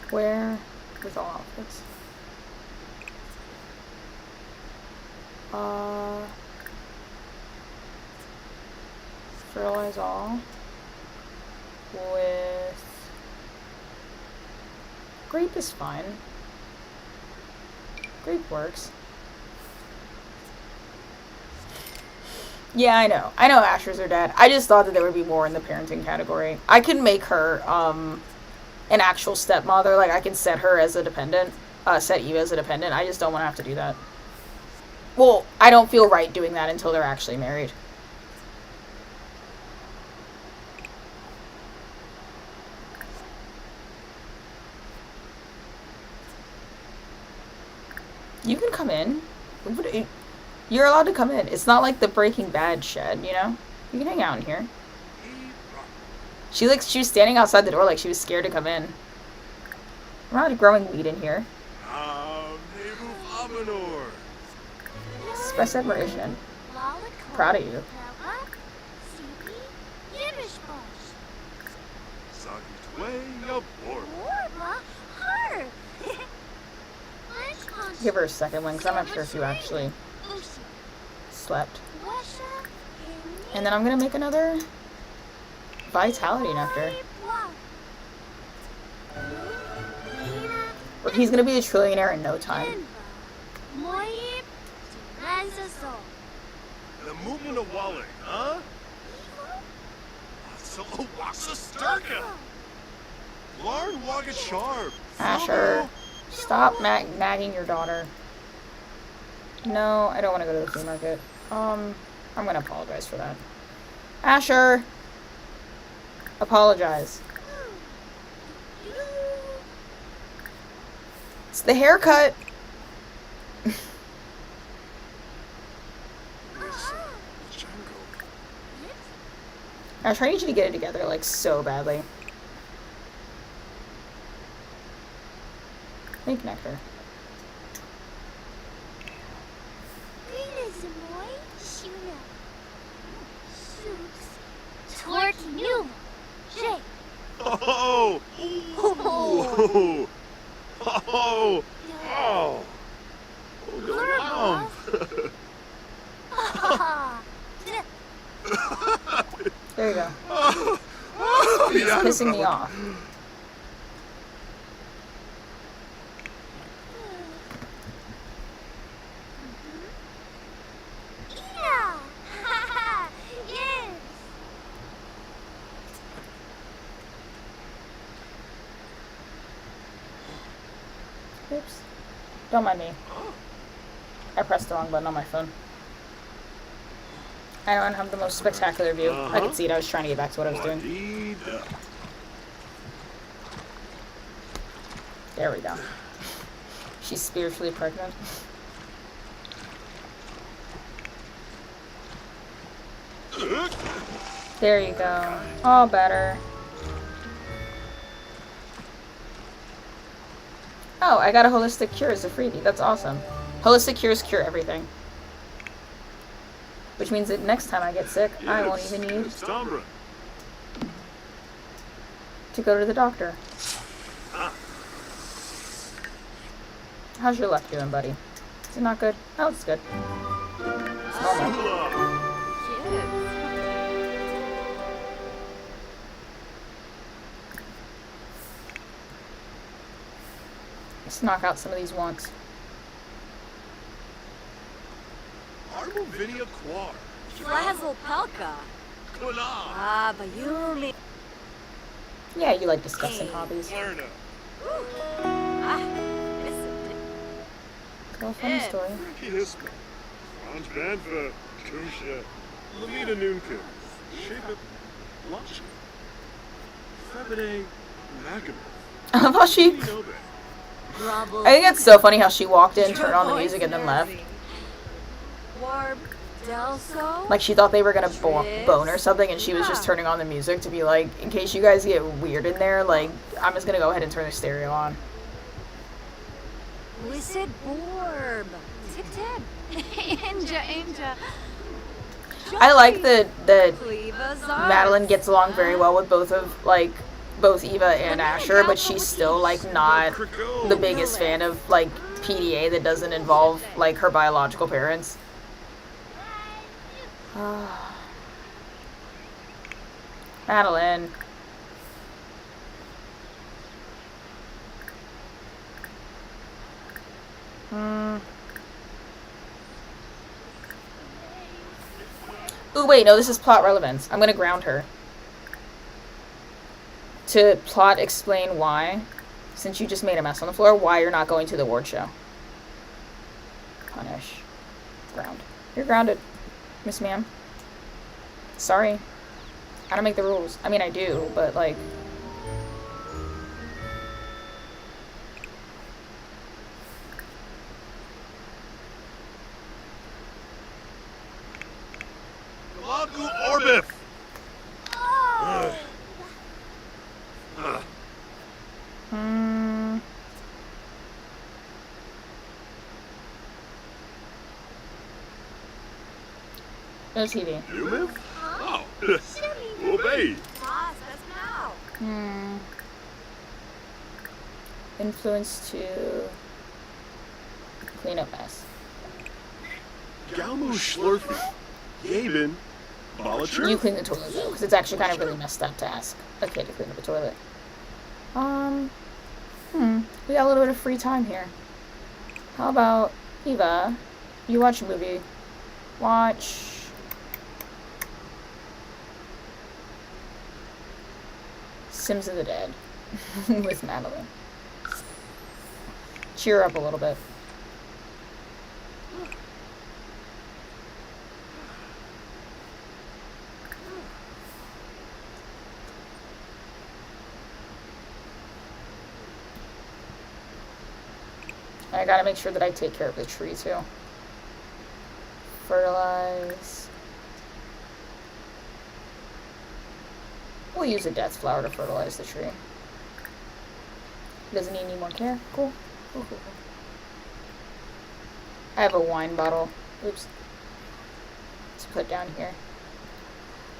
Where? With all outfits. Fertilize all. With... Grape is fine. Grape works. Yeah, I know. I know Asher's her dad. I just thought that there would be more in the parenting category. I can make her an actual stepmother. Like, I can set her as a dependent. Set Eva as a dependent. I just don't want to have to do that. Well, I don't feel right doing that until they're actually married. You can come in. You're allowed to come in. It's not like the Breaking Bad shed, you know? You can hang out in here. She was standing outside the door like she was scared to come in. We're not growing weed in here. Express admiration. Proud of you. Give her a second one, because I'm not sure if you actually slept. And then I'm going to make another vitality nectar. Or he's going to be a trillionaire in no time. The movement of Wally, huh? So Wasa Starka. Larn Waga Sharp. Asher, stop nagging your daughter. No, I don't want to go to the flea market. I'm going to apologize for that. Asher! Apologize. It's the haircut. Asher, I need you to get it together, like, so badly. Make nectar. Oh! Oh! Oh! Oh! There you go. Oh, It's pissing me off. Oops. Don't mind me. I pressed the wrong button on my phone. I don't have the most spectacular view. I could see it. I was trying to get back to what I was doing. There we go. She's spiritually pregnant. There you go. All better. Oh, I got a holistic cure as a freebie. That's awesome. Holistic cures cure everything. Which means that next time I get sick, I won't even need It's Tambra. to go to the doctor. How's your luck doing, buddy? Is it not good? Oh, it's good. It's normal. Hola. Let's knock out some of these wants. Armovinia Quar. Frazzle Palka. Kola. Ah, Bayumi. Yeah, you like discussing hobbies. Lerna. Ah, listen. Tell a funny story. Kihisma. Franz Banfa. Kusha. Lamina Nunka. Sheba. Lachka. Febide. Magam. I love how she... Nobe. I think it's so funny how she walked in, turned on the music, and then left. Warb Delso. Like she thought they were gonna bone or something, and she was just turning on the music to be like, in case you guys get weird in there, like, I'm just gonna go ahead and turn the stereo on. We said Borb. Tip tip. Inja. I like that Cleva Madeline gets along very well with both Eva and Asher, but she's still like not the biggest fan of like PDA that doesn't involve like her biological parents. Madeline. Ooh, wait, no, this is plot relevance. I'm gonna ground her. To plot explain why, since you just made a mess on the floor, why you're not going to the award show. Punish. Ground. You're grounded, Miss Ma'am. Sorry. I don't make the rules. I mean, I do, but like... Galaku Orbif. No TV. Human? Oh. Obey. Influence to clean up mess. Galmo Schlurfy. Yabin. Balacher. You clean the toilet though, because it's actually kind of really messed up to ask a kid to clean up a toilet. We got a little bit of free time here. How about Eva? You watch a movie. Watch Sims of the Dead with Madeline. Cheer up a little bit. I gotta make sure that I take care of the tree too. Fertilize. We'll use a death flower to fertilize the tree. Doesn't need any more care. Cool. Cool. I have a wine bottle. Oops. Let's put down here.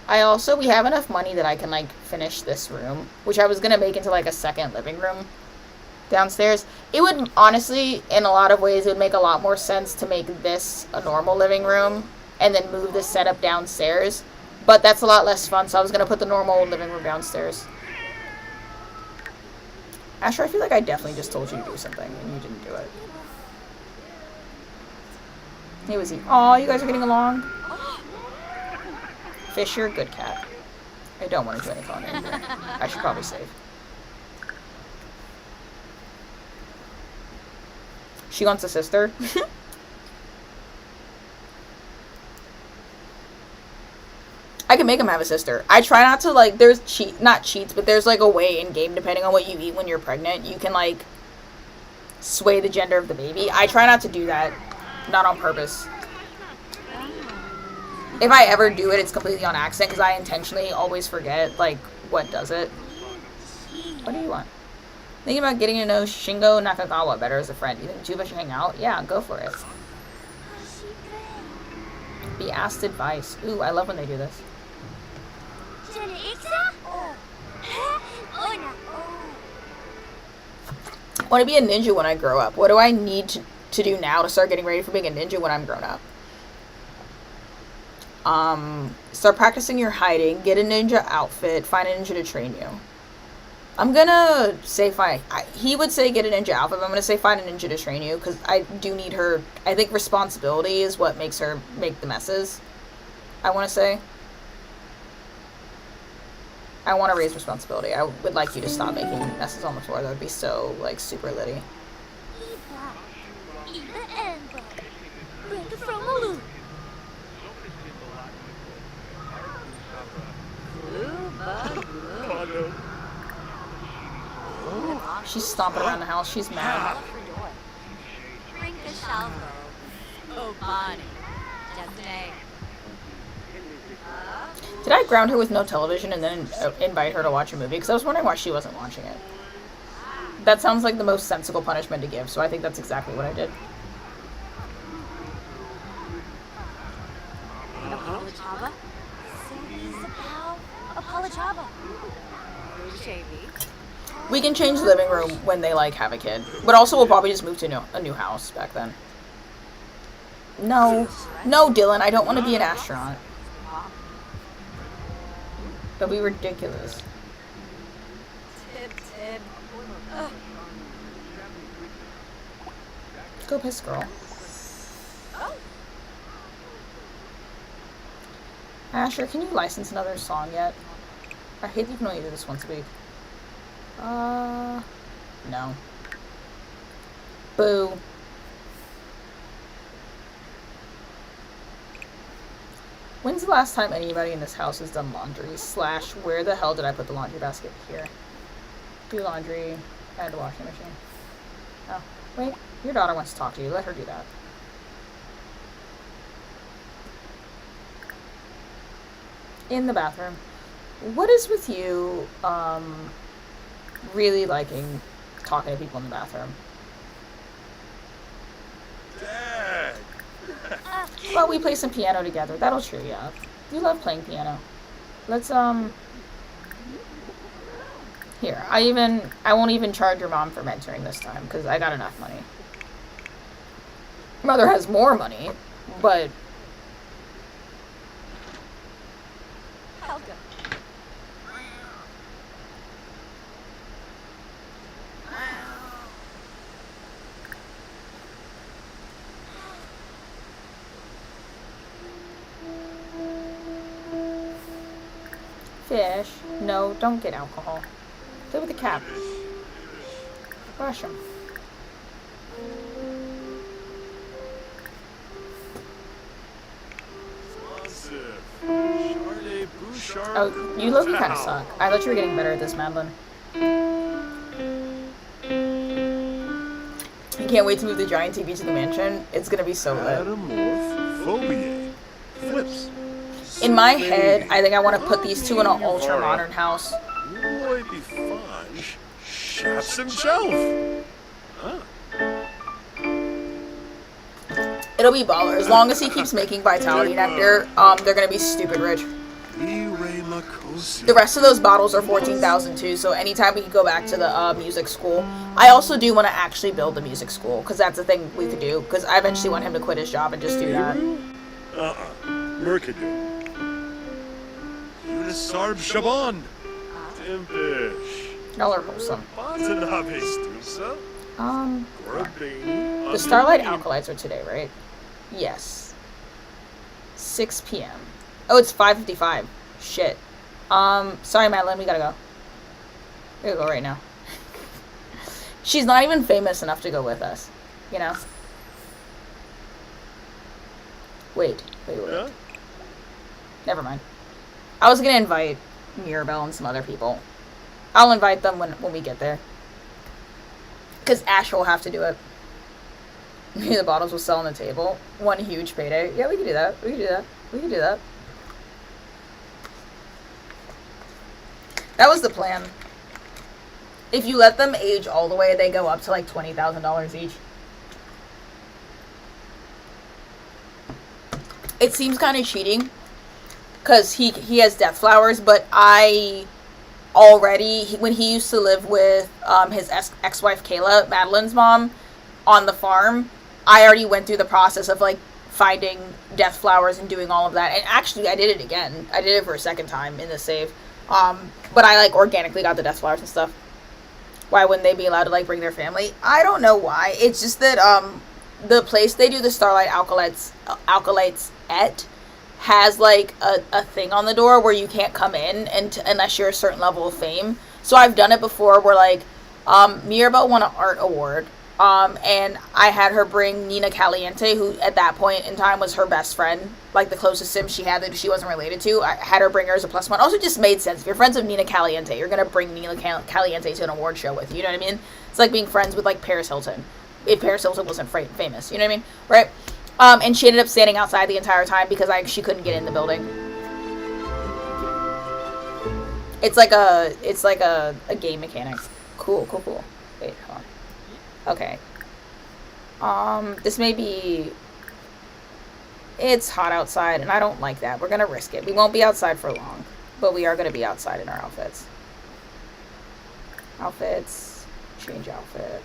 We have enough money that I can like finish this room, which I was gonna make into like a second living room downstairs. It would honestly, in a lot of ways, it would make a lot more sense to make this a normal living room and then move this setup downstairs. But that's a lot less fun, so I was gonna put the normal living room downstairs. Asher, I feel like I definitely just told you to do something and you didn't do it. He was eating. Aw, you guys are getting along. Fisher, good cat. I don't want to do any calling anymore. I should probably save. She wants a sister. I can make him have a sister. I try not to, like, there's not cheats, but there's, like, a way in game, depending on what you eat when you're pregnant, you can, like, sway the gender of the baby. I try not to do that. Not on purpose. If I ever do it, it's completely on accident because I intentionally always forget, like, what does it. What do you want? Thinking about getting to know Shingo Nakagawa better as a friend. You think the two of us should hang out? Yeah, go for it. Be asked advice. Ooh, I love when they do this. I want to be a ninja when I grow up. What do I need to do now to start getting ready for being a ninja when I'm grown up? Start practicing your hiding. Get a ninja outfit. Find a ninja to train you. I'm gonna say he would say get a ninja outfit, but I'm gonna say find a ninja to train you, because I do need her. I think responsibility is what makes her make the messes. I want to say. I want to raise responsibility. I would like you to stop making messes on the floor. That would be so, like, super litty. She's stomping around the house. She's mad. Did I ground her with no television and then invite her to watch a movie? Because I was wondering why she wasn't watching it. That sounds like the most sensible punishment to give, so I think that's exactly what I did. We can change the living room when they, like, have a kid. But also we'll probably just move to a new house back then. No. No, Dylan, I don't want to be an astronaut. That'd be ridiculous. Go piss, girl. Asher, can you license another song yet? I hate that you can only do this once a week. No. Boo. When's the last time anybody in this house has done laundry? / where the hell did I put the laundry basket? Here. Do laundry. Add the washing machine. Oh, wait. Your daughter wants to talk to you. Let her do that. In the bathroom. What is with you, really liking talking to people in the bathroom? Dad! Well, we play some piano together. That'll cheer you up. You love playing piano. Let's, Here, I won't even charge your mom for mentoring this time, because I got enough money. Mother has more money, but... Fish. No, don't get alcohol. Play with the cap. Brush him. Oh, you look kind of suck. I thought you were getting better at this, Madeline. I can't wait to move the giant TV to the mansion. It's gonna be so lit. Flips. In my head, I think I want to put these two in an ultra-modern house. Boy, be fun. Chaps himself. Huh. It'll be baller. As long as he keeps making Vitality Nectar, they're gonna be stupid rich. The rest of those bottles are 14,000 too, so anytime we can go back to the music school. I also do want to actually build the music school, because that's a thing we could do, because I eventually want him to quit his job and just do that. Mercadoo. Unisarb Shaban. Timpish. Y'all are wholesome. The Starlight Alkalites are today, right? Yes. 6 p.m. Oh, it's 5:55. Shit. Sorry, Madeline, we gotta go. We gotta go right now. She's not even famous enough to go with us, you know? Wait. Yeah? Never mind. I was gonna invite Mirabelle and some other people. I'll invite them when we get there. Because Ash will have to do it. Maybe the bottles will sell on the table. One huge payday. Yeah, we can do that. We can do that. That was the plan. If you let them age all the way, they go up to like $20,000 each. It seems kind of cheating because he has death flowers, but I already, when he used to live with his ex-wife Kayla, Madeline's mom, on the farm, I already went through the process of like finding death flowers and doing all of that. And actually, I did it again. I did it for a second time in the save. But I like organically got the death flowers and stuff. Why wouldn't they be allowed to like bring their family? I don't know why. It's just that the place they do the Starlight Alkalites at has like a thing on the door where you can't come in unless you're a certain level of fame. So I've done it before where like Mirabelle won an art award. And I had her bring Nina Caliente, who at that point in time was her best friend, like the closest sim she had that she wasn't related to. I had her bring her as a +1. Also, just made sense. If you're friends with Nina Caliente, you're gonna bring Nina Caliente to an award show with you. You know what I mean? It's like being friends with like Paris Hilton, if Paris Hilton wasn't famous. You know what I mean? Right? And she ended up standing outside the entire time because she couldn't get in the building. It's like a game mechanic. Cool. Wait, hold on. Okay. This may be... It's hot outside, and I don't like that. We're gonna risk it. We won't be outside for long, but we are gonna be outside in our outfits. Outfits. Change outfit.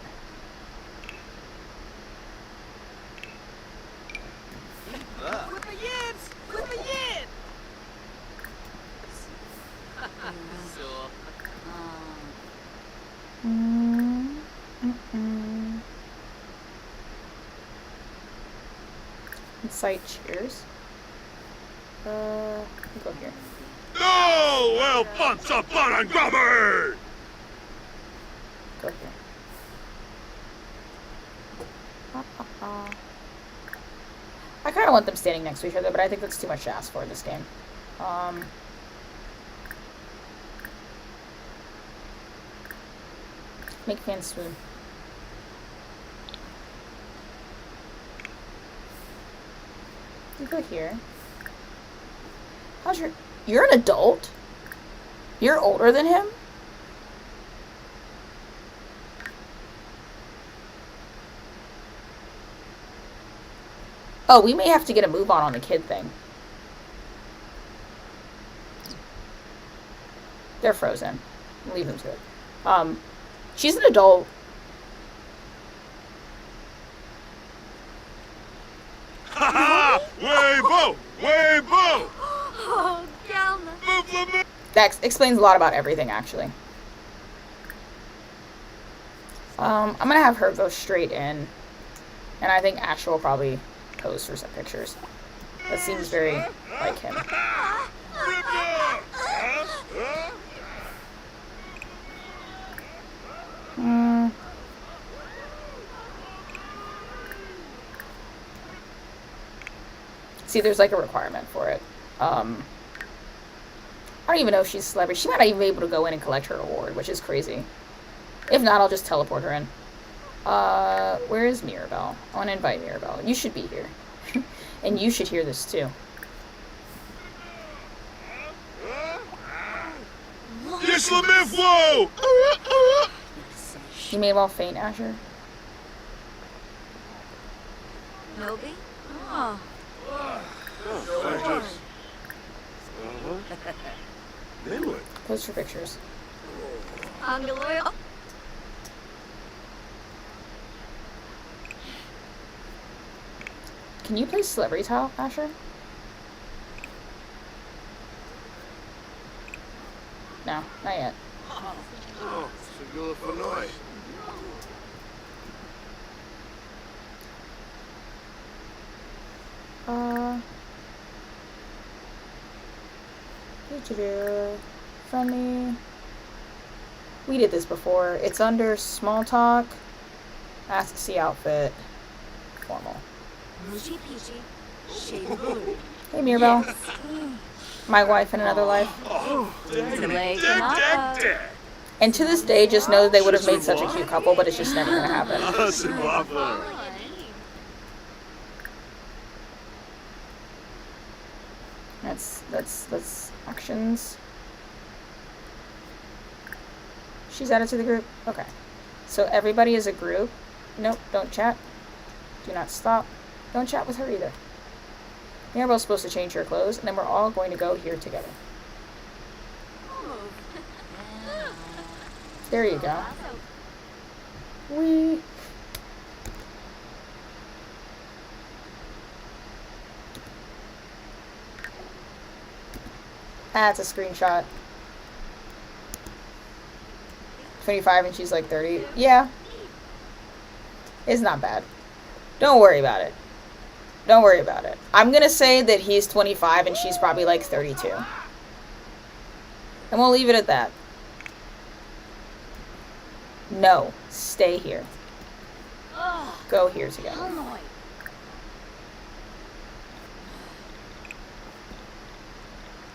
With the yids! With the yids! Incite cheers. Go here. No! Well, punch up and grabber! Go here. I kind of want them standing next to each other, but I think that's too much to ask for in this game. Make fans swoon. You go here. You're an adult? You're older than him? Oh, we may have to get a move on the kid thing. They're frozen. Leave them to it. She's an adult. Ha ha! Weibo! Weibo! Oh, Galma. That explains a lot about everything, actually. I'm gonna have her go straight in. And I think Asher will probably pose for some pictures. That seems very like him. See, there's like a requirement for it. I don't even know if she's a celebrity. She might not even be able to go in and collect her award, which is crazy. If not, I'll just teleport her in. Where is Mirabelle? I want to invite Mirabelle. You should be here. And you should hear this too. You may well faint, Asher. Nobi? Oh. Pose for pictures. Angaloy. Oh. Can you play celebrity tile, Asher? No, not yet. Friendly. We did this before. It's under small talk. Ask to see outfit. Formal. Mushy peachy. Shade of blue. Hey, Mirabelle. My wife in another life. Delay cannot. And to this day, just know that they would have made such a cute couple, but it's just never gonna happen. That's actions. She's added to the group? Okay. So everybody is a group. Nope, don't chat. Do not stop. Don't chat with her either. Mirabelle's supposed to change her clothes, and then we're all going to go here together. There you go. Wee. That's a screenshot. 25 and she's like 30. Yeah. It's not bad. Don't worry about it. Don't worry about it. I'm gonna say that he's 25 and she's probably like 32. And we'll leave it at that. No. Stay here. Go here together.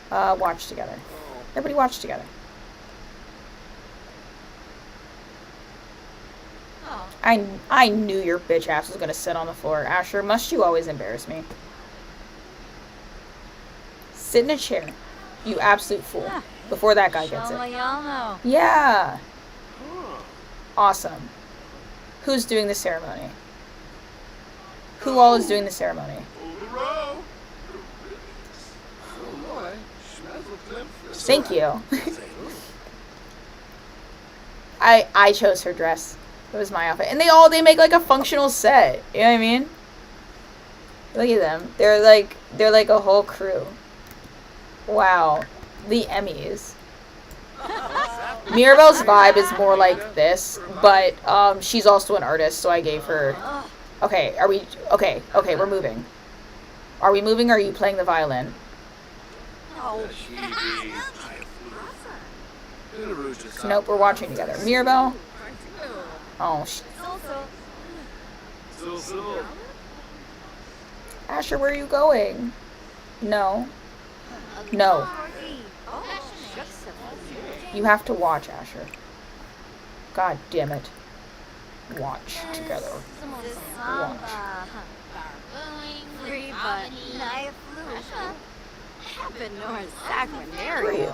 Watch together. Everybody watch together. I knew your bitch ass was gonna sit on the floor. Asher, must you always embarrass me? Sit in a chair. You absolute fool. Before that guy gets it. Yeah. Awesome. Who's doing the ceremony? Who all is doing the ceremony? Thank you. I chose her dress. It was my outfit. And they make like a functional set. You know what I mean? Look at them. They're like a whole crew. Wow. The Emmys. Mirabelle's vibe is more like this, but she's also an artist, so I gave her. Okay, okay, we're moving. Are we moving or are you playing the violin? Nope, we're watching together. Mirabelle? Oh, Asher, where are you going? No. No. You have to watch, Asher. God damn it. Watch together. Watch. Who are you?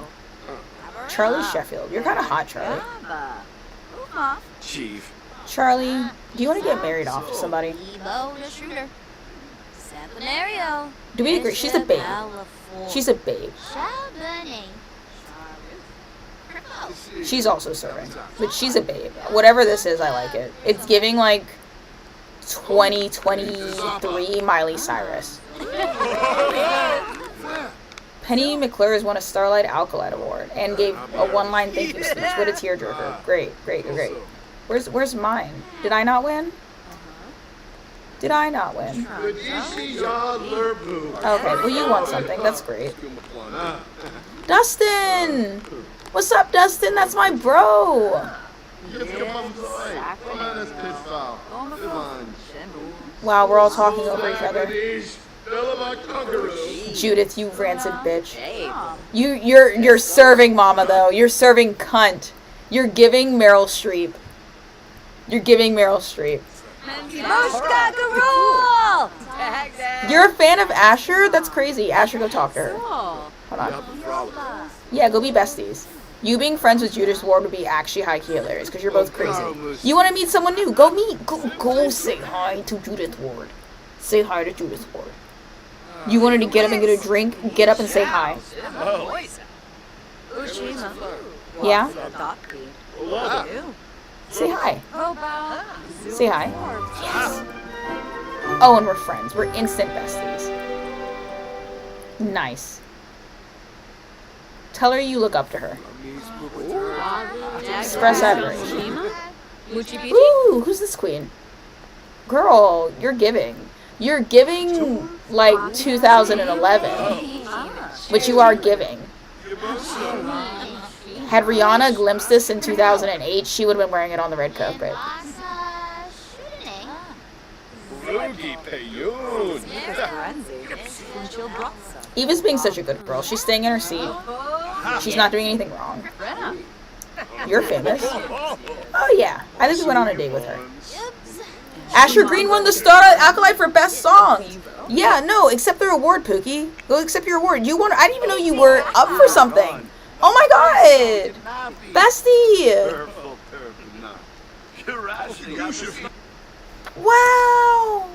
Charlie Sheffield. You're kind of hot, Charlie. Chief. Charlie, do you want to get married off to somebody? Do we agree? She's a babe. She's a babe. She's also serving. But she's a babe. Whatever this is, I like it. It's giving like 2023 Miley Cyrus. Penny McClure won a Starlight Alkalite Award and gave a one-line thank you speech. What a tearjerker. Great. Where's mine? Did I not win? Did I not win? Okay, well you won something. That's great. Dustin! What's up, Dustin? That's my bro! Wow, we're all talking over each other. Judith, you rancid bitch. You're serving mama though. You're serving cunt. You're giving Meryl Streep. You're giving Meryl Streep. You're a fan of Asher? That's crazy. Asher, go talk to her. Hold on. Yeah, go be besties. You being friends with Judith Ward would be actually high-key hilarious because you're both crazy. You want to meet someone new? Go meet. Go say hi to Judith Ward. Say hi to Judith Ward. You wanted to get up and get a drink? Get up and say hi. Yeah? Say hi. Say hi. Yes. Oh, and we're friends. We're instant besties. Nice. Tell her you look up to her. Express admiration. Ooh, who's this queen? Girl, you're giving. You're giving like 2011. But you are giving. Had Rihanna glimpsed this in 2008, she would have been wearing it on the red carpet. Eva's being such a good girl. She's staying in her seat. She's not doing anything wrong. You're famous. Oh yeah, I think we went on a date with her. Asher Green won the Starlight Alkalite for Best Song. Yeah, no, accept the award, Pookie. Go accept your award. You won. I didn't even know you were up for something. Oh my god, bestie. Wow!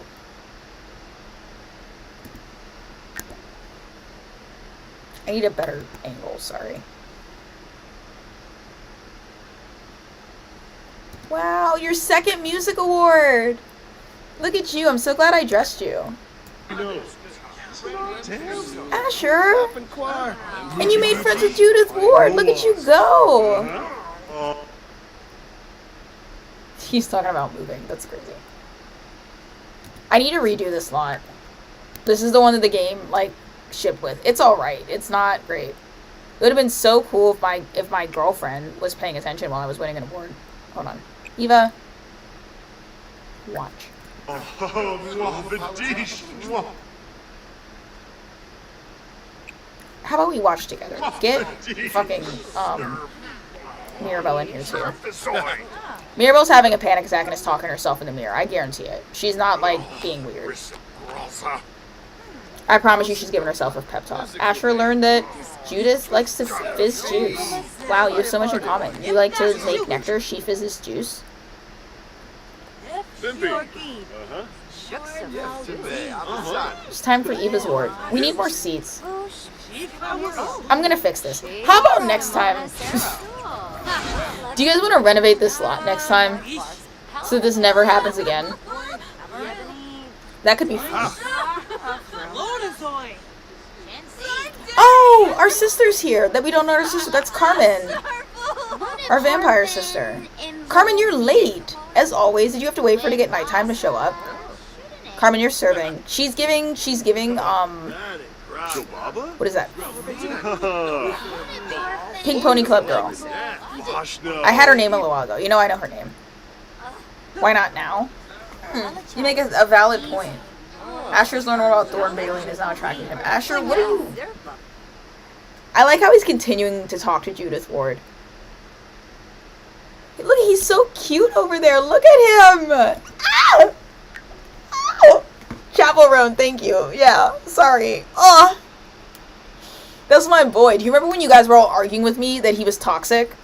I need a better angle, sorry. Wow, your second music award! Look at you, I'm so glad I dressed you. Asher! And you made friends with Judith Ward! Look at you go! He's talking about moving, that's crazy. I need to redo this lot. This is the one that the game, like, shipped with. It's alright. It's not great. It would have been so cool if my girlfriend was paying attention while I was winning an award. Hold on. Eva. Watch. How about we watch together? Get fucking, Mirabelle in here too. Mirabelle's having a panic attack and is talking to herself in the mirror. I guarantee it. She's not, like, being weird. I promise you she's giving herself a pep talk. Asher learned that Judith likes to fizz juice. Wow, you have so much in common. You like to make nectar, she fizzes juice. It's time for Eva's ward. We need more seats. I'm gonna fix this. How about next time? Do you guys want to renovate this slot next time? So this never happens again? That could be fun. Oh, our sister's here. That we don't know our sister. That's Carmen. Our vampire sister. Carmen, you're late. As always, did you have to wait for her to get nighttime to show up? Carmen, you're serving. She's giving, what is that? Pink Pony Club girl. I had her name a little while ago. You know I know her name. Why not now? You make a valid point. Asher's learned about Thorn Bailey and is now attracting him. Asher, what are you... I like how he's continuing to talk to Judith Ward. Look, he's so cute over there. Look at him! Ah! Oh! Chapel Roan, thank you. Yeah, sorry. Oh! That's my boy. Do you remember when you guys were all arguing with me that he was toxic?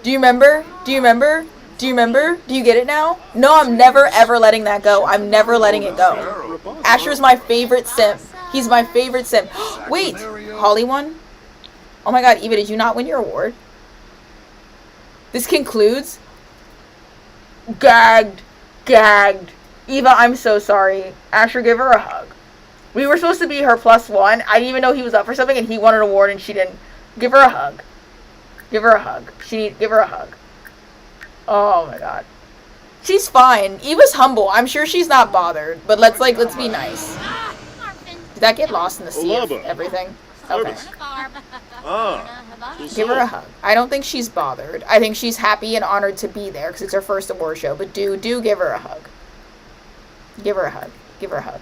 Do you remember? Do you remember? Do you remember? Do you get it now? No, I'm never ever letting that go. I'm never letting it go. Asher's my favorite simp. He's my favorite simp. Wait, Holly won? Oh my god, Eva, did you not win your award? This concludes. Gagged. Gagged. Eva, I'm so sorry. Asher, give her a hug. We were supposed to be her +1. I didn't even know he was up for something and he won an award and she didn't. Give her a hug. Give her a hug. Give her a hug. Oh my god. She's fine. Eva's humble. I'm sure she's not bothered. But let's be nice. Did that get lost in the sea of everything? Okay. Give her a hug. I don't think she's bothered. I think she's happy and honored to be there because it's her first award show. But do give her a hug. Give her a hug. Give her a hug.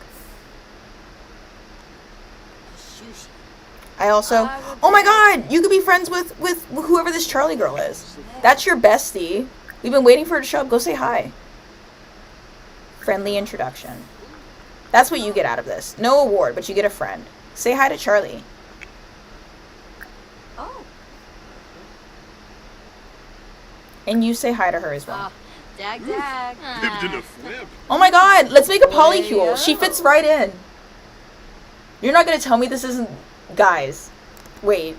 I also... Oh my god! You could be friends with whoever this Charlie girl is. That's your bestie. We've been waiting for her to show up. Go say hi. Friendly introduction. That's what you get out of this. No award, but you get a friend. Say hi to Charlie. Oh. And you say hi to her as well. Dag. Oh my god! Let's make a polycule. She fits right in. You're not gonna tell me this isn't... Guys, wait.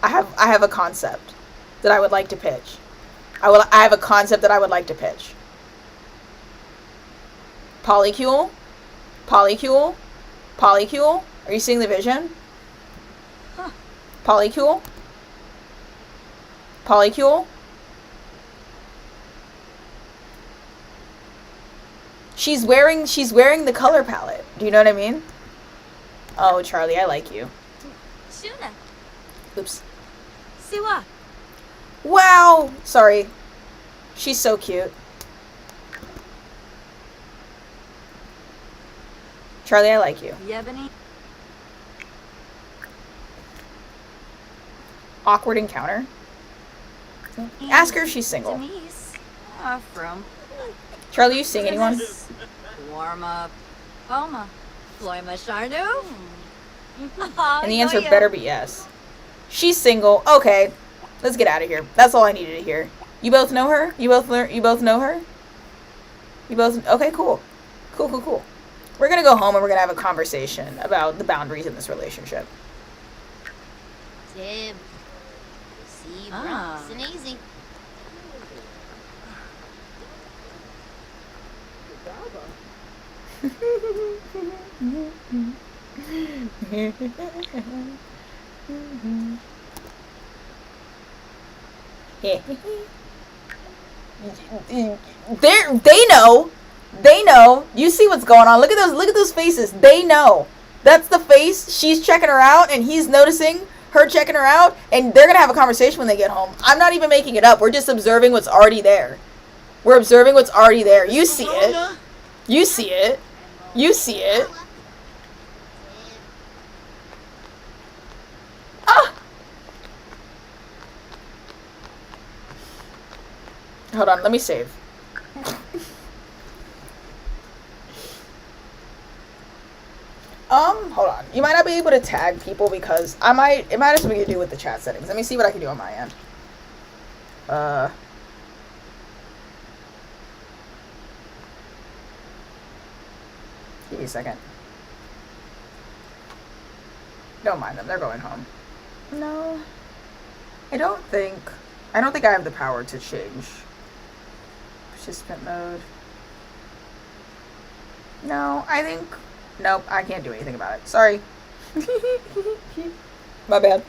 I have a concept that I would like to pitch. I have a concept that I would like to pitch. Polycule? Polycule? Polycule? Are you seeing the vision? Huh. Polycule? Polycule? She's wearing the color palette. Do you know what I mean? Oh, Charlie, I like you. Shuna. Oops. Siwa. Wow! Sorry. She's so cute. Charlie, I like you. Yebony. Awkward encounter. Ask her if she's single. Denise. From. Charlie, you sing anyone? Warm up. Homa. Floima Sharnu. And the answer better be yes. She's single. Okay. Let's get out of here. That's all I needed to hear. You both know her? You both know her? You both... Okay, cool. Cool. We're gonna go home and we're gonna have a conversation about the boundaries in this relationship. Tim. See, Ah. Bronx and easy. They know. You see what's going on. Look at those faces. They know. That's the face. She's checking her out and he's noticing her checking her out, and they're gonna have a conversation when they get home. I'm not even making it up. We're just observing what's already there. We're observing what's already there. You see it. You see it. You see it. Ah! Hold on, let me save. Hold on. You might not be able to tag people because it might have something to do with the chat settings. Let me see what I can do on my end. Give me a second. Don't mind them. They're going home. No. I don't think I have the power to change participant mode. No, nope, I can't do anything about it. Sorry. My bad.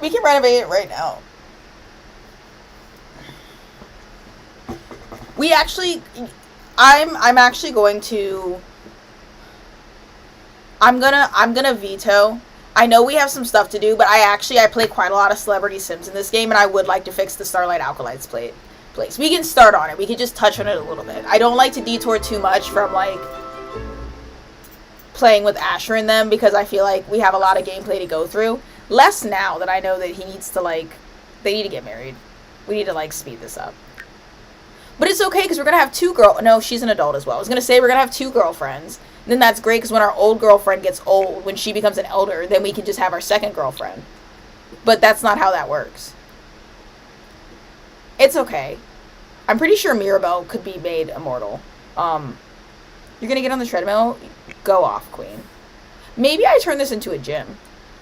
We can renovate it right now. I'm actually going to I'm gonna veto. I know we have some stuff to do, but I play quite a lot of Celebrity Sims in this game, and I would like to fix the Starlight Alkalides place. We can start on it. We can just touch on it a little bit. I don't like to detour too much from, like, playing with Asher and them, because I feel like we have a lot of gameplay to go through. Less now that I know that he needs to, like, they need to get married. We need to, like, speed this up. But it's okay, because we're going to have no, she's an adult as well. I was going to say we're going to have 2 girlfriends. And then that's great, because when our old girlfriend gets old, when she becomes an elder, then we can just have our second girlfriend. But that's not how that works. It's okay. I'm pretty sure Mirabelle could be made immortal. You're going to get on the treadmill? Go off, queen. Maybe I turn this into a gym.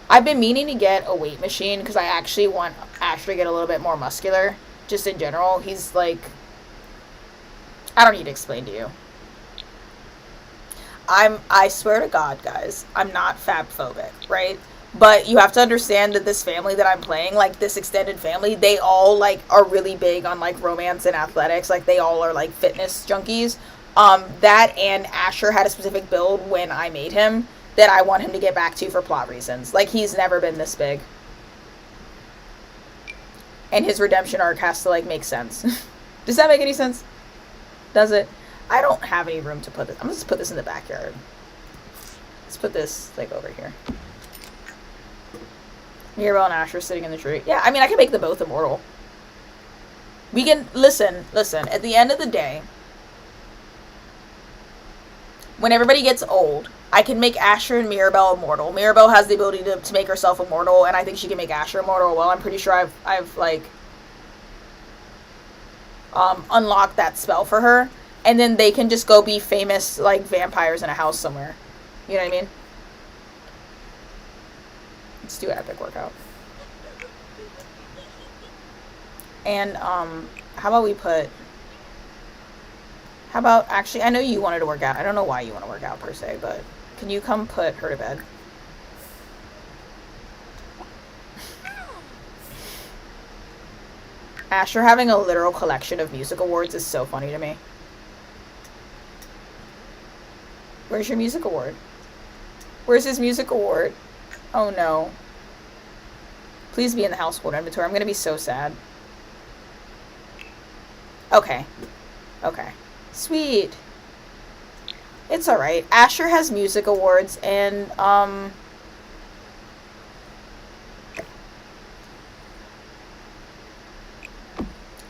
I've been meaning to get a weight machine, because I actually want Asher to get a little bit more muscular. Just in general. He's like... I don't need to explain to you. I swear to God, guys, I'm not fab-phobic, right? But you have to understand that this family that I'm playing, like, this extended family, they all, like, are really big on, like, romance and athletics. Like, they all are, like, fitness junkies. That and Asher had a specific build when I made him that I want him to get back to for plot reasons. Like, he's never been this big. And his redemption arc has to, like, make sense. Does that make any sense? Does it? I don't have any room to put this. I'm gonna just put this in the backyard. Let's put this, like, over here. Mirabelle and Asher sitting in the tree. Yeah, I mean, I can make them both immortal. We can... Listen. At the end of the day, when everybody gets old, I can make Asher and Mirabelle immortal. Mirabelle has the ability to make herself immortal, and I think she can make Asher immortal. Well, I'm pretty sure I've like... unlock that spell for her, and then they can just go be famous, like, vampires in a house somewhere. You know what I mean? Let's do an epic workout. And, how about we put... How about, actually, I know you wanted to work out. I don't know why you want to work out, per se, but can you come put her to bed? Asher having a literal collection of music awards is so funny to me. Where's your music award? Where's his music award? Oh no. Please be in the household inventory. I'm gonna be so sad. Okay. Okay. Sweet. It's alright. Asher has music awards, and,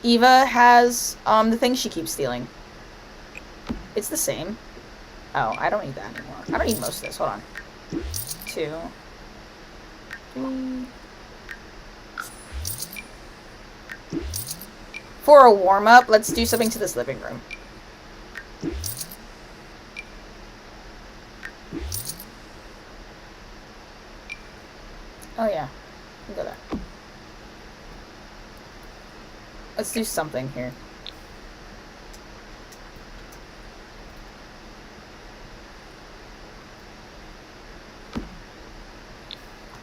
Eva has, the thing she keeps stealing. It's the same. Oh, I don't need that anymore. I don't need most of this. Hold on. 2. For a warm-up, let's do something to this living room. Oh yeah, we can go there. Let's do something here.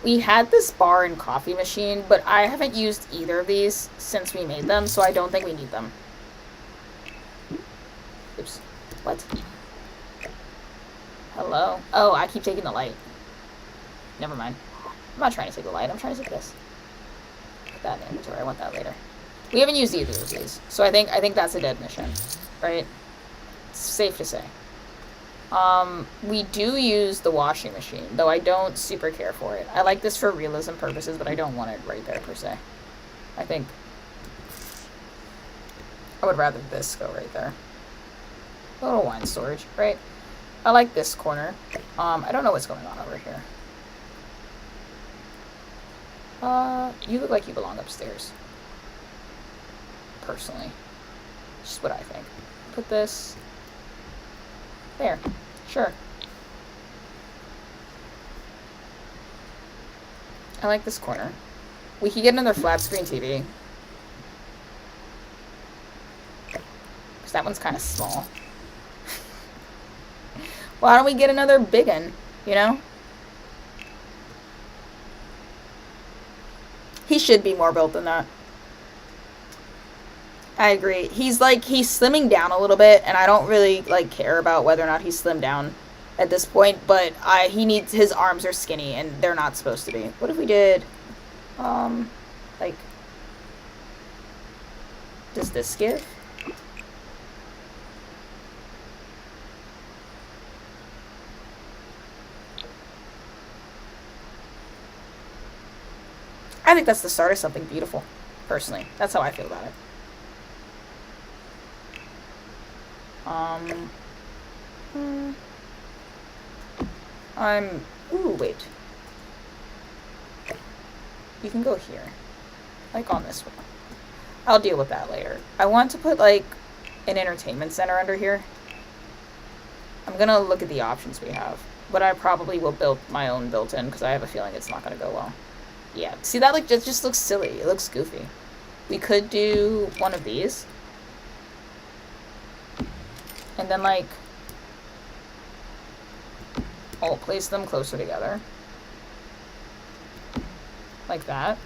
We had this bar and coffee machine, but I haven't used either of these since we made them, so I don't think we need them. Oops. What? Hello? Oh, I keep taking the light. Never mind. I'm not trying to take the light, I'm trying to take this. Put that in inventory, I want that later. We haven't used either of these, so I think that's a dead mission, right? It's safe to say. We do use the washing machine, though I don't super care for it. I like this for realism purposes, but I don't want it right there per se. I think I would rather this go right there. A little wine storage, right? I like this corner. I don't know what's going on over here. You look like you belong upstairs. Personally. Just what I think. Put this there. Sure. I like this corner. We could get another flat screen TV. Because that one's kind of small. Why don't we get another big one, you know? He should be more built than that. I agree. He's slimming down a little bit, and I don't really, care about whether or not he's slimmed down at this point, but his arms are skinny, and they're not supposed to be. What if we did, does this give? I think that's the start of something beautiful, personally. That's how I feel about it. Ooh, wait. You can go here. On this one. I'll deal with that later. I want to put, an entertainment center under here. I'm gonna look at the options we have. But I probably will build my own built-in, because I have a feeling it's not gonna go well. Yeah, see that, it just looks silly. It looks goofy. We could do one of these. And then, I'll place them closer together. Like that.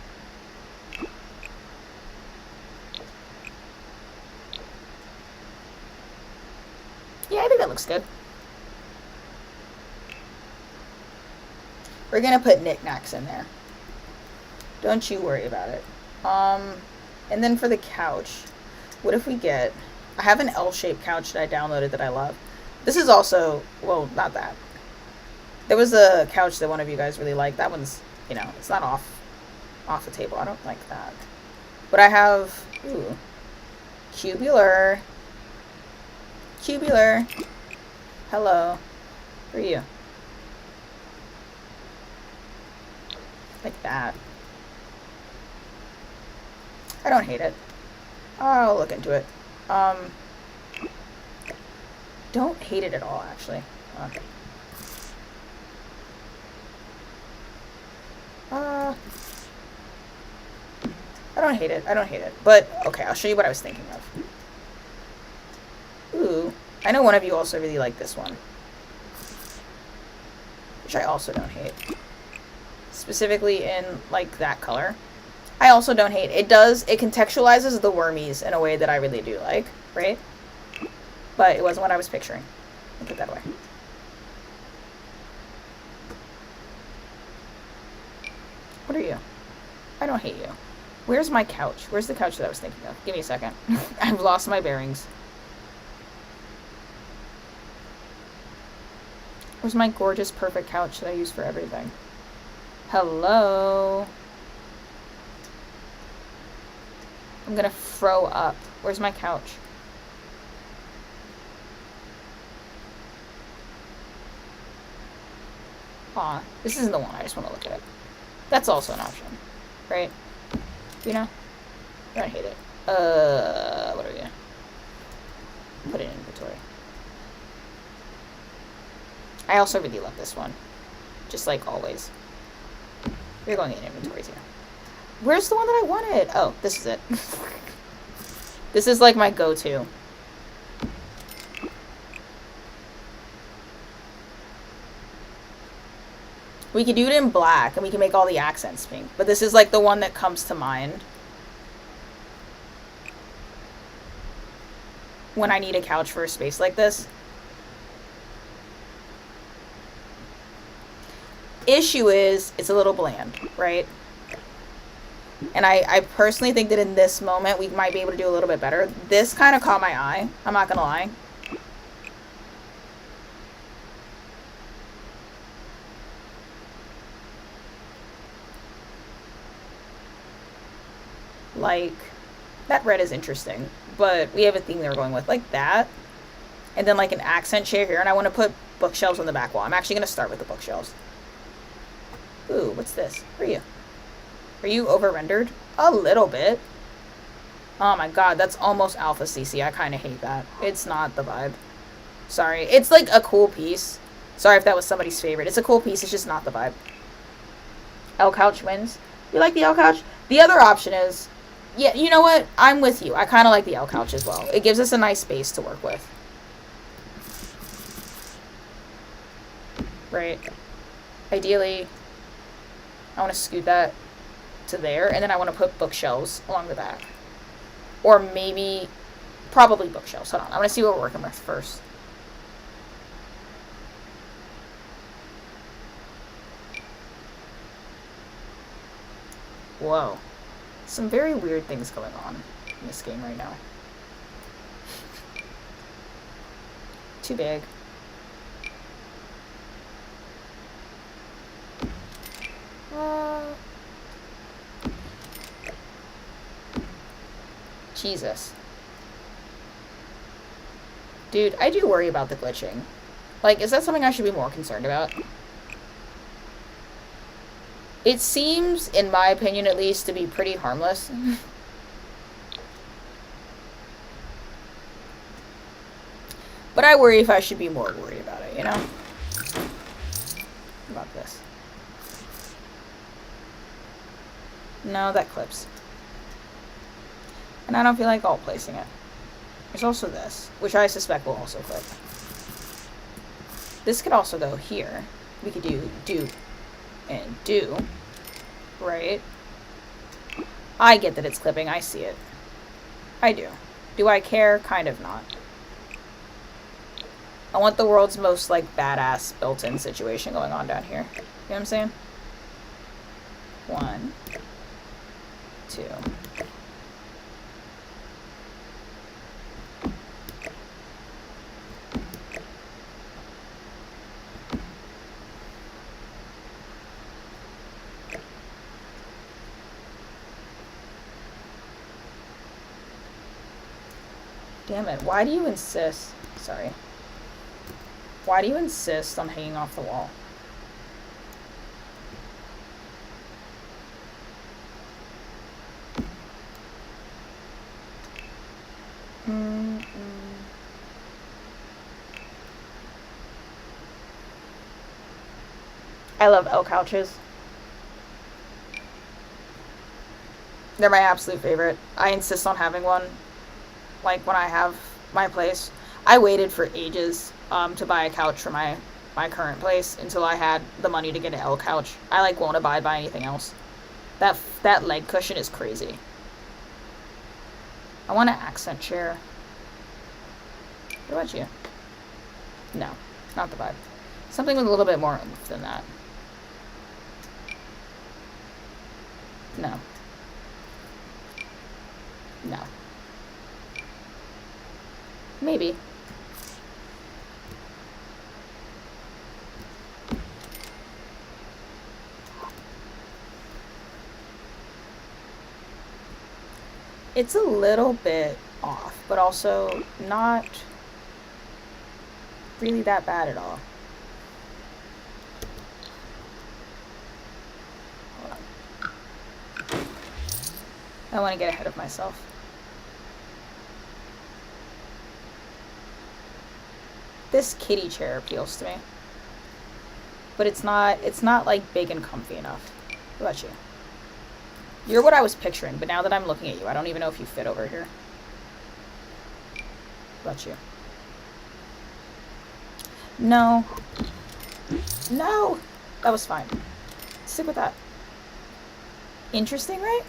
Yeah, I think that looks good. We're gonna put knickknacks in there. Don't you worry about it. And then for the couch, what if we get... I have an L-shaped couch that I downloaded that I love. This is also... Well, not that. There was a couch that one of you guys really liked. That one's, it's not off the table. I don't like that. But I have... Ooh. Cubular. Cubular. Hello. Who are you? Like that. I don't hate it. I'll look into it. Don't hate it at all, actually. I don't hate it. I don't hate it. But, okay, I'll show you what I was thinking of. Ooh. I know one of you also really like this one. Which I also don't hate. Specifically in, that color. I also don't hate. It contextualizes the wormies in a way that I really do like, right? But it wasn't what I was picturing. I'll put that away. What are you? I don't hate you. Where's my couch? Where's the couch that I was thinking of? Give me a second. I've lost my bearings. Where's my gorgeous, perfect couch that I use for everything? Hello? I'm gonna throw up. Where's my couch? Aw, this isn't the one. I just want to look at it. That's also an option, right? You know? I don't hate it. What are we gonna put it in inventory? I also really love this one. Just like always. We're going in inventory too. Where's the one that I wanted? Oh, this is it. This is like my go-to. We could do it in black and we can make all the accents pink. But this is like the one that comes to mind when I need a couch for a space like this. Issue is, it's a little bland, right? And I personally think that in this moment, we might be able to do a little bit better. This kind of caught my eye. I'm not gonna lie. Like, that red is interesting. But we have a theme that we're going with. Like that. And then like an accent chair here. And I want to put bookshelves on the back wall. I'm actually going to start with the bookshelves. Ooh, what's this? Who are you? Are you over-rendered? A little bit. Oh my god, that's almost Alpha CC. I kind of hate that. It's not the vibe. Sorry. It's like a cool piece. Sorry if that was somebody's favorite. It's a cool piece. It's just not the vibe. L Couch wins. You like the L Couch? The other option is... Yeah, you know what? I'm with you. I kind of like the L Couch as well. It gives us a nice space to work with. Right. Ideally, I want to scoot that to there, and then I want to put bookshelves along the back. Or maybe, probably bookshelves. Hold on, I want to see what we're working with first. Whoa. Some very weird things going on in this game right now. Too big. Jesus. Dude, I do worry about the glitching. Like, is that something I should be more concerned about? It seems, in my opinion at least, to be pretty harmless. But I worry if I should be more worried about it, you know? About this. No, that clips. And I don't feel like alt placing it. There's also this, which I suspect will also clip. This could also go here. We could do, and do. Right? I get that it's clipping. I see it. I do. Do I care? Kind of not. I want the world's most, like, badass built-in situation going on down here. You know what I'm saying? 1, 2. Damn it, why do you insist? Sorry. Why do you insist on hanging off the wall? I love L couches. They're my absolute favorite. I insist on having one. Like when I have my place. I waited for ages to buy a couch for my current place until I had the money to get an L couch. I like won't abide by anything else. That leg cushion is crazy. I want an accent chair. What about you? No, not the vibe. Something with a little bit more oomph than that. No. No. Maybe. It's a little bit off, but also not really that bad at all. Hold on. I want to get ahead of myself. This kitty chair appeals to me. But it's not like big and comfy enough. What about you? You're what I was picturing, but now that I'm looking at you, I don't even know if you fit over here. What about you? No. No! That was fine. Stick with that. Interesting, right?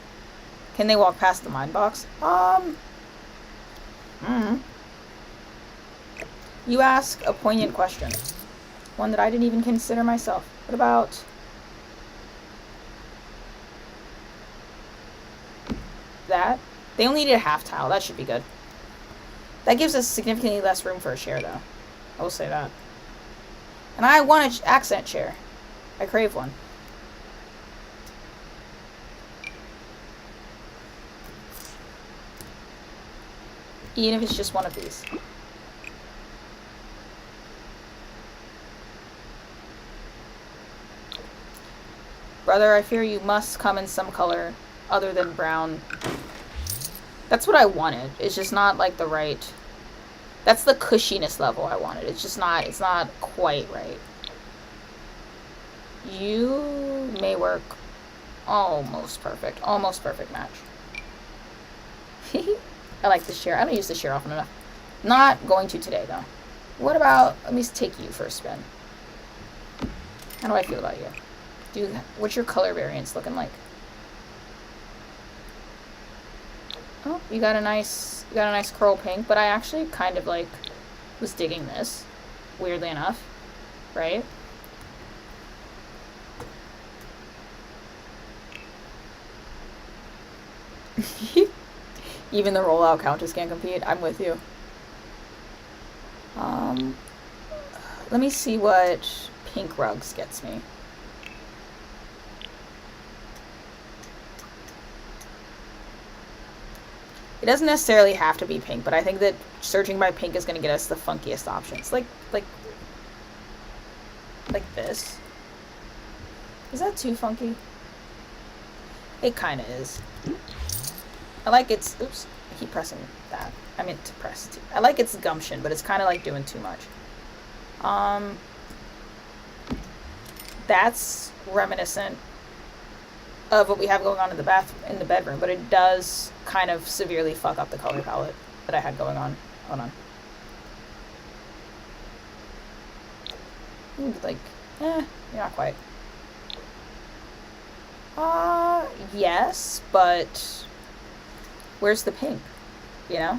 Can they walk past the mine box? You ask a poignant question. One that I didn't even consider myself. What about... that? They only need a half tile. That should be good. That gives us significantly less room for a chair, though. I will say that. And I want an accent chair. I crave one. Even if it's just one of these. Brother, I fear you must come in some color other than brown. That's what I wanted. It's just not like the right... That's the cushiness level I wanted. It's just not... It's not quite right. You may work. Almost perfect. Almost perfect match. I like this chair. I don't use this chair often enough. Not going to today, though. What about... Let me take you for a spin. How do I feel about you? What's your color variance looking like? Oh, you got a nice curl pink, but I actually kind of like was digging this, weirdly enough, right? Even the rollout countess can't compete. I'm with you. Let me see what pink rugs gets me. It doesn't necessarily have to be pink, but I think that searching by pink is going to get us the funkiest options. Like this. Is that too funky? It kind of is. I like its... Oops. I keep pressing that. I meant to press too. I like its gumption, but it's kind of like doing too much. That's reminiscent of what we have going on in the bedroom, but it does kind of severely fuck up the color palette that I had going on. Hold on. Ooh, like, not quite. Yes, but where's the pink? You know?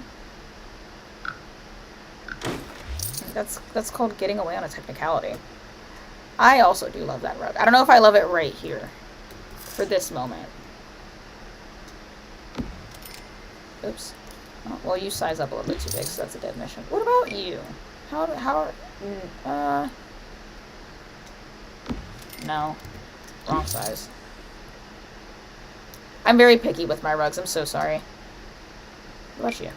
That's called getting away on a technicality. I also do love that rug. I don't know if I love it right here. For this moment. Oops. Oh, well, you size up a little bit too big, so that's a dead mission. What about you? No. Wrong size. I'm very picky with my rugs. I'm so sorry. What about you?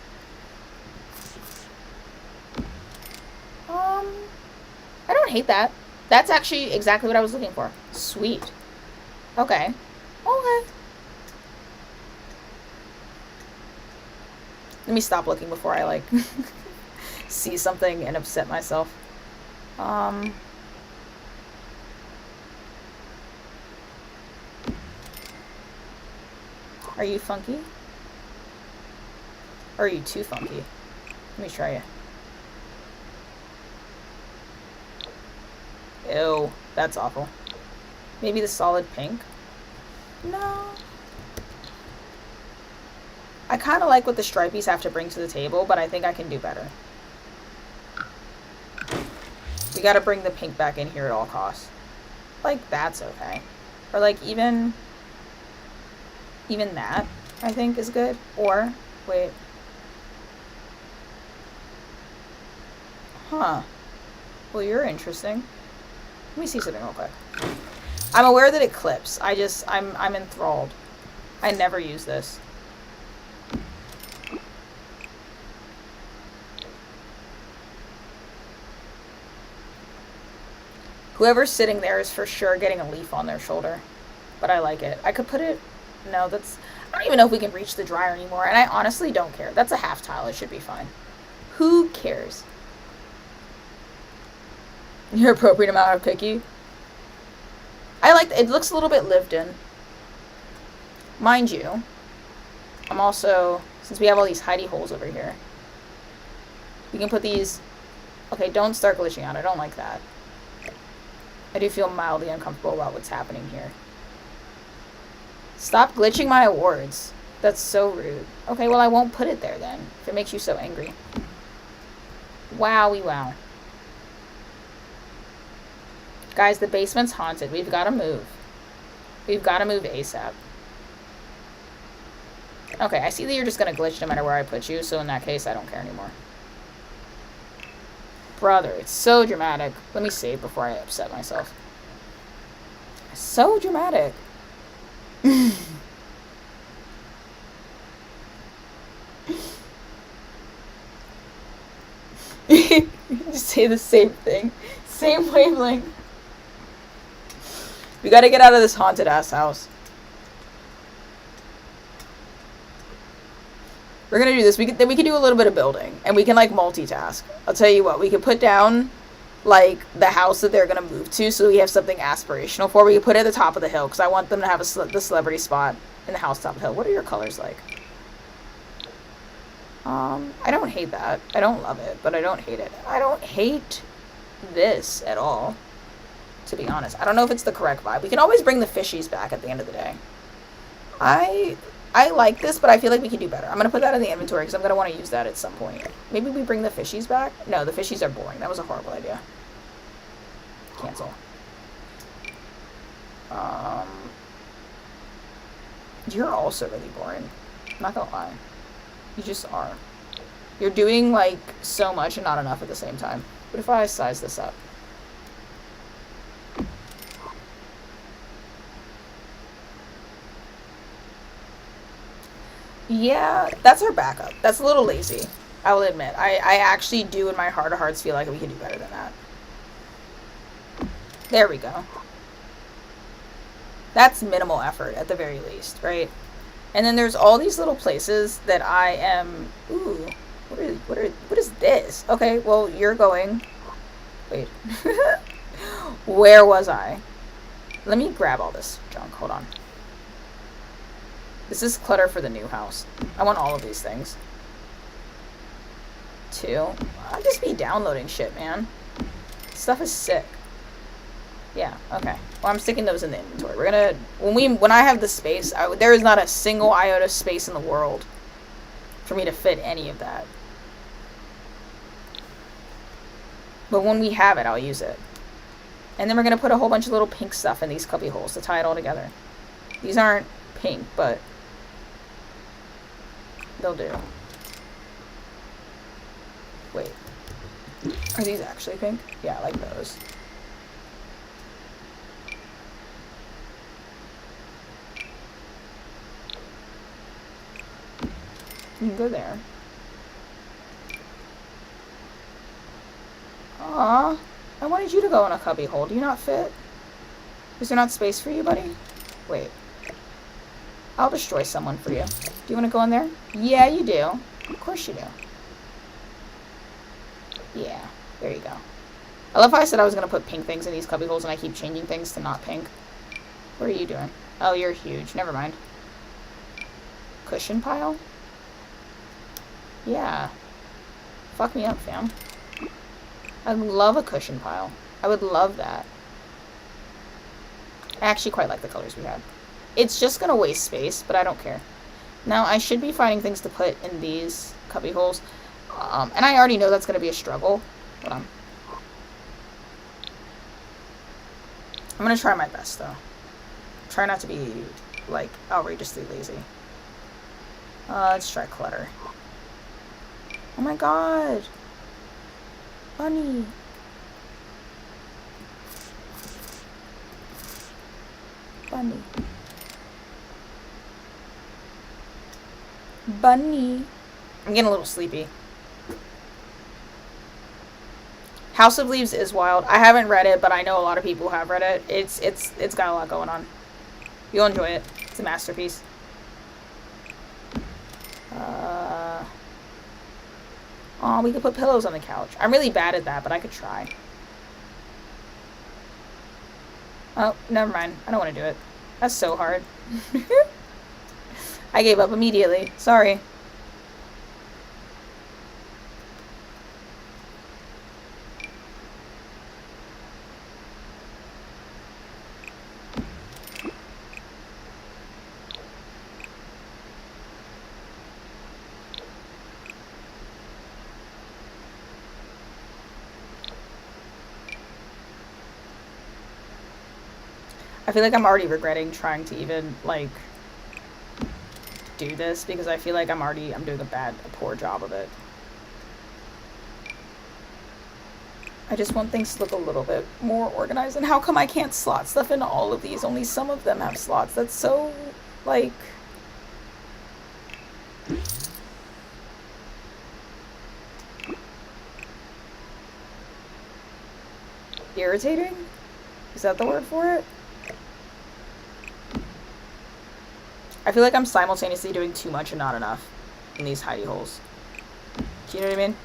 I don't hate that. That's actually exactly what I was looking for. Sweet. Okay. Okay. Let me stop looking before I, like, see something and upset myself. Are you funky? Or are you too funky? Let me try you. Ew, that's awful. Maybe the solid pink? No. I kind of like what the stripies have to bring to the table, but I think I can do better. We gotta bring the pink back in here at all costs. Like, that's okay. Or, like, even that, I think, is good. Or, wait. Huh. Well, you're interesting. Let me see something real quick. I'm aware that it clips. I'm enthralled. I never use this. Whoever's sitting there is for sure getting a leaf on their shoulder. But I like it. I could put it... No, that's... I don't even know if we can reach the dryer anymore, and I honestly don't care. That's a half tile. It should be fine. Who cares? Your appropriate amount of cookie. I like it. Looks a little bit lived in. Mind you, I'm also, since we have all these hidey holes over here, we can put these. Okay, don't start glitching out. I don't like that. I do feel mildly uncomfortable about what's happening here. Stop glitching my awards. That's so rude. Okay, well, I won't put it there then, if it makes you so angry. Wowie wow. Guys, the basement's haunted. We've got to move. We've got to move ASAP. Okay, I see that you're just going to glitch no matter where I put you, so in that case, I don't care anymore. Brother, it's so dramatic. Let me save before I upset myself. So dramatic. Just say the same thing. Same wavelength. We gotta get out of this haunted ass house. We're gonna do this. We can do a little bit of building, and we can like multitask. I'll tell you what. We could put down like the house that they're gonna move to, so we have something aspirational for. We could put it at the top of the hill because I want them to have the celebrity spot in the house top of the hill. What are your colors like? I don't hate that. I don't love it, but I don't hate it. I don't hate this at all, to be honest. I don't know if it's the correct vibe. We can always bring the fishies back at the end of the day. I like this, but I feel like we can do better. I'm going to put that in the inventory because I'm going to want to use that at some point. Maybe we bring the fishies back? No, the fishies are boring. That was a horrible idea. Cancel. You're also really boring. I'm not going to lie. You just are. You're doing, like, so much and not enough at the same time. What if I size this up? Yeah, that's our backup. That's a little lazy, I will admit. I actually do in my heart of hearts feel like we could do better than that. There we go. That's minimal effort at the very least, right? And then there's all these little places that I am... Ooh, what is this? Okay, well, you're going... Wait. Where was I? Let me grab all this junk. Hold on. This is clutter for the new house. I want all of these things. 2. I'll just be downloading shit, man. Stuff is sick. Yeah, okay. Well, I'm sticking those in the inventory. We're gonna... When I have the space, there is not a single iota of space in the world for me to fit any of that. But when we have it, I'll use it. And then we're gonna put a whole bunch of little pink stuff in these cubby holes to tie it all together. These aren't pink, but they'll do. Wait. Are these actually pink? Yeah, I like those. You can go there. Aw, I wanted you to go in a cubby hole. Do you not fit? Is there not space for you, buddy? Wait. I'll destroy someone for you. Do you want to go in there? Yeah, you do. Of course you do. Yeah, there you go. I love how I said I was going to put pink things in these cubby holes and I keep changing things to not pink. What are you doing? Oh, you're huge. Never mind. Cushion pile? Yeah. Fuck me up, fam. I love a cushion pile. I would love that. I actually quite like the colors we had. It's just gonna waste space, but I don't care. Now, I should be finding things to put in these cubby holes. And I already know that's gonna be a struggle. Hold on. I'm gonna try my best, though. Try not to be, like, outrageously lazy. Let's try clutter. Oh my god! Bunny! Bunny. Bunny. I'm getting a little sleepy. House of Leaves is wild. I haven't read it, but I know a lot of people have read it. It's got a lot going on. You'll enjoy it. It's a masterpiece. Aw, we could put pillows on the couch. I'm really bad at that, but I could try. Oh, never mind. I don't want to do it. That's so hard. I gave up immediately. Sorry. I feel like I'm already regretting trying to even, like, do this because I feel like I'm doing a poor job of it. I just want things to look a little bit more organized. And how come I can't slot stuff into all of these? Only some of them have slots. That's so, like... irritating? Is that the word for it? I feel like I'm simultaneously doing too much and not enough in these hidey holes. Do you know what I mean?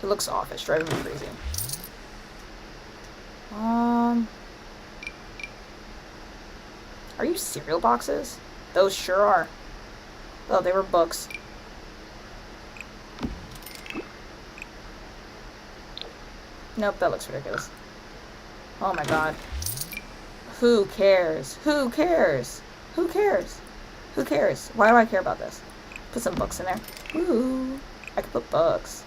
It looks off. It's driving me crazy. Are you cereal boxes? Those sure are. Oh, they were books. Nope, that looks ridiculous. Oh my god. Who cares? Who cares? Who cares? Who cares? Why do I care about this? Put some books in there. Ooh. I could put books.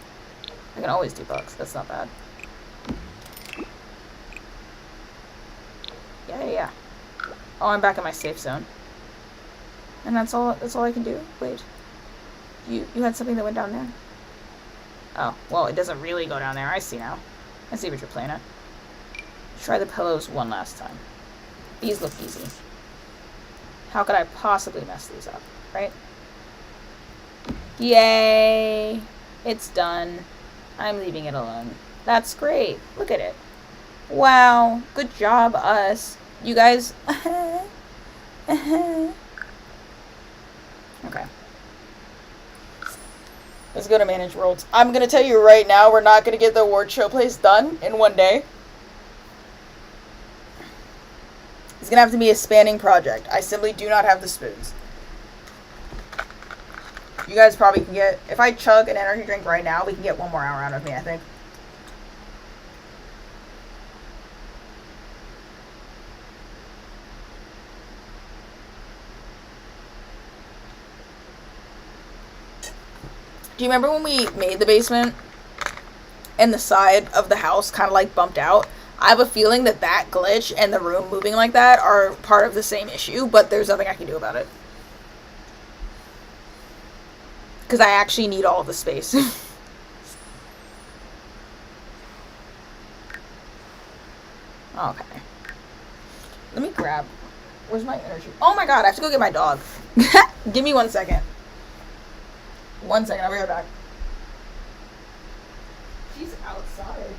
I can always do books. That's not bad. Yeah. Oh, I'm back in my safe zone. And that's all I can do? Wait. You had something that went down there? Oh, well, it doesn't really go down there. I see now. I see what you're playing at. Try the pillows one last time. These look easy. How could I possibly mess these up, right? Yay! It's done. I'm leaving it alone. That's great. Look at it. Wow. Good job, us. You guys... Okay. Let's go to Manage Worlds. I'm going to tell you right now, we're not going to get the award show place done in one day. It's going to have to be a spanning project. I simply do not have the spoons. You guys probably can get... If I chug an energy drink right now, we can get one more hour out of me, I think. Do you remember when we made the basement and the side of the house kind of like bumped out? I have a feeling that that glitch and the room moving like that are part of the same issue, but there's nothing I can do about it. Because I actually need all of the space. Okay. Let me grab... Where's my energy? Oh my god, I have to go get my dog. Give me 1 second. 1 second, I'll be right back. She's outside.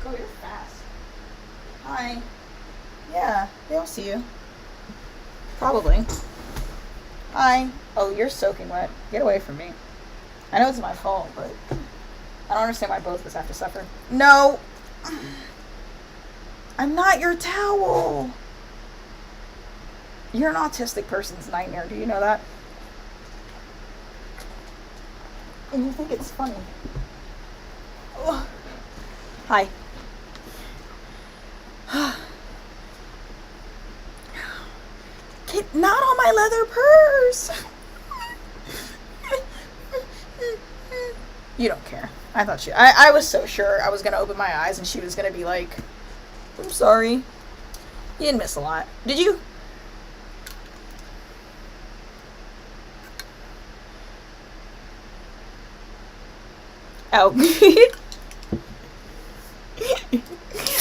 Go, you're fast. Hi. Yeah, they'll see you. Probably. Hi. Oh, you're soaking wet. Get away from me. I know it's my fault, but I don't understand why both of us have to suffer. No! I'm not your towel! You're an autistic person's nightmare. Do you know that? And you think it's funny. Ugh. Hi. Not on my leather purse. You don't care. I thought I was so sure I was going to open my eyes and she was going to be like, I'm sorry. You didn't miss a lot. Did you? Oh.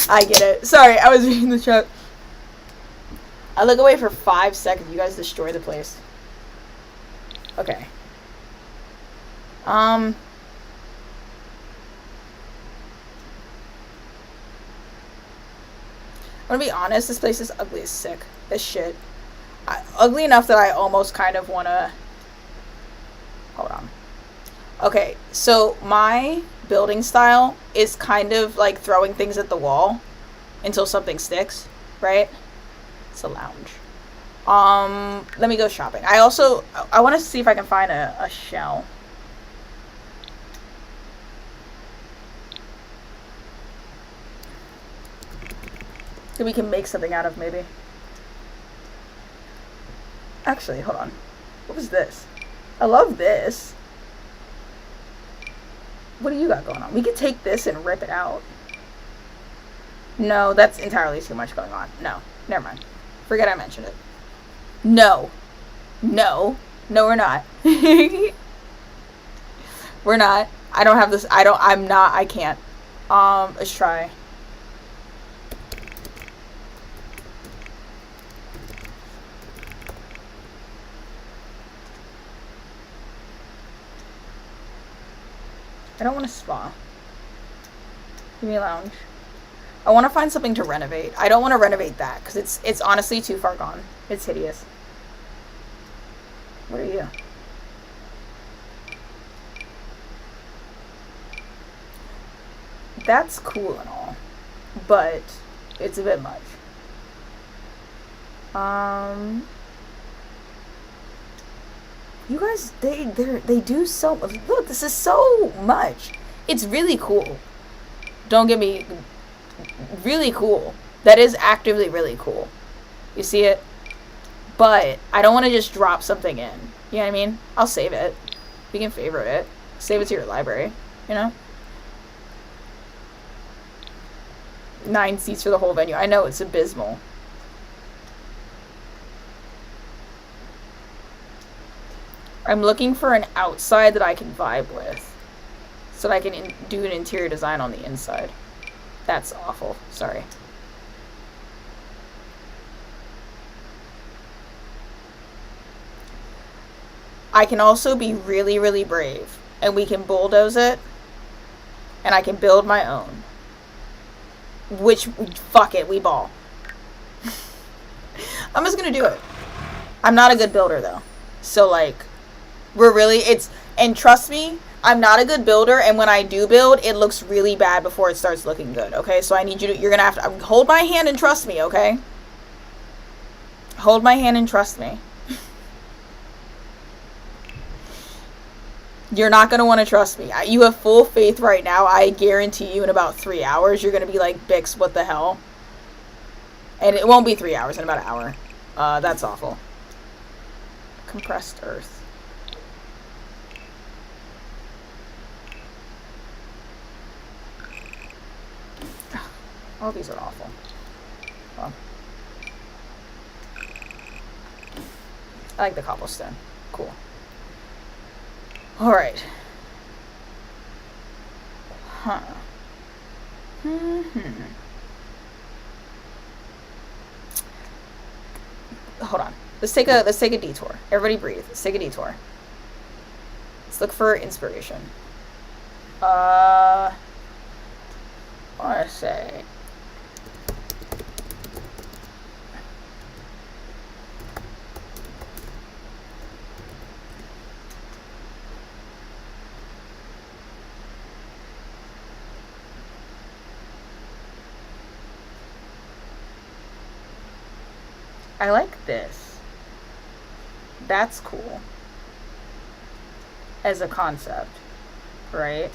I get it. Sorry, I was reading the chat. I look away for 5 seconds. You guys destroy the place. Okay. I'm gonna be honest, this place is ugly as sick. As shit. Ugly enough that I almost kind of wanna... Hold on. Okay, so my building style is kind of like throwing things at the wall until something sticks, right? It's a lounge. Let me go shopping. I want to see if I can find a shell. That we can make something out of, maybe. Actually, hold on. What was this? I love this. What do you got going on? We could take this and rip it out. No, that's entirely too much going on. No, never mind. Forget I mentioned it. No. No. No, we're not. We're not. I don't have this. I can't. Let's try. I don't want a spa. Give me a lounge. I want to find something to renovate. I don't want to renovate that because it's honestly too far gone. It's hideous. What are you? That's cool and all, but it's a bit much. You guys, they do so much. Look, this is so much. It's really cool. Don't get me... Really cool. That is actively really cool. You see it? But I don't want to just drop something in. You know what I mean? I'll save it. You can favorite it. Save it to your library. You know? 9 seats for the whole venue. I know, it's abysmal. I'm looking for an outside that I can vibe with. So that I can do an interior design on the inside. That's awful. Sorry. I can also be really, really brave. And we can bulldoze it. And I can build my own. Which, fuck it, we ball. I'm just gonna do it. I'm not a good builder, though. So, like, and trust me, I'm not a good builder, and when I do build, it looks really bad before it starts looking good, okay? So I need you're gonna have to, hold my hand and trust me, okay? Hold my hand and trust me. You're not gonna want to trust me. You have full faith right now. I guarantee you in about 3 hours, you're gonna be like, Bix, what the hell? And it won't be 3 hours, in about an hour. That's awful. Compressed earth. All these are awful. Well, I like the cobblestone. Cool. Alright. Huh. Hold on. Let's take a detour. Everybody breathe. Let's take a detour. Let's look for inspiration. I wanna say... I like this. That's cool. As a concept, right?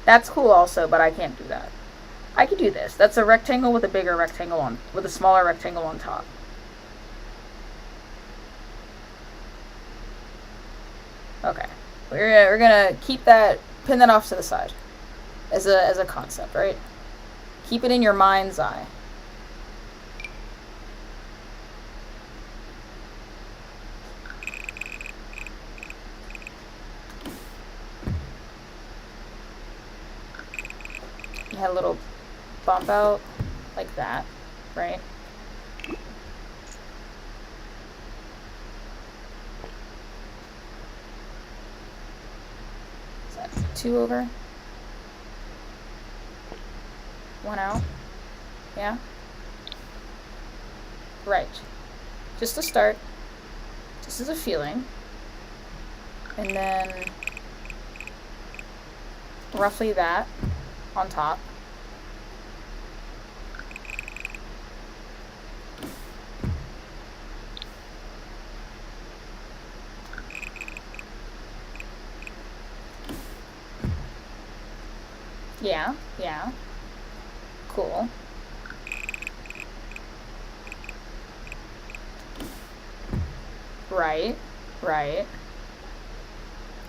That's cool also, but I can't do that. I could do this. That's a rectangle with a bigger rectangle with a smaller rectangle on top. Okay. We're gonna keep that, pin that off to the side. As a concept, right? Keep it in your mind's eye. You had a little bump out like that, right? Is that 2 over? 1 out? Yeah? Right. Just to start. Just as a feeling. And then roughly that on top. Yeah, yeah. Cool. Right, right.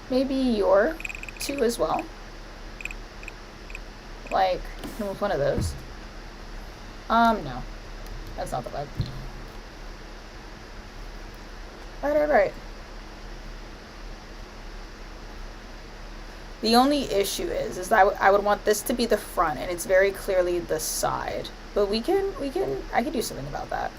Maybe your 2 as well. Like, remove one of those. No. That's not the vibe. Right. The only issue is I would want this to be the front, and it's very clearly the side. But I could do something about that.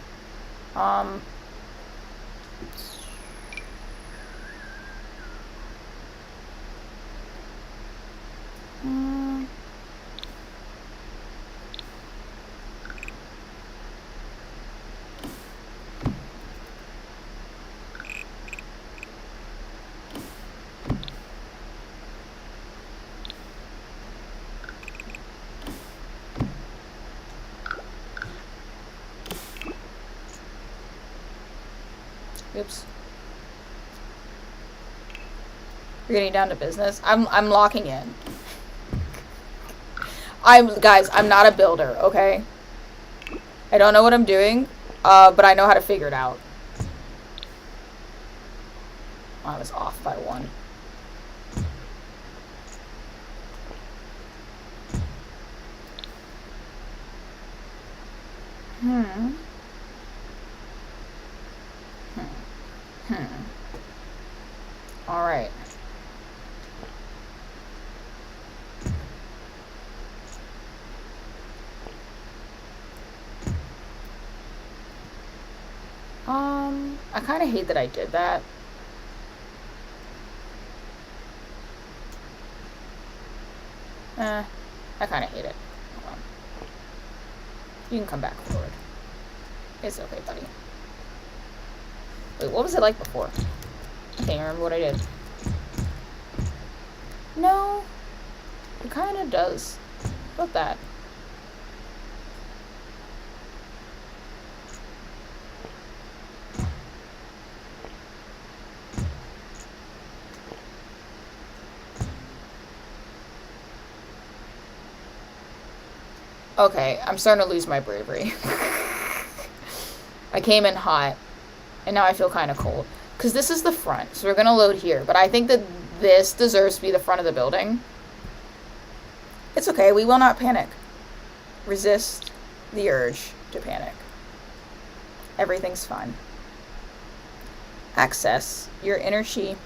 Oops. We're getting down to business. I'm locking in. Guys, I'm not a builder, okay? I don't know what I'm doing, but I know how to figure it out. Oh, I was off by 1. All right. I kind of hate that I did that. I kind of hate it. Hold on. You can come back forward. It's okay, buddy. Wait, what was it like before? I can't remember what I did. No. It kind of does. How about that? Okay, I'm starting to lose my bravery. I came in hot, and now I feel kind of cold. Because this is the front, so we're going to load here. But I think that this deserves to be the front of the building. It's okay, we will not panic. Resist the urge to panic. Everything's fine. Access your inner chi.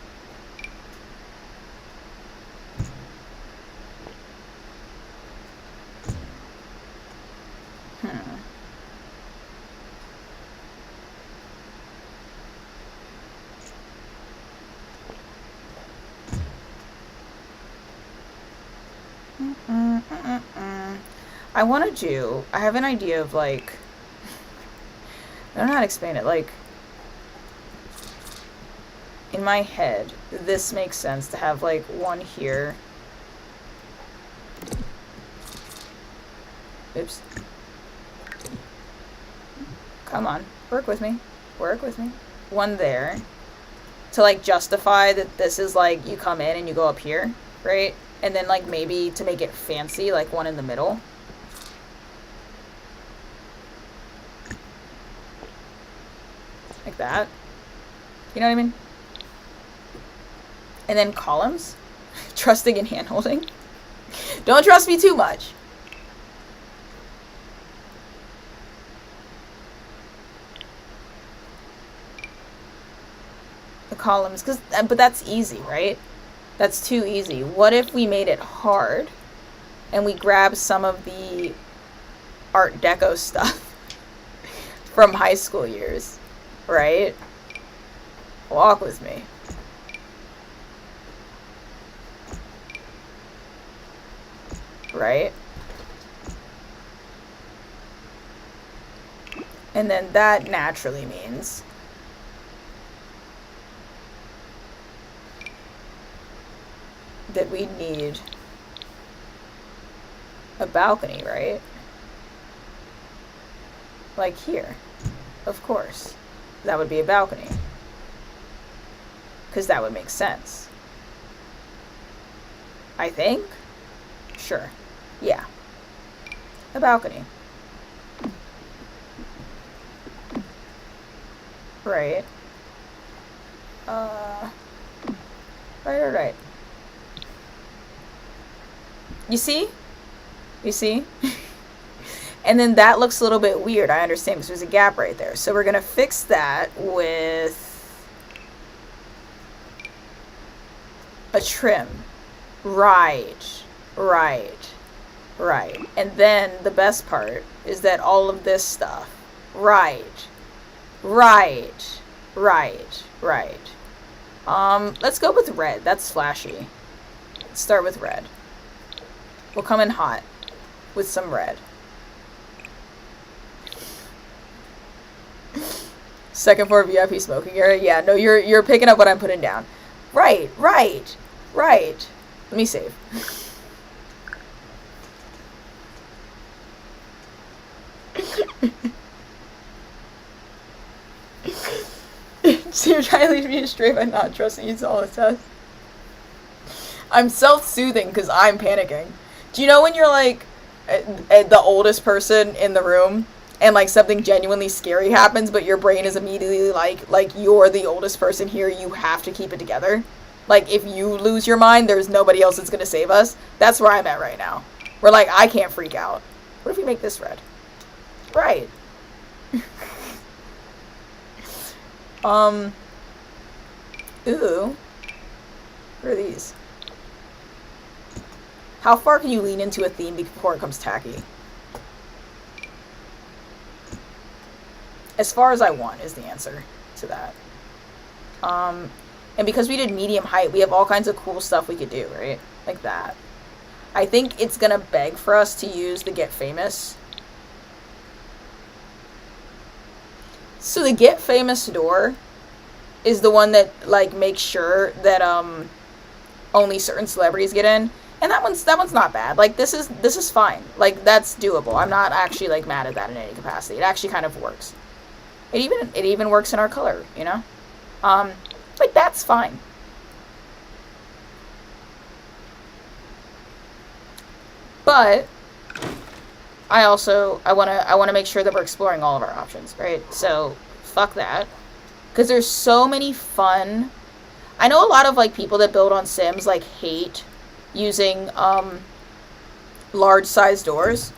I have an idea of like, I don't know how to explain it, like, in my head, this makes sense to have like 1 here. Oops. Come on, work with me. 1 there. To like justify that this is like, you come in and you go up here, right? And then like maybe to make it fancy, like 1 in the middle. Like that. You know what I mean? And then columns. Trusting and hand-holding. Don't trust me too much. The columns, but that's easy, right? That's too easy. What if we made it hard and we grab some of the Art Deco stuff from high school years, right? Walk with me. Right? And then that naturally means that we need a balcony, right? Like here. Of course. That would be a balcony. Because that would make sense. I think? Sure. Yeah. A balcony. Right. Right. You see? You see? And then that looks a little bit weird. I understand because there's a gap right there. So we're going to fix that with a trim. Right. And then the best part is that all of this stuff. Right. Let's go with red. That's flashy. Let's start with red. We'll come in hot with some red. Second floor VIP smoking area. Yeah, no, you're picking up what I'm putting down. Right. Let me save. So you're trying to leave me straight by not trusting you all the test. I'm self-soothing because I'm panicking. Do you know when you're like the oldest person in the room and like something genuinely scary happens, but your brain is immediately like you're the oldest person here, you have to keep it together? Like if you lose your mind, there's nobody else that's gonna save us. That's where I'm at right now. We're like, I can't freak out. What if we make this red? Right. Ooh. What are these? How far can you lean into a theme before it becomes tacky? As far as I want is the answer to that. And because we did medium height, we have all kinds of cool stuff we could do, right? Like that. I think it's gonna beg for us to use the Get Famous. So the Get Famous door is the one that like makes sure that only certain celebrities get in. And that one's not bad. Like this is fine. Like that's doable. I'm not actually like mad at that in any capacity. It actually kind of works. It even works in our color, you know? Like that's fine. But I want to make sure that we're exploring all of our options, right? So fuck that. Cuz there's so many fun. I know a lot of like people that build on Sims like hate using large size doors.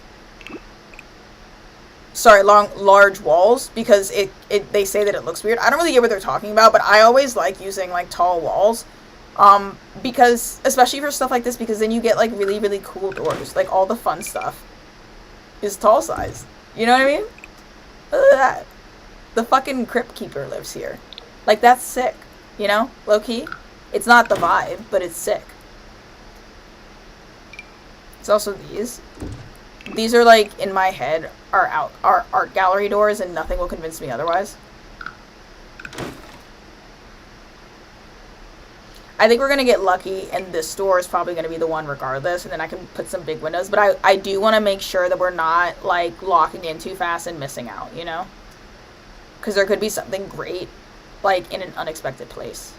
Sorry, large walls, because they say that it looks weird. I don't really get what they're talking about, but I always like using like tall walls. Because especially for stuff like this, because then you get like really, really cool doors. Like all the fun stuff is tall size. You know what I mean? Look at that. The fucking Crypt Keeper lives here. Like that's sick. You know? Low key. It's not the vibe, but it's sick. It's also these. These are like in my head are art gallery doors, and nothing will convince me otherwise. I think we're gonna get lucky, and this door is probably gonna be the one regardless, and then I can put some big windows. But I do want to make sure that we're not like locking in too fast and missing out, you know? Because there could be something great, like in an unexpected place.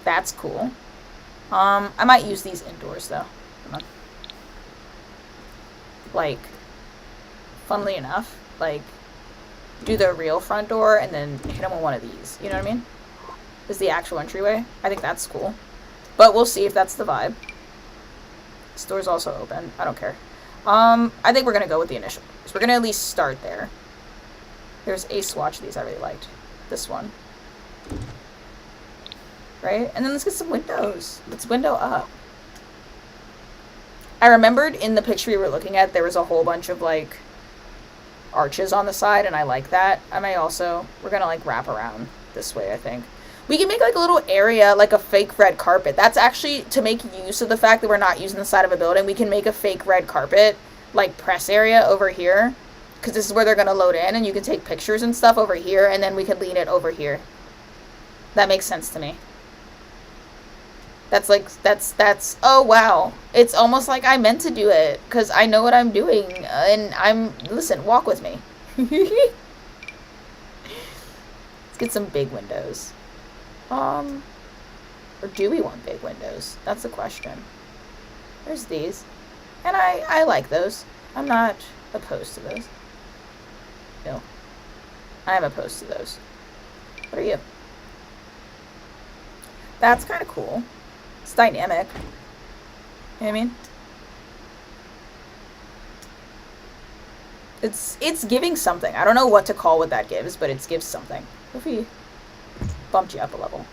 That's cool. I might use these indoors though. Like, funnily enough, like, do the real front door and then hit them with one of these. You know what I mean? is the actual entryway. I think that's cool. But we'll see if that's the vibe. Store's also open. I don't care. I think we're going to go with the initial. So we're going to at least start there. There's a swatch of these I really liked. This one. Right? And then let's get some windows. Let's window up. I remembered in the picture we were looking at, there was a whole bunch of, like, arches on the side, and I like that. I may also, we're going to, like, wrap around this way, I think. We can make, like, a little area, like a fake red carpet. That's actually to make use of the fact that we're not using the side of a building. We can make a fake red carpet, like, press area over here. Because this is where they're going to load in, and you can take pictures and stuff over here, and then we could lean it over here. That makes sense to me. That's like, that's, oh wow. It's almost like I meant to do it, because I know what I'm doing, and listen, walk with me. Let's get some big windows. Or do we want big windows? That's the question. There's these. And I like those. I'm not opposed to those. No. I am opposed to those. What are you? That's kind of cool. It's dynamic. You know what I mean? It's giving something. I don't know what to call what that gives, but it gives something. If we bumped you up a level.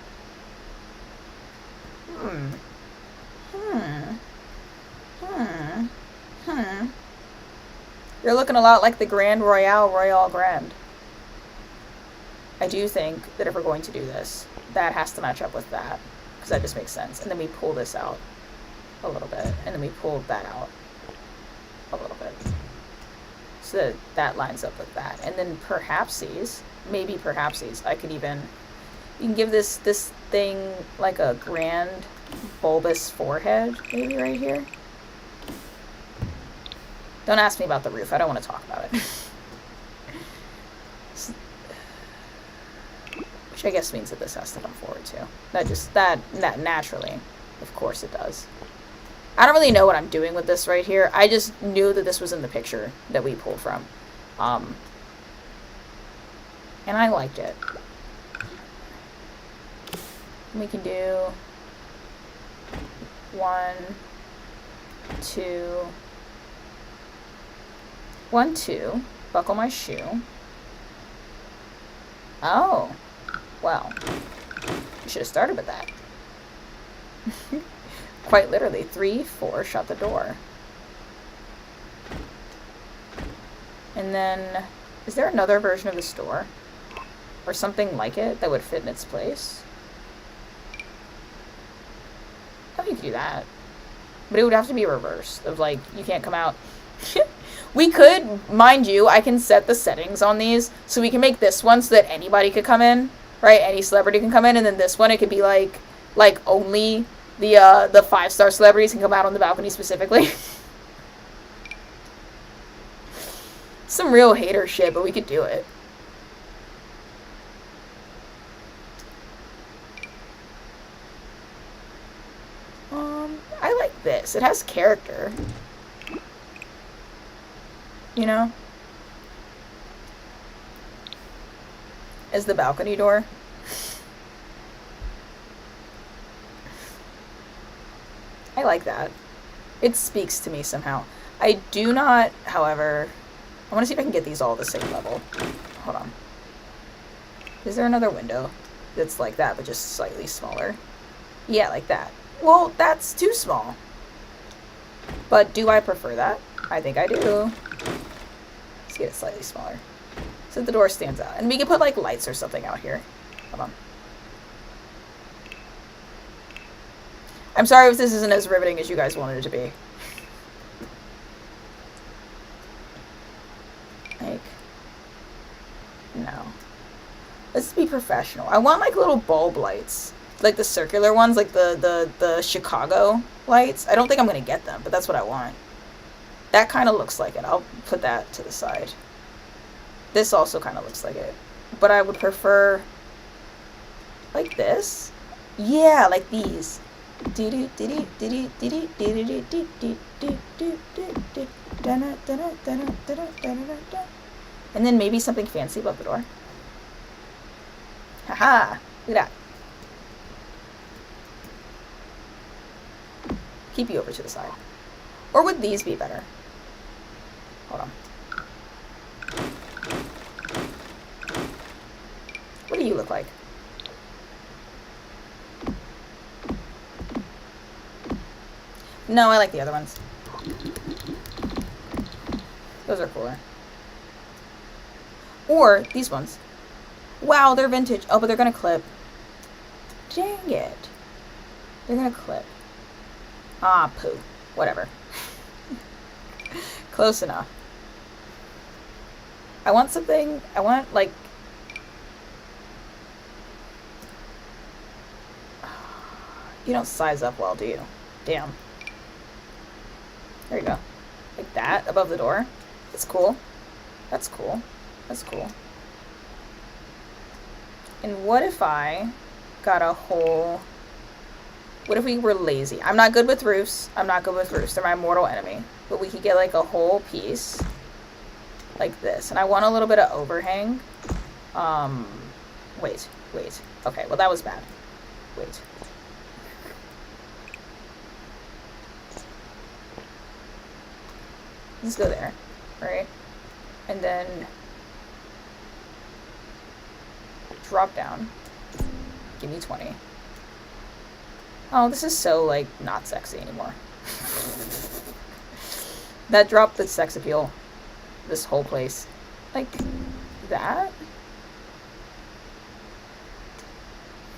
You're looking a lot like the Grand Royale Grand. I do think that if we're going to do this, that has to match up with that. Because that just makes sense. And then we pull this out a little bit. And then we pull that out a little bit. So that that lines up with that. And then perhaps these, maybe perhaps these, I could even, you can give this thing like a grand bulbous forehead, maybe right here. Don't ask me about the roof. I don't want to talk about it. Which I guess means that this has to come forward too. That naturally, of course it does. I don't really know what I'm doing with this right here. I just knew that this was in the picture that we pulled from. And I liked it. We can do 1, 2, 1, 2, buckle my shoe. Oh, well, you should have started with that. Quite literally, 3, 4, shut the door. And then, is there another version of the store? Or something like it that would fit in its place? Oh, you could do that. But it would have to be reversed, of like, you can't come out. We could, mind you, I can set the settings on these, so we can make this one so that anybody could come in, right? Any celebrity can come in, and then this one, it could be like only the 5-star celebrities can come out on the balcony specifically. Some real hater shit, but we could do it. I like this. It has character. You know? Is the balcony door. I like that. It speaks to me somehow. I do not, however... I want to see if I can get these all at the same level. Hold on. Is there another window that's like that, but just slightly smaller? Yeah, like that. Well, that's too small. But do I prefer that? I think I do. Let's get it slightly smaller. So the door stands out. And we can put, like, lights or something out here. Hold on. I'm sorry if this isn't as riveting as you guys wanted it to be. Like, no. Let's be professional. I want, like, little bulb lights. Like the circular ones, like the Chicago lights. I don't think I'm going to get them, but that's what I want. That kind of looks like it. I'll put that to the side. This also kind of looks like it. But I would prefer like this. Yeah, like these. And then maybe something fancy above the door. Haha, look at that. keep you over to the side. Or would these be better? Hold on. What do you look like? No, I like the other ones. Those are cooler. Or these ones. Wow, they're vintage. Oh, but they're gonna clip. Dang it. They're gonna clip. Ah, poo. Whatever. Close enough. I want something. I want, like... You don't size up well, do you? Damn. There you go. Like that, above the door. That's cool. That's cool. That's cool. And what if I got a whole... What if we were lazy? I'm not good with roofs. I'm not good with roofs. They're my mortal enemy. But we could get like a whole piece like this. And I want a little bit of overhang. Wait. Okay, well that was bad. Wait. Let's go there, right? And then drop down. Give me 20. Oh, this is so, like, not sexy anymore. That dropped the sex appeal. This whole place. Like, that?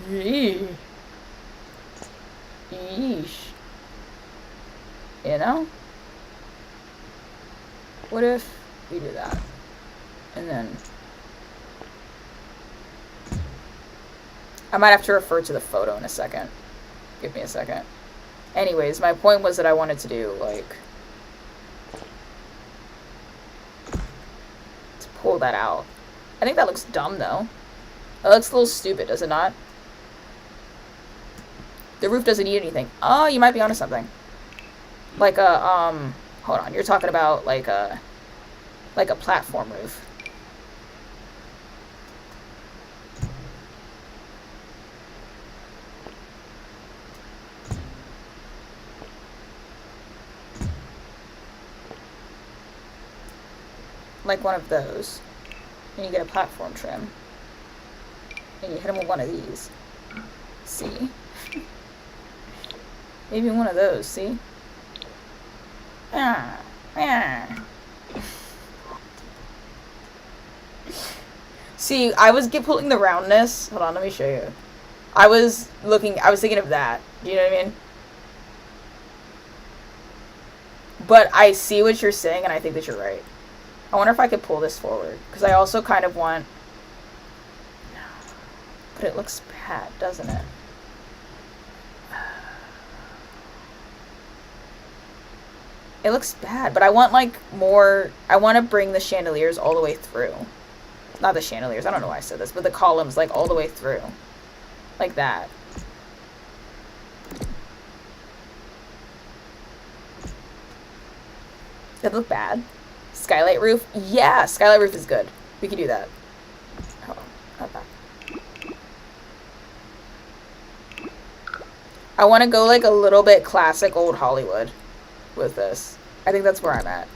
Yeesh. You know? What if we do that? And then... I might have to refer to the photo in a second. Give me a second. Anyways, my point was that I wanted to do, like... to pull that out. I think that looks dumb, though. That looks a little stupid, does it not? The roof doesn't need anything. Oh, you might be onto something. Like a, hold on. You're talking about, like a platform roof. Like one of those. And you get a platform trim. And you hit them with one of these. See? Maybe one of those, see? See, I was pulling the roundness. Hold on, let me show you. I was thinking of that. Do you know what I mean? But I see what you're saying, and I think that you're right. I wonder if I could pull this forward. Because I also kind of want... But it looks bad, doesn't it? It looks bad, but I want, like, more... I want to bring the chandeliers all the way through. Not the chandeliers, I don't know why I said this, but the columns, like, all the way through. Like that. Does it look bad? Skylight roof? Yeah, skylight roof is good. We can do that. Hold on, not that. I want to go, like, a little bit classic old Hollywood with this. I think that's where I'm at.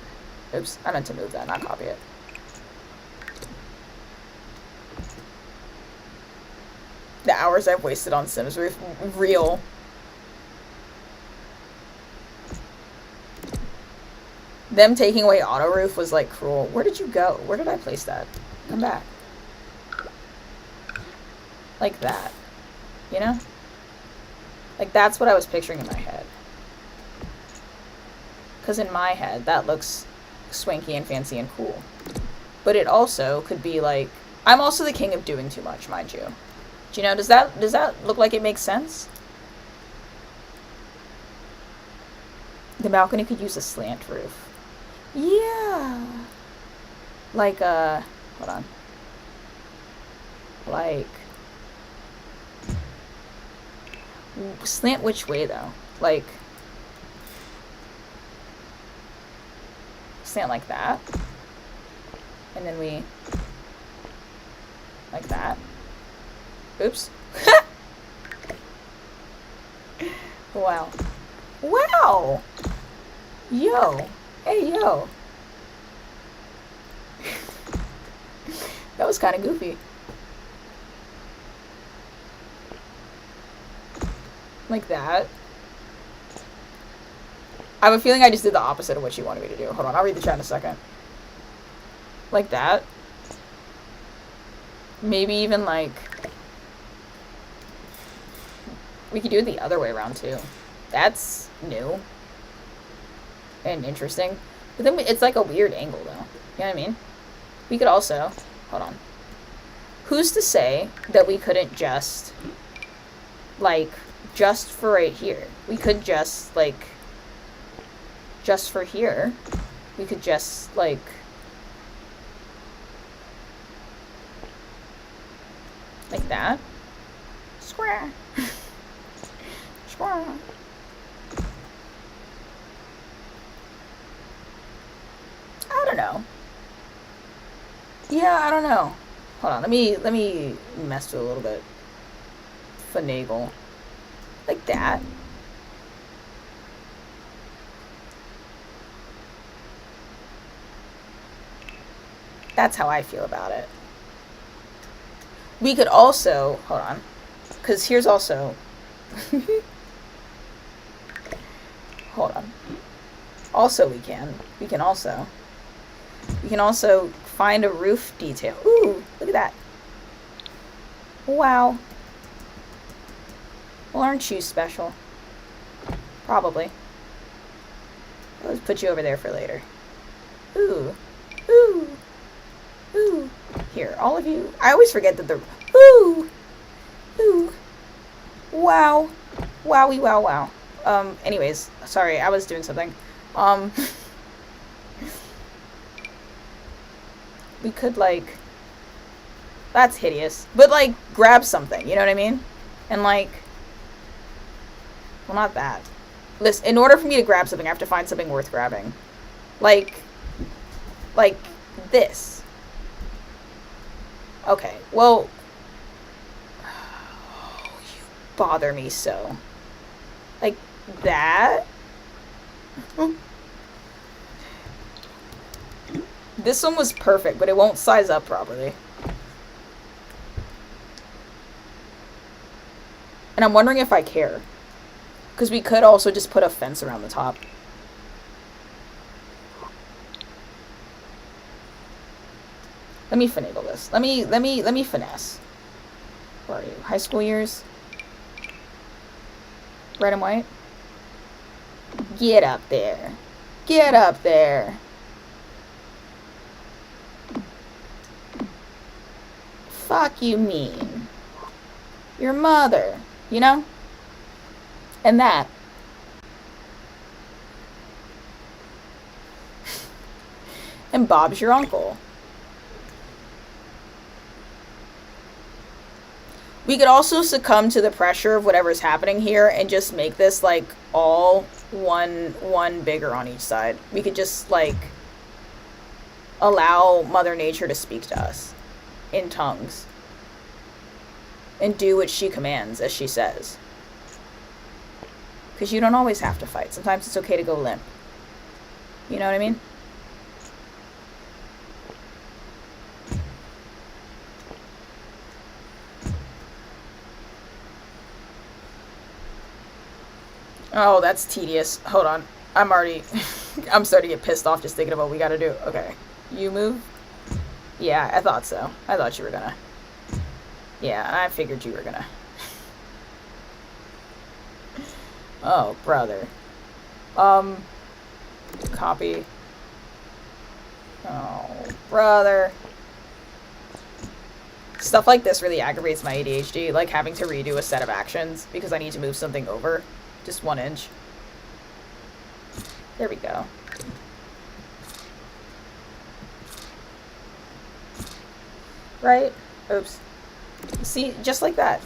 Oops, I meant to move that, not copy it. The hours I've wasted on Sims Roof, real. Them taking away auto roof was, like, cruel. Where did you go? Where did I place that? Come back. Like that. You know? Like, that's what I was picturing in my head. Because in my head, that looks swanky and fancy and cool. But it also could be, like... I'm also the king of doing too much, mind you. Do you know, does that look like it makes sense? The balcony could use a slant roof. Yeah. Like, hold on. Like... Slant which way, though? Like... Slant like that. And then we... Like that. Oops. Wow. Wow. Yo. Hey, yo. That was kind of goofy. Like that. I have a feeling I just did the opposite of what she wanted me to do. Hold on, I'll read the chat in a second. Like that. Maybe even like... We could do it the other way around too. That's new. And interesting. But then it's like a weird angle though. You know what I mean? We could also... Hold on. Who's to say that we couldn't just... Like, just for right here. We could just, like... Just for here. We could just, like... Like that. Square. Square. I don't know. Yeah, I don't know. Hold on, let me mess with it a little bit. Finagle. Like that. That's how I feel about it. We could also, hold on, because here's also, hold on. Also we can also find a roof detail. Ooh, look at that. Wow. Well, aren't you special? Probably. Let's put you over there for later. Ooh. Ooh. Ooh. Here, all of you. I always forget that the... Ooh. Ooh. Wow. Wowie, wow, wow. Anyways. Sorry, I was doing something. We could, like... That's hideous. But, like, grab something. You know what I mean? And, like... Well, not that. Listen, in order for me to grab something, I have to find something worth grabbing. Like this. Okay, well... Oh, you bother me so. Like that? This one was perfect, but it won't size up properly. And I'm wondering if I care. Because we could also just put a fence around the top. Let me finagle this. Let me finesse. Where are you? High school years? Red and white? Get up there. Get up there. Fuck you mean. Your mother. You know? And that. And Bob's your uncle. We could also succumb to the pressure of whatever's happening here and just make this, like, all one bigger on each side. We could just, like, allow Mother Nature to speak to us in tongues. And do what she commands, as she says. Because you don't always have to fight. Sometimes it's okay to go limp. You know what I mean? Oh, that's tedious. Hold on. I'm already... I'm starting to get pissed off just thinking about what we gotta do. Okay. You move? Yeah, I thought so. I thought you were gonna... Yeah, I figured you were gonna... Oh, brother. Copy. Oh, brother. Stuff like this really aggravates my ADHD, like having to redo a set of actions because I need to move something over. Just 1 inch. There we go. Right? Oops. See, just like that.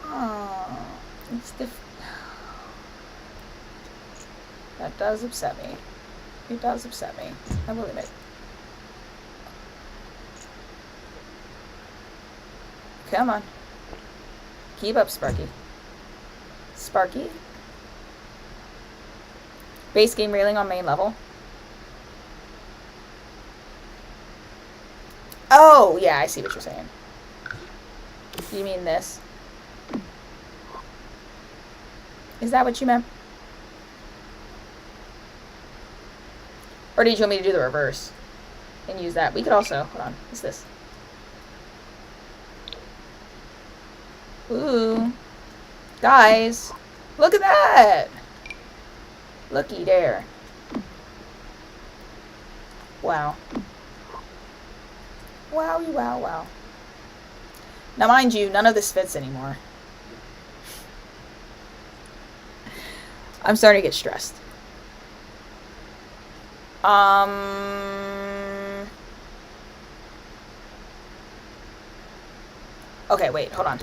Oh, it's that does upset me. It does upset me. I will admit. Come on. Keep up, Sparky. Sparky? Base game railing on main level. Oh, yeah, I see what you're saying. You mean this? Is that what you meant? Or did you want me to do the reverse and use that? We could also, hold on, what's this? Ooh. Guys, look at that! Looky there. Wow. Wowie, wow, wow. Now, mind you, none of this fits anymore. I'm starting to get stressed. Okay, wait, hold on.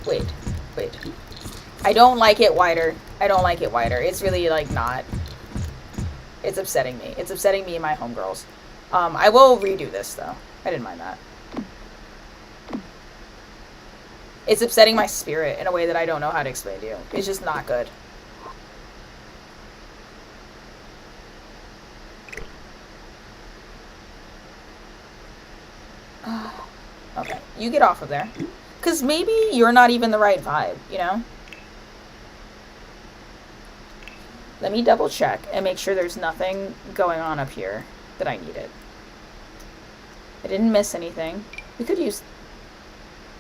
Wait. I don't like it wider. It's really, like, not. It's upsetting me. It's upsetting me and my homegirls. I will redo this, though. I didn't mind that. It's upsetting my spirit in a way that I don't know how to explain to you. It's just not good. Okay, you get off of there. Because maybe you're not even the right vibe, you know? Let me double check and make sure there's nothing going on up here that I needed. I didn't miss anything. We could use,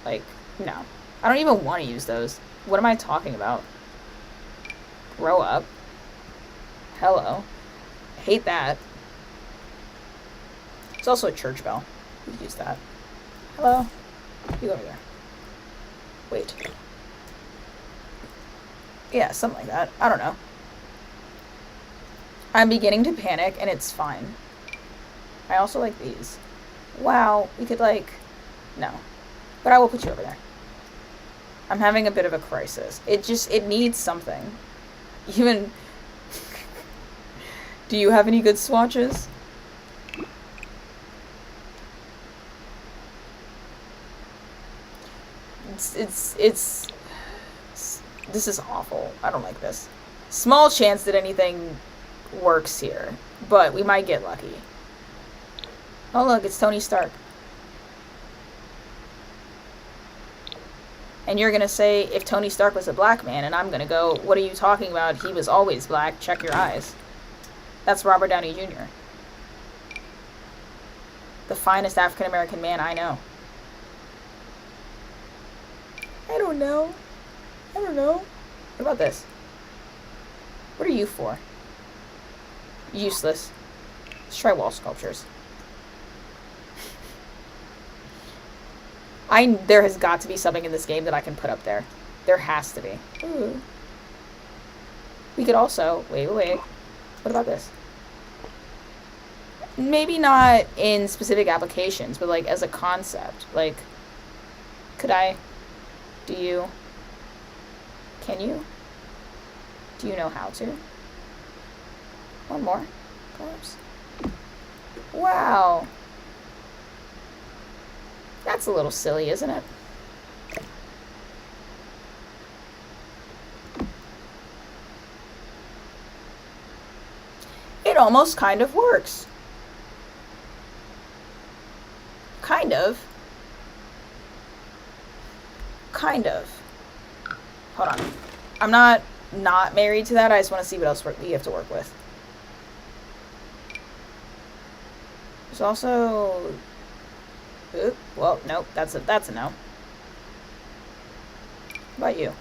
like, no. I don't even want to use those. What am I talking about? Grow up. Hello. I hate that. It's also a church bell. We could use that. Hello. You go over there. Wait. Yeah, something like that. I don't know. I'm beginning to panic, and it's fine. I also like these. Wow, we could, like... No. But I will put you over there. I'm having a bit of a crisis. It needs something. Even... Do you have any good swatches? It's... This is awful. I don't like this. Small chance that anything works here, but we might get lucky. Oh look, it's Tony Stark. And you're gonna say, if Tony Stark was a black man, and I'm gonna go, what are you talking about? He was always black. Check your eyes. That's Robert Downey Jr. The finest African-American man I know. I don't know. What about this? What are you for? Useless. Let's try wall sculptures. There has got to be something in this game that I can put up there. There has to be. Ooh. We could also... Wait. What about this? Maybe not in specific applications, but like as a concept. Like, could I... Do you... Can you? Do you know how to? One more. Perhaps. Wow. That's a little silly, isn't it? It almost kind of works. Kind of. Hold on. I'm not married to that. I just want to see what else we have to work with. There's also... Oop, well, nope. That's a no. What about you?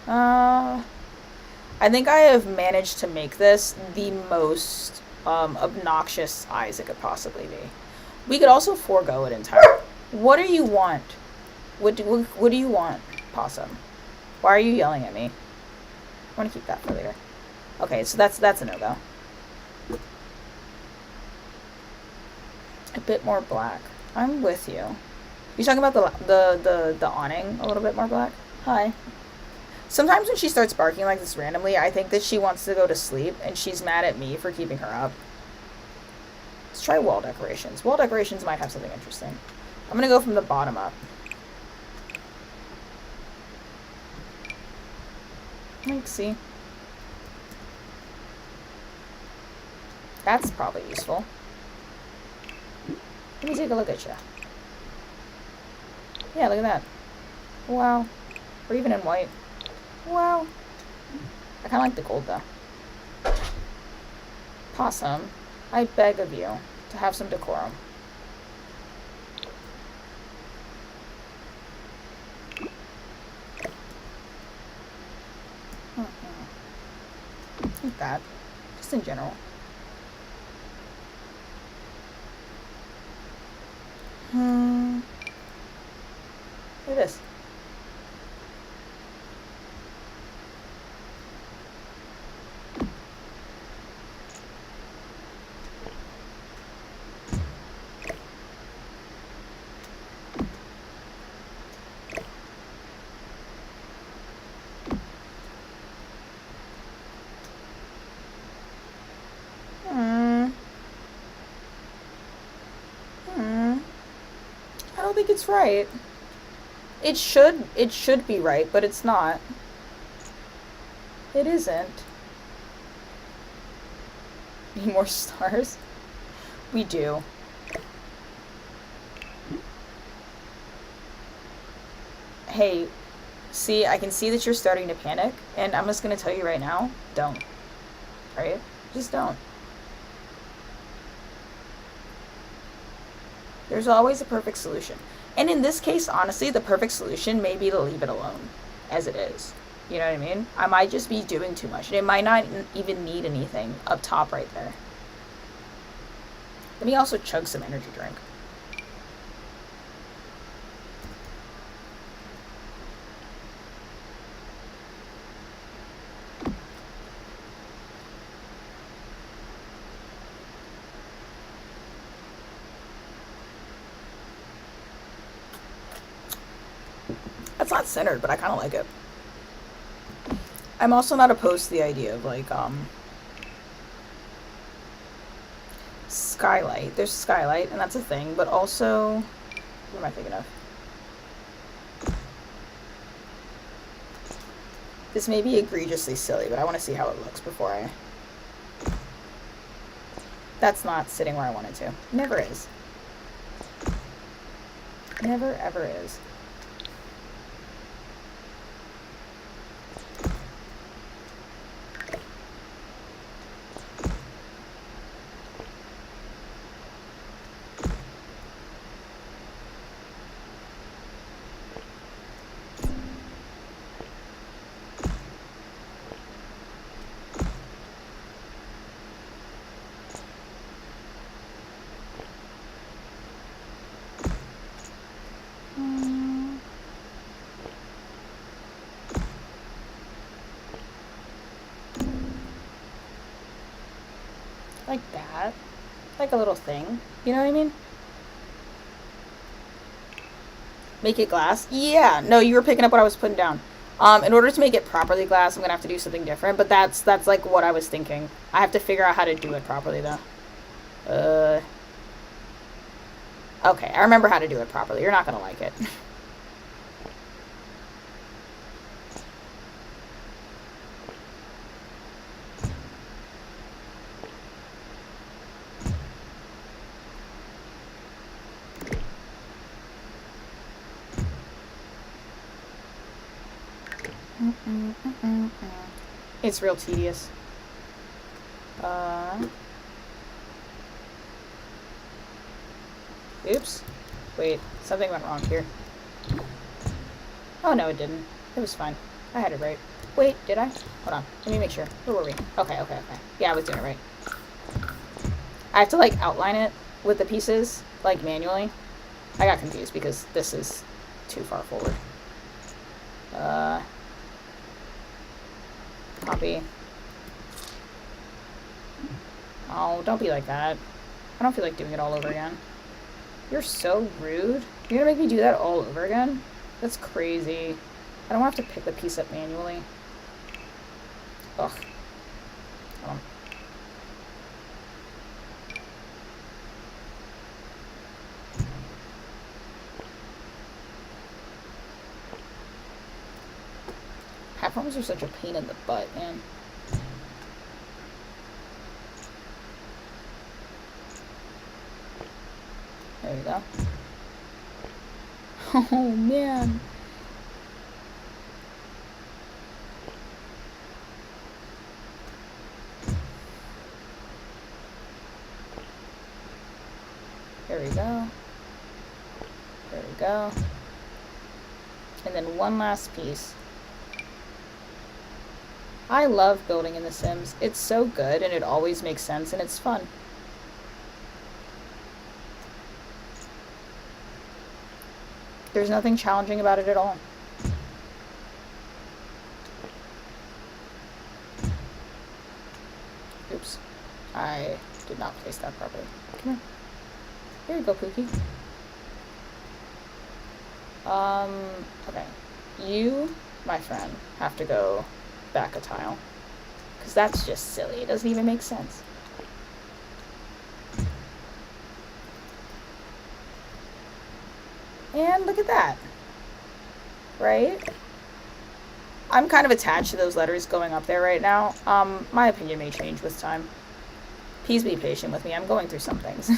I think I have managed to make this the most obnoxious size it could possibly be. We could also forego it entirely. What do you want? What do you want, Possum? Why are you yelling at me? I want to keep that for later. Okay, so that's a no-go. A bit more black. I'm with you. You talking about the awning a little bit more black? Hi. Sometimes when she starts barking like this randomly, I think that she wants to go to sleep and she's mad at me for keeping her up. Let's try wall decorations. Wall decorations might have something interesting. I'm gonna go from the bottom up. Like, see? That's probably useful. Let me take a look at you. Yeah, look at that. Wow. Or even in white. Wow. I kind of like the gold, though. Possum, I beg of you to have some decorum. Like that. Just in general. Look at this. I don't think it's right. It should be right, but it's not. It isn't. Need more stars? We do. Hey, see, I can see that you're starting to panic, and I'm just gonna tell you right now, don't. Right? Just don't. There's always a perfect solution. And in this case, honestly, the perfect solution may be to leave it alone as it is. You know what I mean? I might just be doing too much. And it might not even need anything up top right there. Let me also chug some energy drink. It's not centered, but I kind of like it. I'm also not opposed to the idea of, like, skylight. There's skylight, and that's a thing, but also... What am I thinking of? This may be egregiously silly, but I want to see how it looks before I... That's not sitting where I want it to. Never is. Never, ever is. Like that. Like a little thing. You know what I mean? Make it glass? Yeah. No, you were picking up what I was putting down. In order to make it properly glass, I'm gonna have to do something different, but that's like what I was thinking. I have to figure out how to do it properly, though. Okay, I remember how to do it properly. You're not gonna like it. It's real tedious. Oops. Wait, something went wrong here. Oh, no, it didn't. It was fine. I had it right. Wait, did I? Hold on. Let me make sure. Where were we? Okay. Yeah, I was doing it right. I have to, like, outline it with the pieces, like, manually. I got confused because this is too far forward. Copy. Oh, don't be like that. I don't feel like doing it all over again. You're so rude. You're gonna make me do that all over again? That's crazy. I don't have to pick the piece up manually. Ugh. Hold on. Platforms are such a pain in the butt, man. There we go. Oh, man. There we go. There we go. And then one last piece. I love building in The Sims. It's so good and it always makes sense and it's fun. There's nothing challenging about it at all. Oops. I did not place that properly. Come here. Here you go, Pookie. Okay. You, my friend, have to go back a tile. Because that's just silly. It doesn't even make sense. And look at that. Right? I'm kind of attached to those letters going up there right now. My opinion may change with time. Please be patient with me. I'm going through some things.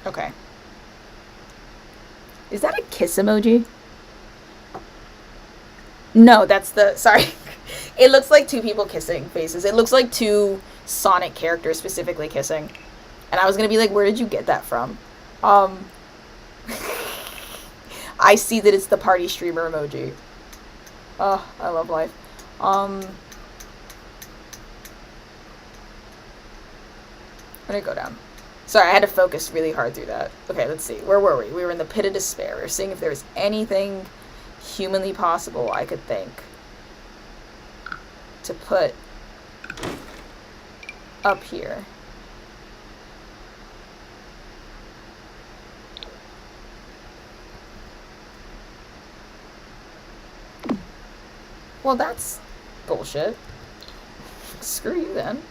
Okay. Is that a kiss emoji? No, that's the... Sorry. It looks like two people kissing faces. It looks like two Sonic characters specifically kissing. And I was gonna be like, where did you get that from? I see that it's the party streamer emoji. Oh, I love life. Where did it go down? Sorry, I had to focus really hard through that. Okay, let's see. Where were we? We were in the pit of despair. We were seeing if there was anything humanly possible I could think to put up here. Well, that's bullshit. Screw you then.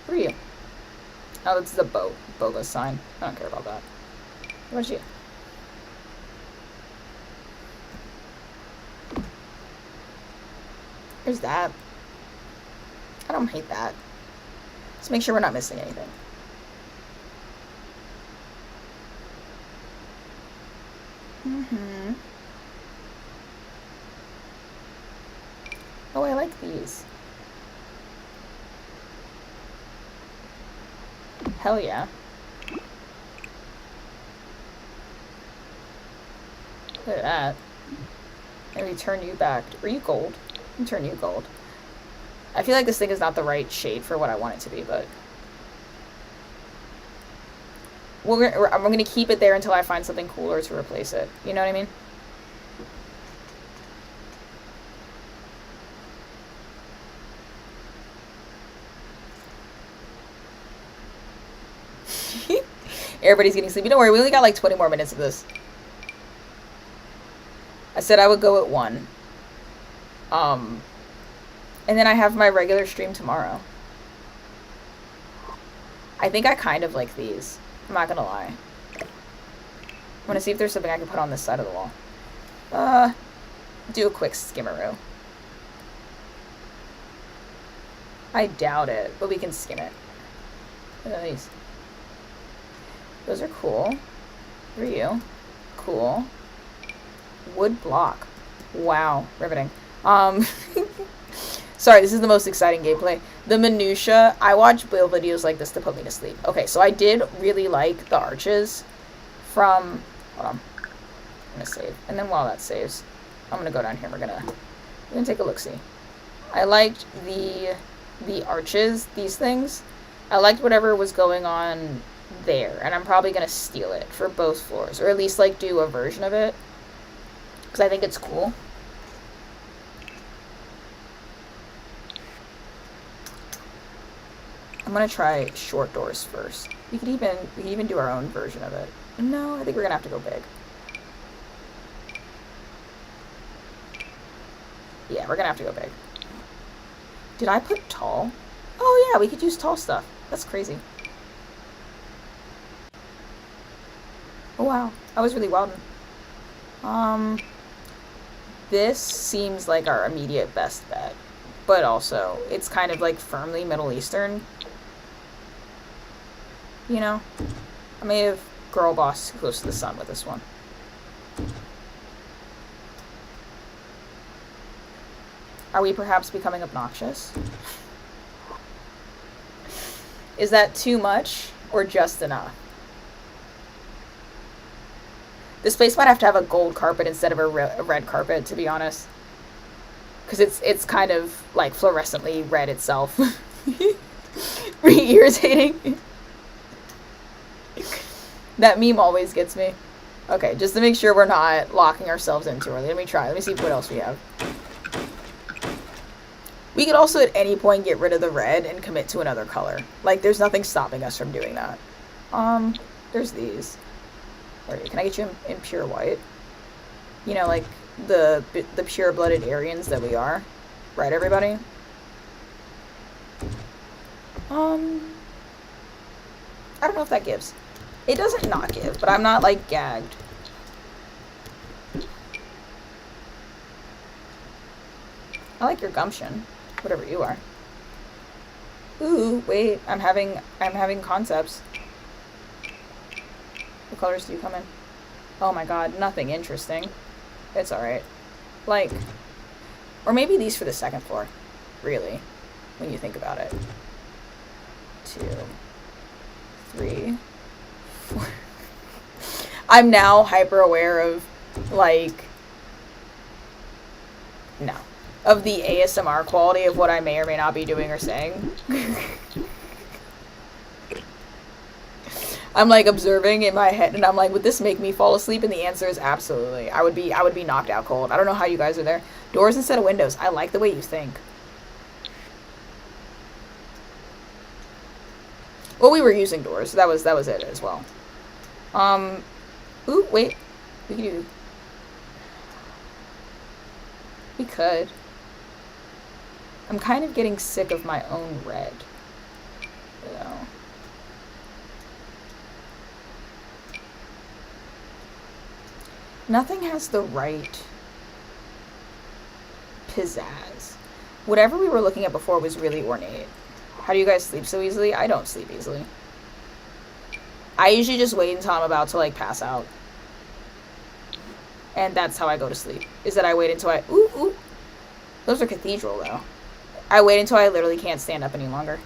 Who are you? Oh, it's the boba sign. I don't care about that. What about you? There's that. I don't hate that. Let's make sure we're not missing anything. Oh, I like these. Hell yeah. Look at that. Maybe turn you back. Are you gold? I can turn you gold. I feel like this thing is not the right shade for what I want it to be, but... I'm gonna keep it there until I find something cooler to replace it. You know what I mean? Everybody's getting sleepy. Don't worry, we only got like 20 more minutes of this. I said I would go at 1. And then I have my regular stream tomorrow. I think I kind of like these. I'm not gonna lie. I want to see if there's something I can put on this side of the wall. Do a quick skimmeroo. I doubt it, but we can skim it. Look at these. Those are cool. Who are you? Cool. Wood block. Wow. Riveting. Sorry, this is the most exciting gameplay. The minutia, I watch build videos like this to put me to sleep. Okay, so I did really like the arches from... Hold on. I'm gonna save. And then while that saves, I'm gonna go down here. We're gonna take a look-see. I liked the arches, these things. I liked whatever was going on there. And I'm probably gonna steal it for both floors. Or at least, like, do a version of it. Because I think it's cool. I'm gonna try short doors first. We could even do our own version of it. No, I think we're gonna have to go big. Yeah, we're gonna have to go big. Did I put tall? Oh yeah, we could use tall stuff. That's crazy. Oh wow, I was really wildin'. This seems like our immediate best bet, but also it's kind of like firmly Middle Eastern. You know, I may have girl boss close to the sun with this one. Are we perhaps becoming obnoxious? Is that too much or just enough? This place might have to have a gold carpet instead of a red carpet, to be honest. Because it's kind of like fluorescently red itself. Pretty irritating. That meme always gets me. Okay, just to make sure we're not locking ourselves in too early. Let me try. Let me see what else we have. We could also at any point get rid of the red and commit to another color. Like, there's nothing stopping us from doing that. There's these. Can I get you in pure white? You know, like the pure-blooded Aryans that we are. Right, everybody? I don't know if that gives. It doesn't not give, but I'm not, like, gagged. I like your gumption. Whatever you are. Ooh, wait. I'm having concepts. What colors do you come in? Oh my god, nothing interesting. It's alright. Like, or maybe these for the second floor. Really. When you think about it. 2, 3, 4. I'm now hyper aware of, like, no. Of the ASMR quality of what I may or may not be doing or saying. I'm like observing in my head and I'm like, would this make me fall asleep? And the answer is absolutely. I would be knocked out cold. I don't know how you guys are there. Doors instead of windows. I like the way you think. Well, we were using doors. That was it as well. Ooh, wait. We could do. We could. I'm kind of getting sick of my own red. You know. Nothing has the right pizzazz. Whatever we were looking at before was really ornate. How do you guys sleep so easily? I don't sleep easily. I usually just wait until I'm about to, like, pass out. And that's how I go to sleep. Is that I wait until I... Ooh, ooh. Those are cathedral, though. I wait until I literally can't stand up any longer.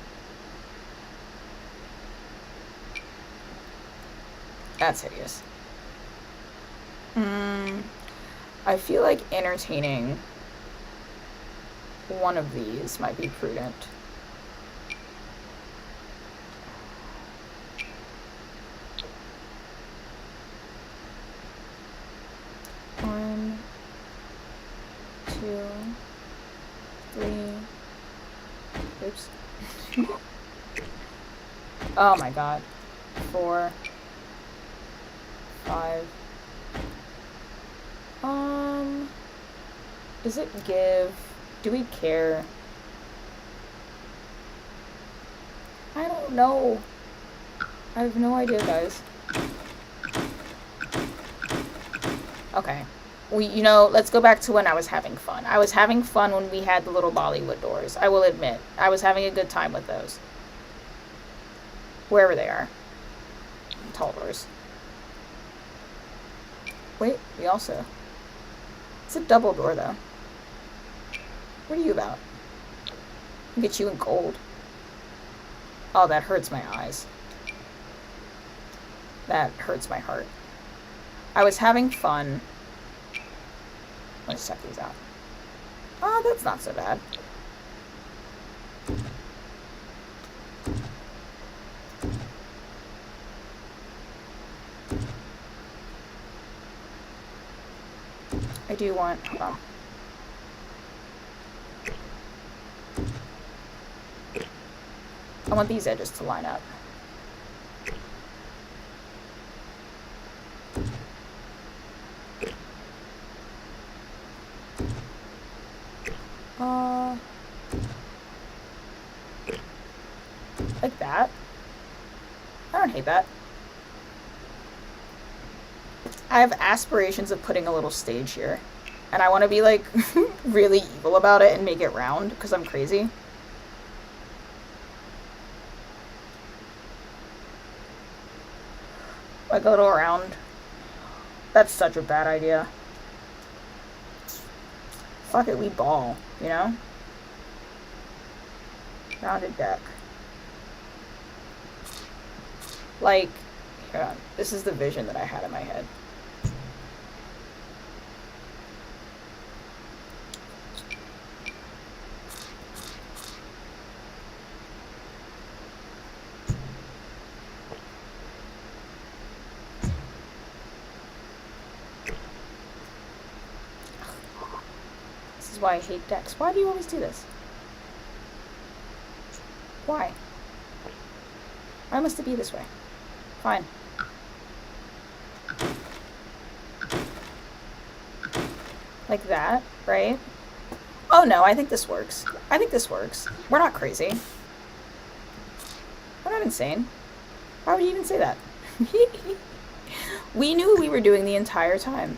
That's hideous. I feel like entertaining one of these might be prudent. One, 2, 3. Oops. Oh my god. 4, 5. Does it give? Do we care? I don't know. I have no idea, guys. Okay. You know, let's go back to when I was having fun. I was having fun when we had the little Bollywood doors. I will admit. I was having a good time with those. Wherever they are. Tall doors. Wait, we also... It's a double door, though. What are you about? I'll get you in gold. Oh, that hurts my eyes. That hurts my heart. I was having fun. Let's check these out. Oh, that's not so bad. I do want... Hold on. I want these edges to line up. like that. I have aspirations of putting a little stage here. And I want to be, like, really evil about it and make it round, because I'm crazy. Like a little round. That's such a bad idea. Fuck it, we ball, you know? Rounded deck. Like, here, this is the vision that I had in my head. This is why I hate decks. Why do you always do this? Why? Why must it be this way? Fine. Like that, right? Oh no, I think this works. I think this works. We're not crazy. We're not insane. Why would you even say that? We knew what we were doing the entire time.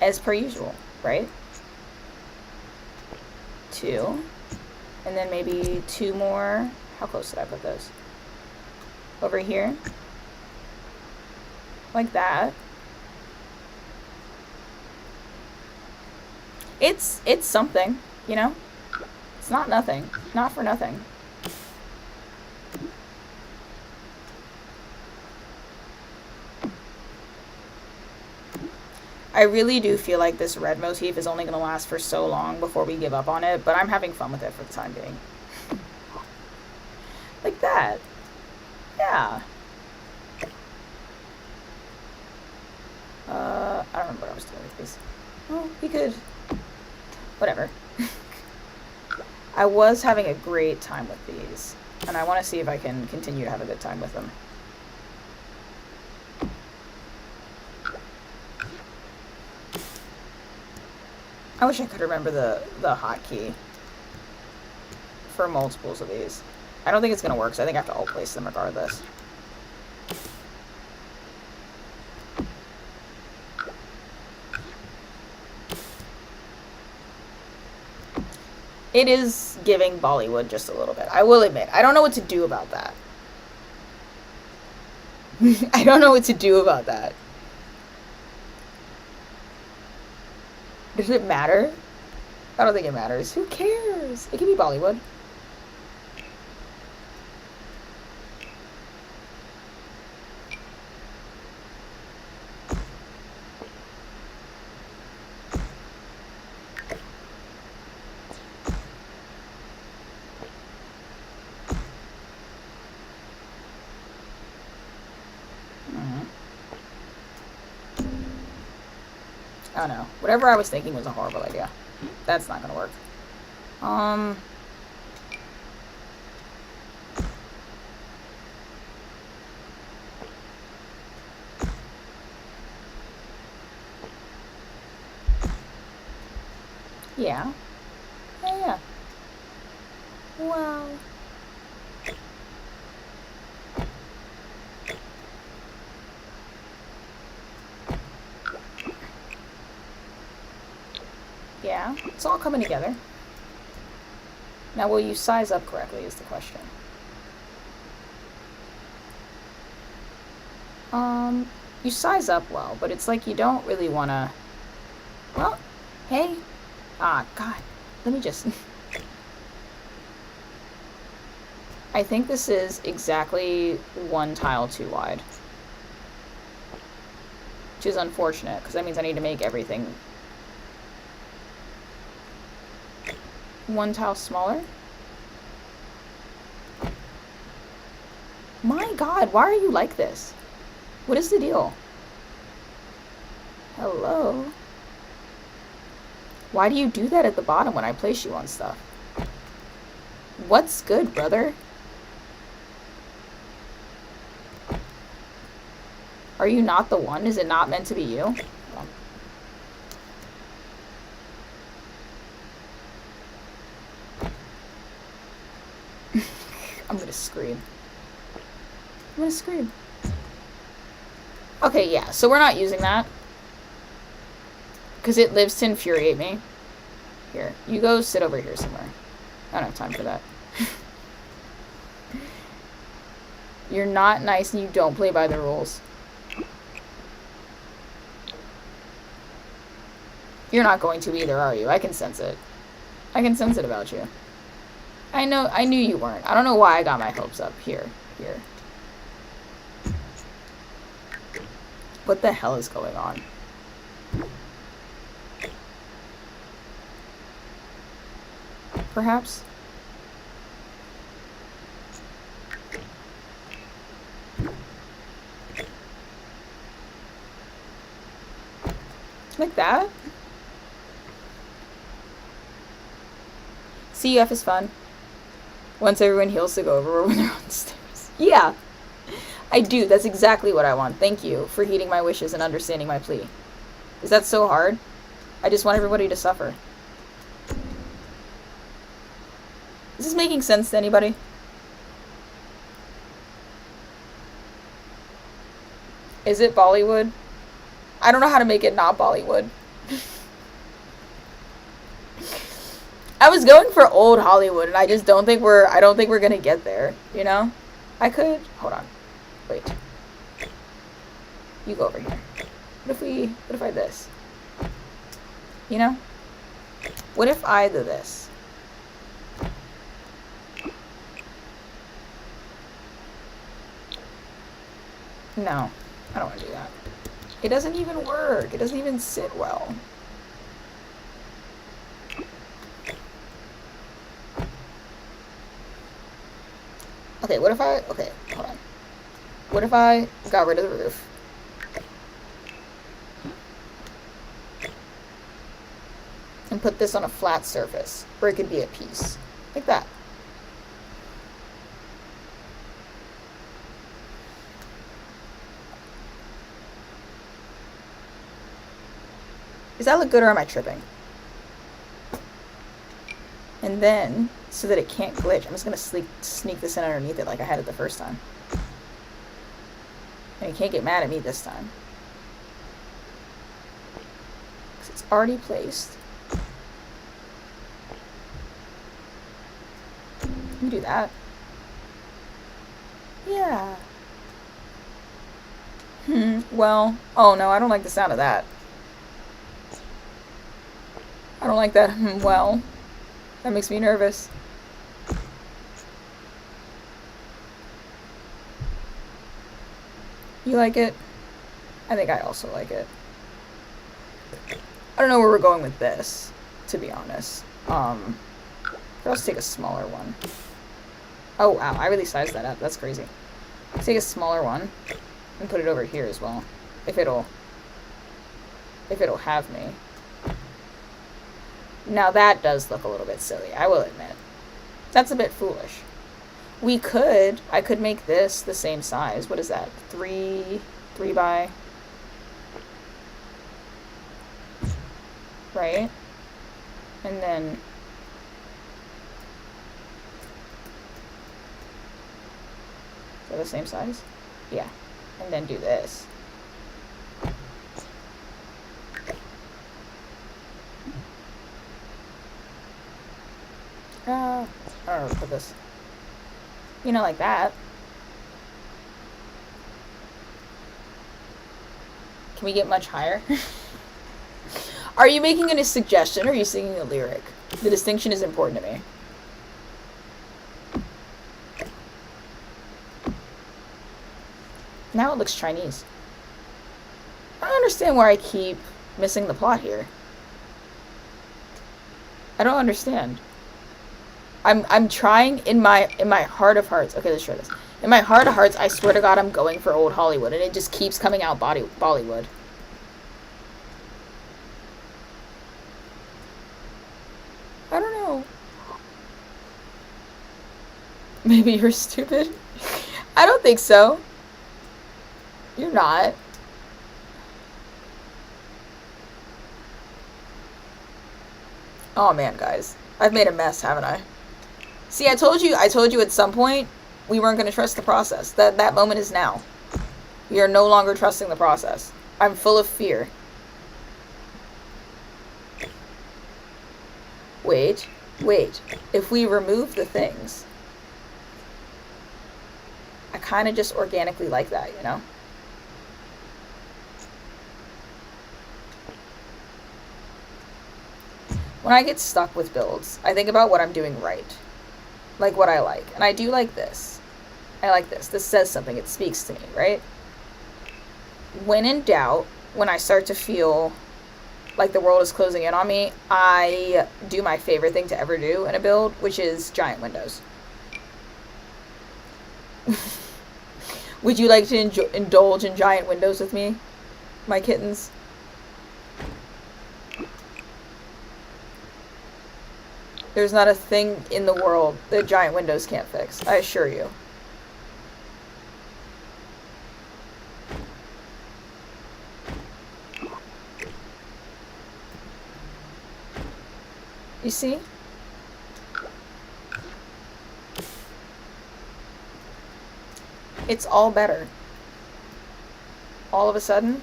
As per usual, right? 2. And then maybe 2 more. How close did I put those? Over here. Like that. It's something, you know? It's not nothing. Not for nothing. I really do feel like this red motif is only going to last for so long before we give up on it, but I'm having fun with it for the time being. Like that. Yeah. I don't remember what I was doing with these. Well, we could... Whatever. I was having a great time with these, and I want to see if I can continue to have a good time with them. I wish I could remember the hotkey for multiples of these. I don't think it's going to work, so I think I have to alt place them regardless. It is giving Bollywood just a little bit. I will admit. I don't know what to do about that. I don't know what to do about that. Does it matter? I don't think it matters. Who cares? It can be Bollywood. Oh no. Whatever I was thinking was a horrible idea. That's not gonna work. Yeah. Yeah. Wow. Yeah, it's all coming together. Now, will you size up correctly is the question. You size up well, but it's like you don't really want to... Well, hey. Ah, God. Let me just... I think this is exactly 1 tile too wide. Which is unfortunate, because that means I need to make everything 1 tile smaller. My God, why are you like this? What is the deal? Hello? Why do you do that at the bottom when I place you on stuff? What's good, brother? Are you not the one? Is it not meant to be you? I'm gonna scream. I'm gonna scream. Okay, yeah, so we're not using that. Because it lives to infuriate me. Here, you go sit over here somewhere. I don't have time for that. You're not nice and you don't play by the rules. You're not going to either, are you? I can sense it. I can sense it about you. I knew you weren't. I don't know why I got my hopes up. Here. What the hell is going on? Perhaps? Like that? CUF is fun. Once everyone heals to go over when they're on the stairs. Yeah. I do. That's exactly what I want. Thank you for heeding my wishes and understanding my plea. Is that so hard? I just want everybody to suffer. Is this making sense to anybody? Is it Bollywood? I don't know how to make it not Bollywood. I was going for old Hollywood, and I just don't think we're gonna get there, you know? I could, hold on, wait. You go over here. What if I this? You know? What if I do this? No, I don't want to do that. It doesn't even work. It doesn't even sit well. Okay, hold on. What if I got rid of the roof? And put this on a flat surface, where it could be a piece. Like that. Does that look good or am I tripping? And then, so that it can't glitch, I'm just going to sneak this in underneath it like I had it the first time. And you can't get mad at me this time. Because it's already placed. You can do that. Yeah. Well, oh no, I don't like the sound of that. I don't like that. Well, that makes me nervous. You like it? I think I also like it. I don't know where we're going with this, to be honest. Let's take a smaller one. Oh wow, I really sized that up. That's crazy. Let's take a smaller one and put it over here as well. If it'll have me. Now that does look a little bit silly, I will admit. That's a bit foolish. I could make this the same size. What is that? 3 by, right? And then is that the same size? Yeah. And then do this. I don't know where to put this. You know, like that. Can we get much higher? Are you making a suggestion or are you singing a lyric? The distinction is important to me. Now it looks Chinese. I don't understand why I keep missing the plot here. I don't understand. I'm trying in my heart of hearts. Okay, let's try this. In my heart of hearts, I swear to God, I'm going for old Hollywood, and it just keeps coming out Bollywood. I don't know. Maybe you're stupid. I don't think so. You're not. Oh man, guys. I've made a mess, haven't I? See, I told you at some point we weren't going to trust the process. That moment is now. We are no longer trusting the process. I'm full of fear. Wait. If we remove the things, I kind of just organically like that, you know? When I get stuck with builds, I think about what I'm doing right. Like what I like. And I do like this. I like this. This says something. It speaks to me, right? When in doubt, when I start to feel like the world is closing in on me, I do my favorite thing to ever do in a build, which is giant windows. Would you like to indulge in giant windows with me, my kittens? There's not a thing in the world that giant windows can't fix, I assure you. You see? It's all better. All of a sudden,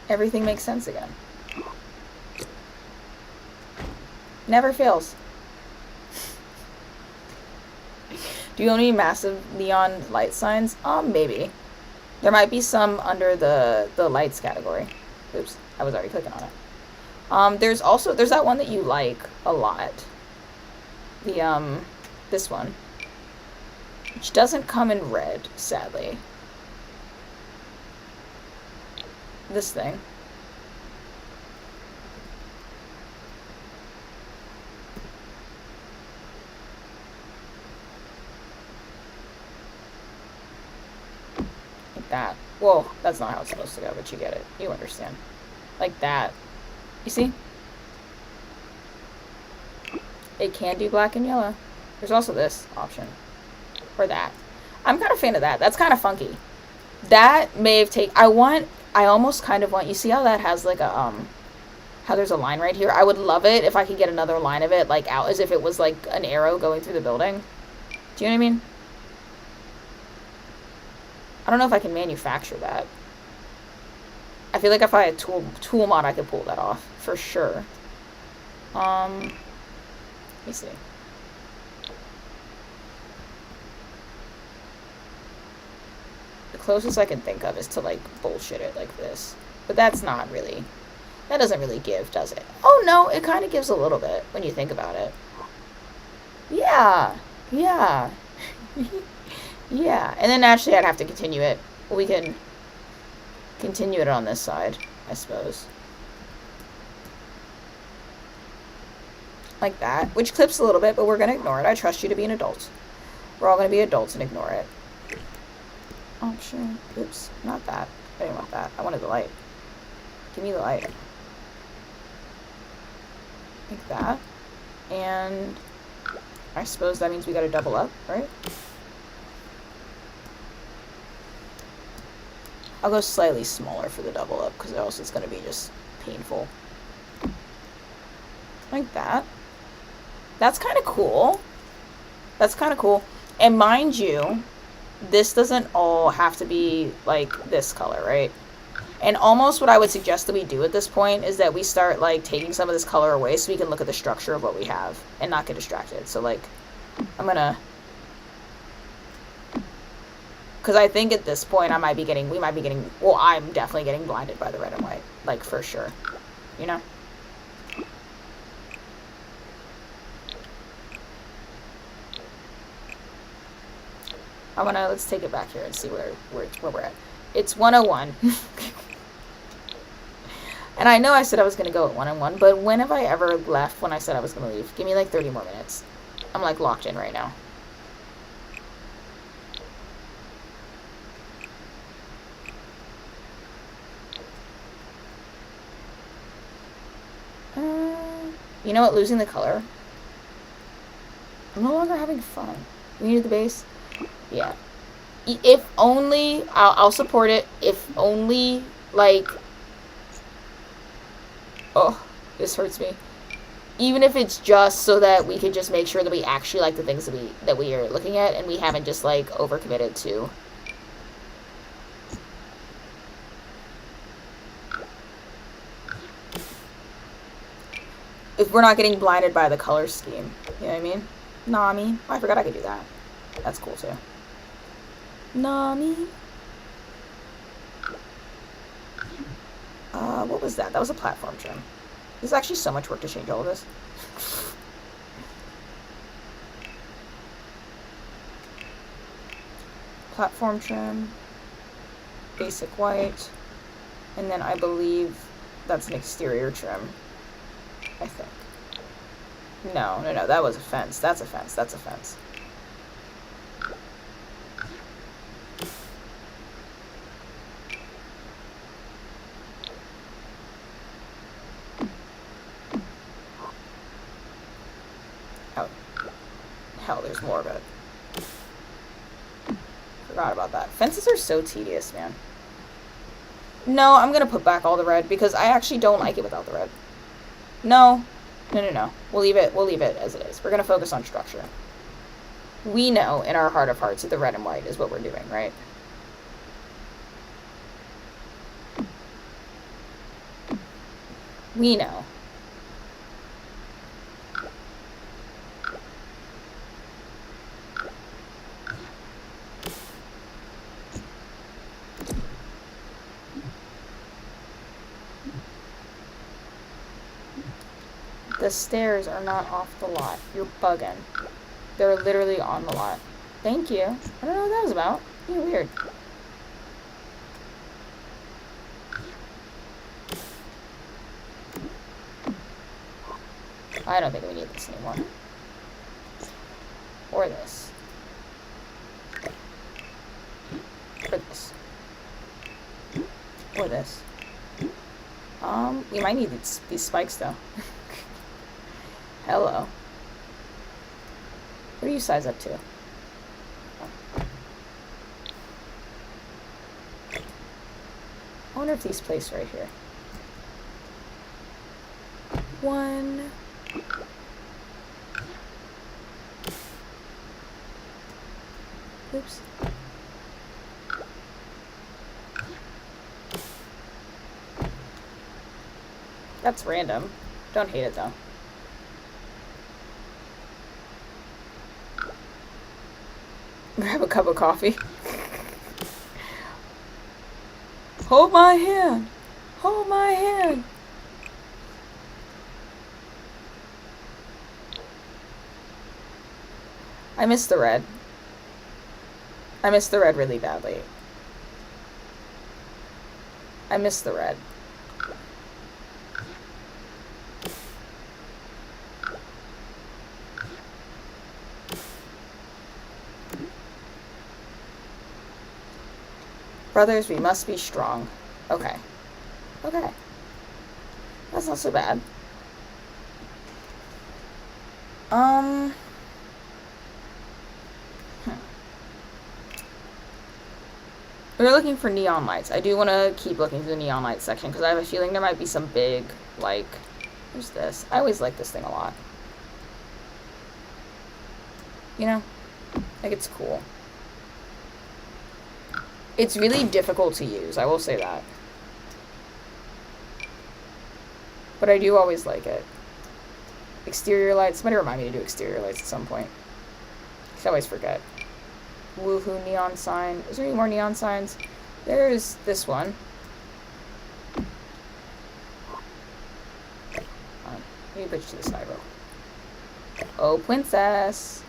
everything makes sense again. Never fails. Do you own any massive neon light signs? Maybe. There might be some under the lights category. Oops, I was already clicking on it. There's that one that you like a lot. This one. Which doesn't come in red, sadly. This thing. Like that. Well, that's not how it's supposed to go, but you get it. You understand. Like that. You see? It can do black and yellow. There's also this option. Or that. I'm kind of a fan of that. That's kind of funky. That may have taken... I almost kind of want... You see how that has like a... How there's a line right here? I would love it if I could get another line of it, like, out as if it was like an arrow going through the building. Do you know what I mean? I don't know if I can manufacture that. I feel like if I had tool mod, I could pull that off. For sure. Let me see. The closest I can think of is to, like, bullshit it like this. But that's not really... That doesn't really give, does it? Oh, no, it kind of gives a little bit when you think about it. Yeah. Yeah. Yeah. And then naturally I'd have to continue it. We can continue it on this side, I suppose. Like that. Which clips a little bit, but we're going to ignore it. I trust you to be an adult. We're all going to be adults and ignore it. Option. Oops. Not that. I didn't want that. I wanted the light. Give me the light. Like that. And I suppose that means we gotta double up, right? I'll go slightly smaller for the double up, because else it's gonna be just painful. Like that. That's kind of cool. That's kind of cool. And mind you, this doesn't all have to be like this color, right? And almost what I would suggest that we do at this point is that we start, like, taking some of this color away so we can look at the structure of what we have and not get distracted. So, like, I'm gonna... Because I think at this point we might be getting... Well, I'm definitely getting blinded by the red and white. Like, for sure. You know? Let's take it back here and see where we're at. It's 101. And I know I said I was going to go at 1-on-1, but when have I ever left when I said I was going to leave? Give me like 30 more minutes. I'm like locked in right now. You know what? Losing the color. I'm no longer having fun. We needed the base. Yeah. If only... I'll support it. If only, like... Oh, this hurts me. Even if it's just so that we can just make sure that we actually like the things that we are looking at, and we haven't just like overcommitted to. If we're not getting blinded by the color scheme, you know what I mean? Nami. Oh, I forgot I could do that. That's cool too. Nami. What was that? That was a platform trim. There's actually so much work to change all of this. Platform trim, basic white, and then I believe that's an exterior trim. I think. No, that was a fence. That's a fence. That's a fence. Oh. Hell, there's more of it. Forgot about that. Fences are so tedious, man. No, I'm gonna put back all the red because I actually don't like it without the red. No. No. We'll leave it as it is. We're gonna focus on structure. We know in our heart of hearts that the red and white is what we're doing, right? We know. The stairs are not off the lot. You're bugging. They're literally on the lot. Thank you. I don't know what that was about. You're weird. I don't think we need this anymore. Or this. Or this. Or this. We might need these spikes though. Hello. What do you size up to? I wonder if these place right here. 1. Oops. That's random. Don't hate it though. Grab a cup of coffee. Hold my hand. Hold my hand. I miss the red. I miss the red really badly. I miss the red. Brothers, we must be strong. Okay. Okay. That's not so bad. We're looking for neon lights. I do want to keep looking through the neon light section because I have a feeling there might be some big, like, what's this? I always like this thing a lot. You know? Like, it's cool. It's really difficult to use, I will say that. But I do always like it. Exterior lights. Somebody remind me to do exterior lights at some point. I always forget. Woohoo neon sign. Is there any more neon signs? There's this one. Let me put you to the side row. Oh, princess.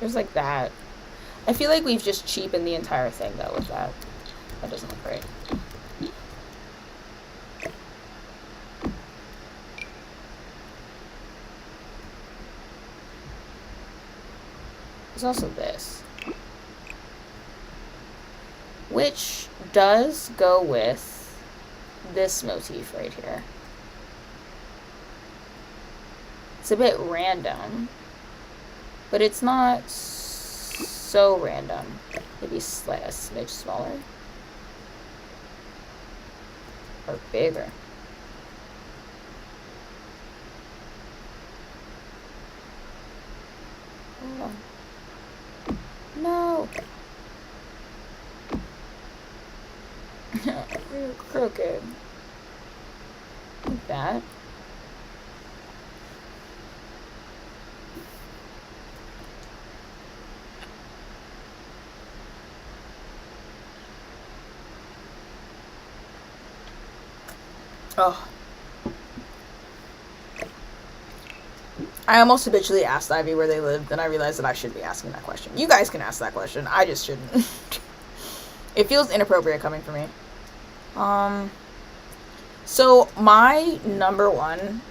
There's like that. I feel like we've just cheapened the entire thing though with that. That doesn't look right. There's also this. Which does go with this motif right here. It's a bit random. But it's not so random. Maybe a smidge smaller. or bigger. Oh. No. You're crooked. Like that. Oh. I almost habitually asked Ivy where they lived, then I realized that I should be asking that question. You guys can ask that question. I just shouldn't. It feels inappropriate coming from me. So my number one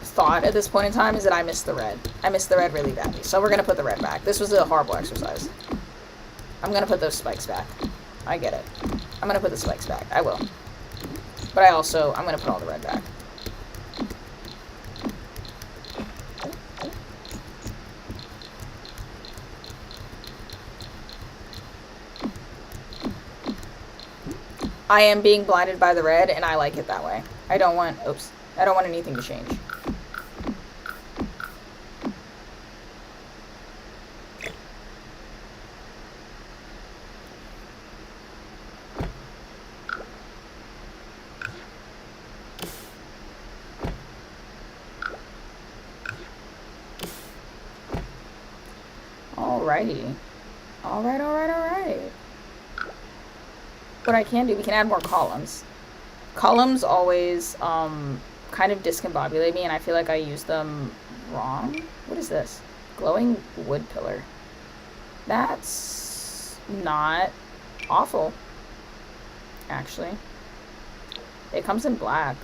thought at this point in time is that I missed the red. I missed the red really badly. So we're going to put the red back. This was a horrible exercise. I'm going to put those spikes back. I get it. I'm going to put the spikes back. I will. But I'm going to put all the red back. I am being blinded by the red, and I like it that way. I don't want anything to change. Alrighty. Alright. What I can do, we can add more columns. Columns always kind of discombobulate me, and I feel like I use them wrong. What is this? Glowing wood pillar. That's not awful, actually. It comes in black.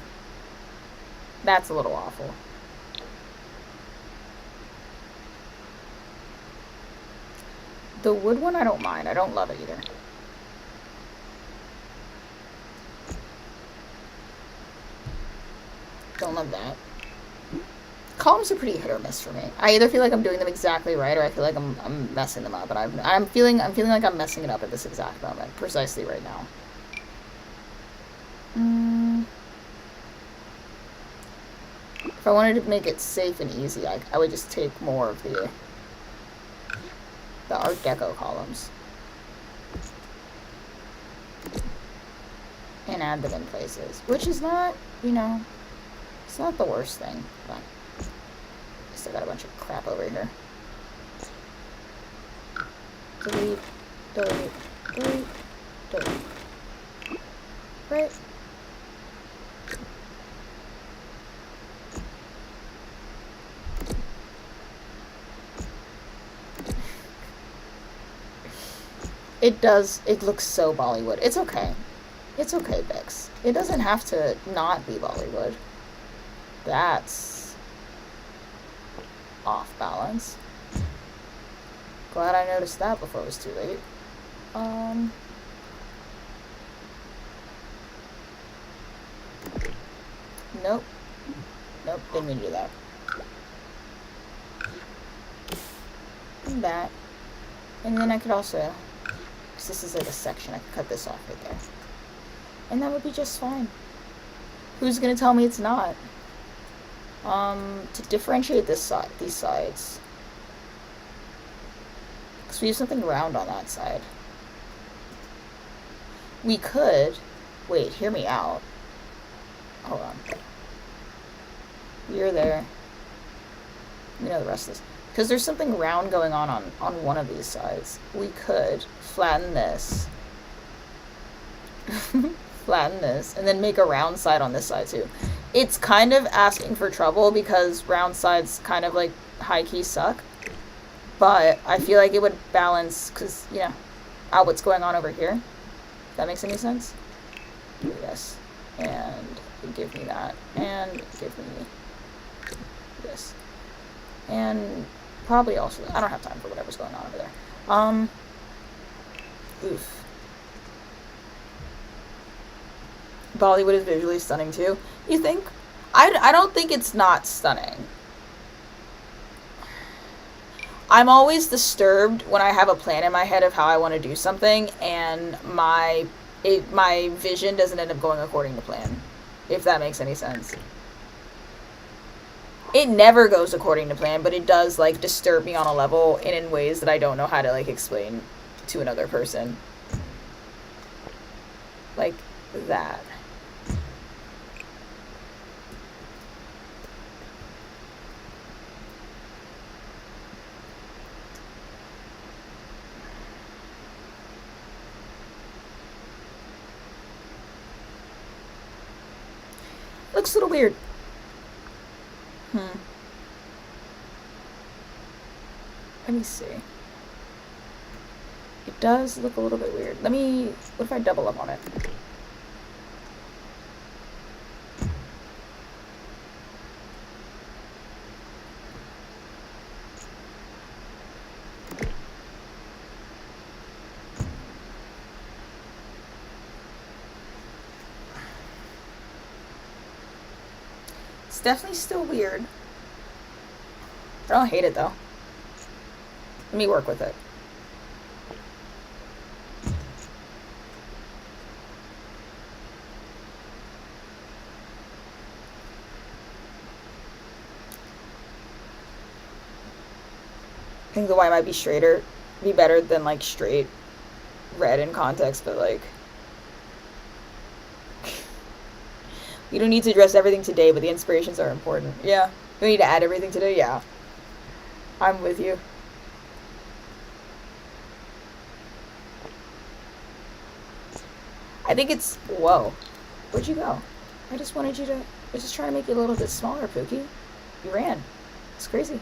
That's a little awful. The wood one I don't mind. I don't love it either. Don't love that. Columns are pretty hit or miss for me. I either feel like I'm doing them exactly right, or I feel like I'm messing them up. And I'm feeling like I'm messing it up at this exact moment, precisely right now. If I wanted to make it safe and easy, I would just take more of the Art Deco columns and add them in places, which is not, it's not the worst thing, but I still got a bunch of crap over here. Delete. Right. It looks so Bollywood. It's okay. It's okay, Bix. It doesn't have to not be Bollywood. That's off balance. Glad I noticed that before it was too late. Nope, didn't mean to do that. And that. And then I could also, because this is like a section, I could cut this off right there. And that would be just fine. Who's gonna tell me it's not? To differentiate these sides. Because we have something round on that side. We could, wait, hear me out. Hold on. You're there. We know the rest of this. Because there's something round going on one of these sides. We could flatten this. Flatten this. And then make a round side on this side too. It's kind of asking for trouble because round sides kind of like high-key suck. But I feel like it would balance because, out what's going on over here. If that makes any sense? Yes. And give me that. And give me this. And probably also, I don't have time for whatever's going on over there. Oof. Bollywood is visually stunning too. You think? I don't think it's not stunning. I'm always disturbed when I have a plan in my head of how I want to do something, and my my vision doesn't end up going according to plan, if that makes any sense. It never goes according to plan, but it does, like, disturb me on a level and in ways that I don't know how to, like, explain to another person. Like that. Looks a little weird. Let me see. It does look a little bit weird. What if I double up on it? It's definitely still weird. I don't hate it though. Let me work with it. I think the white might be better than like straight red in context, but like we don't need to address everything today, but the inspirations are important. Yeah. We need to add everything today? Yeah. I'm with you. I think it's... Whoa. Where'd you go? I just wanted you to... I was just trying to make you a little bit smaller, Pookie. You ran. It's crazy.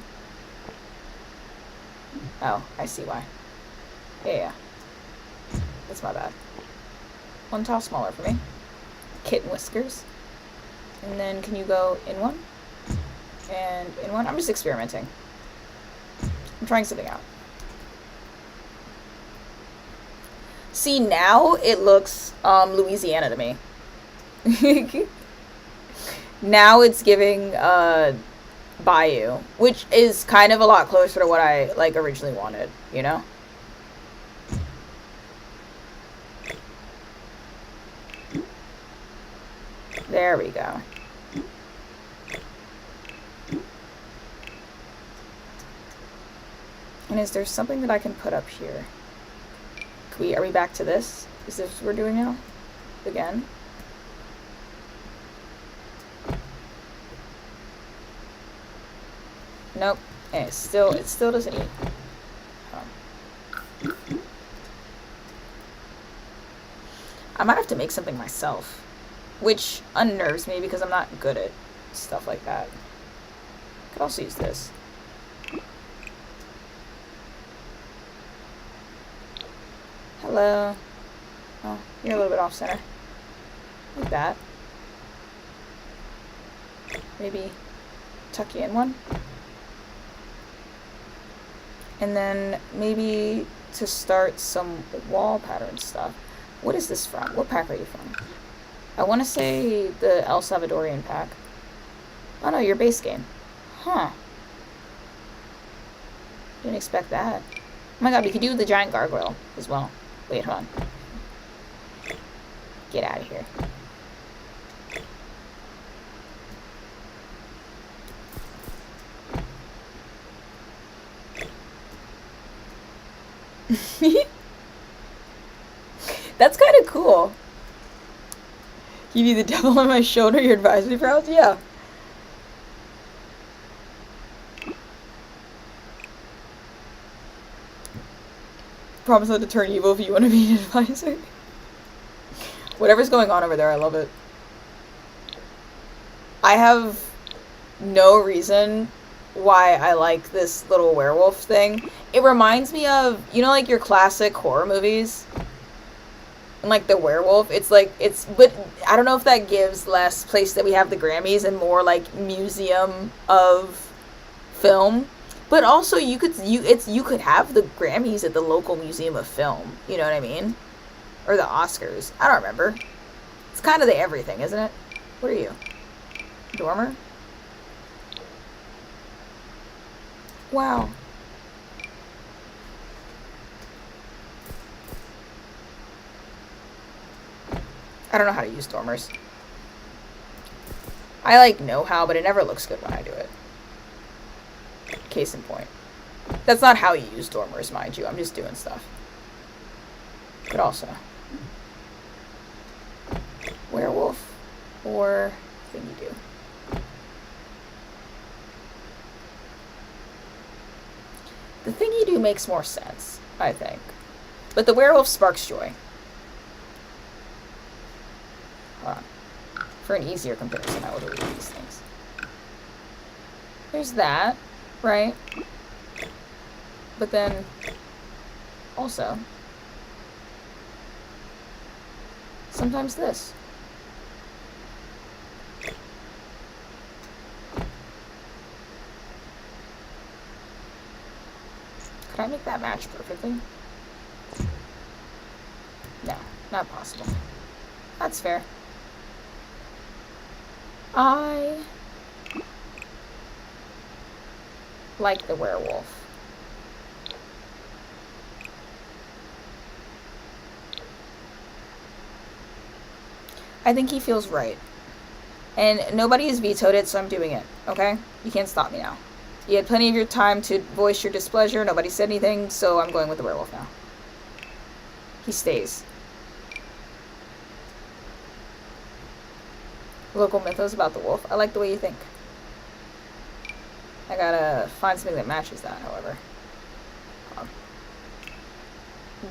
Oh, I see why. Yeah. That's my bad. One tile smaller for me. Kitten whiskers. And then can you go in one? And in one? I'm just experimenting. I'm trying something out. See, now it looks Louisiana to me. Now it's giving Bayou, which is kind of a lot closer to what I like originally wanted, you know? There we go. And is there something that I can put up here? Are we back to this? Is this what we're doing now? Again? Nope. And it still doesn't eat. Oh. I might have to make something myself. Which unnerves me because I'm not good at stuff like that. Could also use this. Hello. Oh, you're a little bit off center. Like that. Maybe tuck you in one. And then maybe to start some wall pattern stuff. What is this from? What pack are you from? I want to say the El Salvadorian pack. Oh no, your base game. Huh. Didn't expect that. Oh my god, we could do the giant gargoyle as well. Wait, hold on. Get out of here. That's kind of cool. Give you the devil on my shoulder, your advisory powers? Yeah. Promise not to turn evil if you want to be an advisor. Whatever's going on over there, I love it. I have no reason why I like this little werewolf thing. It reminds me of, you know, like your classic horror movies? And like the werewolf, but I don't know if that gives less place that we have the Grammys and more like museum of film. But also you could have the Grammys at the local museum of film, you know what I mean? Or the Oscars. I don't remember. It's kind of the everything, isn't it? What are you? Dormer? Wow. I don't know how to use dormers. I, like, know how, but it never looks good when I do it. Case in point. That's not how you use dormers, mind you. I'm just doing stuff. But also. Werewolf or thingy do. The thingy do makes more sense, I think. But the werewolf sparks joy. Hold on. For an easier comparison, I will delete these things. There's that, right? But then, also, sometimes this. Could I make that match perfectly? No, not possible. That's fair. I like the werewolf. I think he feels right. And nobody has vetoed it, so I'm doing it, okay? You can't stop me now. You had plenty of your time to voice your displeasure. Nobody said anything, so I'm going with the werewolf now. He stays. Local mythos about the wolf. I like the way you think. I gotta find something that matches that, however.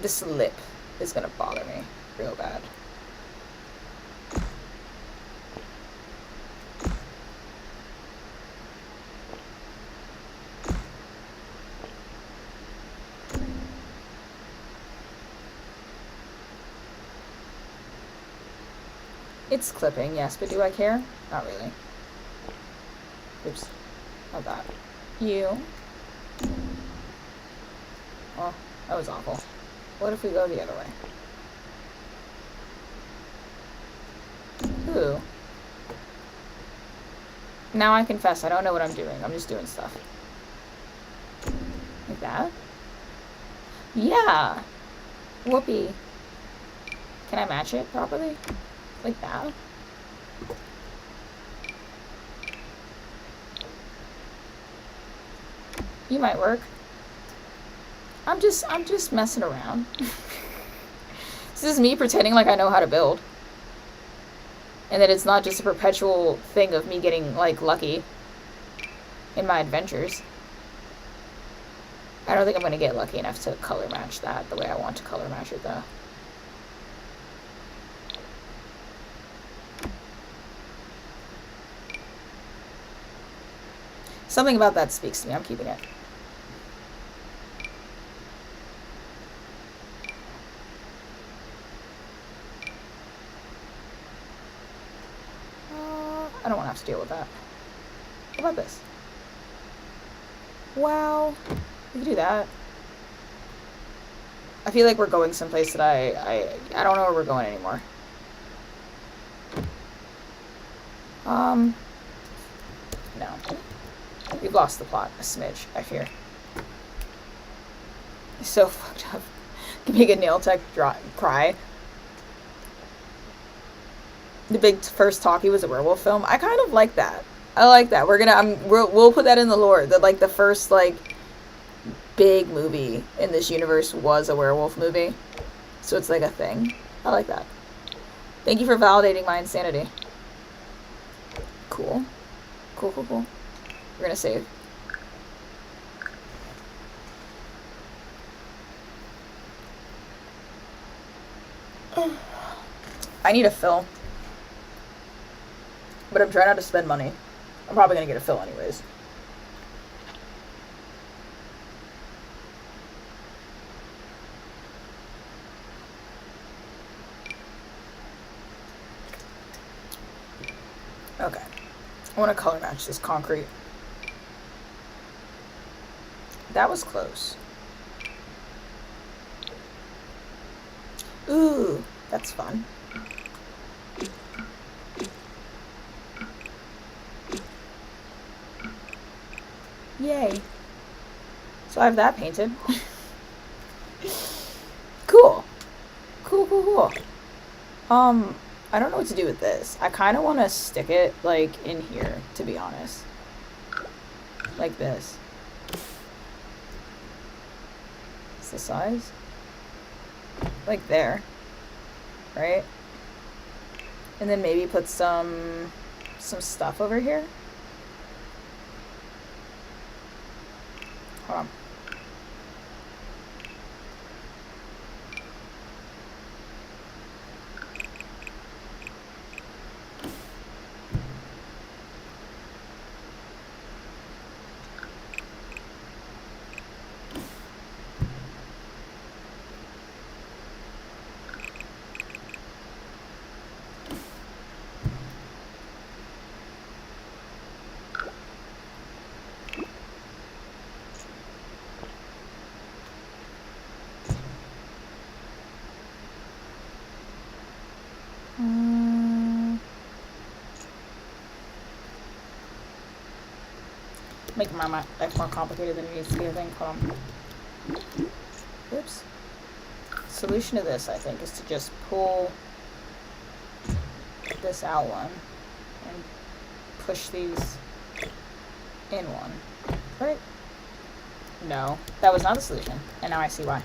This lip is gonna bother me real bad. It's clipping, yes, but do I care? Not really. Oops. Not that. You. Oh, that was awful. What if we go the other way? Ooh. Now I confess, I don't know what I'm doing. I'm just doing stuff. Like that? Yeah! Whoopee. Can I match it properly? Like that? You might work. I'm just messing around. This is me pretending like I know how to build. And that it's not just a perpetual thing of me getting, like, lucky in my adventures. I don't think I'm gonna get lucky enough to color match that the way I want to color match it, though. Something about that speaks to me. I'm keeping it. I don't want to have to deal with that. What about this? Wow. We can do that. I feel like we're going someplace that I don't know where we're going anymore. No. We've lost the plot a smidge, I fear. It's so fucked up. Can make a nail tech cry. The big first talkie was a werewolf film. I kind of like that. I like that. We'll put that in the lore. That, like, the first, like, big movie in this universe was a werewolf movie. So it's like a thing. I like that. Thank you for validating my insanity. Cool. Cool, cool, cool. We're gonna save. I need a fill. But I'm trying not to spend money. I'm probably gonna get a fill anyways. Okay. I want to color match this concrete. That was close. Ooh, that's fun. Yay. So I have that painted. Cool. Cool, cool, cool. I don't know what to do with this. I kind of want to stick it, like, in here, to be honest. Like this. What's the size? Like there. Right? And then maybe put some stuff over here. Hold on. Make my life more complicated than it needs to be, I think. Hold on. Oops. Solution to this, I think, is to just pull this out one and push these in one. Right? No. That was not the solution. And now I see why.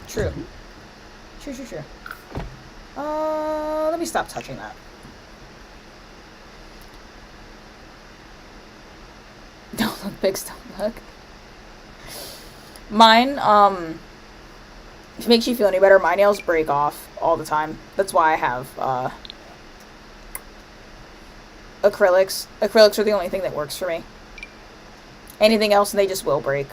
True. True. Let me stop touching that. Don't look, Bix, don't look. Mine, if it makes you feel any better, my nails break off all the time. That's why I have, acrylics. Acrylics are the only thing that works for me. Anything else, and they just will break.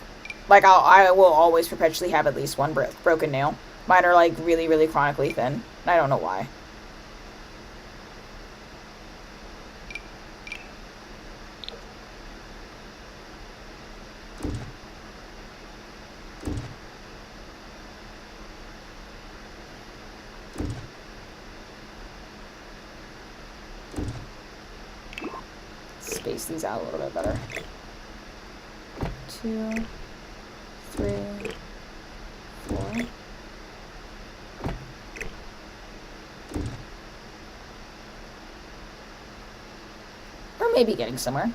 Like, I will always perpetually have at least one broken nail. Mine are, like, really, really chronically thin. And I don't know why. Space these out a little bit better. 2, 3, 4. Or maybe getting somewhere.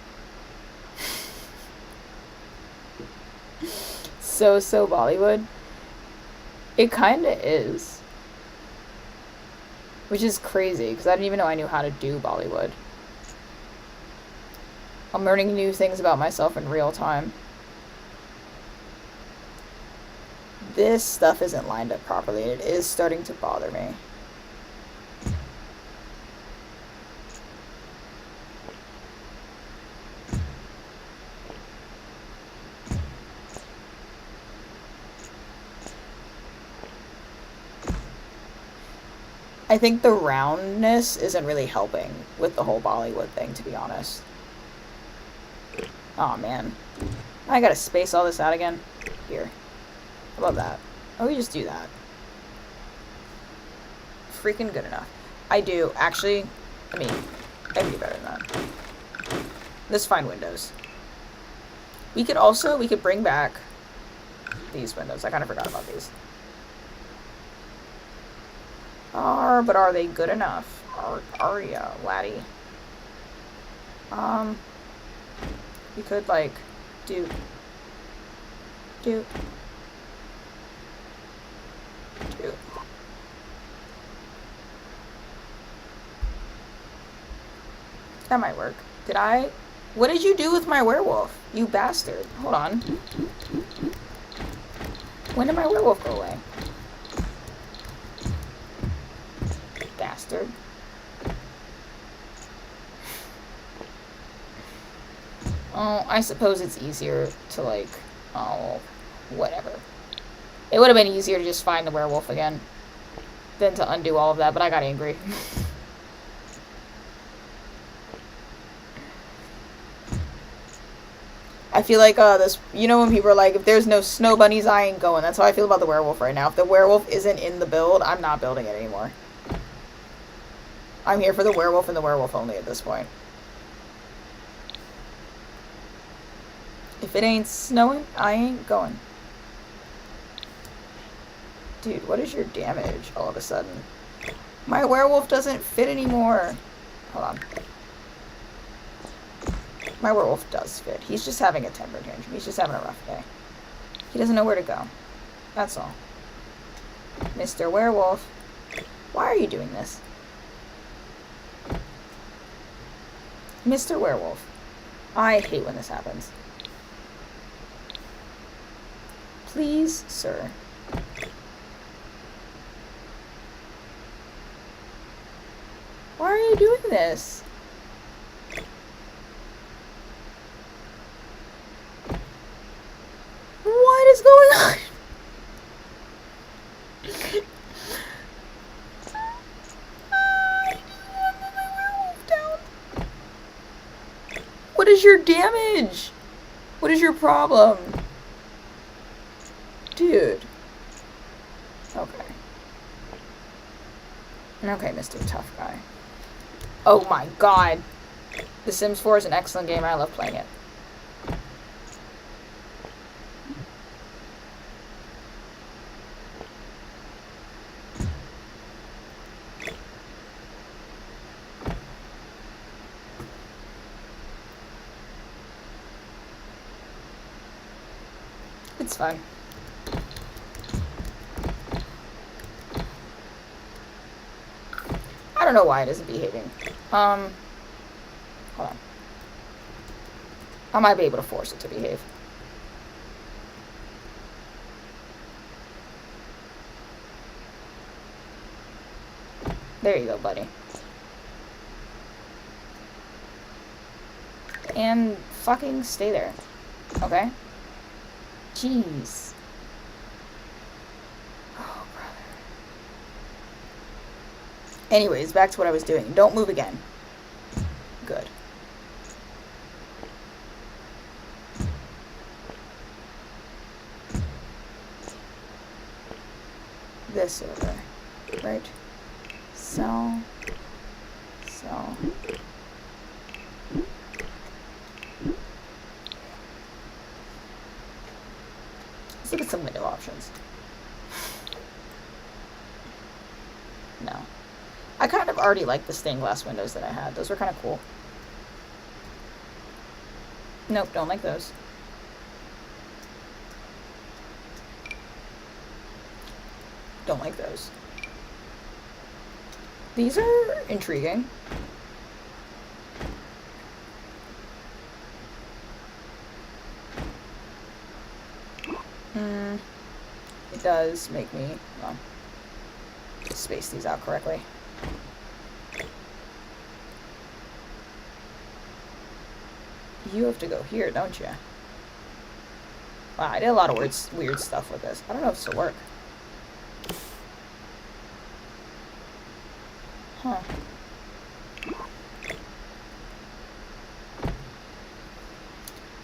So Bollywood. It kinda is. Which is crazy, because I didn't even know I knew how to do Bollywood. I'm learning new things about myself in real time. This stuff isn't lined up properly, and it is starting to bother me. I think the roundness isn't really helping with the whole Bollywood thing, to be honest. Aw, man. I gotta space all this out again. Here. How about that? Oh, we just do that. Freaking good enough. I do. Actually, I can do better than that. Let's find windows. We could bring back these windows. I kind of forgot about these. But are they good enough? Are ya, laddie? We could, like, do. That might work. What did you do with my werewolf? You bastard. Hold on. When did my werewolf go away? Bastard. Oh, I suppose it's easier to, like, oh, whatever. It would have been easier to just find the werewolf again than to undo all of that, but I got angry. I feel like, this, you know when people are like, if there's no snow bunnies, I ain't going. That's how I feel about the werewolf right now. If the werewolf isn't in the build, I'm not building it anymore. I'm here for the werewolf and the werewolf only at this point. If it ain't snowing, I ain't going. Dude, what is your damage all of a sudden? My werewolf doesn't fit anymore. Hold on. My werewolf does fit. He's just having a temper tantrum. He's just having a rough day. He doesn't know where to go. That's all. Mr. Werewolf, why are you doing this? Mr. Werewolf, I hate when this happens. Please, sir. Why are you doing this? What is going on? What is your damage? What is your problem? Dude. Okay. Okay, Mr. Tough Guy. Oh my god. The Sims 4 is an excellent game and I love playing it. It's fun. I don't know why it isn't behaving. Hold on. I might be able to force it to behave. There you go, buddy. And fucking stay there. Okay? Jeez. Oh, brother. Anyways, back to what I was doing. Don't move again. Good. This over. Right? So. Let's look at some window options. No. I kind of already liked the stained glass windows that I had. Those were kind of cool. Nope, don't like those. Don't like those. These are intriguing. It does make me, well, space these out correctly. You have to go here, don't you? Wow, I did a lot of weird stuff with this. I don't know if this will work. Huh.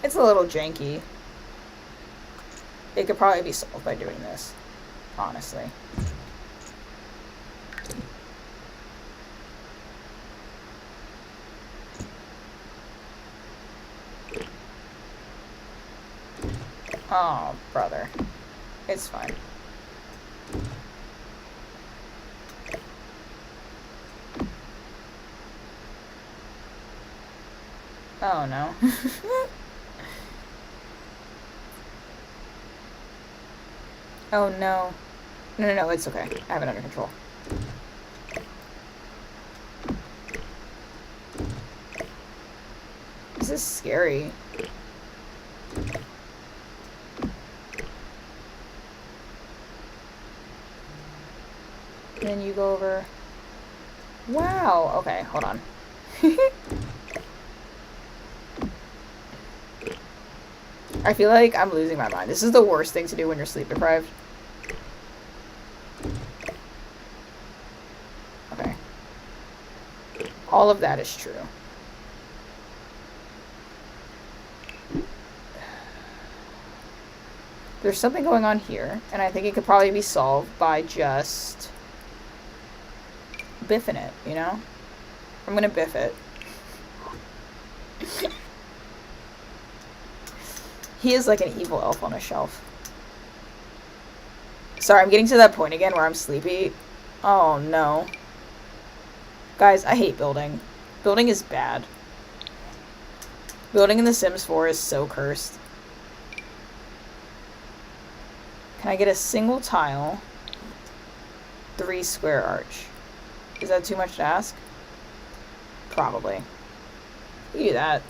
It's a little janky. It could probably be solved by doing this, honestly. Oh, brother. It's fine. Oh, no. Oh, no. No, it's okay. I have it under control. This is scary. And then you go over. Wow. Okay, hold on. I feel like I'm losing my mind. This is the worst thing to do when you're sleep deprived. Okay. All of that is true. There's something going on here, and I think it could probably be solved by just biffing it, you know? I'm gonna biff it. He is like an evil elf on a shelf. Sorry, I'm getting to that point again where I'm sleepy. Oh, no. Guys, I hate building. Building is bad. Building in The Sims 4 is so cursed. Can I get a single tile? 3 square arch. Is that too much to ask? Probably. You do that.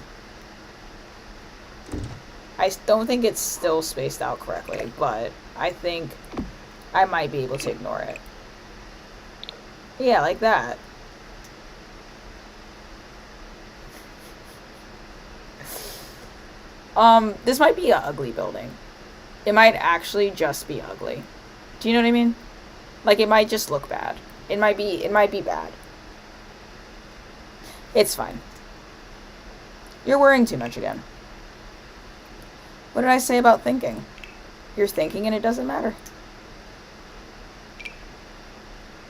I don't think it's still spaced out correctly, but I think I might be able to ignore it. Yeah, like that. This might be an ugly building. It might actually just be ugly. Do you know what I mean? Like, it might just look bad. It might be bad. It's fine. You're worrying too much again. What did I say about thinking? You're thinking and it doesn't matter.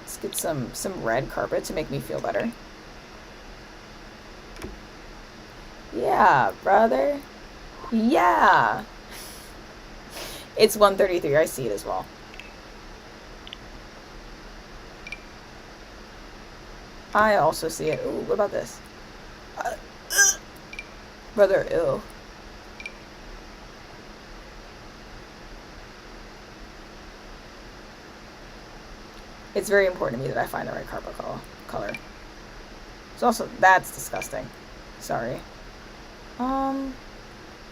Let's get some red carpet to make me feel better. Yeah, brother. Yeah. It's 1:33. I see it as well. I also see it. Ooh, what about this? Brother, ew. It's very important to me that I find the right carpet color. It's also, that's disgusting. Sorry.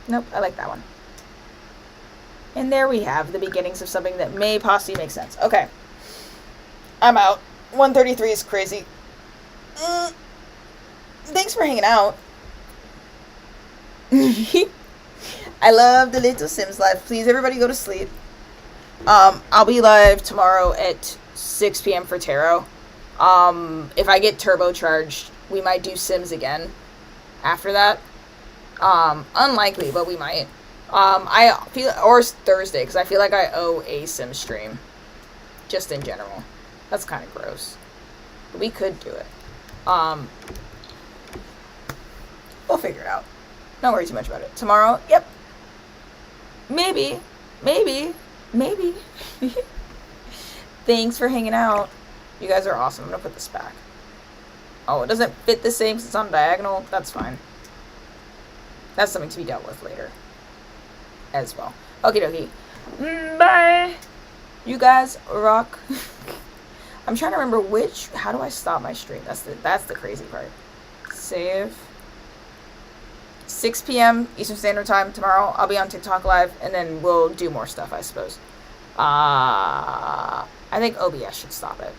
Nope, I like that one. And there we have the beginnings of something that may possibly make sense. Okay. I'm out. 1:33 is crazy. Thanks for hanging out. I love the Little Sims live. Please, everybody go to sleep. I'll be live tomorrow at 6 p.m. for Tarot. If I get turbocharged, we might do Sims again after that. Unlikely, but we might. I feel, or Thursday, because I feel like I owe a Sim stream. Just in general. That's kind of gross. But we could do it. We'll figure it out. Don't worry too much about it. Tomorrow, yep. Maybe. Thanks for hanging out. You guys are awesome. I'm gonna put this back. Oh, it doesn't fit the same because it's on diagonal. That's fine. That's something to be dealt with later. As well. Okie dokie. Bye. You guys rock. I'm trying to remember how do I stop my stream? That's the crazy part. Save. 6 p.m. Eastern Standard Time tomorrow. I'll be on TikTok live, and then we'll do more stuff, I suppose. I think OBS should stop it.